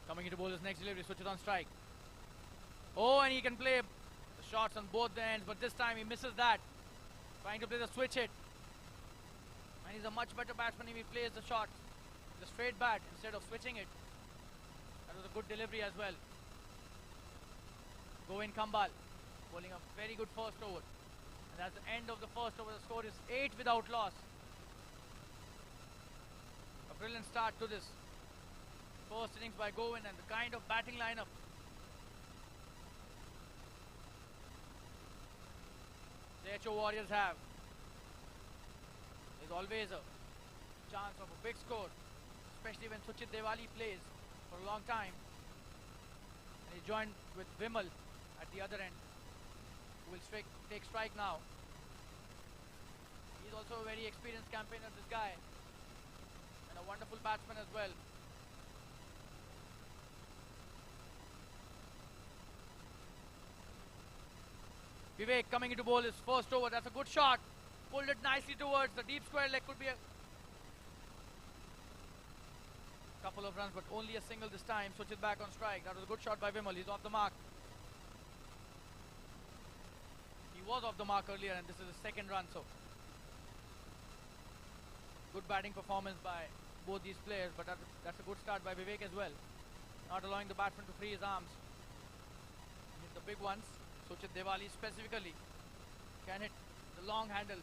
Coming into bowler's next delivery, switch it on strike. Oh, and he can play the shots on both the ends, but this time he misses that. Trying to play the switch hit. And he's a much better batsman if he plays the shot, the straight bat instead of switching it. That was a good delivery as well. Govind Kambal bowling a very good first over. And that's the end of the first over. The score is 8 without loss. A brilliant start to this first innings by Govind, and the kind of batting lineup the HO Warriors have. always a chance of a big score, especially when Suchit Diwali plays for a long time. And he joined with Vimal at the other end, who will take strike now. He's also a very experienced campaigner, this guy, and a wonderful batsman as well. Vivek coming into bowl his first over. That's a good shot. Pulled it nicely towards the deep square leg. Could be a couple of runs, but only a single this time. Suchit back on strike. That was a good shot by Vimal. He's off the mark. He was off the mark earlier, and this is his second run. So good batting performance by both these players, but that's a good start by Vivek as well. Not allowing the batsman to free his arms. Hit the big ones. Suchit Diwali specifically can hit the long handle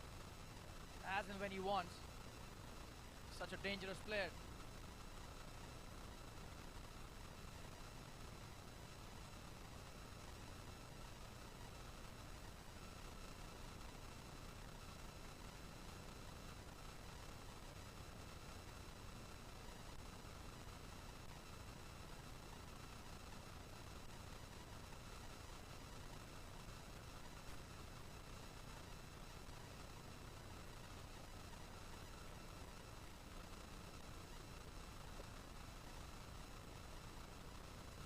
as and when he wants. Such a dangerous player.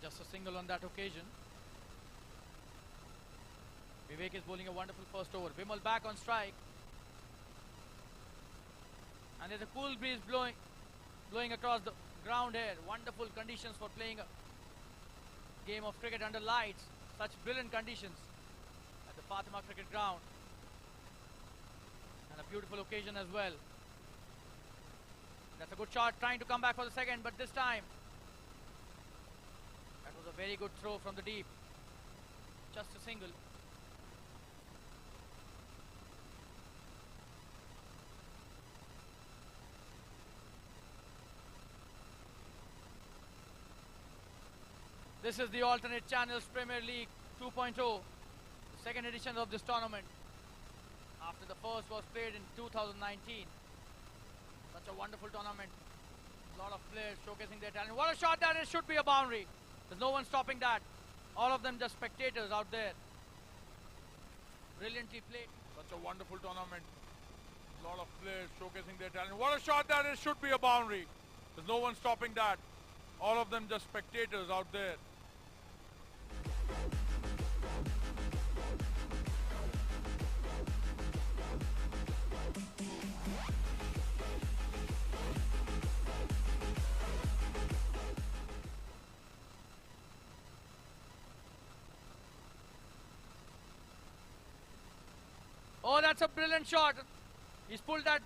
Just a single on that occasion. Vivek is bowling a wonderful first over. Vimal back on strike. And there's a cool breeze blowing across the ground here. Wonderful conditions for playing a game of cricket under lights. Such brilliant conditions at the Fatima Cricket Ground. And a beautiful occasion as well. That's a good shot, trying to come back for the second, but this time that was a very good throw from the deep. Just a single. This is the alternate channels Premier League 2.0, the second edition of this tournament. After the first was played in 2019. Such a wonderful tournament. A lot of players showcasing their talent. What a shot that is! Should be a boundary. There's no one stopping that. All of them just spectators out there. Brilliantly played. Such a wonderful tournament. A lot of players showcasing their talent. What a shot that is! Should be a boundary. There's no one stopping that. All of them just spectators out there. Oh, that's a brilliant shot. He's pulled that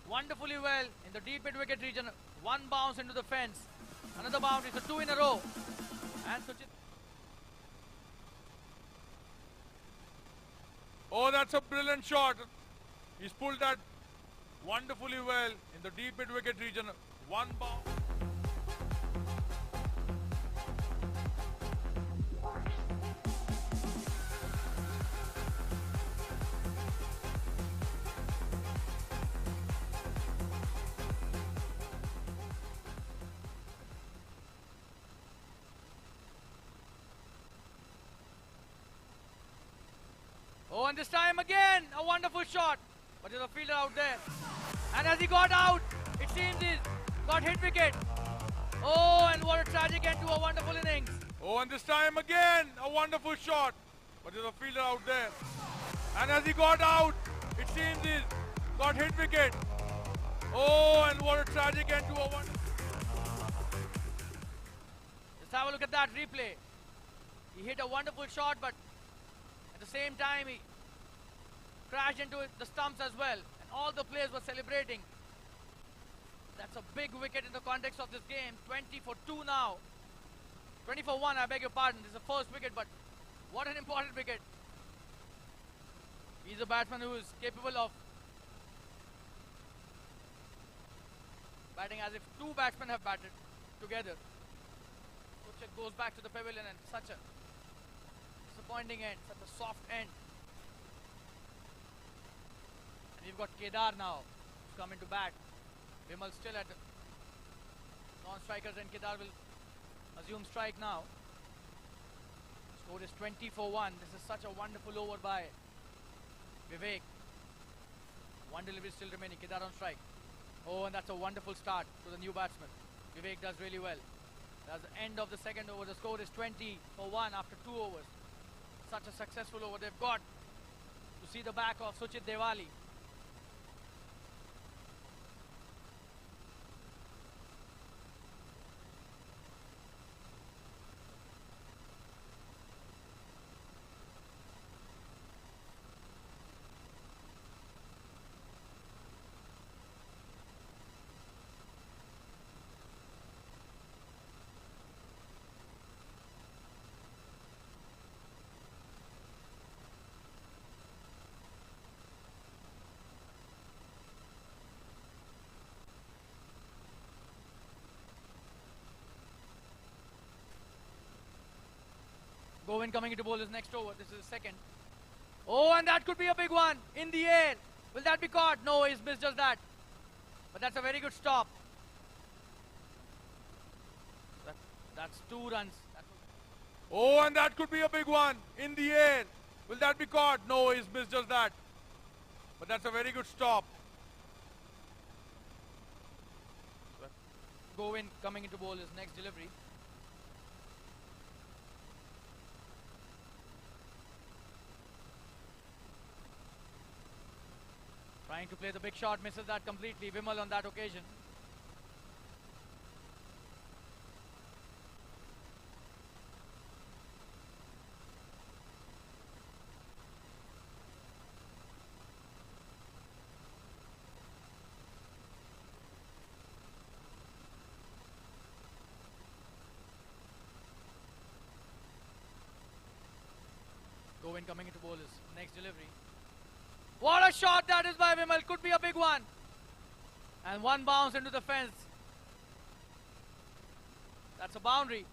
wonderfully well in the deep mid-wicket region. One bounce into the fence. Another boundary. So two in a row. And Suchit. Oh, that's a brilliant shot. He's pulled that wonderfully well in the deep mid-wicket region. One bounce. Oh, and this time again, a wonderful shot. But there's a fielder out there. And as he got out, it seems he's got hit wicket. Oh, and what a tragic end to a wonderful innings. Oh, and this time again, a wonderful shot. But there's a fielder out there. And as he got out, it seems he's got hit wicket. Oh, and what a tragic end to a wonderful... Let's have a look at that replay. He hit a wonderful shot, but at the same time, he crashed into the stumps as well. And all the players were celebrating. That's a big wicket in the context of this game. 20 for 2 now. 20 for 1, I beg your pardon. This is the first wicket, but what an important wicket. He's a batsman who is capable of batting as if two batsmen have batted together. Suchit goes back to the pavilion, and such a disappointing end, such a soft end. And we've got Kedar now come into bat. Vimal still at non-strikers and Kedar will assume strike now. Score is 20 for 1. This is such a wonderful over by Vivek. One delivery still remaining. Kedar on strike. Oh, and that's a wonderful start to the new batsman. Vivek does really well. That's the end of the second over. The score is 20 for 1 after 2 overs. Such a successful over. They've got to see the back of Suchit Diwali. Govind coming into bowl his next over. This is the second. Oh, and that could be a big one in the air. Will that be caught? No, he's missed just that. But that's a very good stop. That's 2 runs. Oh, and that could be a big one in the air. Will that be caught? No, he's missed just that. But that's a very good stop. Govind coming into bowl his next delivery. Trying to play the big shot, misses that completely. Vimal on that occasion. Govind coming into bowl his next delivery. What a shot that is by Vimal. Could be a big one. And one bounce into the fence. That's a boundary.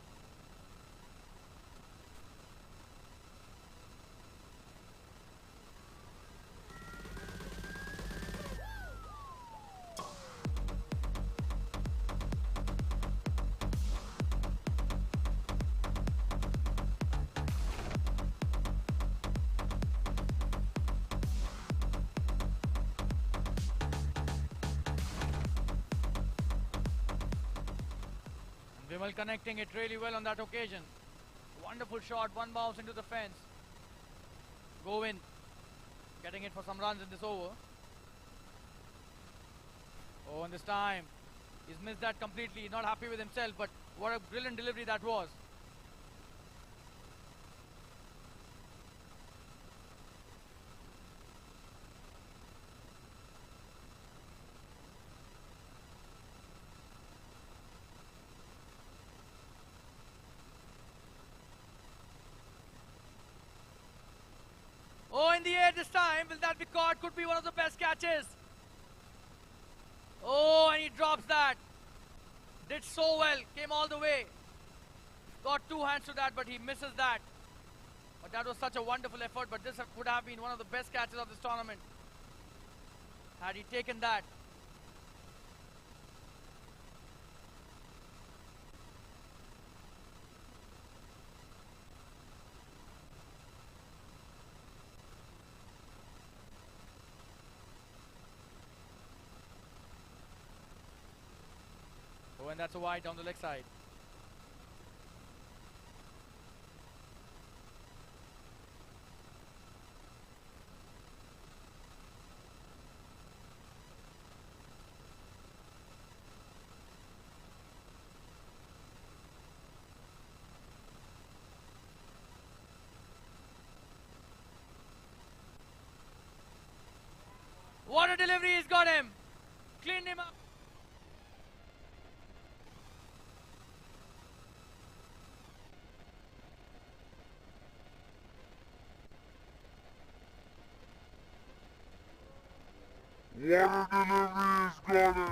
Vimal connecting it really well on that occasion. Wonderful shot, one bounce into the fence. Govind getting it for some runs in this over. Oh, and this time he's missed that completely. Not happy with himself, but what a brilliant delivery that was. Oh, in the air this time. Will that be caught? Could be one of the best catches. Oh, and he drops that. Did so well. Came all the way. Got 2 hands to that, but he misses that. But that was such a wonderful effort. But this would have been one of the best catches of this tournament had he taken that. Oh, and that's a wide down the leg side. What a delivery he's got him. Cleaned him up. What a delivery he's got him.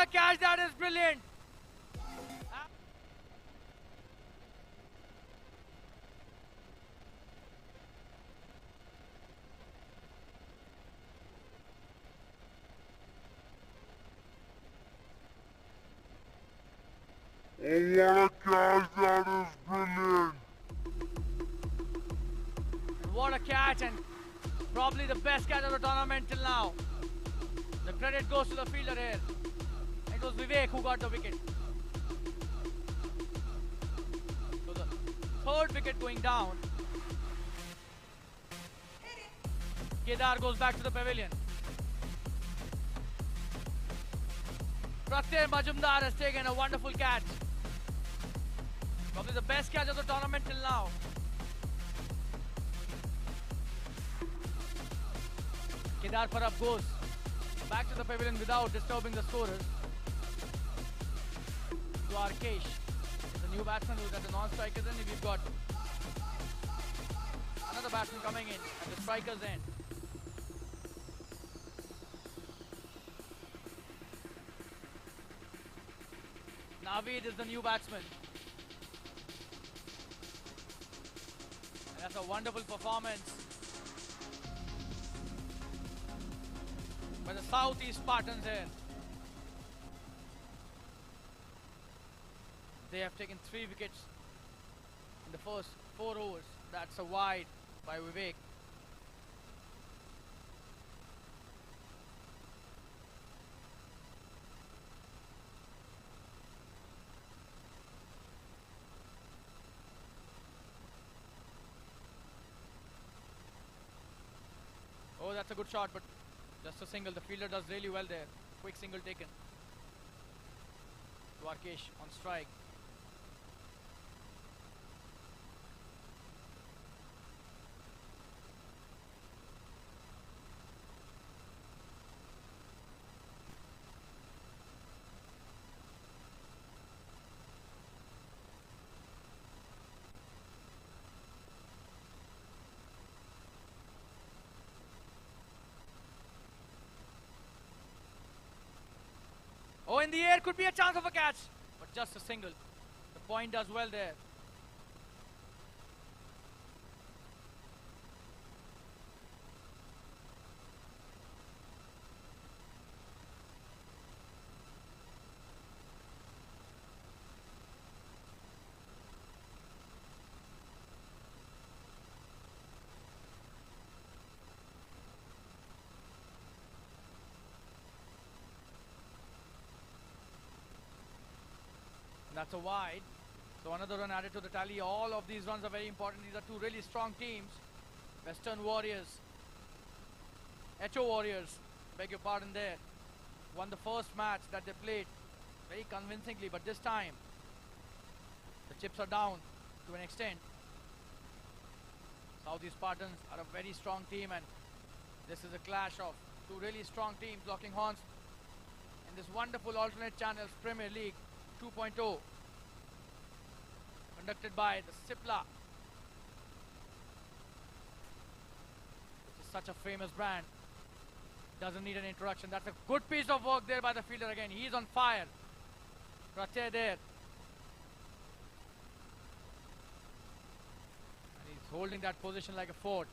a catch, that is brilliant. Oh, what a catch, that is brilliant. And what a catch, and probably the best catch of the tournament till now. The credit goes to the fielder here. It was Vivek who got the wicket. So the third wicket going down. Kedar goes back to the pavilion. Pratyay Majumdar has taken a wonderful catch. Probably the best catch of the tournament till now. Kedar Parab goes back to the pavilion without disturbing the scorers. Dwarkesh is the new batsman who's at the non-strikers end. We've got another batsman coming in at the strikers end. Naveed is the new batsman. And that's a wonderful performance by the Southeast Spartans here. They have taken 3 wickets in the first 4 overs. That's a wide by Vivek. Oh, that's a good shot, but just a single. The fielder does really well there. Quick single taken. Dwarkesh on strike. Oh, in the air, could be a chance of a catch, but just a single. The point does well there. That's a wide. So another run added to the tally. All of these runs are very important. These are two really strong teams. Western Warriors, HO Warriors, beg your pardon there, won the first match that they played very convincingly, but this time the chips are down to an extent. Southeast Spartans are a very strong team, and this is a clash of two really strong teams locking horns in this wonderful alternate channels Premier League 2.0, conducted by the Cipla, which is such a famous brand. Doesn't need an introduction. That's a good piece of work there by the fielder again. He's on fire. Pratyay there. And he's holding that position like a fort.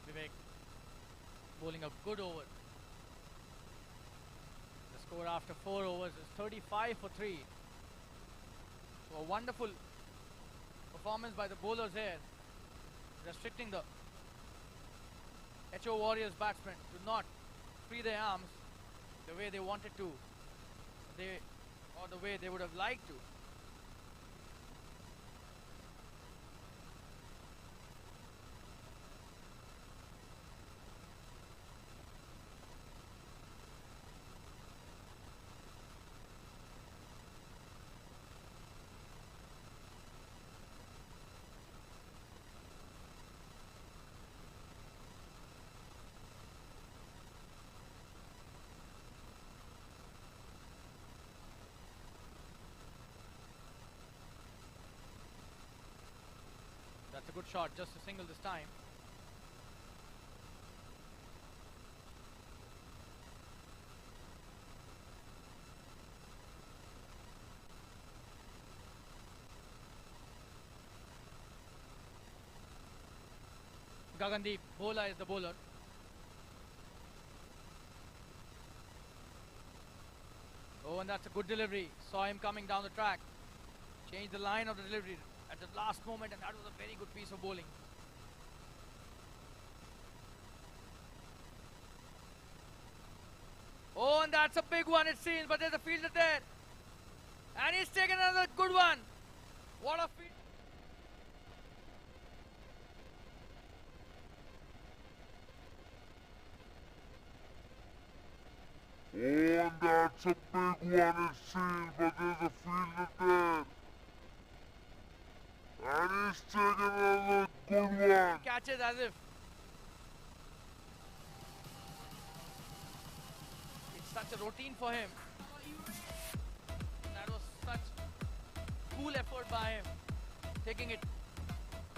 Vivek bowling a good over. The score after 4 overs is 35 for 3. So a wonderful performance by the bowlers here, restricting the HO Warriors batsmen to not free their arms the way they wanted to, or the way they would have liked to. That's a good shot, just a single this time. Gagandeep, bowler is the bowler. Oh, and that's a good delivery. Saw him coming down the track. Changed the line of the delivery at the last moment, and that was a very good piece of bowling. Oh, and that's a big one it seems, but there's a fielder there. And he's taken another good one. What a field. Oh, and that's a big one it seems, but there's a fielder there. And he's taken another good one. Catches as if it's such a routine for him. That was such cool effort by him. Taking it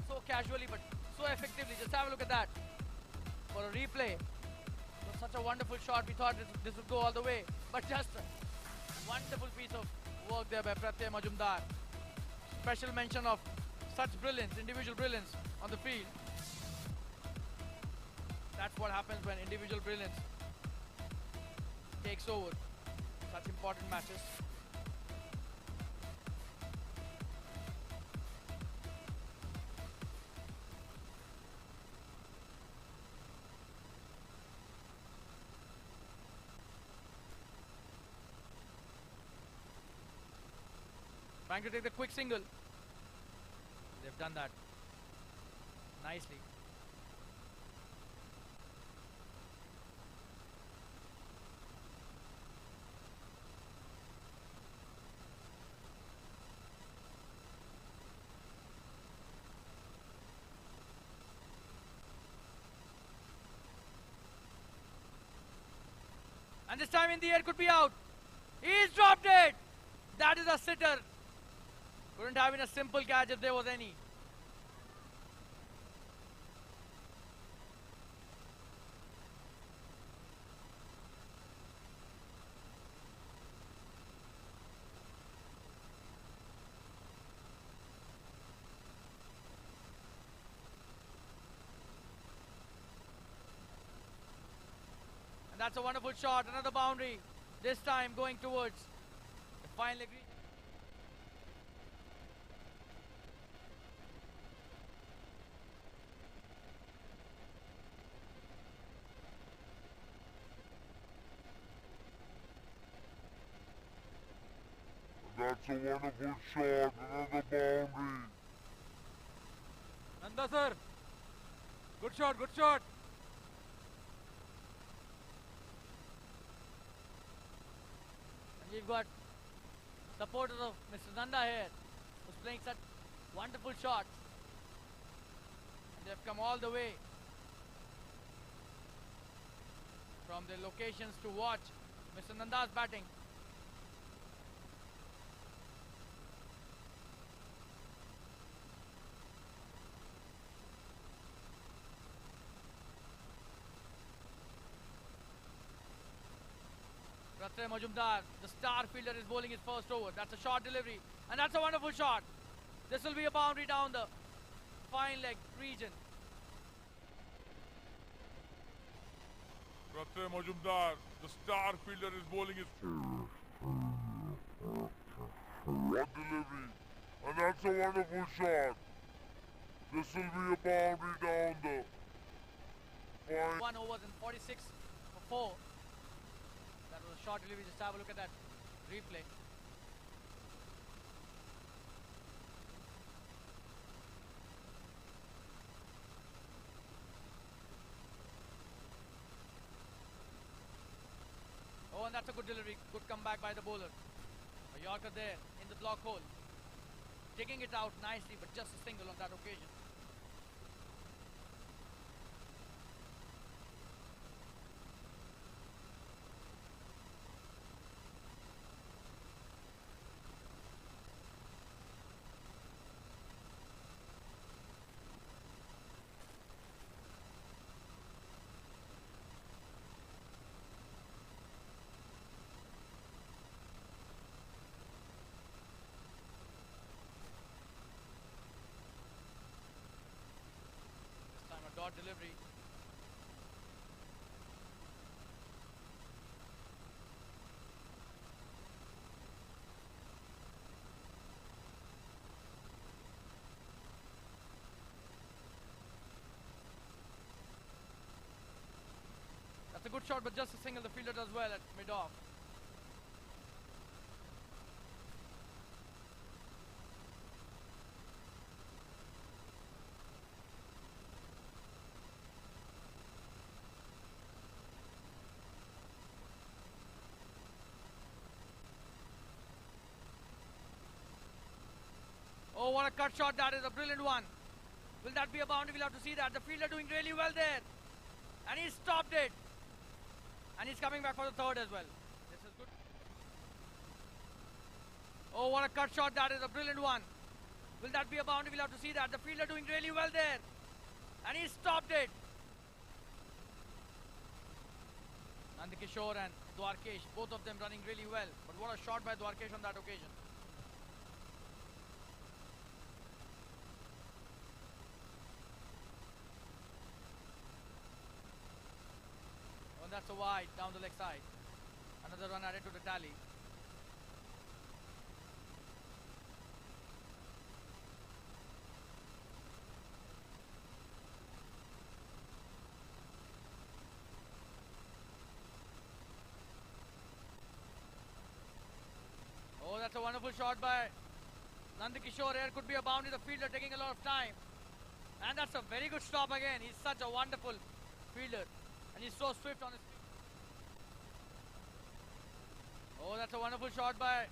so casually but so effectively. Just have a look at that. For a replay. It was such a wonderful shot. We thought this would go all the way. But just a wonderful piece of work there by Pratyay Majumdar. Special mention of such brilliance, individual brilliance on the field. That's what happens when individual brilliance takes over such important matches. Trying to take the quick single. They've done that nicely. And this time in the air could be out. He's dropped it. That is a sitter. Couldn't have been a simple catch if there was any. And that's a wonderful shot. Another boundary. This time going towards the final agreement. That's a wonderful shot, another boundary. Nanda sir, good shot, good shot. And we've got supporters of Mr. Nanda here, who's playing such wonderful shots. And they've come all the way from their locations to watch Mr. Nanda's batting. Pratyay Majumdar, the star fielder, is bowling his first over. That's a short delivery, and that's a wonderful shot. This will be a boundary down the fine leg region. Pratyay Majumdar, the star fielder, is bowling his one delivery, and that's a wonderful shot. This will be a boundary down the fine. 1 overs and 46 for 4. That was a short delivery. Just have a look at that replay. Oh, and that's a good delivery. Good comeback by the bowler. A Yorker there in the block hole. Taking it out nicely, but just a single on that occasion. Short delivery. That's a good shot, but just a single. The fielder does well at mid-off. Oh, what a cut shot that is, a brilliant one. Will that be a boundary? We'll have to see that. The fielder doing really well there. And he stopped it. And he's coming back for the third as well. This is good. Oh, what a cut shot that is, a brilliant one. Will that be a boundary? We'll have to see that. The fielder doing really well there. And he stopped it. Nandikishore and Dwarkesh, both of them running really well. But what a shot by Dwarkesh on that occasion. Oh, and that's a wide down the leg side. Another run added to the tally. Oh, that's a wonderful shot by Nandikishore. Here could be a boundary. The fielder taking a lot of time. And that's a very good stop again. He's such a wonderful fielder. And he's so swift on his feet. Oh, that's a wonderful shot by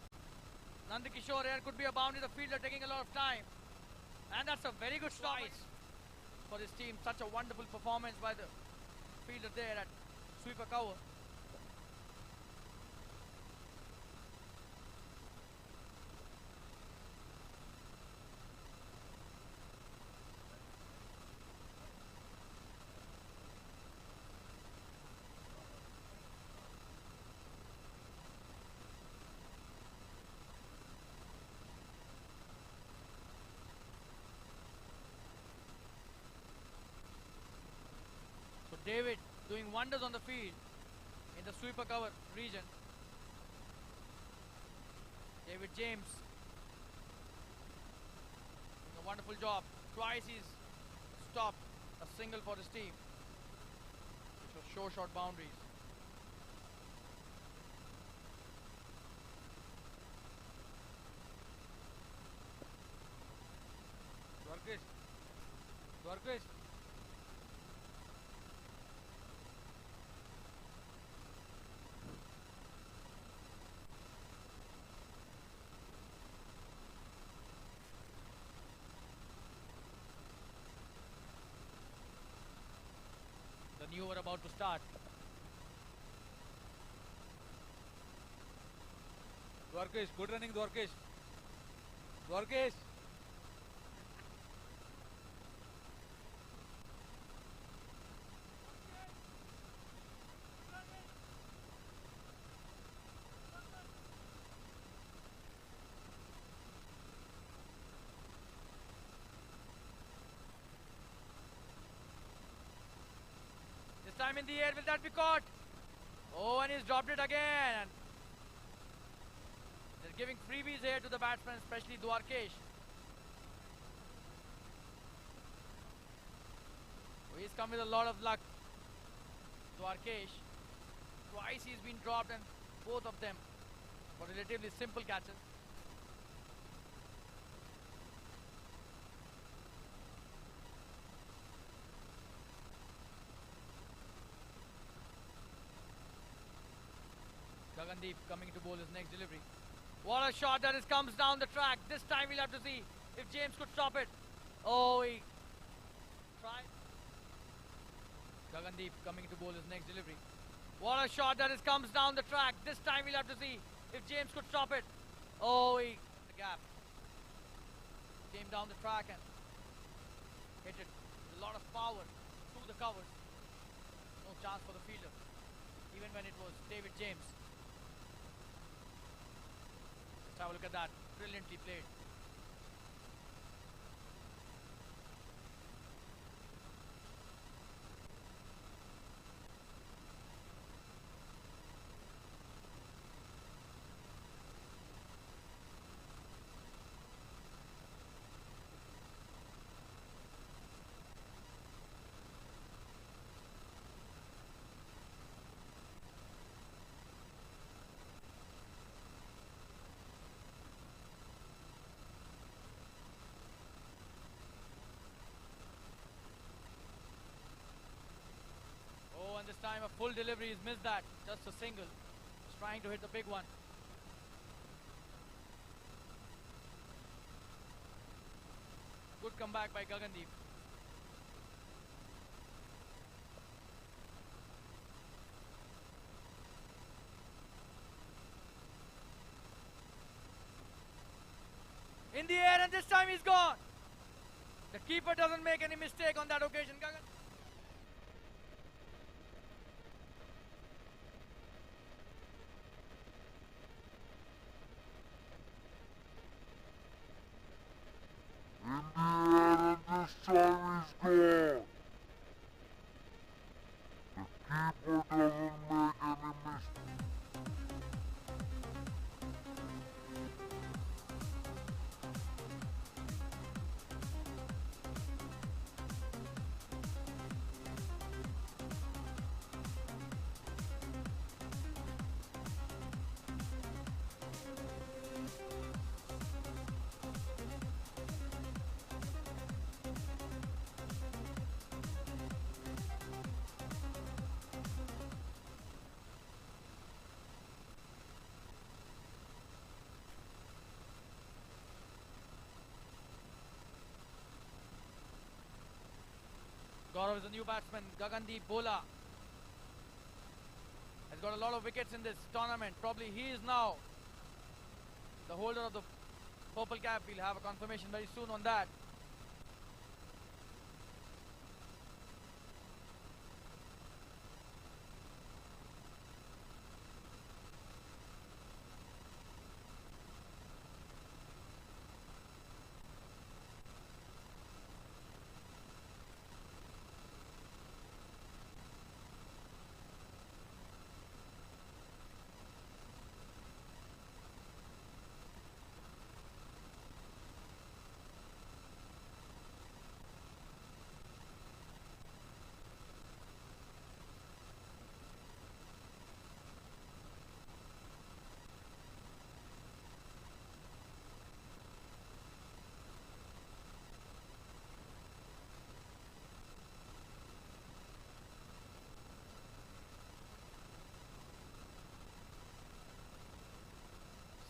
Nandikishore. Here could be a boundary. The fielder taking a lot of time. And that's a very good stop for his team. Such a wonderful performance by the fielder there at sweeper cover. David doing wonders on the field in the sweeper cover region. David James doing a wonderful job. Twice he's stopped a single for his team, which was sure short boundaries. Dwarkesh. The new over about to start. Dwarkesh, good running Dwarkesh. Dwarkesh. This time in the air, will that be caught? Oh, and he's dropped it again. And they're giving freebies here to the batsmen, especially Dwarkesh. Oh, he's come with a lot of luck. Dwarkesh. Twice he's been dropped, and both of them for relatively simple catches. Gagandeep coming to bowl his next delivery. What a shot that is comes down the track. This time we'll have to see if James could stop it. Oh, he tried. Gagandeep coming to bowl his next delivery. What a shot that is comes down the track. This time we'll have to see if James could stop it. Oh, he the gap. Came down the track and hit it with a lot of power through the covers. No chance for the fielder, even when it was David James. Let's have a look at that. Brilliantly played. time a full delivery. He's missed that. Just a single. He's trying to hit the big one. Good comeback by Gagandeep. In the air, and this time he's gone. The keeper doesn't make any mistake on that occasion. Gagan. This time is gone. The keeper doesn't make any mistake. Gaurav is a new batsman. Gagandeep Bola has got a lot of wickets in this tournament. Probably he is now the holder of the purple cap. We'll have a confirmation very soon on that.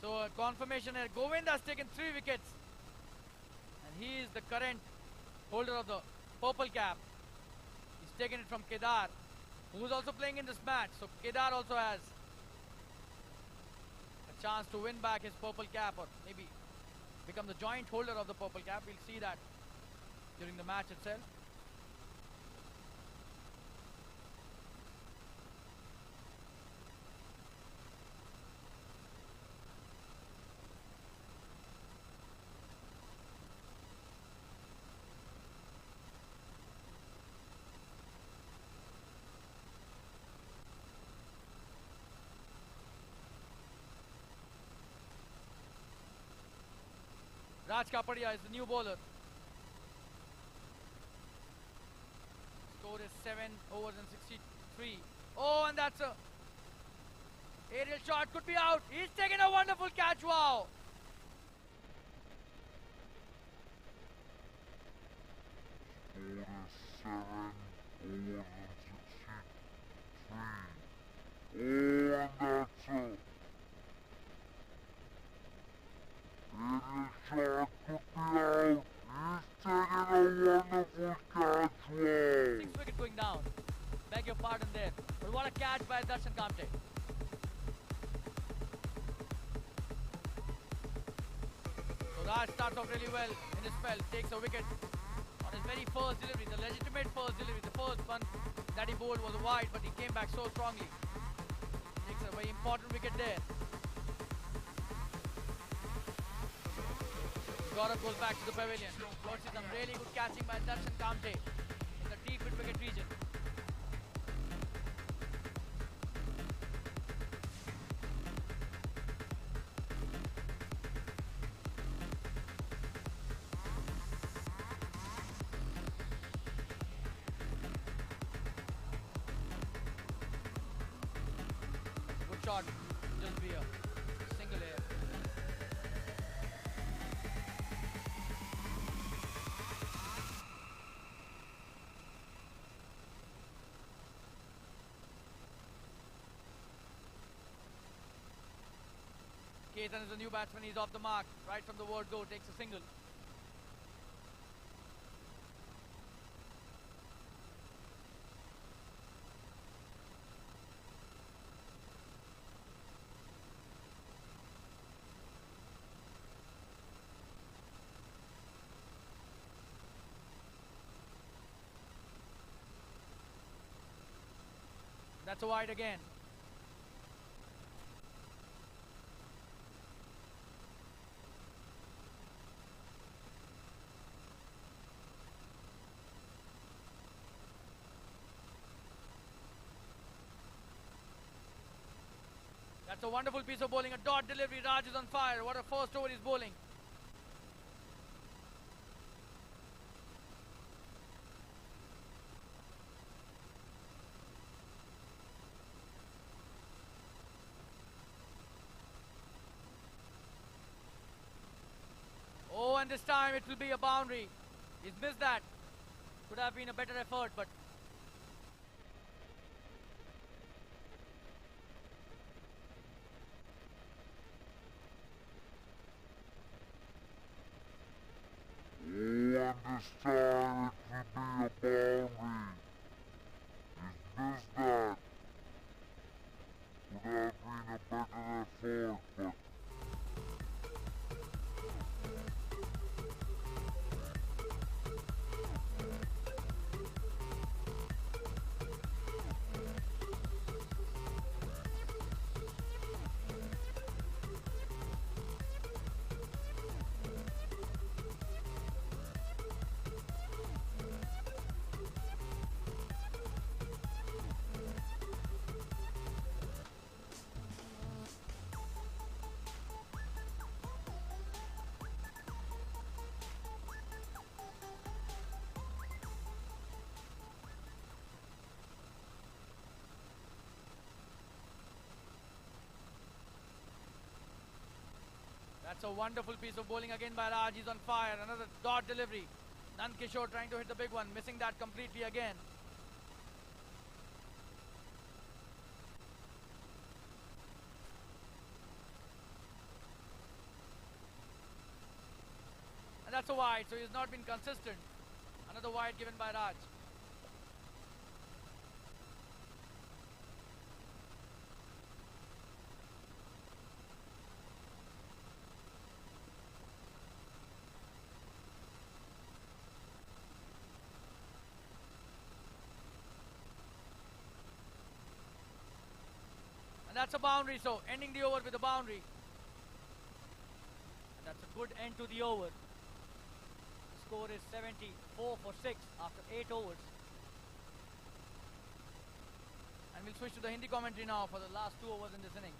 So a confirmation here. Govind has taken 3 wickets. And he is the current holder of the purple cap. He's taken it from Kedar, who is also playing in this match. So Kedar also has a chance to win back his purple cap, or maybe become the joint holder of the purple cap. We'll see that during the match itself. Raj Kapadia is the new bowler. Score is 7 overs and 63. Oh, and that's a aerial shot, could be out. He's taken a wonderful catch, wow. Six wicket going down. Beg your pardon there. But what a catch by Darshan Kamte. So Raj starts off really well in his spell. Takes a wicket on his very first delivery. The legitimate first delivery. The first one that he bowled was wide, but he came back so strongly. Takes a very important wicket there. Gaurav goes back to the pavilion. Got some really good catching by Darshan Kamte in the deep mid-wicket region. Good shot, just be a single air. Ketan is a new batsman. He's off the mark. Right from the word go. Takes a single. That's a wide again. That's a wonderful piece of bowling. A dot delivery. Raj is on fire. What a first over he's bowling. Oh, and this time it will be a boundary. He's missed that. Could have been a better effort, but Oh, and this time it will be a boundary. He's missed that. Could have been a better effort, but that's a wonderful piece of bowling again by Raj. He's on fire. Another dot delivery. Nand Kishore trying to hit the big one. Missing that completely again. And that's a wide, so he's not been consistent. Another wide given by Raj. And that's a boundary, so ending the over with a boundary. And that's a good end to the over. The score is 74 for 6 after 8 overs. And we'll switch to the Hindi commentary now for the last 2 overs in this innings.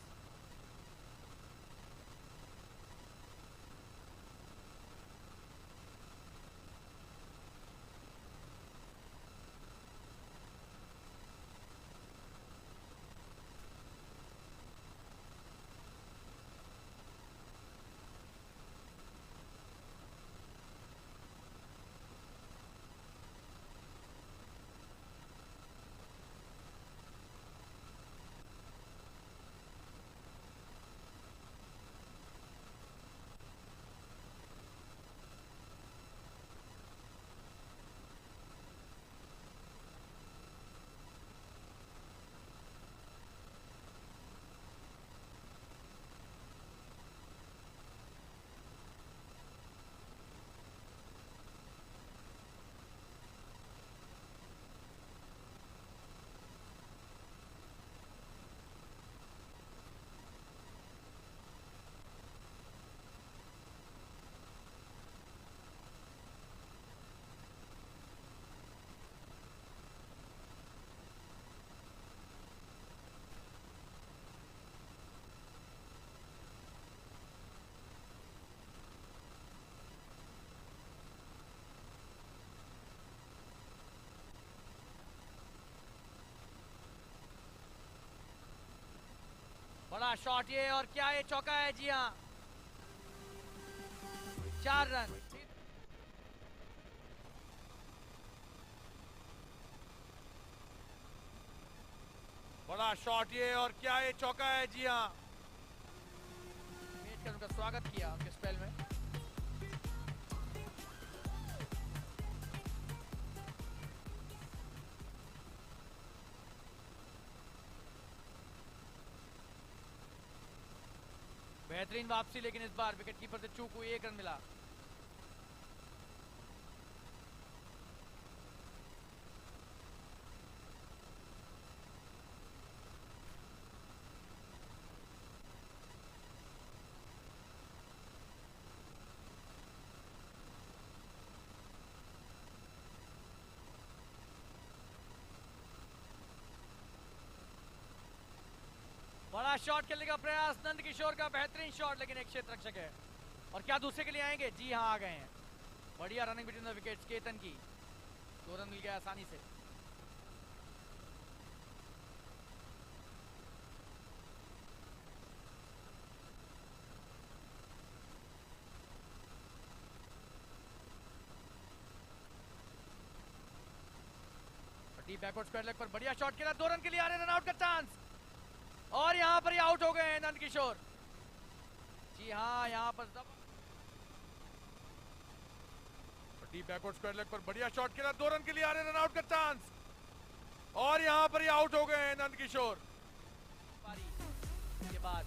बड़ा shot ये और क्या ये चौका है जी हाँ 4 run बड़ा shot ये और क्या ये चौका है जी हाँ जीतकर उनका स्वागत किया उनके स्पेल में। बेहतरीन वापसी, लेकिन इस बार विकेट कीपर से चूक हुई, 1 रन मिला। बड़ा शॉट खेलने का प्रयास नंद किशोर का, बेहतरीन शॉट, लेकिन एक क्षेत्र रक्षक है। और क्या दूसरे के लिए आएंगे? जी हाँ, आ गए हैं। बढ़िया running between the wickets Ketan की, 2 रन मिल गया आसानी से। डीप बैकवर्ड स्क्वायर लेग पर बढ़िया शॉट खेला, 2 रन के लिए आ रहे, रन आउट का चांस। और यहाँ पर ही आउट हो गए हैं नंद किशोर। जी हाँ, यहाँ पर डीप बैकवर्ड स्क्वायर लेग पर बढ़िया शॉट खेला, 2 रन के लिए आ रहे, रन आउट का चांस। और यहाँ पर ही आउट हो गए हैं नंद किशोर। के बाद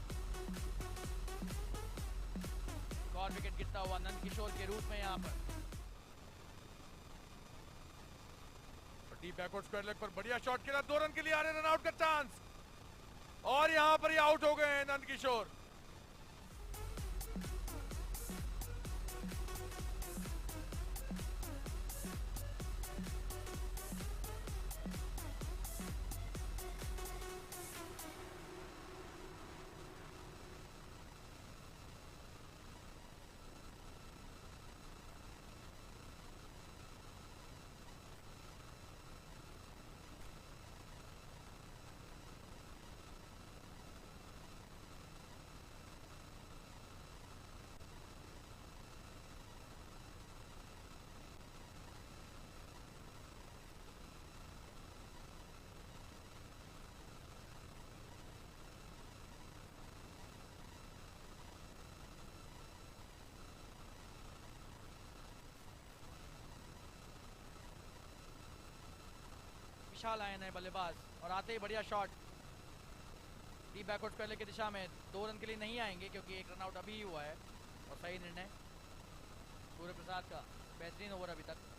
और विकेट गिरता हुआ नंद किशोर के रूप में यहाँ पर। डीप बैकवर्ड स्क्वायर लेग पर बढ़िया शॉट खेला, 2 रन के लिए आ रहे, रन आउट का चांस। और यहाँ पर ही आउट हो गए हैं नंद किशोर। विशाल आए नए बल्लेबाज और आते ही बढ़िया शॉट। डीप बैकवर्ड पहले की दिशा में 2 रन के लिए नहीं आएंगे क्योंकि 1 रन आउट अभी ही हुआ है। और सही निर्णय सूर्य प्रसाद का, बेहतरीन ओवर अभी तक।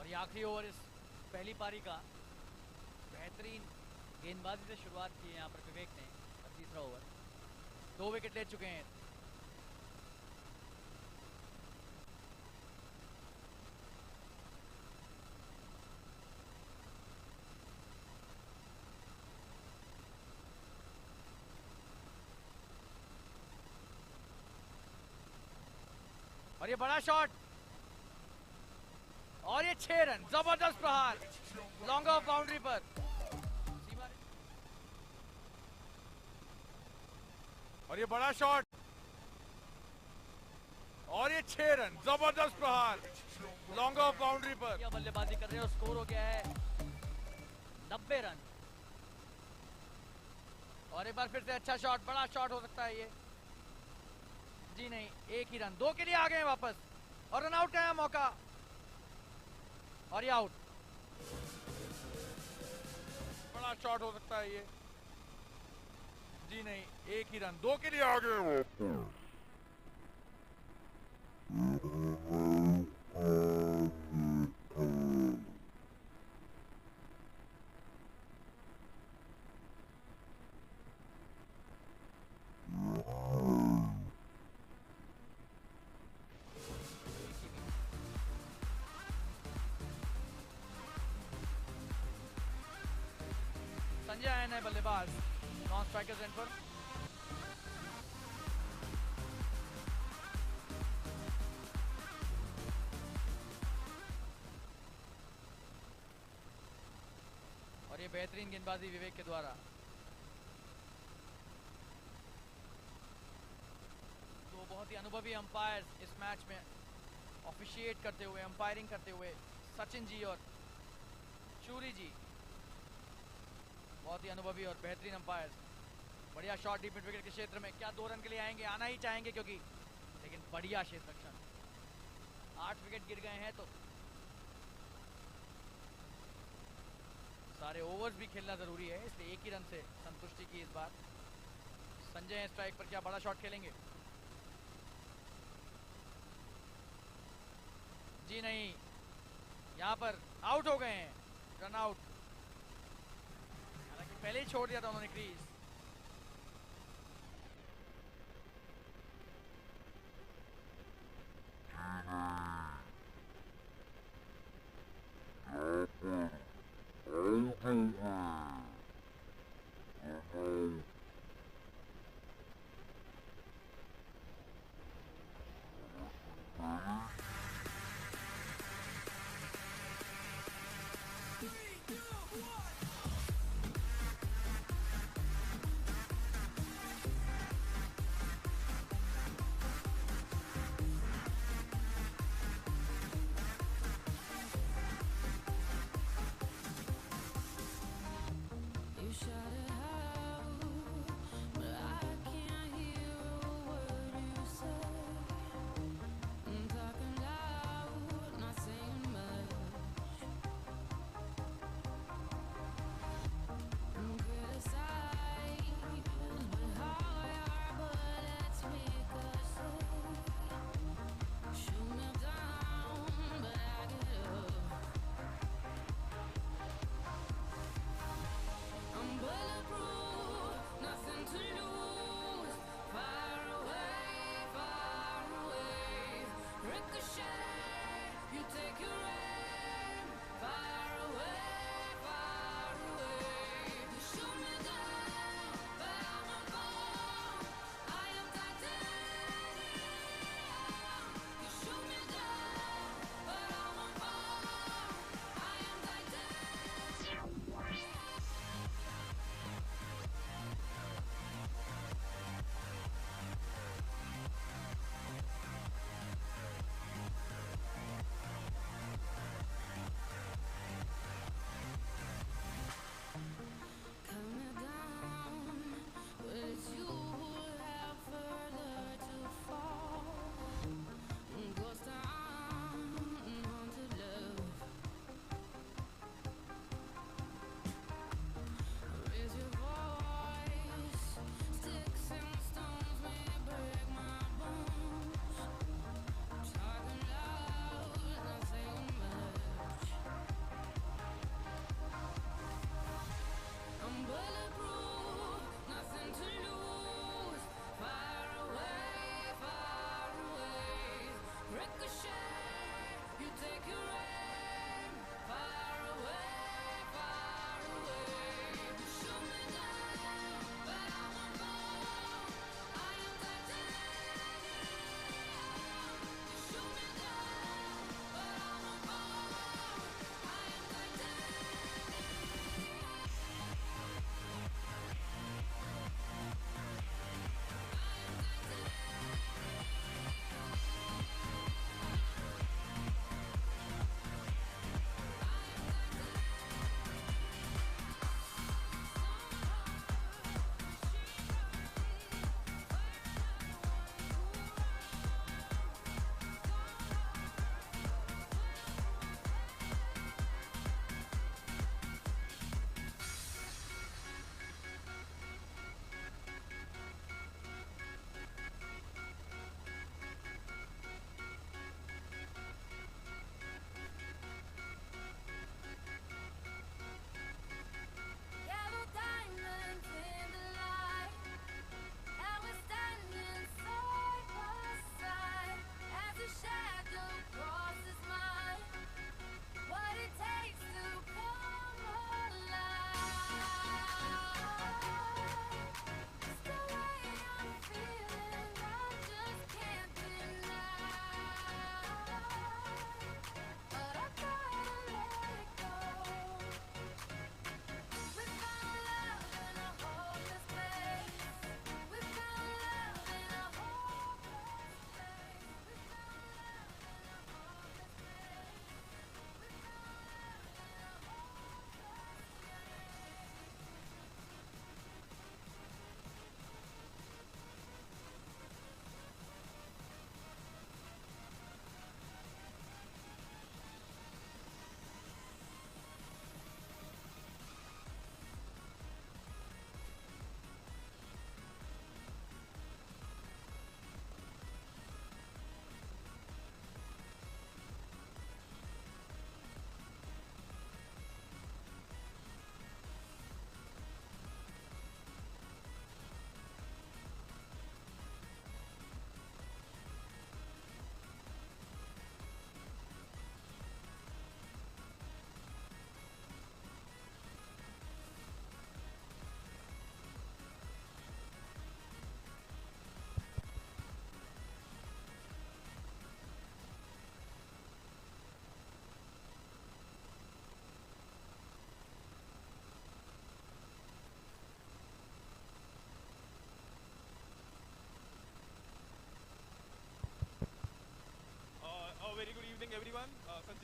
ये आखिरी ओवर इस पहली पारी का। बेहतरीन गेंदबाजी से शुरुआत की है यहाँ पर विवेक ने। और तीसरा ओवर 2 विकेट ले चुके हैं। और ये बड़ा शॉट और ये 6 रन, जबरदस्त प्रहार लॉन्ग ऑफ बाउंड्री पर। और ये बड़ा शॉट और ये 6 रन, जबरदस्त प्रहार लॉन्ग ऑफ बाउंड्री पर। या बल्लेबाजी कर रहे हो, स्कोर हो गया है 90 रन। और एक बार फिर से अच्छा शॉट, बड़ा शॉट हो सकता है ये। जी नहीं, एक ही रन, 2 के लिए आ गए वापस और रन आउट का है मौका और ये आउट। बड़ा शॉट हो सकता है ये। जी नहीं, एक ही रन, 2 के लिए आ गए वो। संजय आए नए बल्लेबाज नॉन स्ट्राइकर्स एंड पर। और ये बेहतरीन गेंदबाजी विवेक के द्वारा। तो बहुत ही अनुभवी अंपायर इस मैच में ऑफिशिएट करते हुए, अंपायरिंग करते हुए सचिन जी और चूरी जी, बहुत ही अनुभवी और बेहतरीन अंपायर। बढ़िया शॉट डीप मिड विकेट के क्षेत्र में, क्या 2 रन के लिए आएंगे, आना ही चाहेंगे क्योंकि, लेकिन बढ़िया क्षेत्र रक्षण। 8 विकेट गिर गए हैं तो सारे ओवर्स भी खेलना जरूरी है, इसलिए एक ही रन से संतुष्टि की इस बार। संजय स्ट्राइक पर, क्या बड़ा शॉट खेलेंगे? जी नहीं, यहाँ पर आउट हो गए हैं, रन आउट। हालांकि पहले ही छोड़ दिया था उन्होंने crease.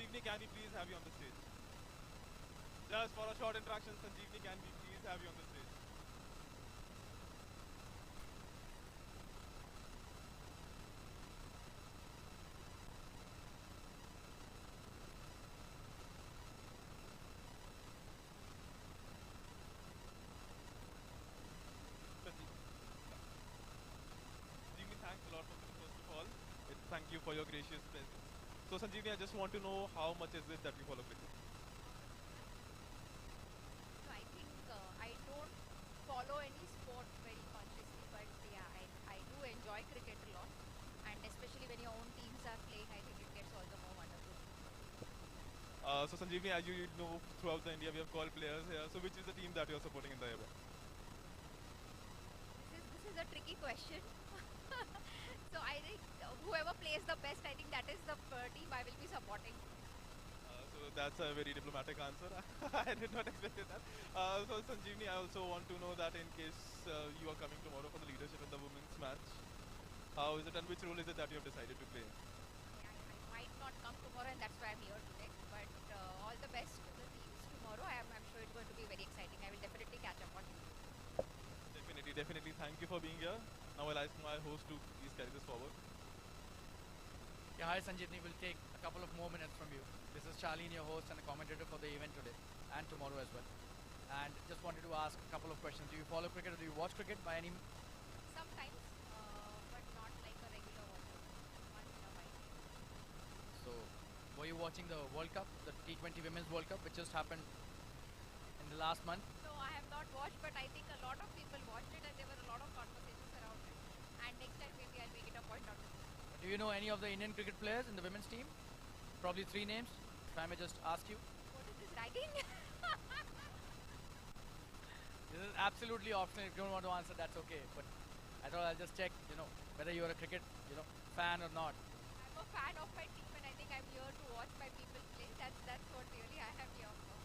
Sanjeevni, can we please have you on the stage? Just for a short interaction, Sanjeevni, can we please have you on the stage? Sanjeevni, thanks a lot for this, first of all. Thank you for your gracious presence. So Sanjeevni, I just want to know how much is it that we follow cricket? So I think I don't follow any sport very consciously, but yeah, I do enjoy cricket a lot, and especially when your own teams are playing, I think it gets all the more wonderful. So Sanjeevni, as you know, throughout the India we have called players here. So which is the team that you are supporting in the event? This is a tricky question. So I think whoever plays the best, I think that is the team I will be supporting. So that's a very diplomatic answer. I did not expect that. So Sanjeevni, I also want to know that in case you are coming tomorrow for the leadership in the women's match, how is it and which role is it that you have decided to play? I might not come tomorrow, and that's why I'm here today. But all the best to the teams tomorrow. I'm sure it's going to be very exciting. I will definitely catch up on you. Definitely. Thank you for being here. Now I'll ask my host to please carry this forward. Yeah, hi Sanjeevni, we'll take a couple of more minutes from you. This is Charlene, your host and the commentator for the event today and tomorrow as well. And just wanted to ask a couple of questions. Do you follow cricket or do you watch cricket by any? Sometimes, but not like a regular watcher. Once in a while. So, were you watching the World Cup, the T20 Women's World Cup, which just happened in the last month? No, I have not watched, but I think a lot of people watched it, and there were a lot of conversations around it. And next time maybe I'll make it a point not to. Do you know any of the Indian cricket players in the women's team? Probably 3 names, if I may just ask you. What is this ragging? This is absolutely optional. If you don't want to answer, that's okay. But I thought I'll just check, whether you're a cricket, fan or not. I'm a fan of my team, and I think I'm here to watch my people play. That's what really I am here for.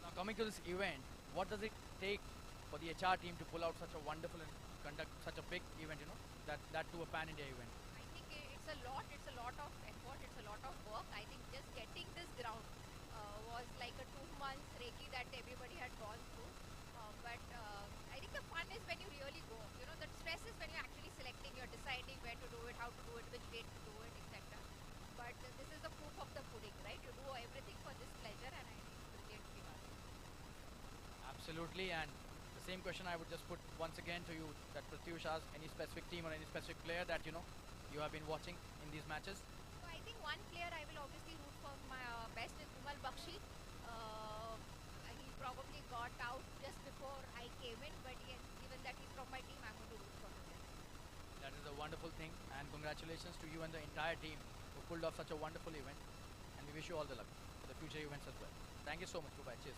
Now coming to this event, what does it take for the HR team to pull out such a wonderful and conduct such a big event, that to a pan-India event? I think it's a lot. It's a lot of effort. It's a lot of work. I think just getting this ground was like a 2 months recce that everybody had gone through. But I think the fun is when you really go. The stress is when you're actually selecting, you're deciding where to do it, how to do it, which date to do it, etc. But this is the proof of the pudding, right? You do everything for this pleasure, and I think it's brilliant to be done. Absolutely, and the same question I would just put once again to you, that Pratyush asked, any specific team or any specific player that you have been watching in these matches? So I think one player I will obviously root for my best is Vimal Bakshi. He probably got out just before I came in, but yes, given that he's from my team, I'm going to root for him. That is a wonderful thing, and congratulations to you and the entire team who pulled off such a wonderful event, and we wish you all the luck for the future events as well. Thank you so much. Goodbye. Cheers.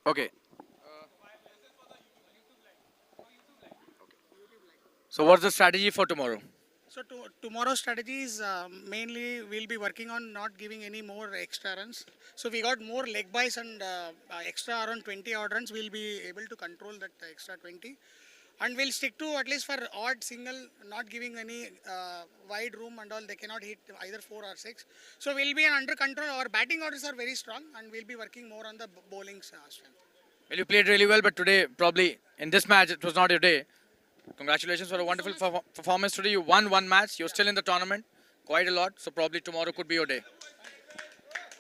Okay. So what's the strategy for tomorrow? So tomorrow's strategy is mainly we'll be working on not giving any more extra runs. So we got more leg buys and extra around 20 odd runs. We'll be able to control that extra 20. And we'll stick to at least for odd single, not giving any wide room and all. They cannot hit either 4 or 6. So we'll be under control. Our batting orders are very strong and we'll be working more on the bowling strength. Well, you played really well, but today probably in this match it was not your day. Congratulations for a wonderful performance today. You won one match. You're still in the tournament quite a lot. So probably tomorrow could be your day.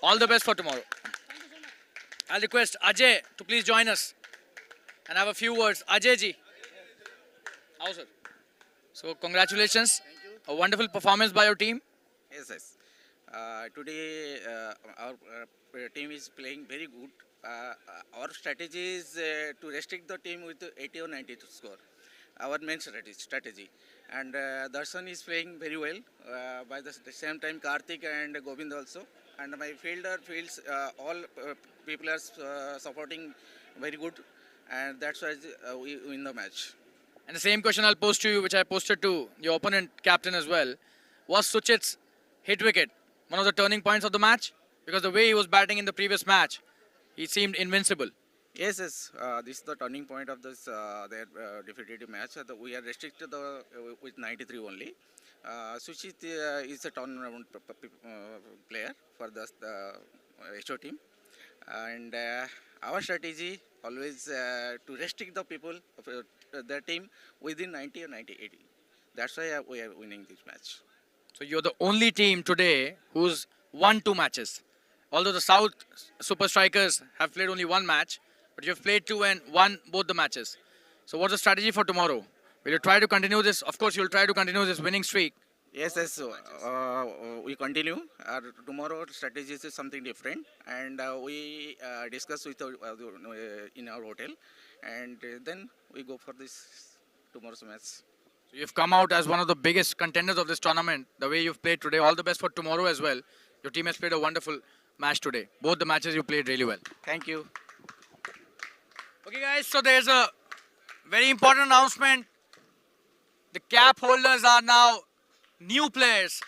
All the best for tomorrow. I'll request Ajay to please join us and have a few words. Ajay ji. How, sir? So congratulations. A wonderful performance by your team. Yes. Today our team is playing very good. Our strategy is to restrict the team with 80 or 90 to score. Our main strategy. And Darshan is playing very well. By the same time, Karthik and Govind also. And my fielder feels all people are supporting very good. And that's why we win the match. And the same question I'll post to you, which I posted to your opponent captain as well. Was Suchit's hit wicket one of the turning points of the match? Because the way he was batting in the previous match, he seemed invincible. Yes. This is the turning point of this their defeated match. We are restricted with 93 only. Suchit is a tournament player for the HO team, and our strategy always to restrict the people of their team within 90 or 80. That's why we are winning this match. So you're the only team today who's won 2 matches. Although the South Super Strikers have played only 1 match, but you've played 2 and won both the matches. So what's the strategy for tomorrow? Will you try to continue this? Of course, you'll try to continue this winning streak. Yes. We continue. Tomorrow strategy is something different, and we discuss with in our hotel, and then we go for this tomorrow's match. So you've come out as one of the biggest contenders of this tournament. The way you've played today, all the best for tomorrow as well. Your team has played a wonderful match today. Both the matches you played really well. Thank you. Okay, guys. So there's a very important announcement. The cap holders are now new players,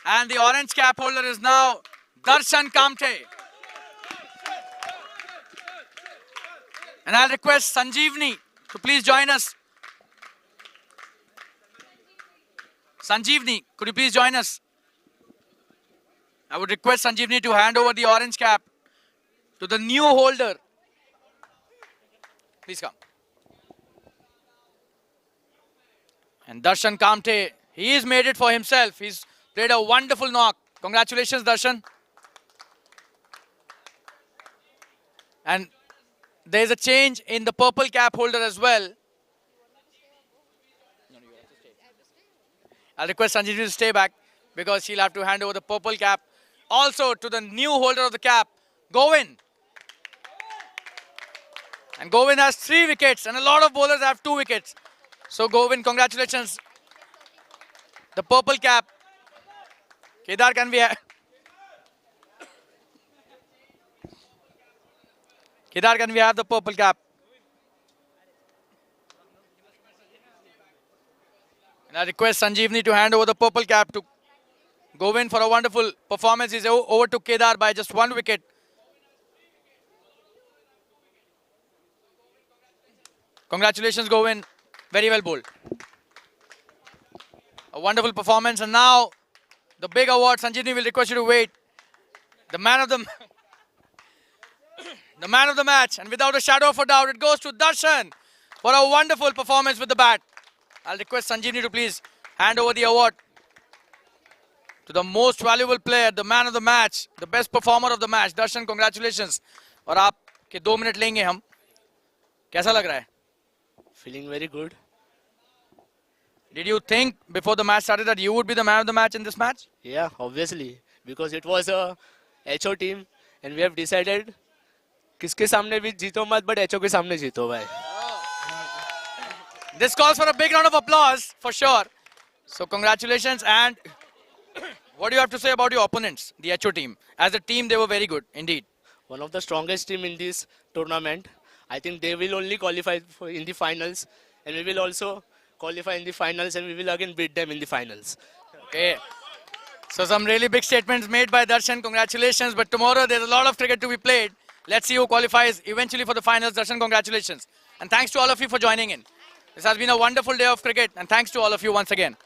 and the orange cap holder is now Darshan Kamte. And I'll request Sanjeevni to please join us. Sanjeevni, could you please join us? I would request Sanjeevni to hand over the orange cap to the new holder. Please come. And Darshan Kamte, he's made it for himself. He's played a wonderful knock. Congratulations, Darshan. And there's a change in the purple cap holder as well. I'll request Sanjeev to stay back because he'll have to hand over the purple cap also to the new holder of the cap, Govind. And Govind has 3 wickets and a lot of bowlers have 2 wickets. So Govind, congratulations. The purple cap. Kedar, can we have? Kedar, can we have the purple cap? And I request Sanjeevni to hand over the purple cap to Govind for a wonderful performance. He's over to Kedar by just 1 wicket. Congratulations, Govind. Very well bowled. A wonderful performance. And now, the big award. Sanjeevni will request you to wait. The man of the match. And without a shadow of a doubt, it goes to Darshan for a wonderful performance with the bat. I'll request Sanjeevni to please hand over the award to the most valuable player, the man of the match, the best performer of the match. Darshan, congratulations. और आपके 2 minute लेंगे हम. कैसा लग रहा है? Feeling very good. Did you think before the match started that you would be the man of the match in this match? Yeah, obviously. Because it was a HO team and we have decided किसके सामने भी जीतो मत but HO के सामने जीतो भाई. This calls for a big round of applause for sure. So congratulations. And what do you have to say about your opponents, the HO team? As a team, they were very good indeed. One of the strongest team in this tournament. I think they will only qualify in the finals, and we will also qualify in the finals, and we will again beat them in the finals. Okay. So some really big statements made by Darshan. Congratulations. But tomorrow there's a lot of cricket to be played. Let's see who qualifies eventually for the finals. Darshan, congratulations. And thanks to all of you for joining in. This has been a wonderful day of cricket. And thanks to all of you once again.